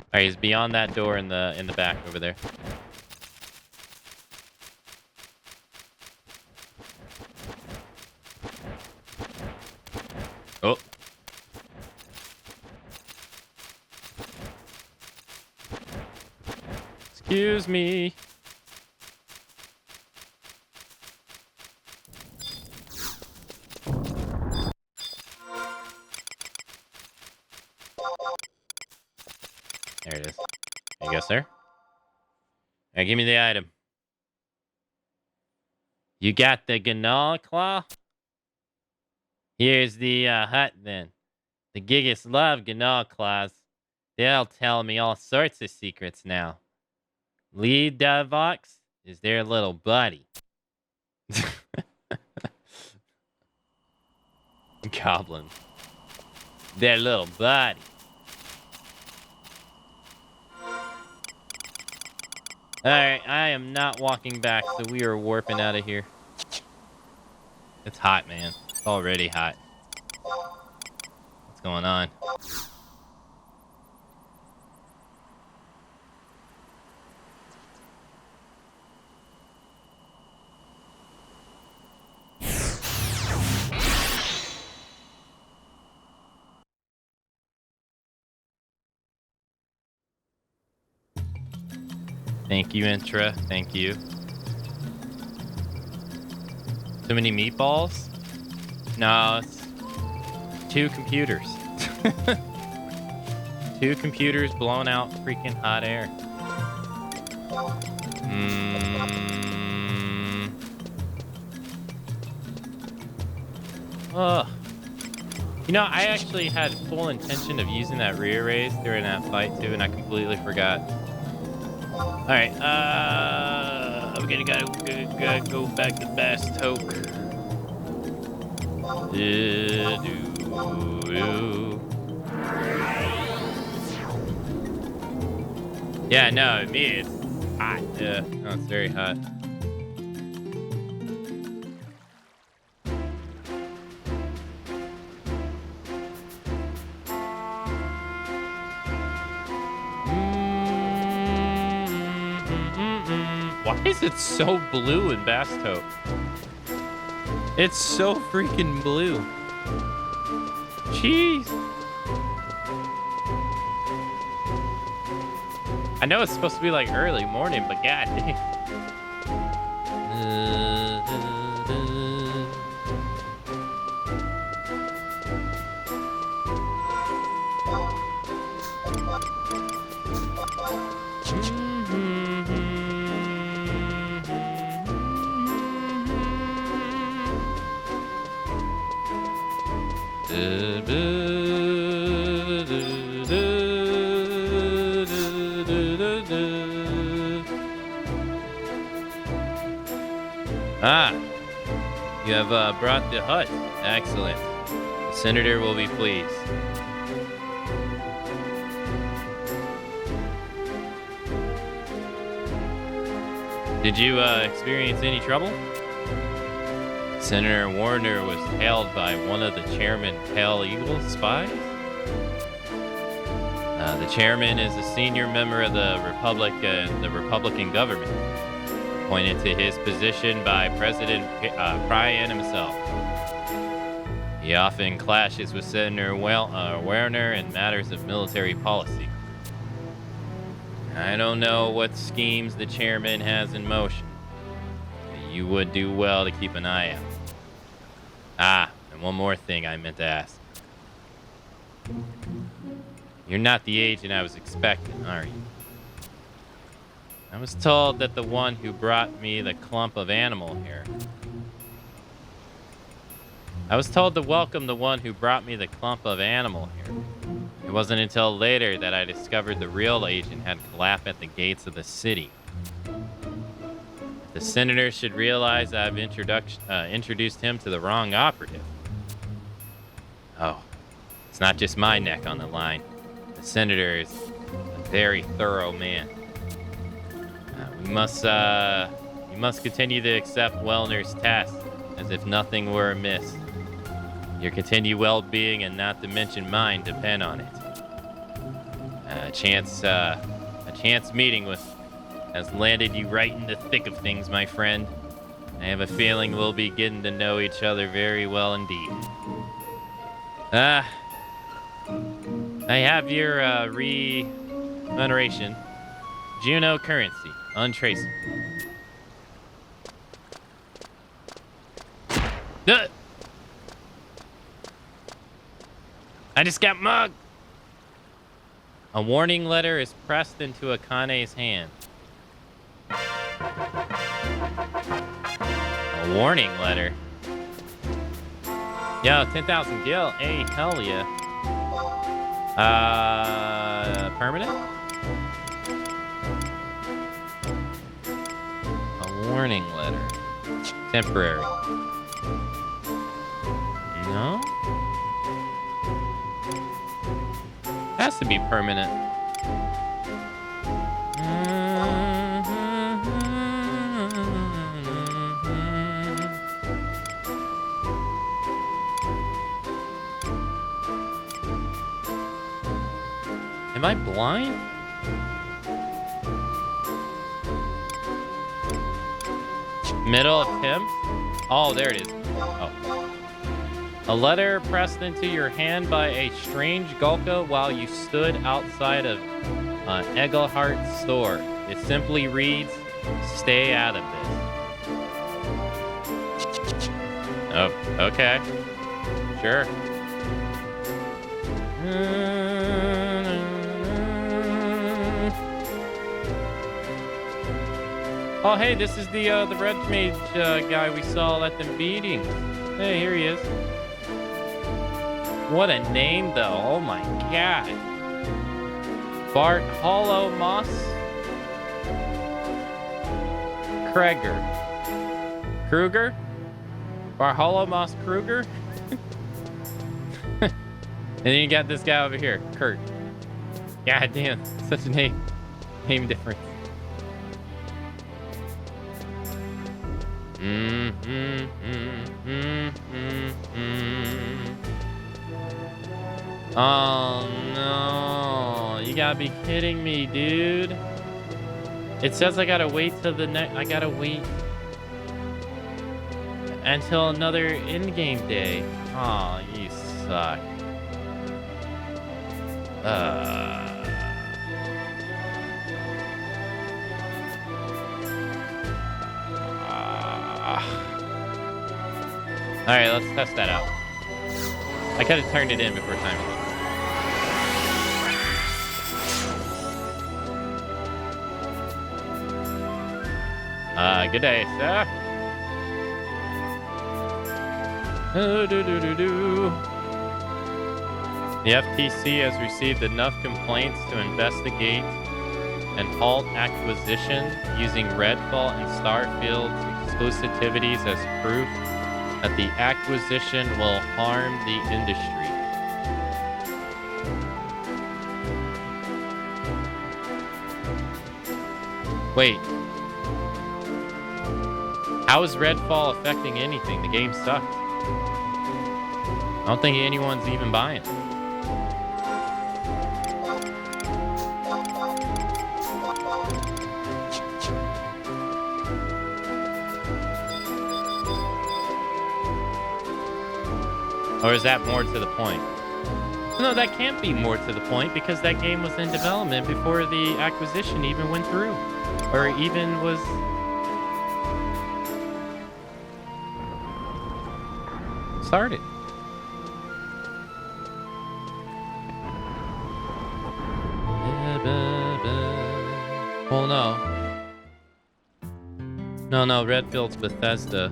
All right, he's beyond that door in the back over there. Oh. Excuse me. There it is. There you go, sir. Now give me the item. You got the Gnaw Claw? Here's the hut then. The Gigas love Gnaw Claws. They'll tell me all sorts of secrets now. Lead Vox is their little buddy. Goblin. Their little buddy. Alright, I am not walking back, so we are warping out of here. It's hot, man. It's already hot. What's going on? Thank you, Intra. Thank you. Too many meatballs? No, it's 2 computers. 2 computers blowing out freaking hot air. Ugh. You know, I actually had full intention of using that rear raise during that fight too, and I completely forgot. Alright, I'm gonna gotta go back to Bastoke. Yeah, no, me, it's hot. Yeah, no, it's very hot. Why is it so blue in Bastoke? It's so freaking blue. Jeez. I know it's supposed to be like early morning, but god damn. Ah, you have brought the hut. Excellent. The senator will be pleased. Did you experience any trouble? Senator Warner was hailed by one of the chairman Pale Eagle's spies. The chairman is a senior member of the Republican government, appointed to his position by President Pryan himself. He often clashes with Senator Werner in matters of military policy. I don't know what schemes the chairman has in motion, but you would do well to keep an eye out. Ah, and one more thing I meant to ask. You're not the agent I was expecting, are you? I was told that the one who brought me the clump of animal hair. I was told to welcome the one who brought me the clump of animal hair. It wasn't until later that I discovered the real agent had collapsed at the gates of the city. The senator should realize I've introduced him to the wrong operative. Oh, it's not just my neck on the line. The senator is a very thorough man. We must continue to accept Wellner's task as if nothing were amiss. Your continued well-being and not to mention mine depend on it. A chance meeting has landed you right in the thick of things, my friend. I have a feeling we'll be getting to know each other very well indeed. I have your remuneration. Juno currency, untraceable. I just got mugged. A warning letter is pressed into Akane's hand. A warning letter? Yo, 10,000 gil. Hey, hell yeah. Permanent? A warning letter. Temporary. No? Has to be permanent. Am I blind? Middle of Tim? Oh, there it is. Oh. A letter pressed into your hand by a strange Gulka while you stood outside of Egelhart's store. It simply reads, "Stay out of this." Oh, okay. Sure. Oh, hey, this is the red mage guy we saw at the meeting. Hey, here he is. What a name, though. Oh, my God. Bart Hollow Moss Kruger? Barhollow Moss Kruger? And then you got this guy over here, Kurt. God damn, such a name difference. Oh no, you gotta be kidding me, dude. It says I gotta wait till I gotta wait until another in-game day. Oh, you suck. Alright, let's test that out. I could have turned it in before time. Good day, sir. The FTC has received enough complaints to investigate and halt acquisition using Redfall and Starfield's exclusivities as proof that the acquisition will harm the industry. Wait. How is Redfall affecting anything? The game sucked. I don't think anyone's even buying it. Or is that more to the point? No, that can't be more to the point because that game was in development before the acquisition even went through. Or even was... started. Well, no. No, Redfield's Bethesda.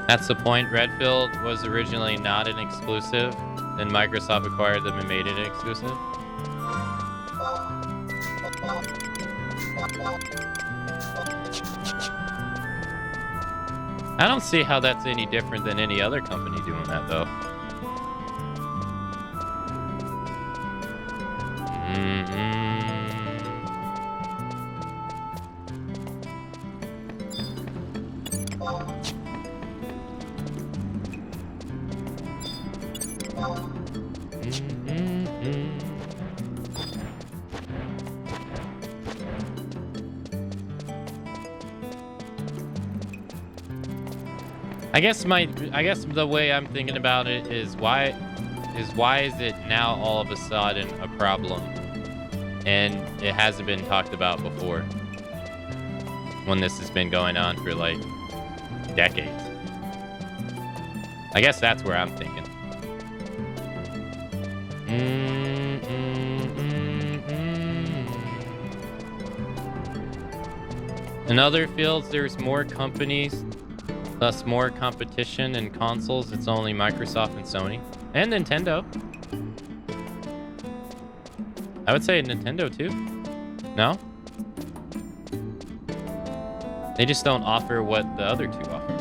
That's the point. Redfield was originally not an exclusive. Then Microsoft acquired them and made it exclusive. I don't see how that's any different than any other company doing that, though. I guess the way I'm thinking about it is why is it now all of a sudden a problem and it hasn't been talked about before when this has been going on for like decades. I guess that's where I'm thinking. In other fields, there's more companies, thus more competition. In consoles, it's only Microsoft and Sony. And Nintendo. I would say Nintendo too. No? They just don't offer what the other two offer.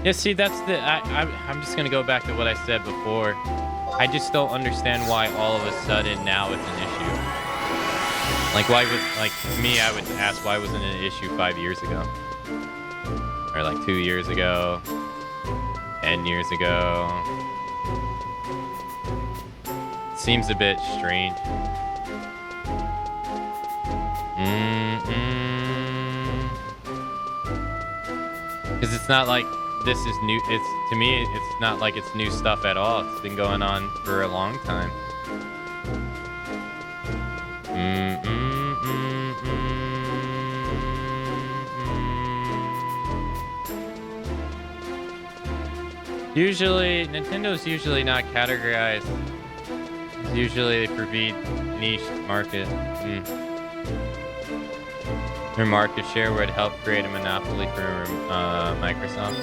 Yeah, see, that's the... I'm just gonna go back to what I said before. I just don't understand why all of a sudden now it's an issue. Like, why would... Like, to me, I would ask, why wasn't it an issue 5 years ago? Or like 2 years ago? 10 years ago? It seems a bit strange. Because it's not like... This is new. It's, to me, it's not like it's new stuff at all. It's been going on for a long time. Usually, Nintendo's usually not categorized. Usually they forbid niche market. Their market share would help create a monopoly for Microsoft.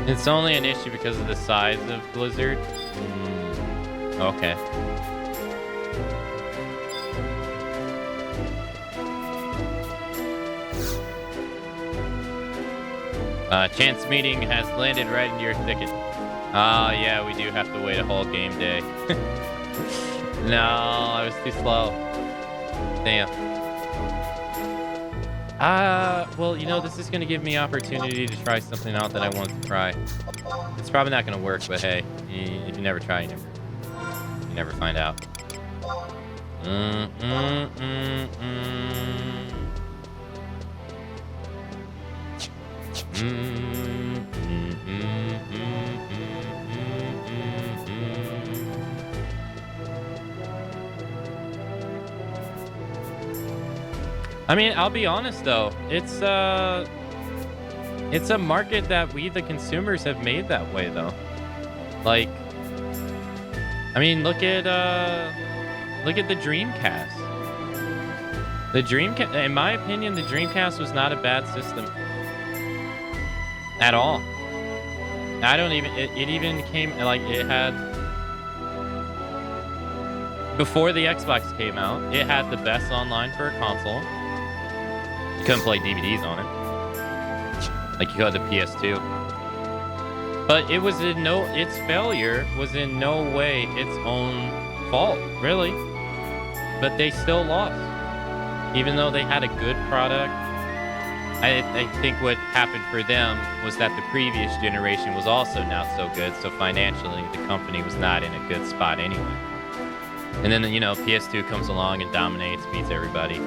It's only an issue because of the size of Blizzard. Okay. Chance meeting has landed right into your thicket. Yeah, we do have to wait a whole game day. No, I was too slow. Damn. Well, you know, this is gonna give me opportunity to try something out that I wanted to try. It's probably not gonna work, but hey, if you never try, you never find out. I mean, I'll be honest though, it's a market that we, the consumers, have made that way though. Like, I mean, look at the Dreamcast. The Dreamcast, in my opinion, the Dreamcast was not a bad system at all. I don't even, it even came, like, it had, before the Xbox came out, it had the best online for a console. You couldn't play DVDs on it, like you got the PS2. But it was its failure was in no way its own fault, really. But they still lost, even though they had a good product. I think what happened for them was that the previous generation was also not so good, so financially the company was not in a good spot anyway. And then, you know, PS2 comes along and dominates, beats everybody.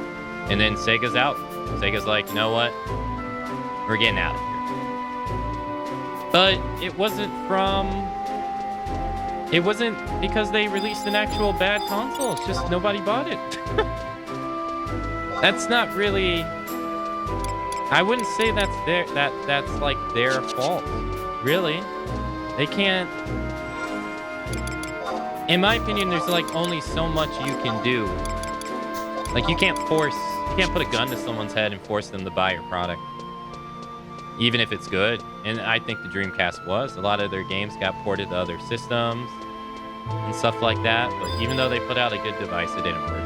And then Sega's out. Sega's like, you know what? We're getting out of here. But it wasn't from It wasn't because they released an actual bad console. It's just nobody bought it. That's not really... I wouldn't say that's that's like their fault. Really. They can't... In my opinion, there's like only so much you can do. Like you can't put a gun to someone's head and force them to buy your product. Even if it's good. And I think the Dreamcast was. A lot of their games got ported to other systems and stuff like that. But even though they put out a good device, it didn't work.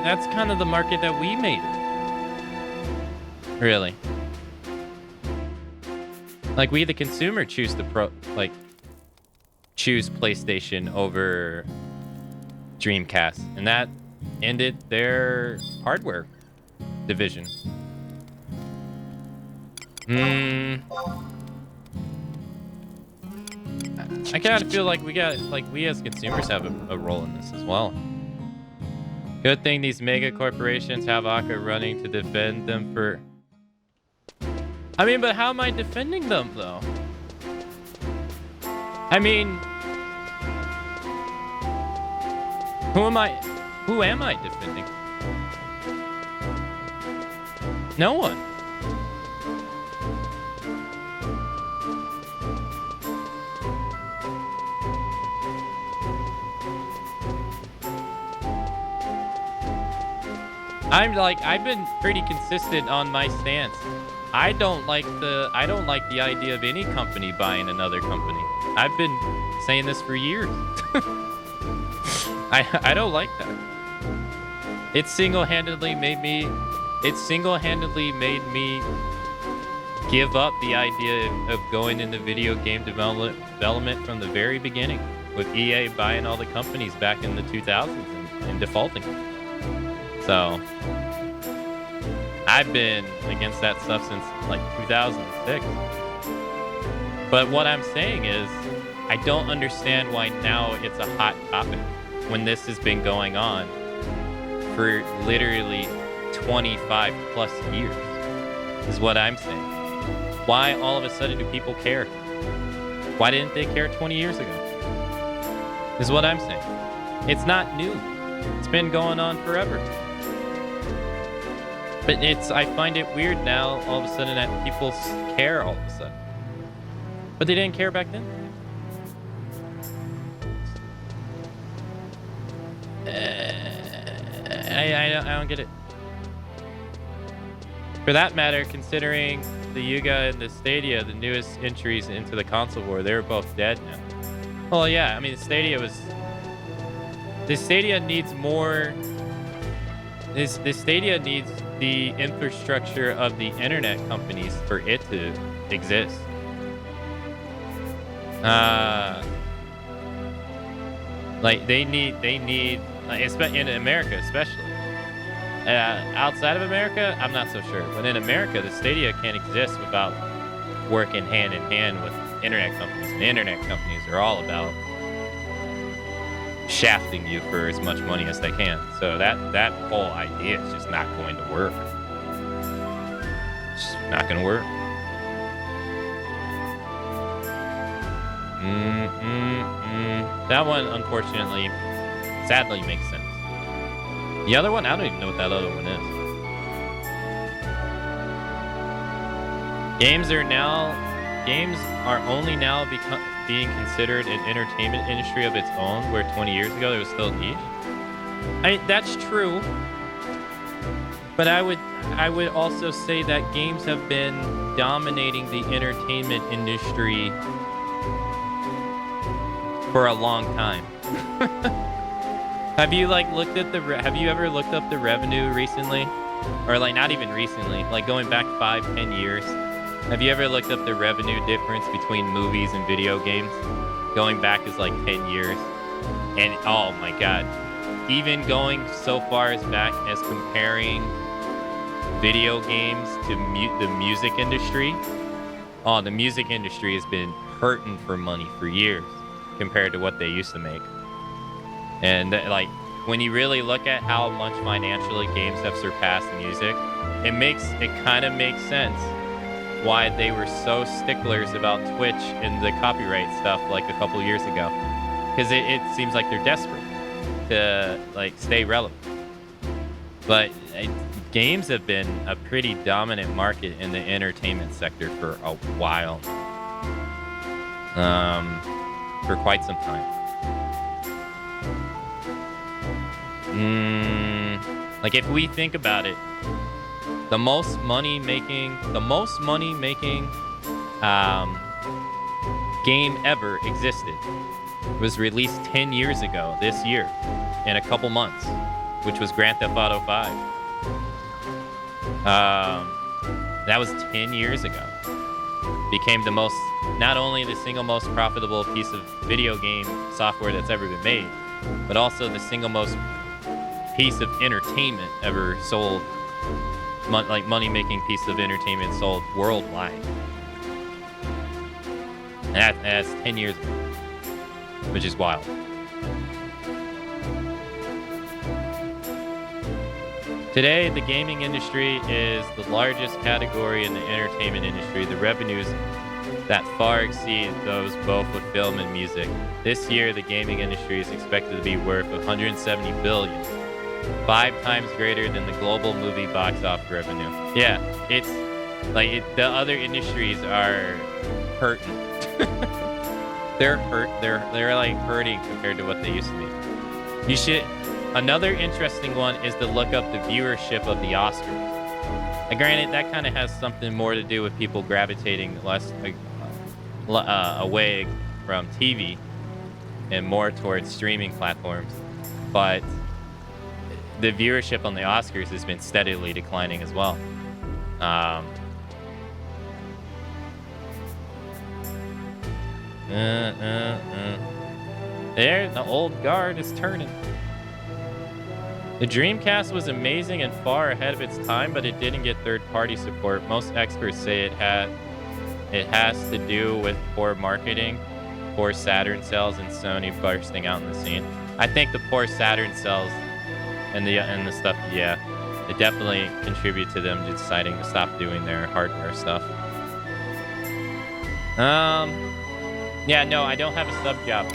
That's kind of the market that we made it. Really. Like we, the consumer, choose PlayStation over Dreamcast, and that ended their hardware division. I kind of feel like we as consumers have a role in this as well. Good thing these mega corporations have Akka running to defend them for... I mean, but how am I defending them, though? I mean... Who am I defending? No one. I've been pretty consistent on my stance. I don't like the idea of any company buying another company. I've been saying this for years. I don't like that. It single-handedly made me give up the idea of going into video game development from the very beginning, with EA buying all the companies back in the 2000s and defaulting. So I've been against that stuff since like 2006. But what I'm saying is, I don't understand why now it's a hot topic when this has been going on for literally 25 plus years, is what I'm saying. Why all of a sudden do people care? Why didn't they care 20 years ago? Is what I'm saying. It's not new. It's been going on forever. But I find it weird now, all of a sudden, that people care all of a sudden. But they didn't care back then. I don't get it. For that matter, considering the Yuga and the Stadia, the newest entries into the console war, they were both dead now. Well, yeah, I mean, the Stadia needs more... The Stadia needs the infrastructure of the internet companies for it to exist. Like they need, in America especially. Outside of America, I'm not so sure. But in America, the Stadia can't exist without working hand in hand with internet companies. And the internet companies are all about shafting you for as much money as they can. So that whole idea is just not going to work. It's just not going to work. That one, unfortunately, sadly makes sense. The other one, I don't even know what that other one is. Games are only now being considered an entertainment industry of its own, where 20 years ago it was still niche. I mean, that's true. But I would also say that games have been dominating the entertainment industry for a long time. Have you ever looked up the revenue recently? Or like not even recently, like going back 5-10 years. Have you ever looked up the revenue difference between movies and video games? Going back is like 10 years. And oh my god. Even going so far as back as comparing video games to the music industry. Oh, the music industry has been hurting for money for years compared to what they used to make. And like when you really look at how much financially games have surpassed music, it kind of makes sense why they were so sticklers about Twitch and the copyright stuff like a couple years ago. Because it seems like they're desperate to like stay relevant. But games have been a pretty dominant market in the entertainment sector for a while. For quite some time. Like if we think about it, the most money making game ever existed was released 10 years ago this year in a couple months, which was Grand Theft Auto 5. That was 10 years ago. Became not only the single most profitable piece of video game software that's ever been made, but also the single most piece of entertainment ever sold, money-making piece of entertainment sold worldwide. And that's 10 years ago, which is wild. Today, the gaming industry is the largest category in the entertainment industry. The revenues that far exceed those both with film and music. This year, the gaming industry is expected to be worth $170 billion, 5 times greater than the global movie box office revenue. Yeah, it's like the other industries are hurting. They're like hurting compared to what they used to be. Another interesting one is to look up the viewership of the Oscars. And granted, that kind of has something more to do with people gravitating less away from TV and more towards streaming platforms. But the viewership on the Oscars has been steadily declining as well. There, the old guard is turning. The Dreamcast was amazing and far ahead of its time, but it didn't get third-party support. Most experts say it has to do with poor marketing, poor Saturn sales, and Sony bursting out in the scene. I think the poor Saturn sales and the stuff, yeah, it definitely contribute to them deciding to stop doing their hardware stuff. Yeah, no, I don't have a sub job.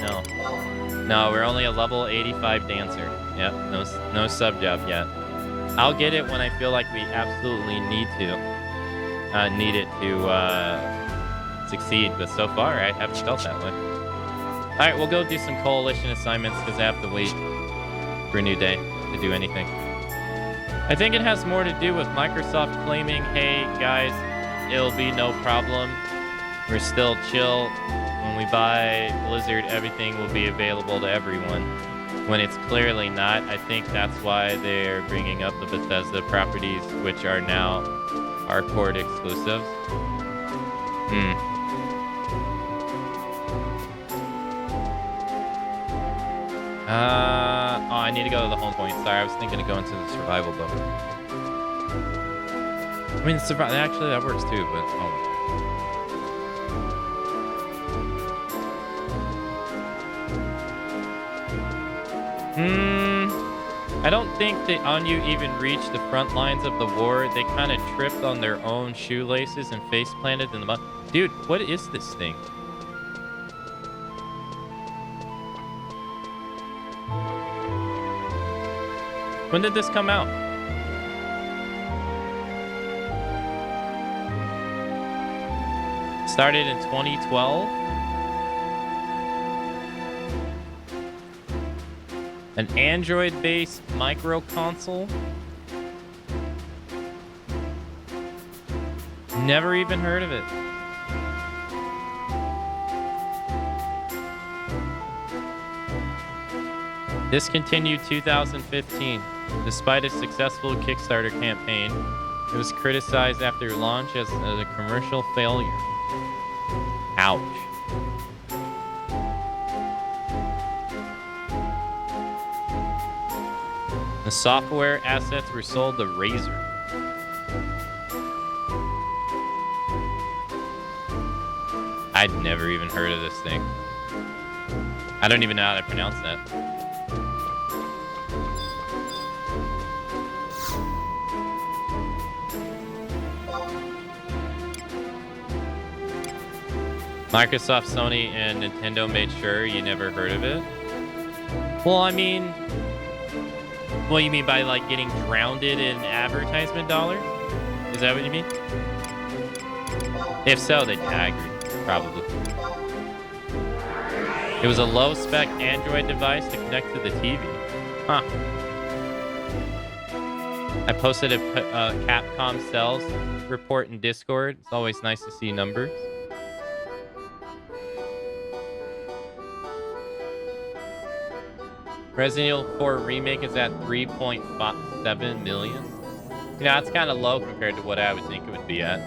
No, we're only a level 85 dancer. Yep, no sub job yet. I'll get it when I feel like we absolutely need it to succeed. But so far, I haven't felt that way. All right, we'll go do some coalition assignments because I have to wait for a new day to do anything. I think it has more to do with Microsoft claiming, "Hey guys, it'll be no problem. We're still chill. When we buy Blizzard, everything will be available to everyone." When it's clearly not. I think that's why they're bringing up the Bethesda properties, which are now hardcore exclusives. I need to go to the home point. Sorry, I was thinking of going to the survival boat. I mean, actually, that works too, but oh. I don't think the Anu even reached the front lines of the war. They kind of tripped on their own shoelaces and face planted in the mud. Dude, what is this thing? When did this come out? Started in 2012? An Android-based micro console? Never even heard of it. Discontinued 2015. Despite a successful Kickstarter campaign, it was criticized after launch as a commercial failure. Ouch. The software assets were sold to Razer. I'd never even heard of this thing. I don't even know how to pronounce that. Microsoft, Sony, and Nintendo made sure you never heard of it. Well, I mean, what you mean by like getting drowned in advertisement dollars? Is that what you mean? If so, then yeah, I agree. Probably. It was a low-spec Android device to connect to the TV. Huh. I posted a Capcom sales report in Discord. It's always nice to see numbers. Resident Evil 4 Remake is at 3.7 million. You know, it's kind of low compared to what I would think it would be at.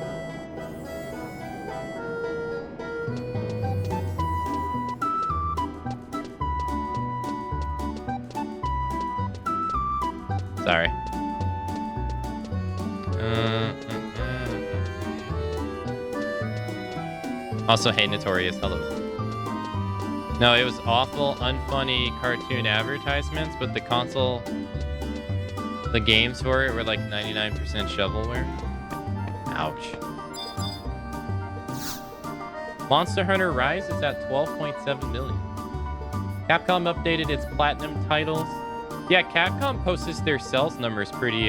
Sorry. Also, hey, Notorious, hello. No, it was awful, unfunny cartoon advertisements, but the console, the games for it were like 99% shovelware. Ouch. Monster Hunter Rise is at 12.7 million. Capcom updated its platinum titles. Yeah, Capcom posts their sales numbers pretty,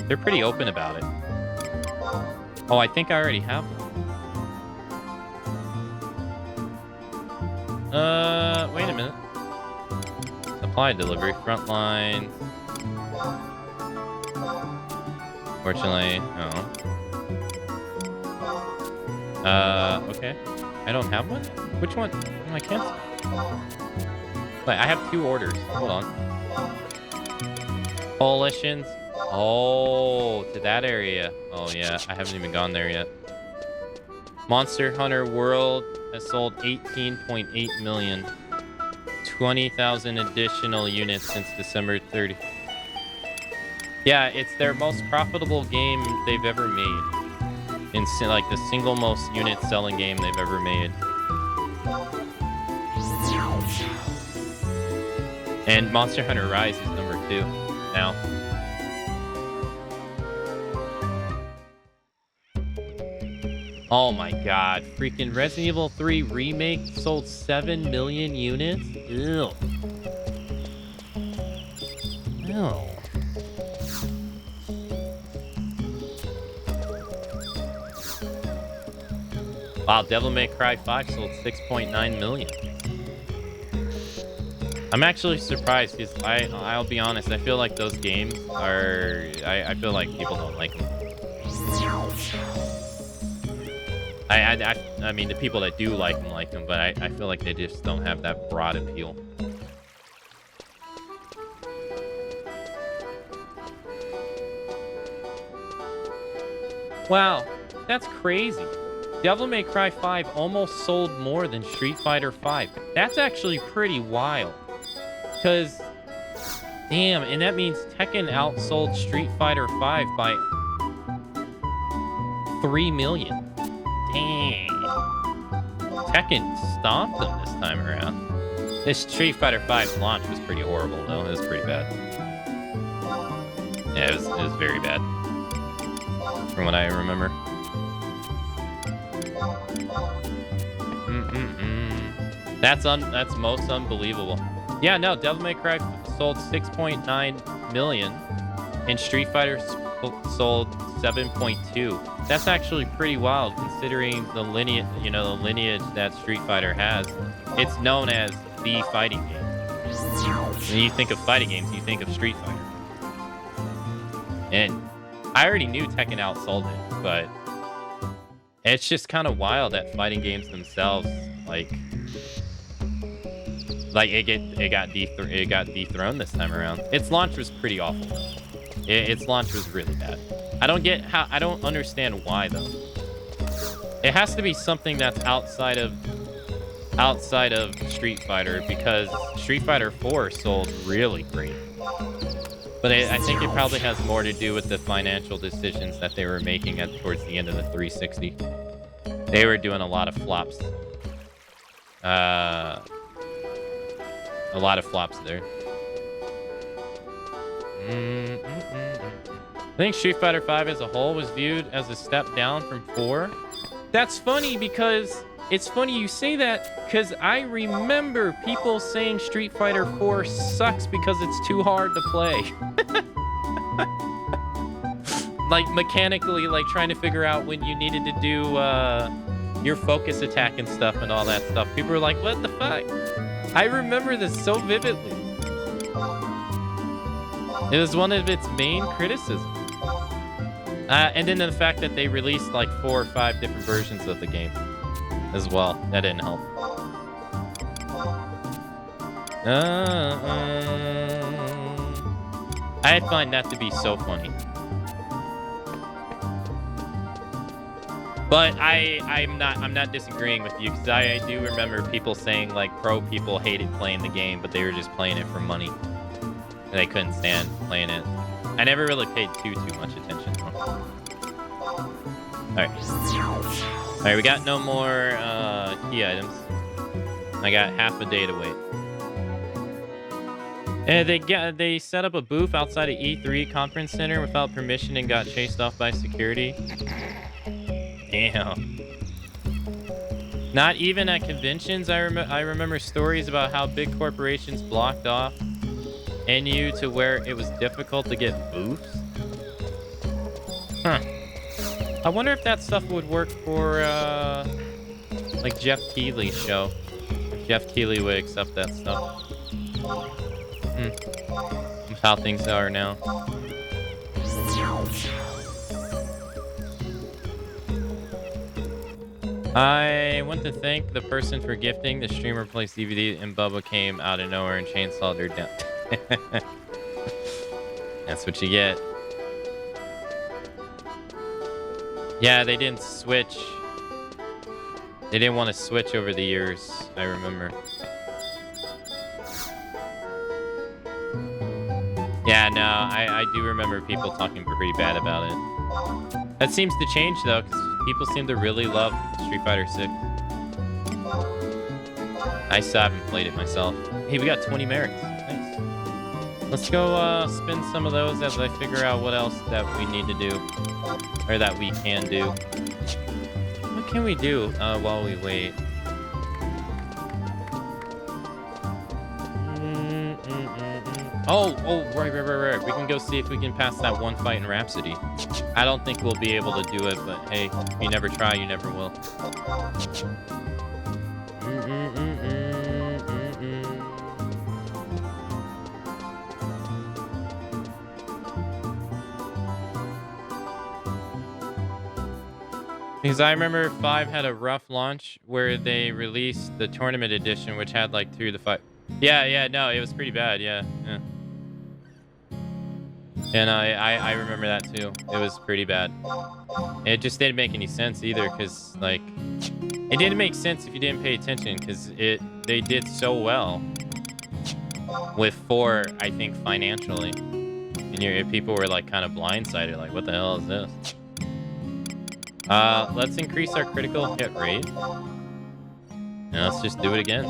they're pretty open about it. Oh, I think I already have one. Wait a minute. Supply delivery, frontline. Fortunately, no. Okay. I don't have one? Which one? Oh, I can't. Wait, I have 2 orders. Hold on. Coalitions. Oh, to that area. Oh, yeah. I haven't even gone there yet. Monster Hunter World has sold 18.8 million. 20,000 additional units since December 30th. Yeah, it's their most profitable game they've ever made. Like the single most unit selling game they've ever made. And Monster Hunter Rise is number 2 now. Oh my god. Freaking Resident Evil 3 Remake sold 7 million units? Ew. Ew. Wow, Devil May Cry 5 sold 6.9 million. I'm actually surprised because I'll be honest, I feel like those games are... I feel like people don't like them. I mean, the people that do like them, but I feel like they just don't have that broad appeal. Wow, that's crazy. Devil May Cry 5 almost sold more than Street Fighter 5. That's actually pretty wild. Because, damn, and that means Tekken outsold Street Fighter 5 by 3 million. Dang. Tekken stomped them this time around. This Street Fighter 5 launch was pretty horrible, though. It was pretty bad. Yeah, it was very bad. From what I remember. That's most unbelievable. Yeah, no, Devil May Cry sold 6.9 million, and Street Fighter sold 7.2. That's actually pretty wild considering the lineage, the lineage that Street Fighter has. It's known as the fighting game. When you think of fighting games, you think of Street Fighter. And I already knew Tekken outsold it, but it's just kind of wild that fighting games themselves, like it got dethroned this time around. Its launch was pretty awful. Its launch was really bad. I don't understand why though. It has to be something that's outside of Street Fighter, because Street Fighter 4 sold really great. But I think it probably has more to do with the financial decisions that they were making towards the end of the 360. They were doing a lot of flops. A lot of flops there. I think Street Fighter 5 as a whole was viewed as a step down from 4. That's funny because it's funny you say that because I remember people saying Street Fighter 4 sucks because it's too hard to play. Like mechanically, like trying to figure out when you needed to do your focus attack and stuff and all that stuff. People were like, what the fuck? I remember this so vividly. It was one of its main criticisms. And then the fact that they released like 4 or 5 different versions of the game as well. That didn't help. I find that to be so funny. But I'm not disagreeing with you because I do remember people saying like pro people hated playing the game, but they were just playing it for money. And they couldn't stand playing it. I never really paid too much attention. Alright, we got no more key items. I got half a day to wait. And they set up a booth outside of E3 conference center without permission and got chased off by security. Damn. Not even at conventions. I remember stories about how big corporations blocked off NU to where it was difficult to get booths. Huh. I wonder if that stuff would work for like Jeff Keighley's show. If Jeff Keighley would accept that stuff. That's how things are now. I want to thank the person for gifting. The streamer placed DVD and Bubba came out of nowhere and chainsawed her down. That's what you get. Yeah, they didn't switch. They didn't want to switch over the years, I remember. Yeah, no, I do remember people talking pretty bad about it. That seems to change, though, because people seem to really love Street Fighter 6. I still haven't played it myself. Hey, we got 20 merits. Nice. Let's go spin some of those as I figure out what else that we need to do. Or that we can do. What can we do while we wait? Oh, right. We can go see if we can pass that one fight in Rhapsody. I don't think we'll be able to do it, but hey, if you never try, you never will. Because I remember 5 had a rough launch where they released the tournament edition, which had like 2 of the 5. Yeah, no, it was pretty bad, yeah. And I remember that too. It was pretty bad. It just didn't make any sense either, because like it didn't make sense if you didn't pay attention, because they did so well with 4, I think, financially, and people were like kind of blindsided, like what the hell is this? Let's increase our critical hit rate. Now let's just do it again.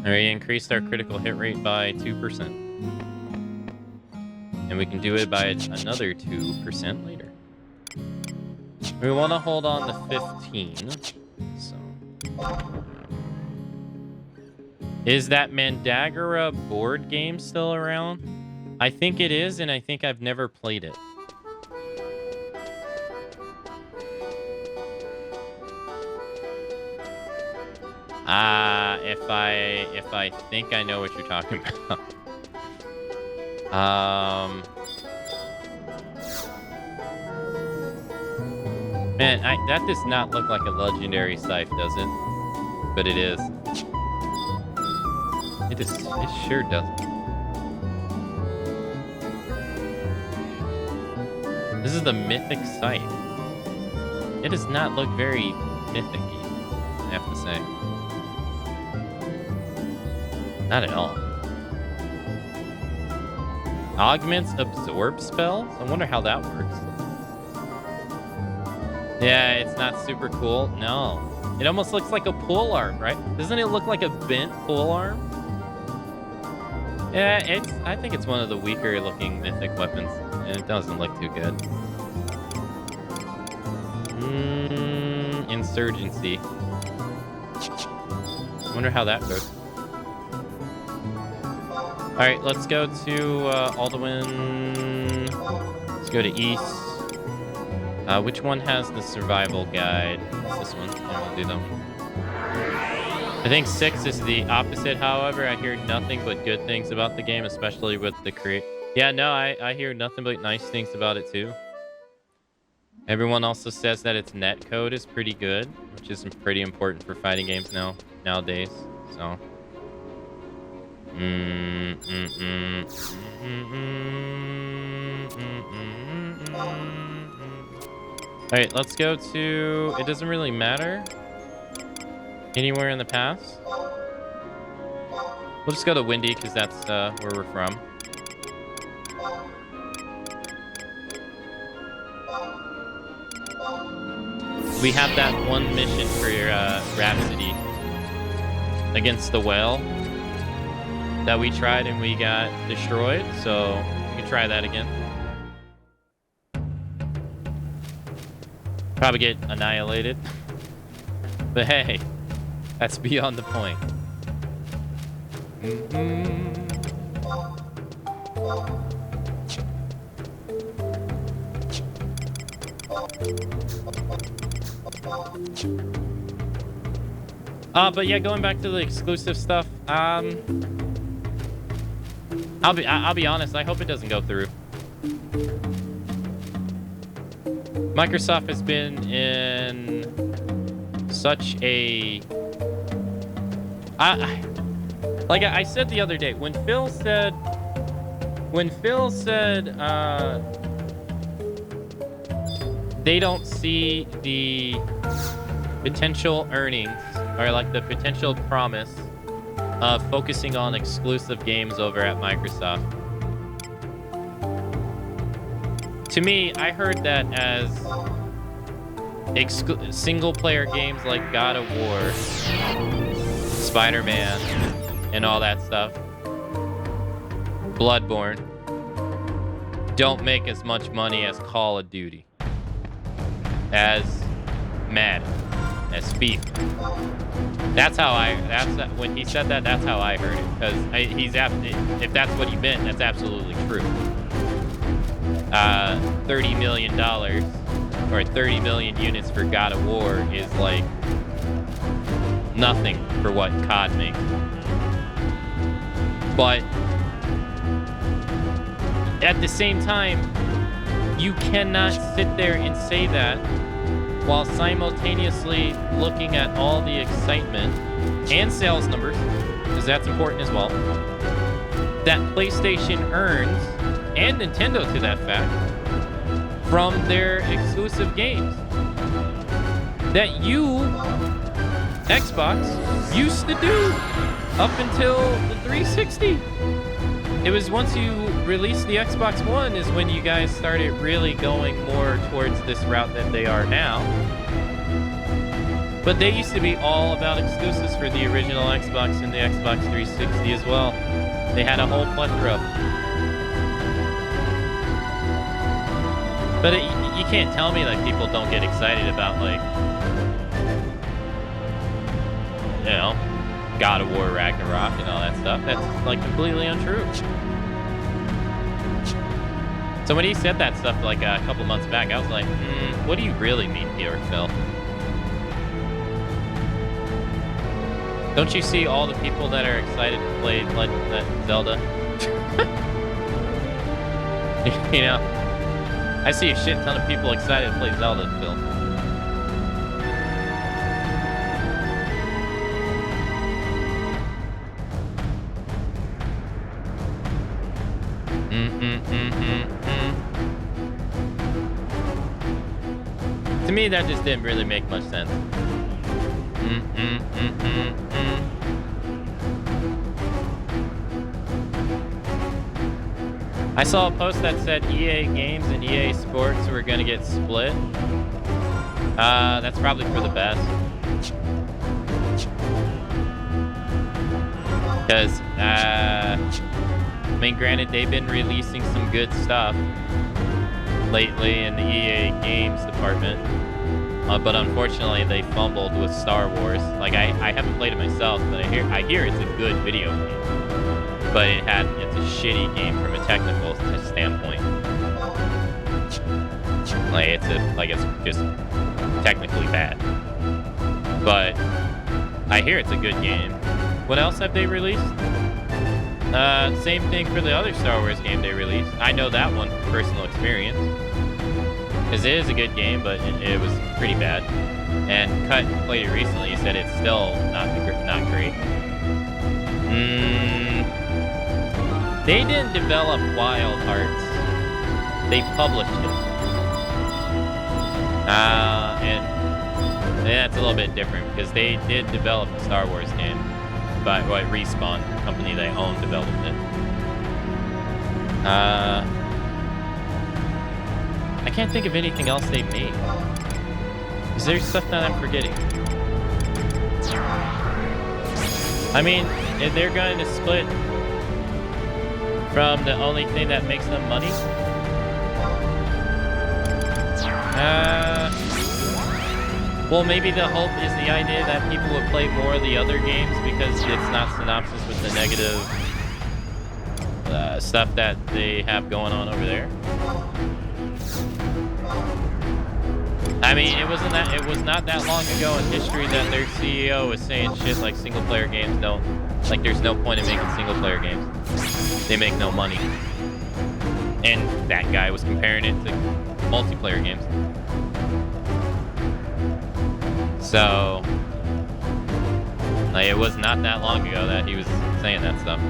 We increased our critical hit rate by 2%. And we can do it by another 2% later. We want to hold on to 15. So. Is that Mandagara board game still around? I think it is, and I think I've never played it. If I think I know what you're talking about. Man, that does not look like a legendary scythe, does it? But it is. It sure doesn't. This is the mythic scythe. It does not look very mythic-y, I have to say. Not at all. Augments absorb spells? I wonder how that works. Yeah, it's not super cool. No. It almost looks like a pole arm, right? Doesn't it look like a bent pole arm? Yeah, I think it's one of the weaker looking mythic weapons, and it doesn't look too good. Insurgency. I wonder how that goes. All right, let's go to Alduin. Let's go to East. Which one has the survival guide? It's this one. I will do that one. I think 6 is the opposite, however. I hear nothing but good things about the game, especially with the create. Yeah, no, I hear nothing but nice things about it, too. Everyone also says that its netcode is pretty good, which is pretty important for fighting games nowadays. So... Alright, let's go to... It doesn't really matter. Anywhere in the pass. We'll just go to Windy, because that's where we're from. We have that one mission for Rhapsody against the whale that we tried and we got destroyed, so we can try that again. Probably get annihilated. But hey, that's beyond the point. But yeah, going back to the exclusive stuff, I'll be honest, I hope it doesn't go through. Microsoft has been in such a... like I said the other day, when Phil said they don't see the potential earnings or like the potential promise of focusing on exclusive games over at Microsoft. To me, I heard that as single-player games like God of War, Spider-Man, and all that stuff, Bloodborne, don't make as much money as Call of Duty, as Madden, as FIFA. That's how when he said that, that's how I heard it. Because if that's what he meant, that's absolutely true. $30 million or 30 million units for God of War is like nothing for what COD makes. But at the same time, you cannot sit there and say that while simultaneously looking at all the excitement and sales numbers, because that's important as well, that PlayStation earns, and Nintendo to that fact, from their exclusive games. That you, Xbox, used to do up until the 360. It was once you released the Xbox One is when you guys started really going more towards this route that they are now. But they used to be all about exclusives for the original Xbox and the Xbox 360 as well. They had a whole plethora. But you can't tell me that people don't get excited about, like, you know, God of War, Ragnarok, and all that stuff. That's, like, completely untrue. So when he said that stuff, like, a couple months back, I was like, what do you really mean here, Phil? Don't you see all the people that are excited to play Zelda? You know? I see a shit ton of people excited to play Zelda, Phil. To me, that just didn't really make much sense. I saw a post that said EA Games and EA Sports were going to get split. That's probably for the best. Because, I mean, granted, they've been releasing some good stuff lately in the EA Games department. But unfortunately, they fumbled with Star Wars. Like I haven't played it myself, but I hear it's a good video game. But it's a shitty game from a technical standpoint. Like it's just technically bad. But I hear it's a good game. What else have they released? Same thing for the other Star Wars game they released. I know that one from personal experience. Because it is a good game, but it was pretty bad. And Cut played it recently. He said it's still not great. They didn't develop Wild Hearts. They published it. And that's a little bit different because they did develop the Star Wars game, but Respawn, the company they own, developed it. I can't think of anything else they made. Is there stuff that I'm forgetting? I mean, if they're going to split from the only thing that makes them money, well, maybe the hope is the idea that people will play more of the other games because it's not synopsis with the negative stuff that they have going on over there. I mean, it was not that long ago in history that their CEO was saying shit like single player games don't, like there's no point in making single player games. They make no money. And that guy was comparing it to multiplayer games. So, like, it was not that long ago that he was saying that stuff.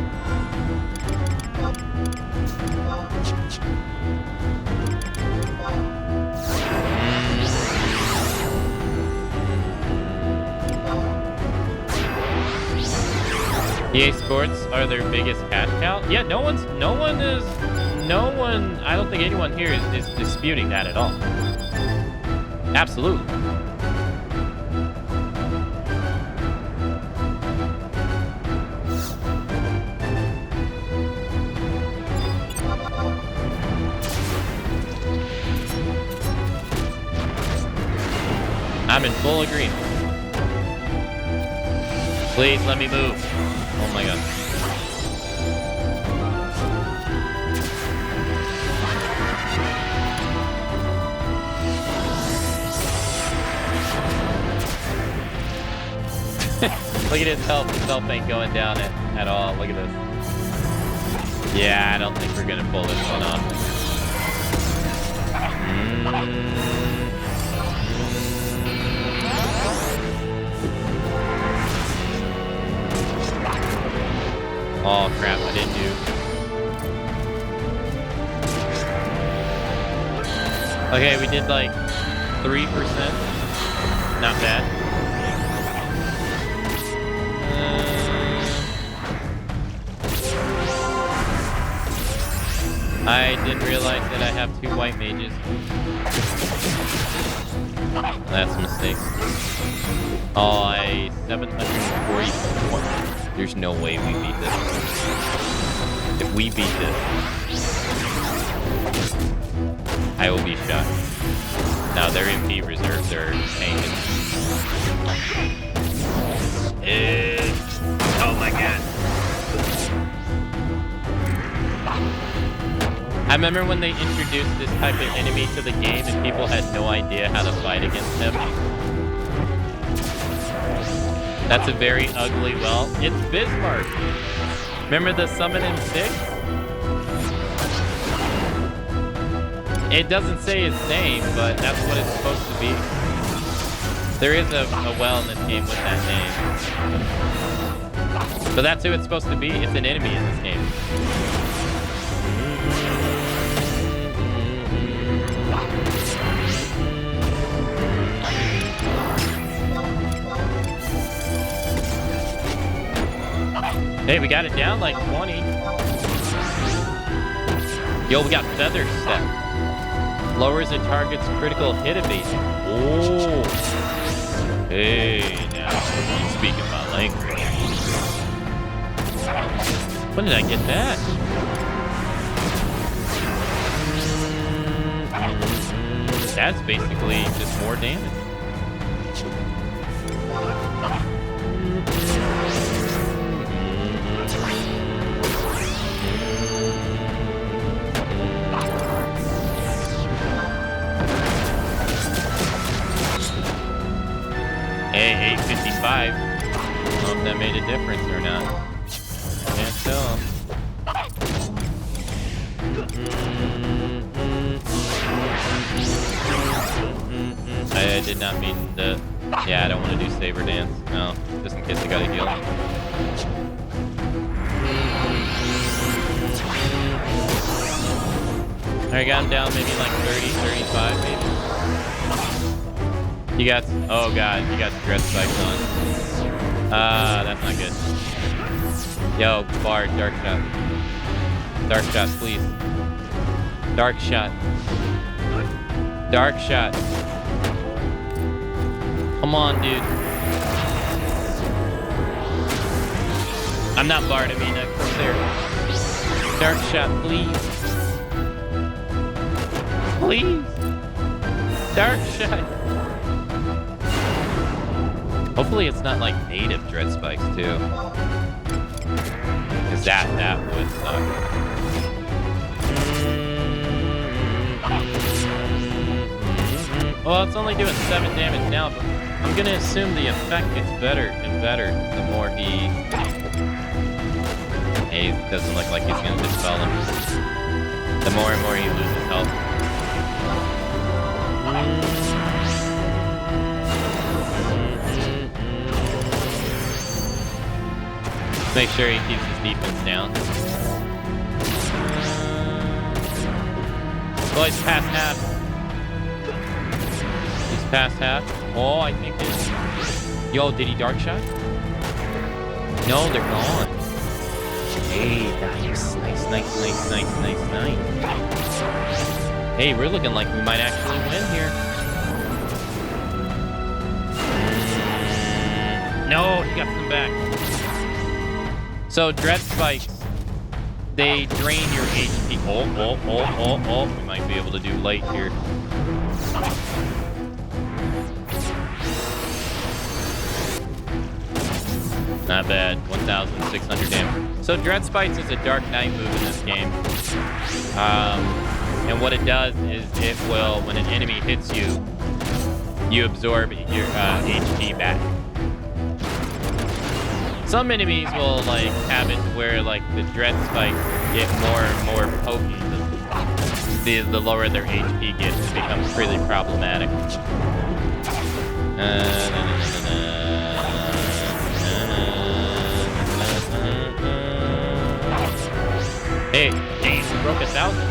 EA Sports are their biggest cash cow? Yeah, no one, I don't think anyone here is disputing that at all. Absolutely. I'm in full agreement. Please let me move. Oh my god. Look at his health. His health ain't going down at all. Look at this. Yeah, I don't think we're gonna pull this one off. Oh crap, I didn't do. Okay, we did like 3%. Not bad. I didn't realize that I have 2 white mages. That's a mistake. Oh, 740. There's no way we beat this. If we beat this, I will be shocked. Now their MP reserves are tanking. Oh my god. I remember when they introduced this type of enemy to the game and people had no idea how to fight against him. That's a very ugly, well, it's Bismarck. Remember the summon in 6? It doesn't say his name, but that's what it's supposed to be. There is a well in this game with that name. So that's who it's supposed to be. It's an enemy in this game. Hey, we got it down like 20. Yo, we got Feather Step. Lowers a target's critical hit evasion. Oh. Hey, now you're speaking my language. When did I get that? That's basically just more damage. Hey, 855. I don't know if that made a difference or not. Can't tell. I did not mean to. Yeah, I don't want to do saber dance. No, just in case I gotta heal. I got him down maybe like 30, 35 maybe. He got, oh god, he got dread spikes on. That's not good. Yo, Bard, dark shot. Dark shot, please. Dark shot. Dark shot. Come on, dude. I'm not Bard, I mean Corsair. Dark shot, please. Please. Dark shot. Hopefully it's not like native dread spikes too. Cause that would suck. Well, it's only doing 7 damage now, but I'm gonna assume the effect gets better and better the more he... Hey, it doesn't look like he's gonna dispel him. The more and more he loses health. Make sure he keeps his defense down. Well, he's past half. He's past half. Oh, I think it's... Yo, did he dark shot? No, they're gone. Hey, nice. Nice. Hey, we're looking like we might actually win here. No, he got them back. So, dread spikes, they drain your HP. Oh. We might be able to do light here. Not bad. 1,600 damage. So, dread spikes is a Dark Knight move in this game. And what it does is it will, when an enemy hits you, you absorb your HP back. Some enemies will like have it where like the dread spikes get more and more potent. The lower their HP gets, it becomes really problematic. Hey, we broke 1,000.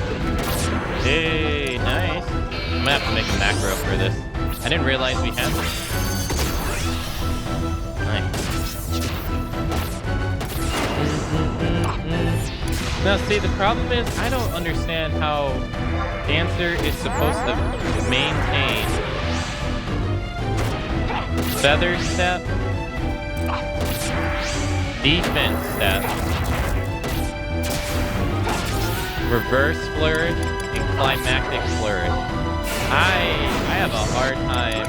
Hey, nice. I'm gonna have to make a macro for this. I didn't realize we had this. Nice. Now, see, the problem is I don't understand how Dancer is supposed to maintain feather step, defense step, reverse flourish, and climactic flourish. I have a hard time.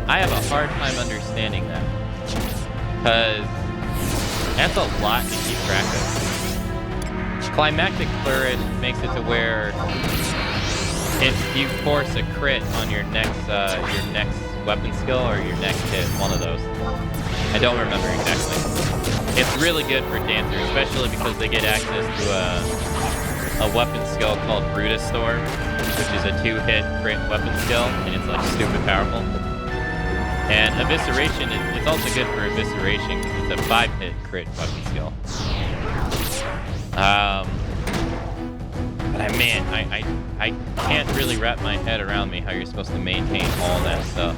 I have a hard time understanding that, because that's a lot to keep track of. Climactic flourish makes it to where if you force a crit on your next weapon skill or your next hit, one of those. I don't remember exactly. It's really good for Dancer, especially because they get access to a weapon skill called Brutus Storm, which is a 2-hit crit weapon skill, and it's like stupid powerful. And Evisceration, it's also good for Evisceration because it's a 5-hit crit weapon skill. But I can't really wrap my head around how you're supposed to maintain all that stuff.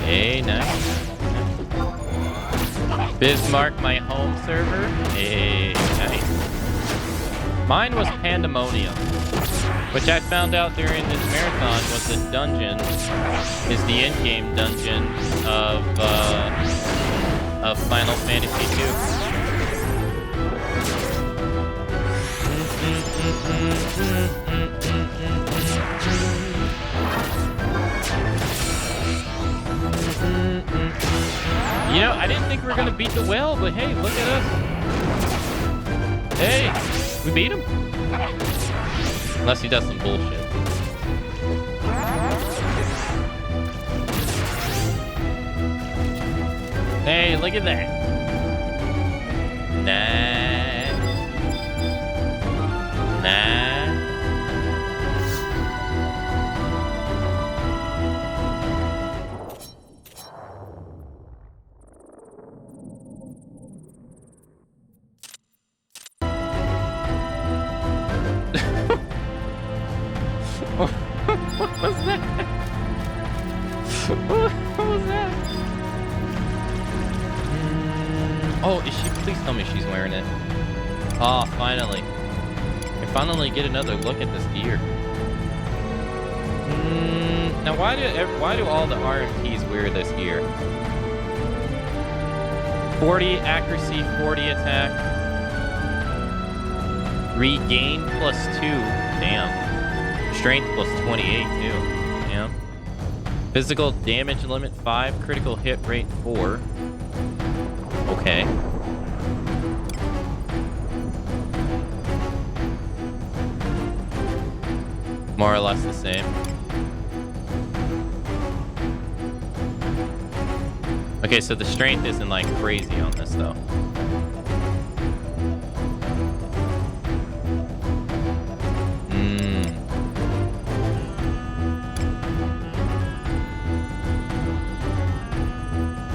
Hey, nice. Bismarck, my home server. Hey, nice. Mine was Pandemonium, which I found out during this marathon was the dungeon, is the in-game dungeon of Final Fantasy II. You know, I didn't think we were gonna beat the whale, but hey, look at us. Hey, we beat him. Unless he does some bullshit. Hey, look at that. Nah. Nah. What was that? What was that? Oh, is she? Please tell me she's wearing it. Oh, finally. I finally get another look at this gear. Now, why do all the RMPs wear this gear? 40 accuracy, 40 attack. Regain +2. Damn. Strength +28 too. Yeah. Physical damage limit 5. Critical hit rate 4. Okay. More or less the same. Okay, so the strength isn't like crazy on this though.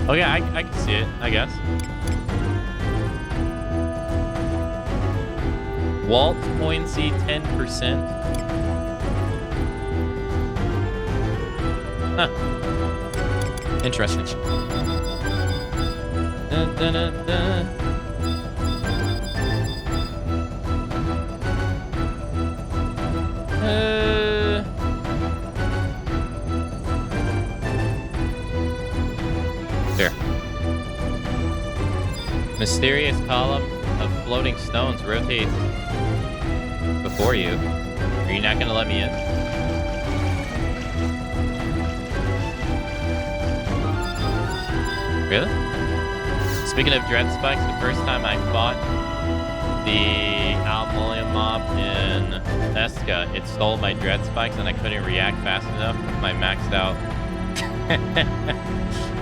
Oh yeah, I can see it, I guess. Walt buoyancy 10%. Huh. Interesting. Dun, dun, dun, dun. There. Mysterious column of floating stones rotates before you. Are you not gonna let me in? Really? Speaking of dread spikes, the first time I fought the Almolium mob in Esca, it stole my dread spikes and I couldn't react fast enough with my maxed out.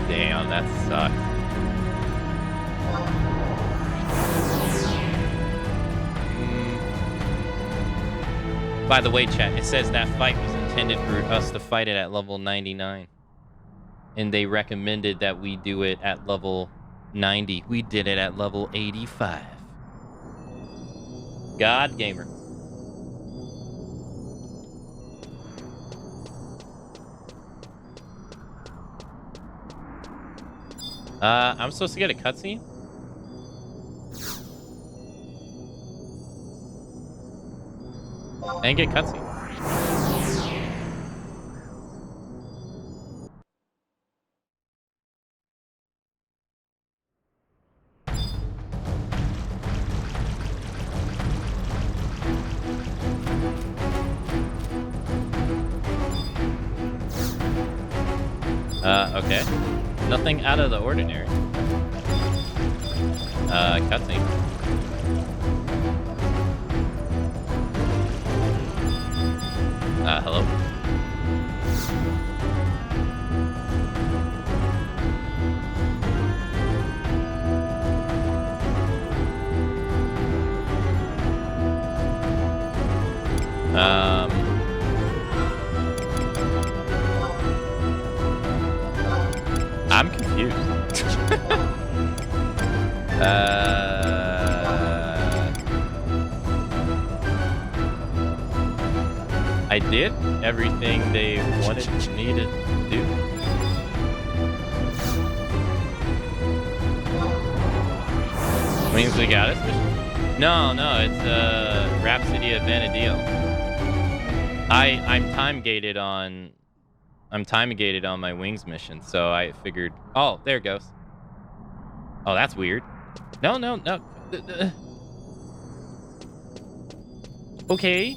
Damn, that sucks. By the way, chat, it says that fight was intended for us to fight it at level 99. And they recommended that we do it at level 90. We did it at level 85. God gamer. I'm supposed to get a cutscene? And get cutscene. Okay. Nothing out of the ordinary. Cutscene. Hello? I'm confused. I did everything they wanted me to do. Means we got it? No, it's Rhapsody of Vanadil. I'm time gated on my wings mission, so I figured. Oh, there it goes. Oh, that's weird. No. Okay.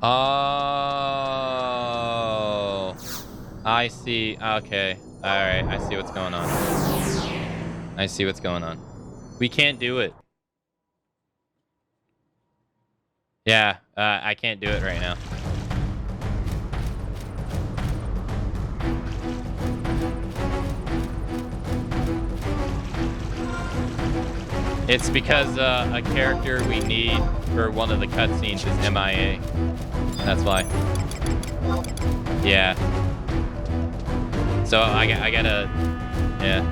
Oh, I see. Okay. All right. I see what's going on. I see what's going on. We can't do it. Yeah, I can't do it right now. It's because a character we need for one of the cutscenes is MIA. That's why. Yeah. So I gotta. Yeah.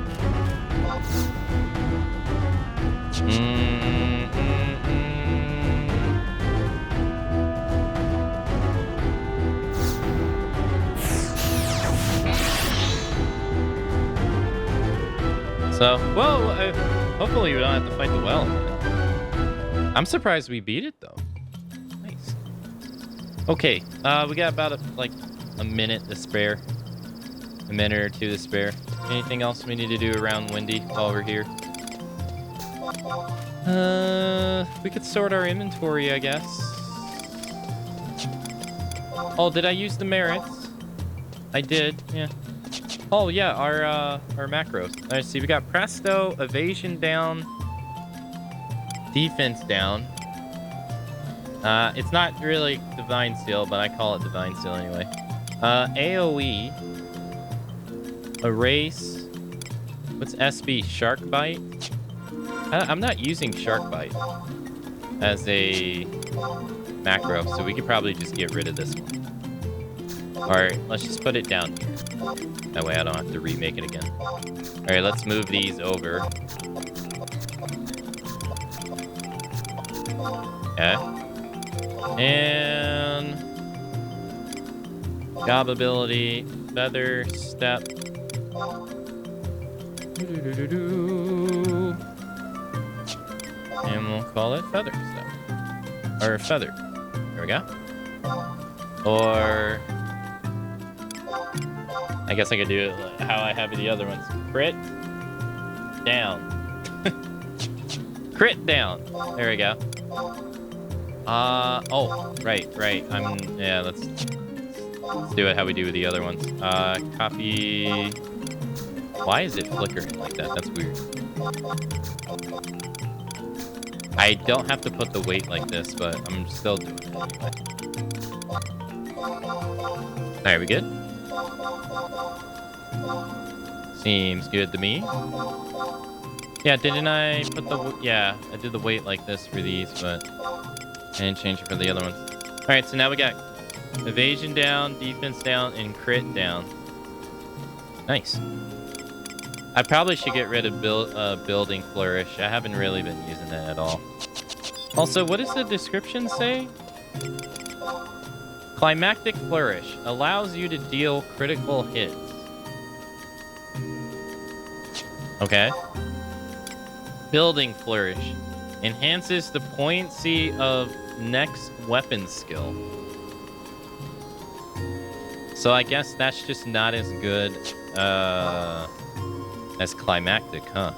So, well, hopefully we don't have to fight the well. I'm surprised we beat it though. Nice. Okay, we got about a minute to spare. A minute or two to spare. Anything else we need to do around Windy while we're here? We could sort our inventory, I guess. Oh, did I use the merits? I did, yeah. Oh yeah, our macros. Let's see, we got Presto, evasion down, defense down. It's not really Divine Seal, but I call it Divine Seal anyway. AoE, erase. What's SB? Shark Bite. I'm not using Shark Bite as a macro, so we could probably just get rid of this one. Alright, let's just put it down here. That way I don't have to remake it again. Alright, let's move these over. Okay. And job ability, feather, step. And we'll call it feather step. Or feather. There we go. Or I guess I could do it how I have the other ones. Crit down. Crit down. There we go. Oh, right. Yeah, let's do it how we do with the other ones. Copy. Why is it flickering like that? That's weird. I don't have to put the weight like this, but I'm still doing it anyway. Alright, we good? Seems good to me. Yeah, didn't I put the... Yeah, I did the weight like this for these, but I didn't change it for the other ones. Alright, so now we got evasion down, defense down, and crit down. Nice. I probably should get rid of building flourish. I haven't really been using that at all. Also, what does the description say? Climactic flourish allows you to deal critical hits. Okay. Building flourish enhances the poignancy of next weapon skill. So I guess that's just not as good as climactic, huh?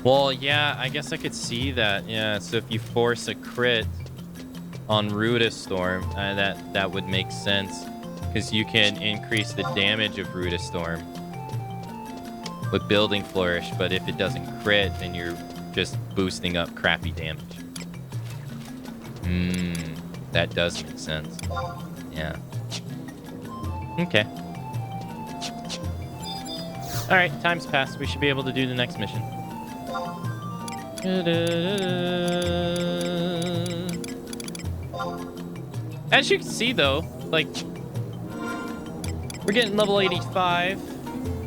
Well, yeah, I guess I could see that. Yeah, so if you force a crit on Ruda Storm, that would make sense, because you can increase the damage of Ruda Storm with building flourish, but if it doesn't crit, then you're just boosting up crappy damage. That does make sense. Yeah. Okay. Alright, time's passed. We should be able to do the next mission. As you can see, though, like, we're getting level 85.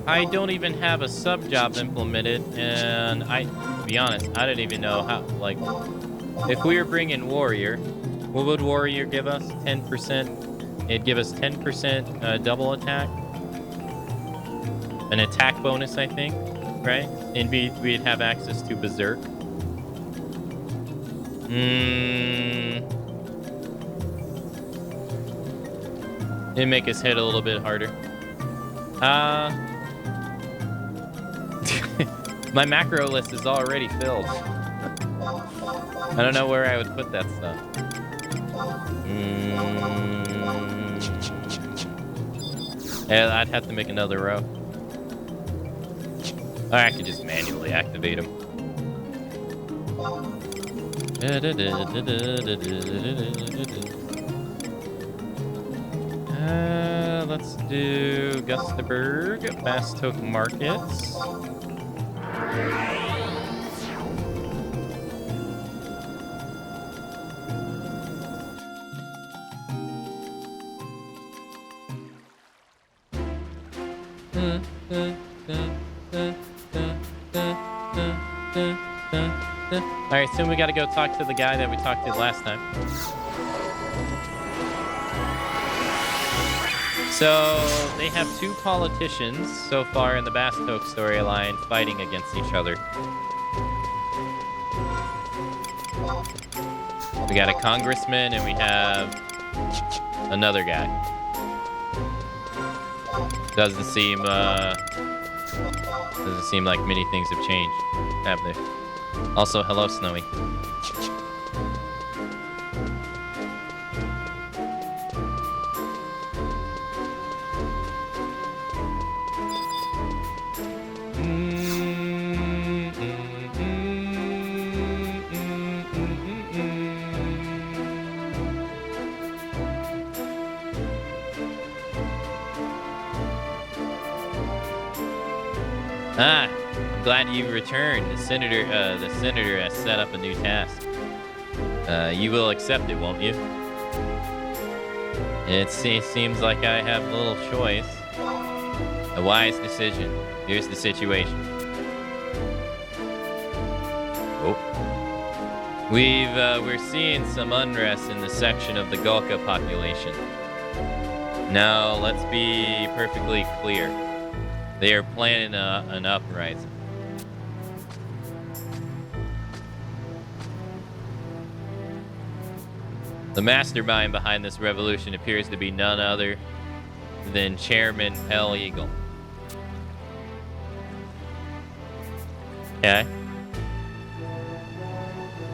I don't even have a sub-job implemented, and to be honest, I don't even know how, like, if we were bringing Warrior, what would Warrior give us? 10%? It'd give us 10% double attack. An attack bonus, I think, right? And we'd have access to Berserk. It'd make us hit a little bit harder. My macro list is already filled. I don't know where I would put that stuff. Yeah, I'd have to make another row. Or I could just manually activate them. Let's do Gustaberg, Bastok Markets. Alright, soon we gotta go talk to the guy that we talked to last time. So, they have two politicians so far in the Bastok storyline fighting against each other. We got a congressman and we have another guy. Doesn't seem like many things have changed, have they? Also, hello, Snowy. Ah, I'm glad you returned. The senator has set up a new task. You will accept it, won't you? It seems like I have little choice. A wise decision. Here's the situation. Oh. We're seeing some unrest in the section of the Gulka population. Now, let's be perfectly clear. They are planning an uprising. The mastermind behind this revolution appears to be none other than Chairman Pell Eagle. Okay.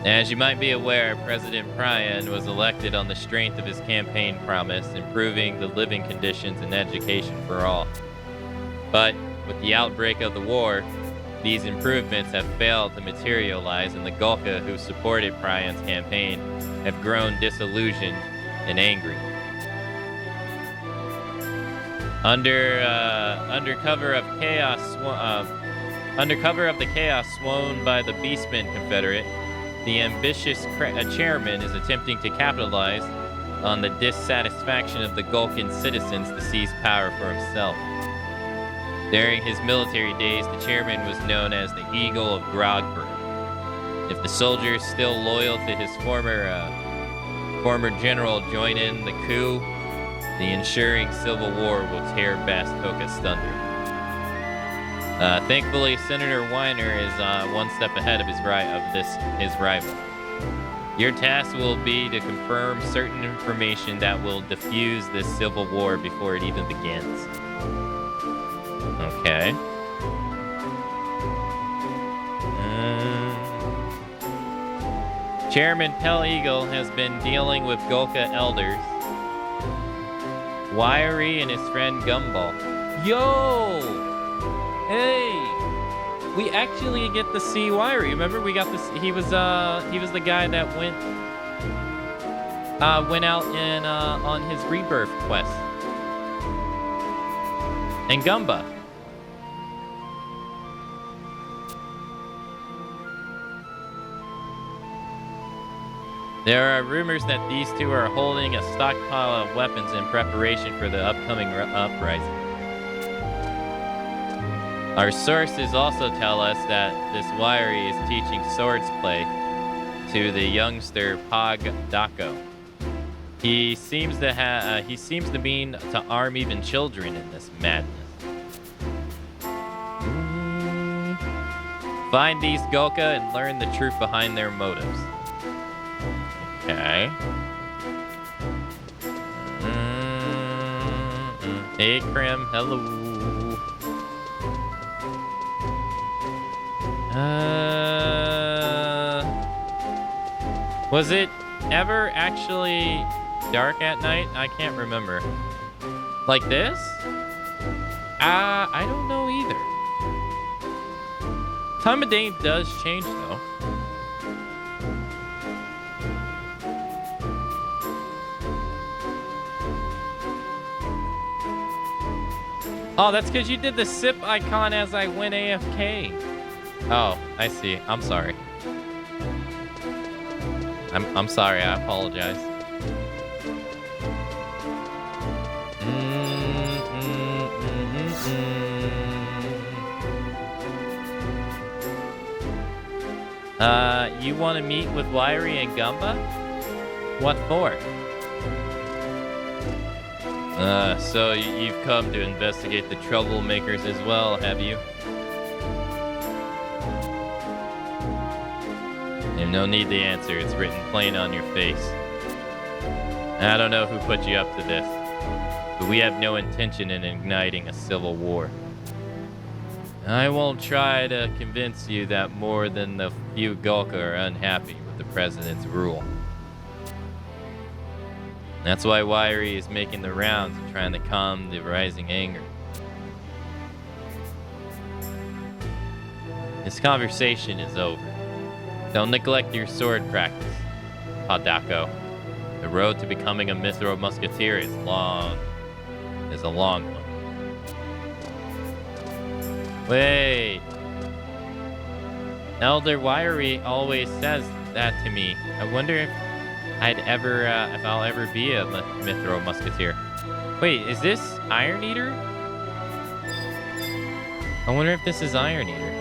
As you might be aware, President Pryan was elected on the strength of his campaign promise, improving the living conditions and education for all. But with the outbreak of the war, these improvements have failed to materialize, and the Gulka who supported Pryan's campaign have grown disillusioned and angry. Under cover of the chaos sown by the Beastmen Confederate, the ambitious chairman is attempting to capitalize on the dissatisfaction of the Gulkan citizens to seize power for himself. During his military days, the chairman was known as the Eagle of Grogburg. If the soldiers still loyal to his former general join in the coup, the ensuing civil war will tear Bastok asunder. Thankfully, Senator Weiner is one step ahead of his rival. Your task will be to confirm certain information that will diffuse this civil war before it even begins. Okay. Chairman Pell Eagle has been dealing with Gulka elders, Wiry and his friend Gumball. Yo! Hey! We actually get to see Wiry. Remember, we got this. He was the guy that went out in on his rebirth quest. And Gumba. There are rumors that these two are holding a stockpile of weapons in preparation for the upcoming uprising. Our sources also tell us that this Wiry is teaching swords play to the youngster Pog Dako. He seems to mean to arm even children in this madness. Find these Gulka and learn the truth behind their motives. Okay. Hey, Krim. Hello. Was it ever actually dark at night? I can't remember. Like this? I don't know either. Time of day does change though. Oh, that's because you did the sip icon as I went AFK. Oh, I see. I'm sorry. I'm sorry. I apologize. You want to meet with Wiry and Gumba? What for? So you've come to investigate the troublemakers as well, have you? There's no need to answer. It's written plain on your face. I don't know who put you up to this, but we have no intention in igniting a civil war. I won't try to convince you that more than a few Gulka are unhappy with the president's rule. That's why Wiry is making the rounds and trying to calm the rising anger. This conversation is over. Don't neglect your sword practice, Padako. The road to becoming a Mithro Musketeer is a long one. Wait. Elder Wiry always says that to me. I wonder if I'll ever be a Mithro Musketeer. Wait, is this Iron Eater? I wonder if this is Iron Eater.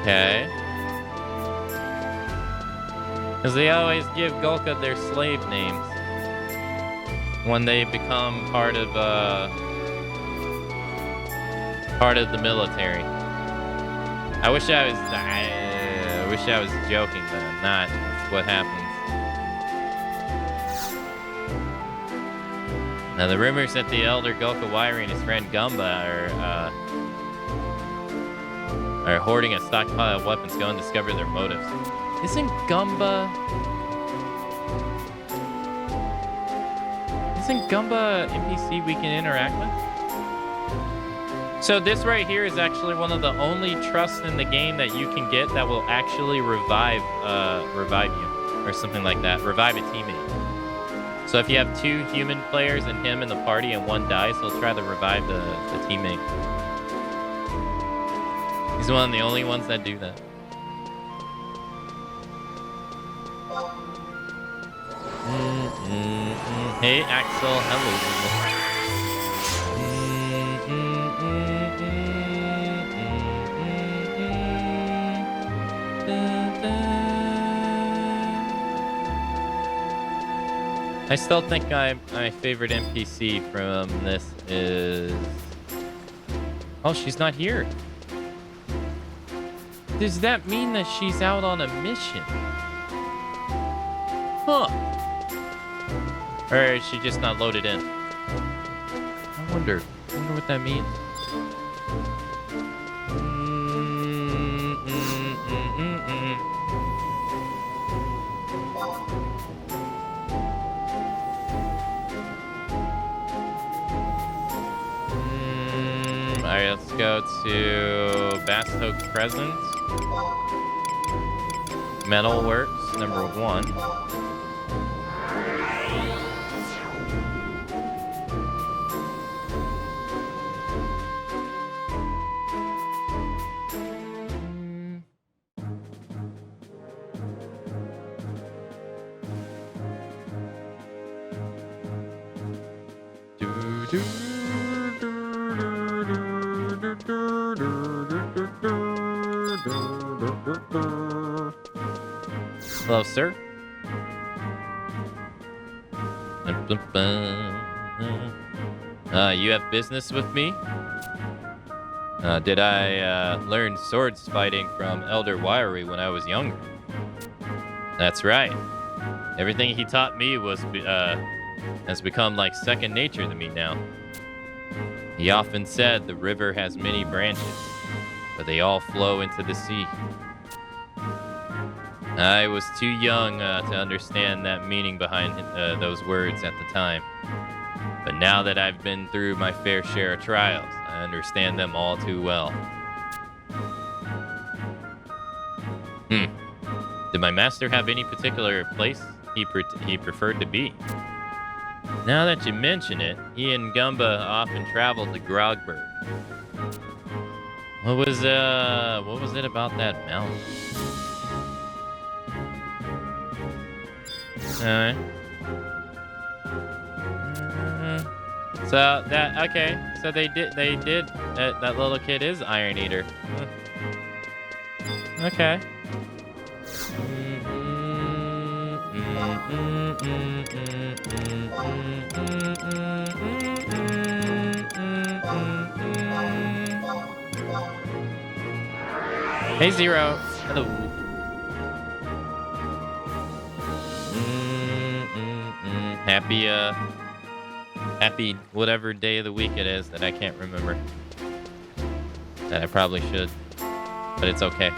Okay. Because they always give Gulka their slave names when they become part of the military. I wish I was joking, but I'm not. That's what happens. Now the rumors that the elder Gulka Wiry and his friend Gumba are hoarding a stockpile of weapons. Go and discover their motives. Isn't Gumba NPC we can interact with? So this right here is actually one of the only trusts in the game that you can get that will actually revive you or something like that. Revive a teammate. So if you have 2 human players and him in the party and one dies, he'll try to revive the teammate. He's one of the only ones that do that. Hey Axel, hello. I still think my favorite NPC from this is... Oh, she's not here. Does that mean that she's out on a mission? Huh. Or is she just not loaded in? I wonder what that means. Alright, let's go to Bastoke Crescent. Metalworks, number 1. Hello, sir. You have business with me? Did I learn swords fighting from Elder Wiry when I was younger? That's right. Everything he taught me was has become like second nature to me now. He often said the river has many branches, but they all flow into the sea. I was too young to understand that meaning behind those words at the time. But now that I've been through my fair share of trials, I understand them all too well. Did my master have any particular place he preferred to be? Now that you mention it, he and Gumba often traveled to Grogberg. What was it about that mountain? Alright. So that so they did that little kid is Iron Eater. Okay. Hey Zero. Hello. Happy whatever day of the week it is that I can't remember. That I probably should, but it's okay.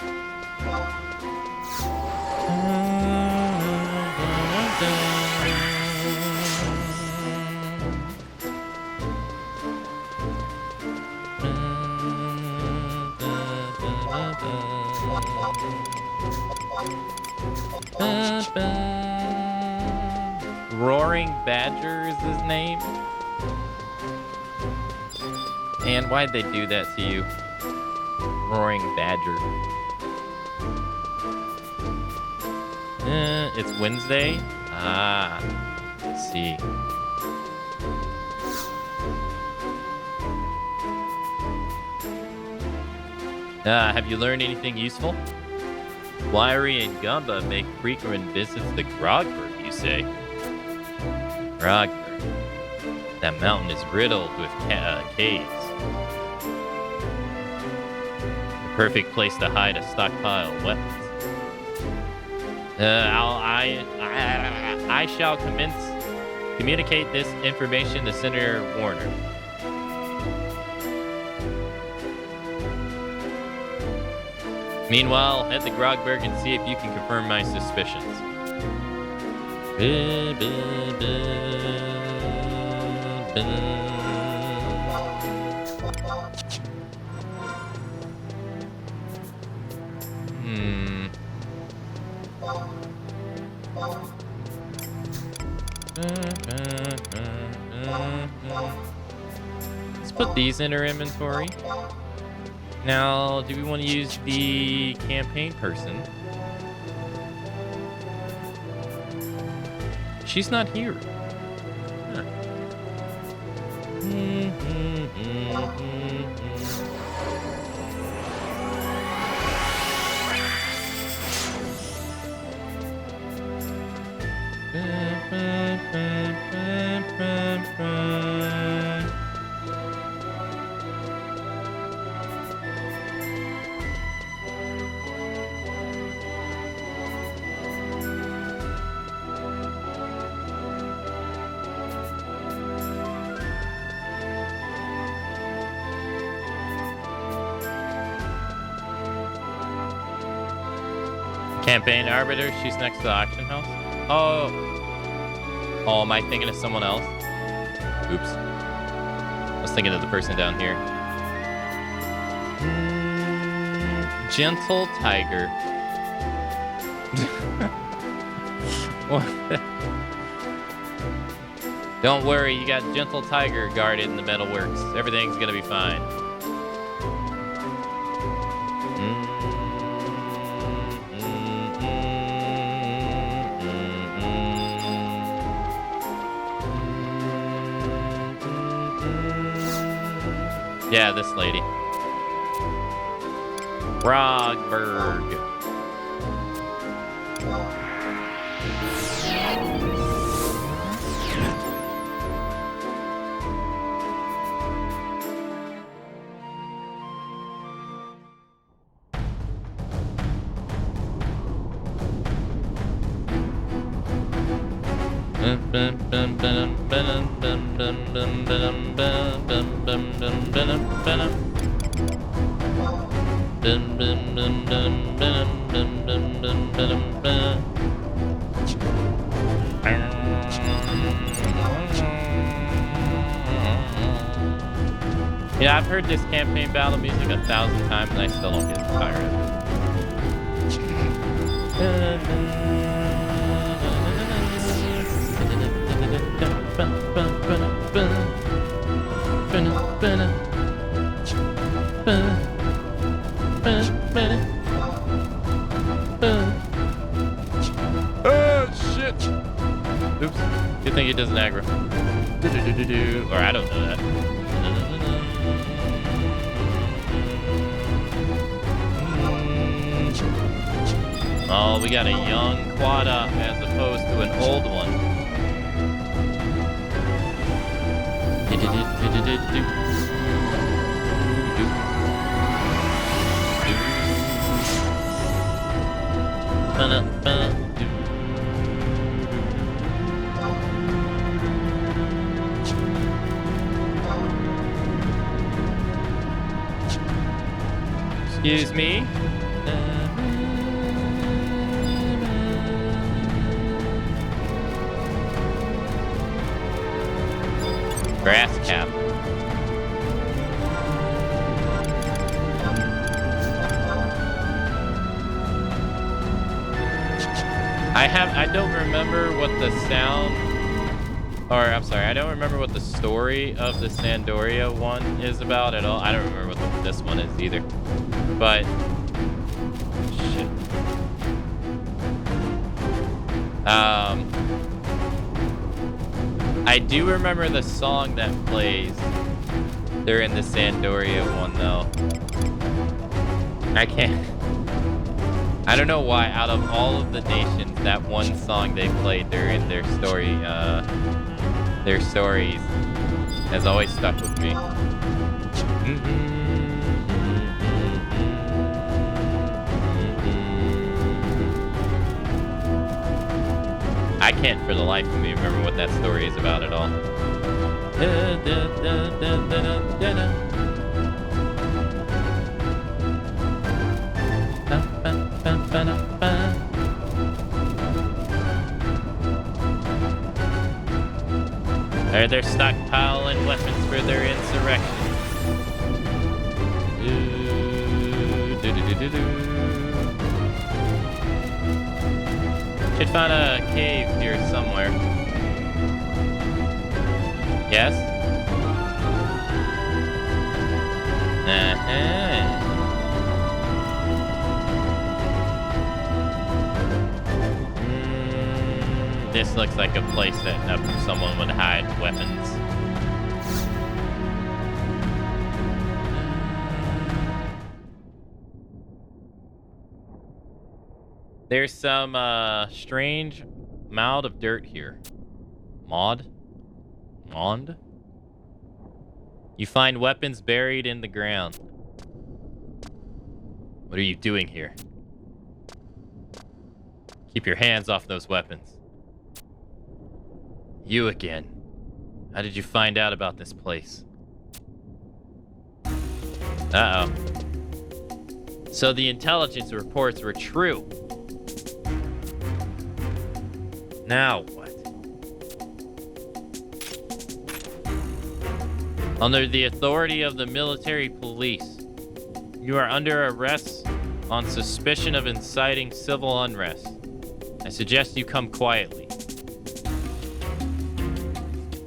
Roaring Badger is his name. And why'd they do that to you? Roaring Badger. It's Wednesday? Ah, let's see. Have you learned anything useful? Wiry and Gumba make frequent visits to Grogberg, you say? Grogberg. That mountain is riddled with caves. The perfect place to hide a stockpile of weapons. I shall communicate this information to Senator Warner. Meanwhile, head to Grogberg and see if you can confirm my suspicions. Let's put these in our inventory. Now, do we want to use the campaign person? She's not here. Huh. Campaign Arbiter, she's next to the auction house. Oh, am I thinking of someone else? Oops. I was thinking of the person down here. Gentle Tiger. Don't worry, you got Gentle Tiger guarded in the metalworks. Everything's gonna be fine. Yeah, this lady. Grogberg. Yeah, I've heard this campaign battle music 1,000 times and I still don't get tired of it. Oh, shit! Oops. Good thing it doesn't aggro. Or I don't know that. Oh, we got a young Quada as opposed to an old one. Excuse me. Grass cap. I don't remember what the sound, or I'm sorry, I don't remember what the story of the Sandoria one is about at all. I don't remember what this one is either. But shit. I do remember the song that plays during the Sandoria one though. I don't know why out of all of the nations that one song they played during their stories has always stuck with me. I can't for the life of me remember what that story is about at all. They're stockpiling weapons for their insurrection. Should find a cave here somewhere. Yes? This looks like a place that someone would hide weapons. There's some strange mound of dirt here. Mond? You find weapons buried in the ground. What are you doing here? Keep your hands off those weapons. You again. How did you find out about this place? Uh-oh. So the intelligence reports were true. Now what? Under the authority of the military police, you are under arrest on suspicion of inciting civil unrest. I suggest you come quietly.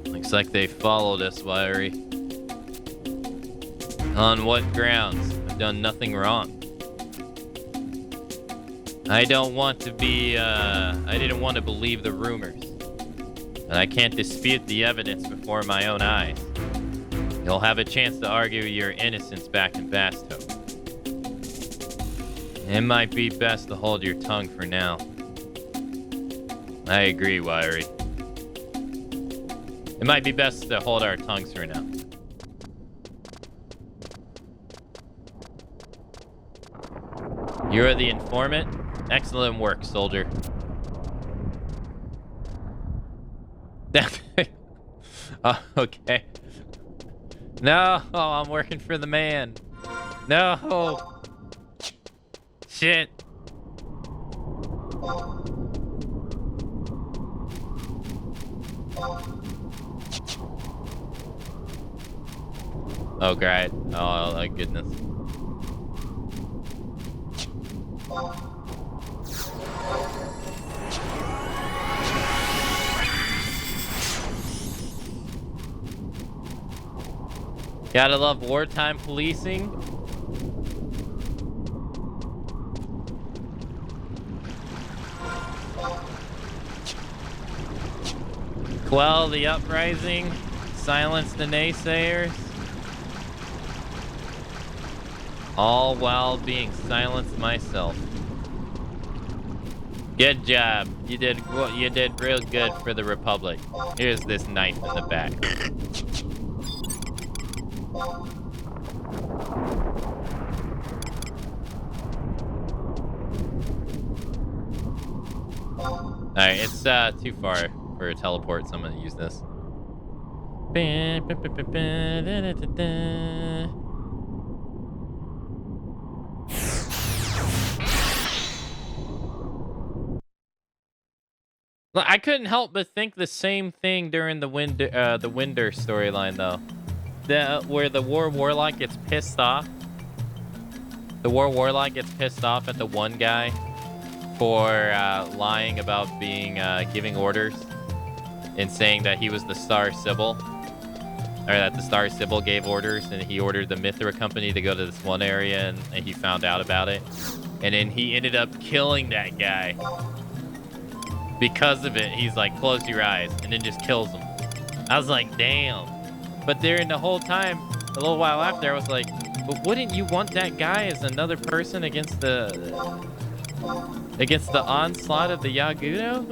Looks like they followed us, Wiry. On what grounds? I've done nothing wrong. I don't want to be, I didn't want to believe the rumors. And I can't dispute the evidence before my own eyes. You'll have a chance to argue your innocence back in Basto. It might be best to hold your tongue for now. I agree, Wiry. It might be best to hold our tongues for now. You're the informant? Excellent work, soldier. Oh, okay. No, I'm working for the man. No. Shit. Oh, great. Oh, my goodness. Gotta love wartime policing. Quell the uprising, silence the naysayers, all while being silenced myself. Good job. You did real good for the Republic. Here's this knife in the back. Alright, it's too far for a teleport, so I'm gonna use this. I couldn't help but think the same thing during the Winder storyline, though. Where the War Warlock gets pissed off. The War Warlock gets pissed off at the one guy for lying about being giving orders and saying that he was the Star Sibyl, or that the Star Sibyl gave orders, and he ordered the Mithra company to go to this one area, and he found out about it, and then he ended up killing that guy because of it. He's like, close your eyes, and then just kills him. I was like, damn. But during the whole time, a little while after, I was like, but wouldn't you want that guy as another person against the onslaught of the Yagudo?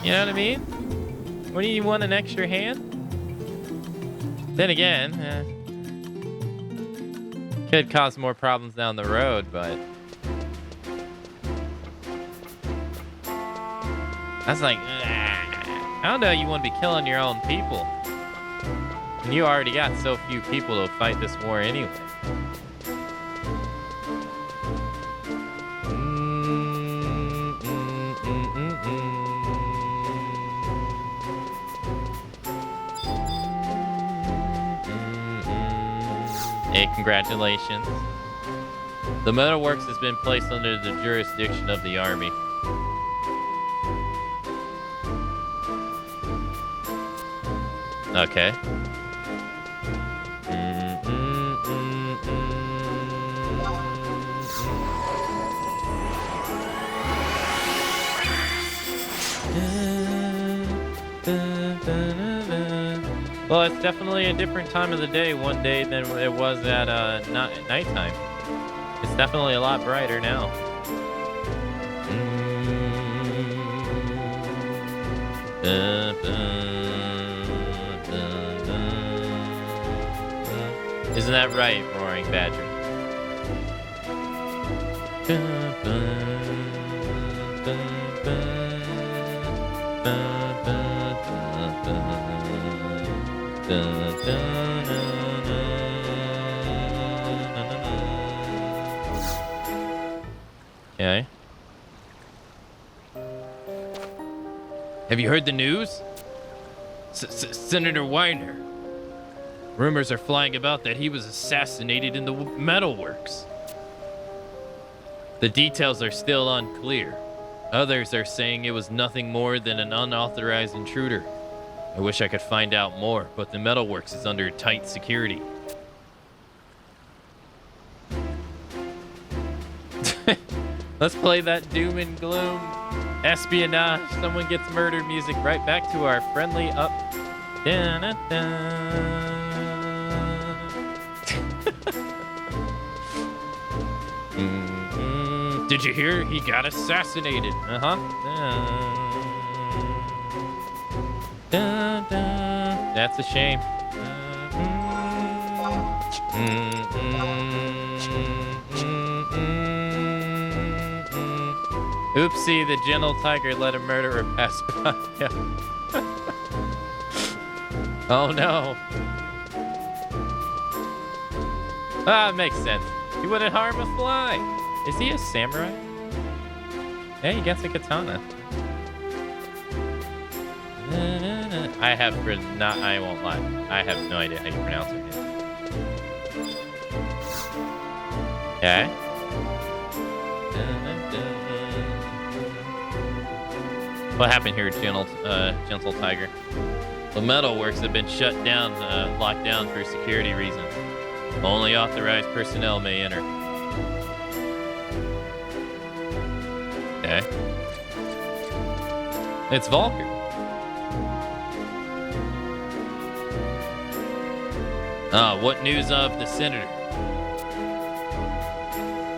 You know what I mean? Wouldn't you want an extra hand? Then again, could cause more problems down the road, but I was like, I don't know, you want to be killing your own people. And you already got so few people to fight this war anyway. Hey, congratulations. The metalworks has been placed under the jurisdiction of the army. Okay. Well, it's definitely a different time of the day one day than it was at nighttime. It's definitely a lot brighter now. Isn't that right, Roaring Badger? Okay. Have you heard the news? Senator Weiner. Rumors are flying about that he was assassinated in the metalworks. The details are still unclear. Others are saying it was nothing more than an unauthorized intruder. I wish I could find out more, but the metalworks is under tight security. Let's play that doom and gloom espionage, someone gets murdered music right back to our friendly up. Did you hear? He got assassinated. That's a shame. Oopsie, the gentle tiger let a murderer pass by. Yeah. Oh no. Ah, makes sense. He wouldn't harm a fly. Is he a samurai? Yeah, he gets a katana. I won't lie. I have no idea how you pronounce her name. Okay. What happened here, gentle tiger? The metalworks have been shut down, locked down for security reasons. Only authorized personnel may enter. Okay. It's Volker. What news of the senator?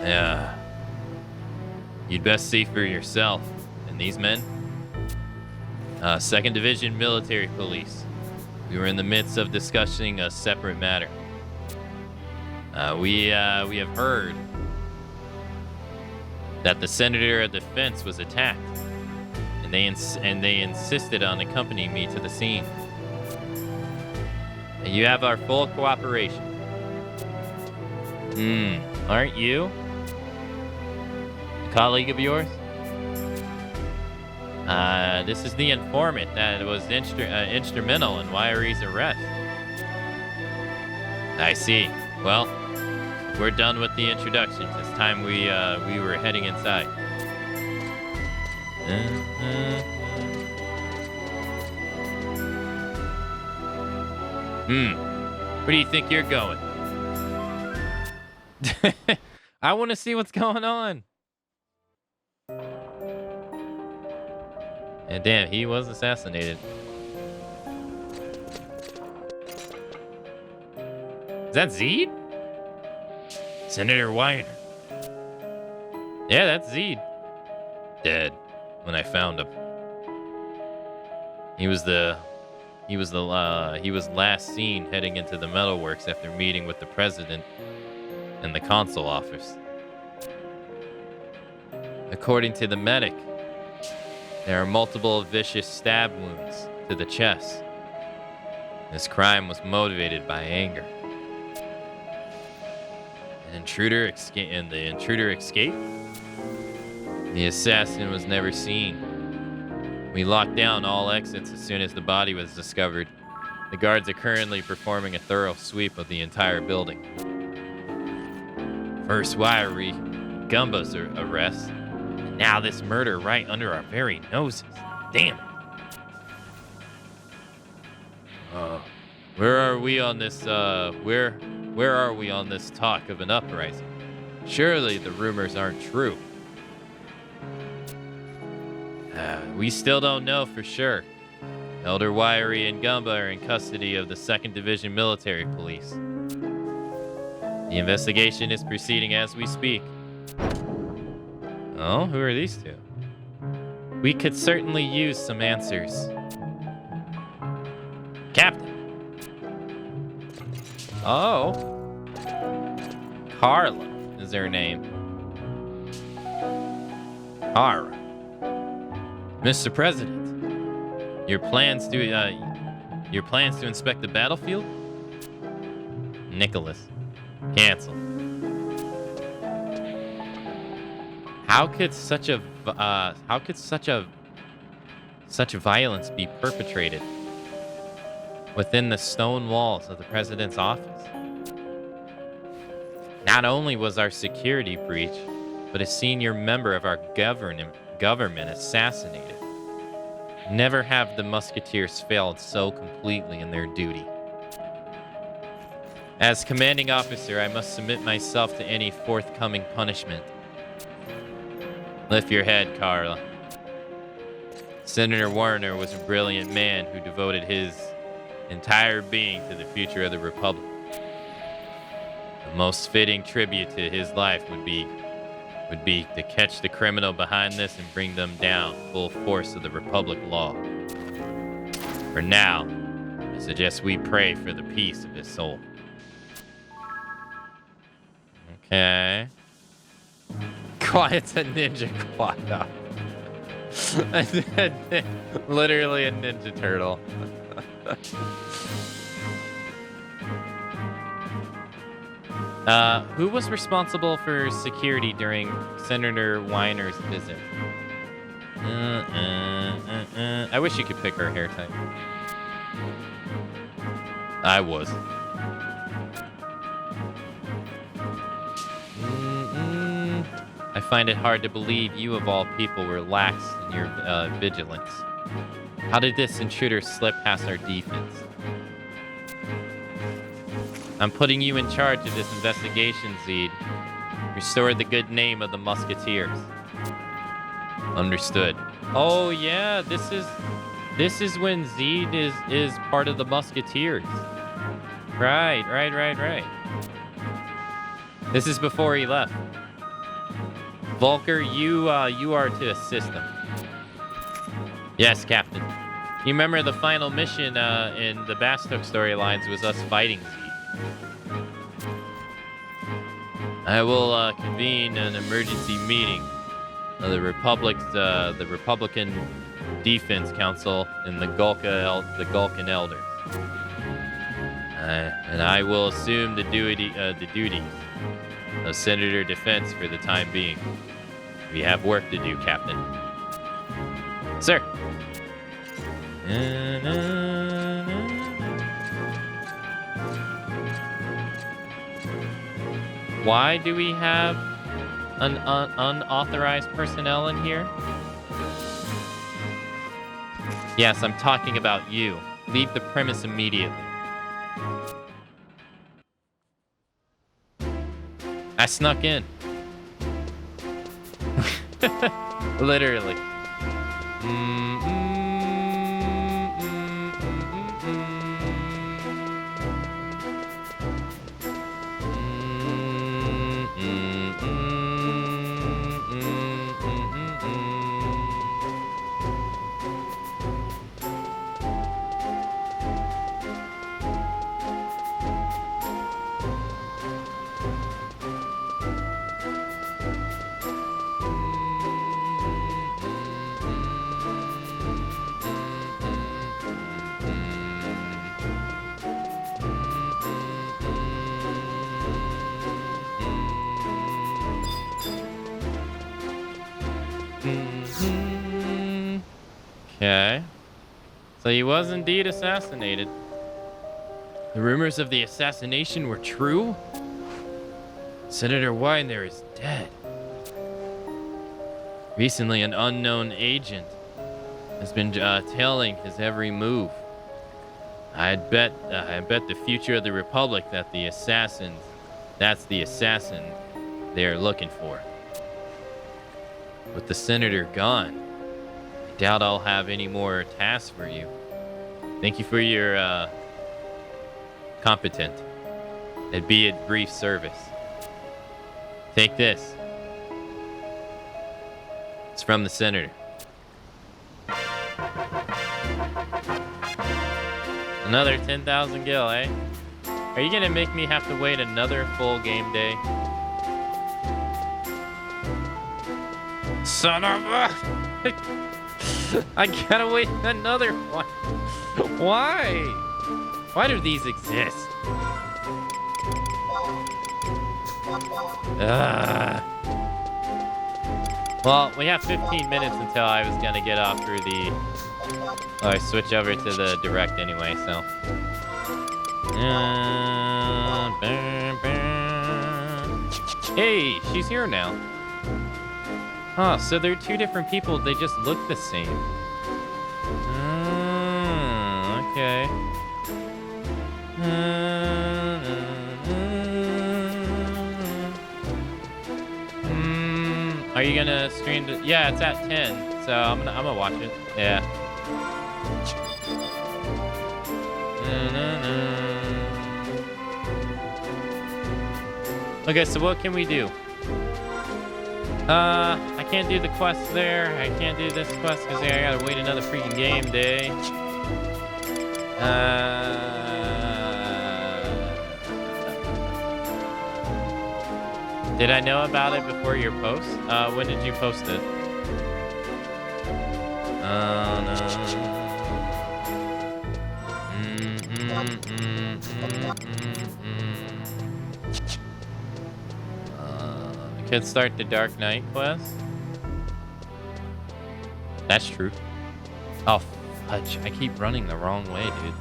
Yeah. You'd best see for yourself. And these men? 2nd Division Military Police. We were in the midst of discussing a separate matter. We have heard that the Senator of Defense was attacked, and they insisted on accompanying me to the scene. And you have our full cooperation. Aren't you a colleague of yours? This is the informant that was instrumental in Wiry's arrest. I see. Well, we're done with the introductions. It's time we were heading inside. Where do you think you're going? I want to see what's going on. And damn, he was assassinated. Is that Zeed? Senator Weiner. Yeah, that's Zeed. Dead when I found him. He was last seen heading into the metalworks after meeting with the president and the consul office. According to the medic, there are multiple vicious stab wounds to the chest. This crime was motivated by anger. The intruder escaped? The assassin was never seen. We locked down all exits as soon as the body was discovered. The guards are currently performing a thorough sweep of the entire building. First Wiry, Gumba's arrest, and now this murder right under our very noses. Damn it. Where are we on this talk of an uprising? Surely the rumors aren't true. We still don't know for sure. Elder Wiry and Gumba are in custody of the 2nd Division Military Police. The investigation is proceeding as we speak. Oh, who are these two? We could certainly use some answers. Captain. Oh. Carla is her name. Kara. Mr. President, your plans to inspect the battlefield? Nicholas. Cancel. How could such violence be perpetrated within the stone walls of the president's office? Not only was our security breached, but a senior member of our government assassinated. Never have the musketeers failed so completely in their duty. As commanding officer, I must submit myself to any forthcoming punishment. Lift your head, Carla. Senator Warner was a brilliant man who devoted his entire being to the future of the Republic. The most fitting tribute to his life would be to catch the criminal behind this and bring them down full force of the Republic law. For now, I suggest we pray for the peace of his soul. Okay. Quiet's a ninja quad. Literally a ninja turtle. Who was responsible for security during Senator Weiner's visit? I wish you could pick her hair type. I was. I find it hard to believe you of all people were lax in your vigilance. How did this intruder slip past our defense? I'm putting you in charge of this investigation, Zed. Restore the good name of the Musketeers. Understood. Oh yeah, this is when Zed is part of the Musketeers. Right. This is before he left. Volker, you are to assist him. Yes, Captain. You remember the final mission in the Bastok storylines was us fighting Zed. I will convene an emergency meeting of the Republican Defense Council and the Gulkan Elder. And I will assume the duties of Senator Defense for the time being. We have work to do, Captain. Sir. Why do we have an unauthorized personnel in here? Yes, I'm talking about you. Leave the premise immediately. I snuck in. Literally. Okay. So he was indeed assassinated. The rumors of the assassination were true? Senator Weiner is dead. Recently, an unknown agent has been tailing his every move. I bet the future of the Republic that's the assassin they're looking for. With the senator gone, I doubt I'll have any more tasks for you. Thank you for your competent, albeit brief service. Take this. It's from the senator. Another 10,000 gil, eh? Are you gonna make me have to wait another full game day? Son of a... I gotta wait another one. Why? Why do these exist? Well, we have 15 minutes until I was gonna get off through the... I switch over to the direct anyway, so... Hey, she's here now. Huh, so they're two different people, they just look the same. Okay. Are you gonna stream to... Yeah, it's at 10, so I'm gonna watch it. Yeah. Okay, so what can we do? I can't do the quest there. I can't do this quest because I gotta wait another freaking game day. Did I know about it before your post? When did you post it? Oh no. Could start the Dark Knight quest. That's true. Oh, fudge. I keep running the wrong way, dude.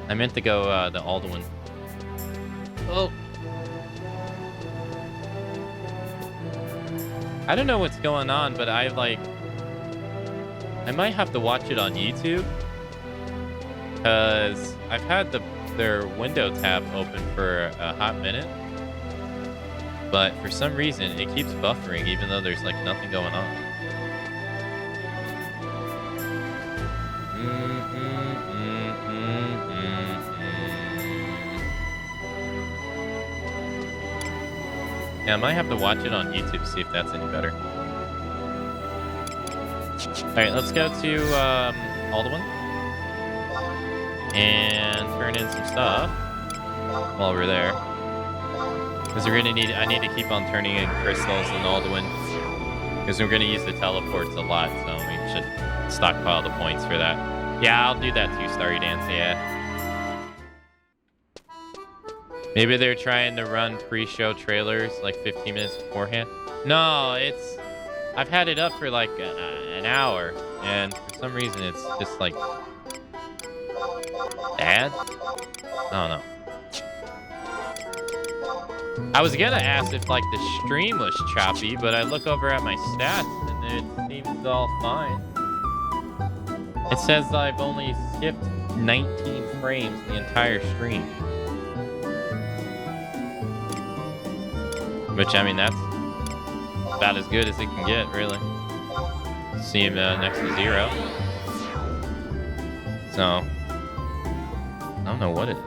I meant to go the Alduin. Oh. I don't know what's going on, but I might have to watch it on YouTube. Because I've had their window tab open for a hot minute. But for some reason, it keeps buffering even though there's like nothing going on. Yeah, I might have to watch it on YouTube to see if that's any better. Alright, let's go to Alduin. And turn in some stuff while we're there. Because we're gonna I need to keep on turning in crystals in Alduin. Because we're gonna use the teleports a lot, so we should stockpile the points for that. Yeah, I'll do that too, Starry Dance, yeah. Maybe they're trying to run pre-show trailers like 15 minutes beforehand. No, I've had it up for like an hour, and for some reason it's just like bad. I don't know. I was gonna ask if like the stream was choppy, but I look over at my stats and it seems all fine. It says I've only skipped 19 frames the entire stream. Which, I mean, that's about as good as it can get, really. Seem next to 0. So, I don't know what it is.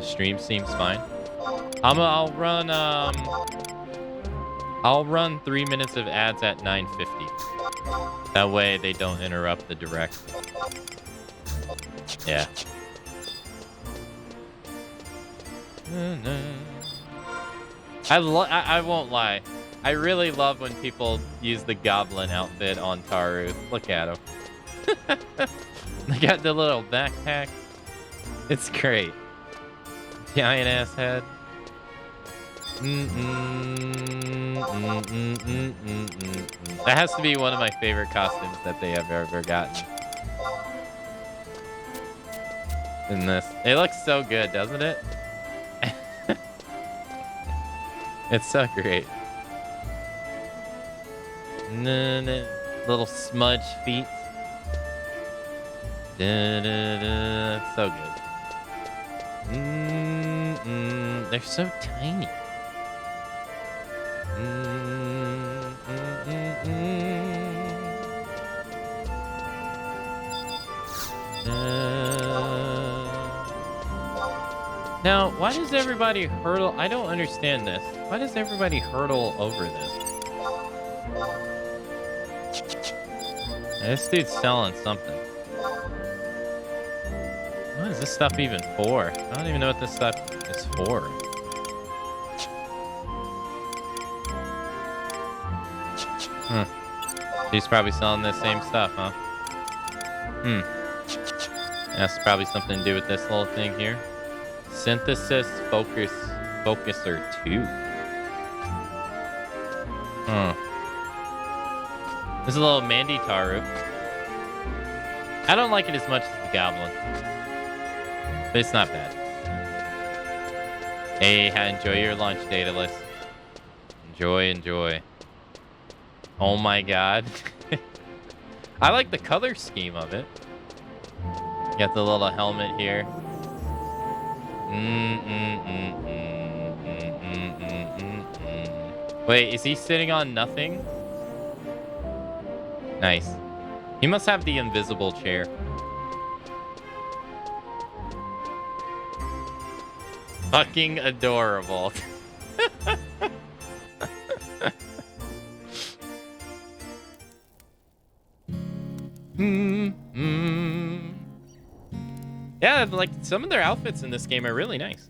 Stream seems fine. I'll run 3 minutes of ads at 9:50. That way they don't interrupt the direct. Yeah. I won't lie. I really love when people use the goblin outfit on Taru. Look at him. They got the little backpack. It's great. Giant ass head. That has to be one of my favorite costumes that they have ever gotten. In this. It looks so good, doesn't it? It's so great. Little smudge feet. It's so good. They're so tiny. Now, why does everybody hurdle? I don't understand this. Why does everybody hurdle over this? This dude's selling something. What is this stuff even for? I don't even know what this stuff is for. He's probably selling the same stuff, huh? That's probably something to do with this little thing here. Synthesis Focuser 2. This is a little Mandy Taru. I don't like it as much as the Goblin. But it's not bad. Hey, enjoy your lunch, Daedalus. Enjoy. Oh my god. I like the color scheme of it. Got the little helmet here. Wait, is he sitting on nothing? Nice. He must have the invisible chair. Fucking adorable. Yeah, like some of their outfits in this game are really nice.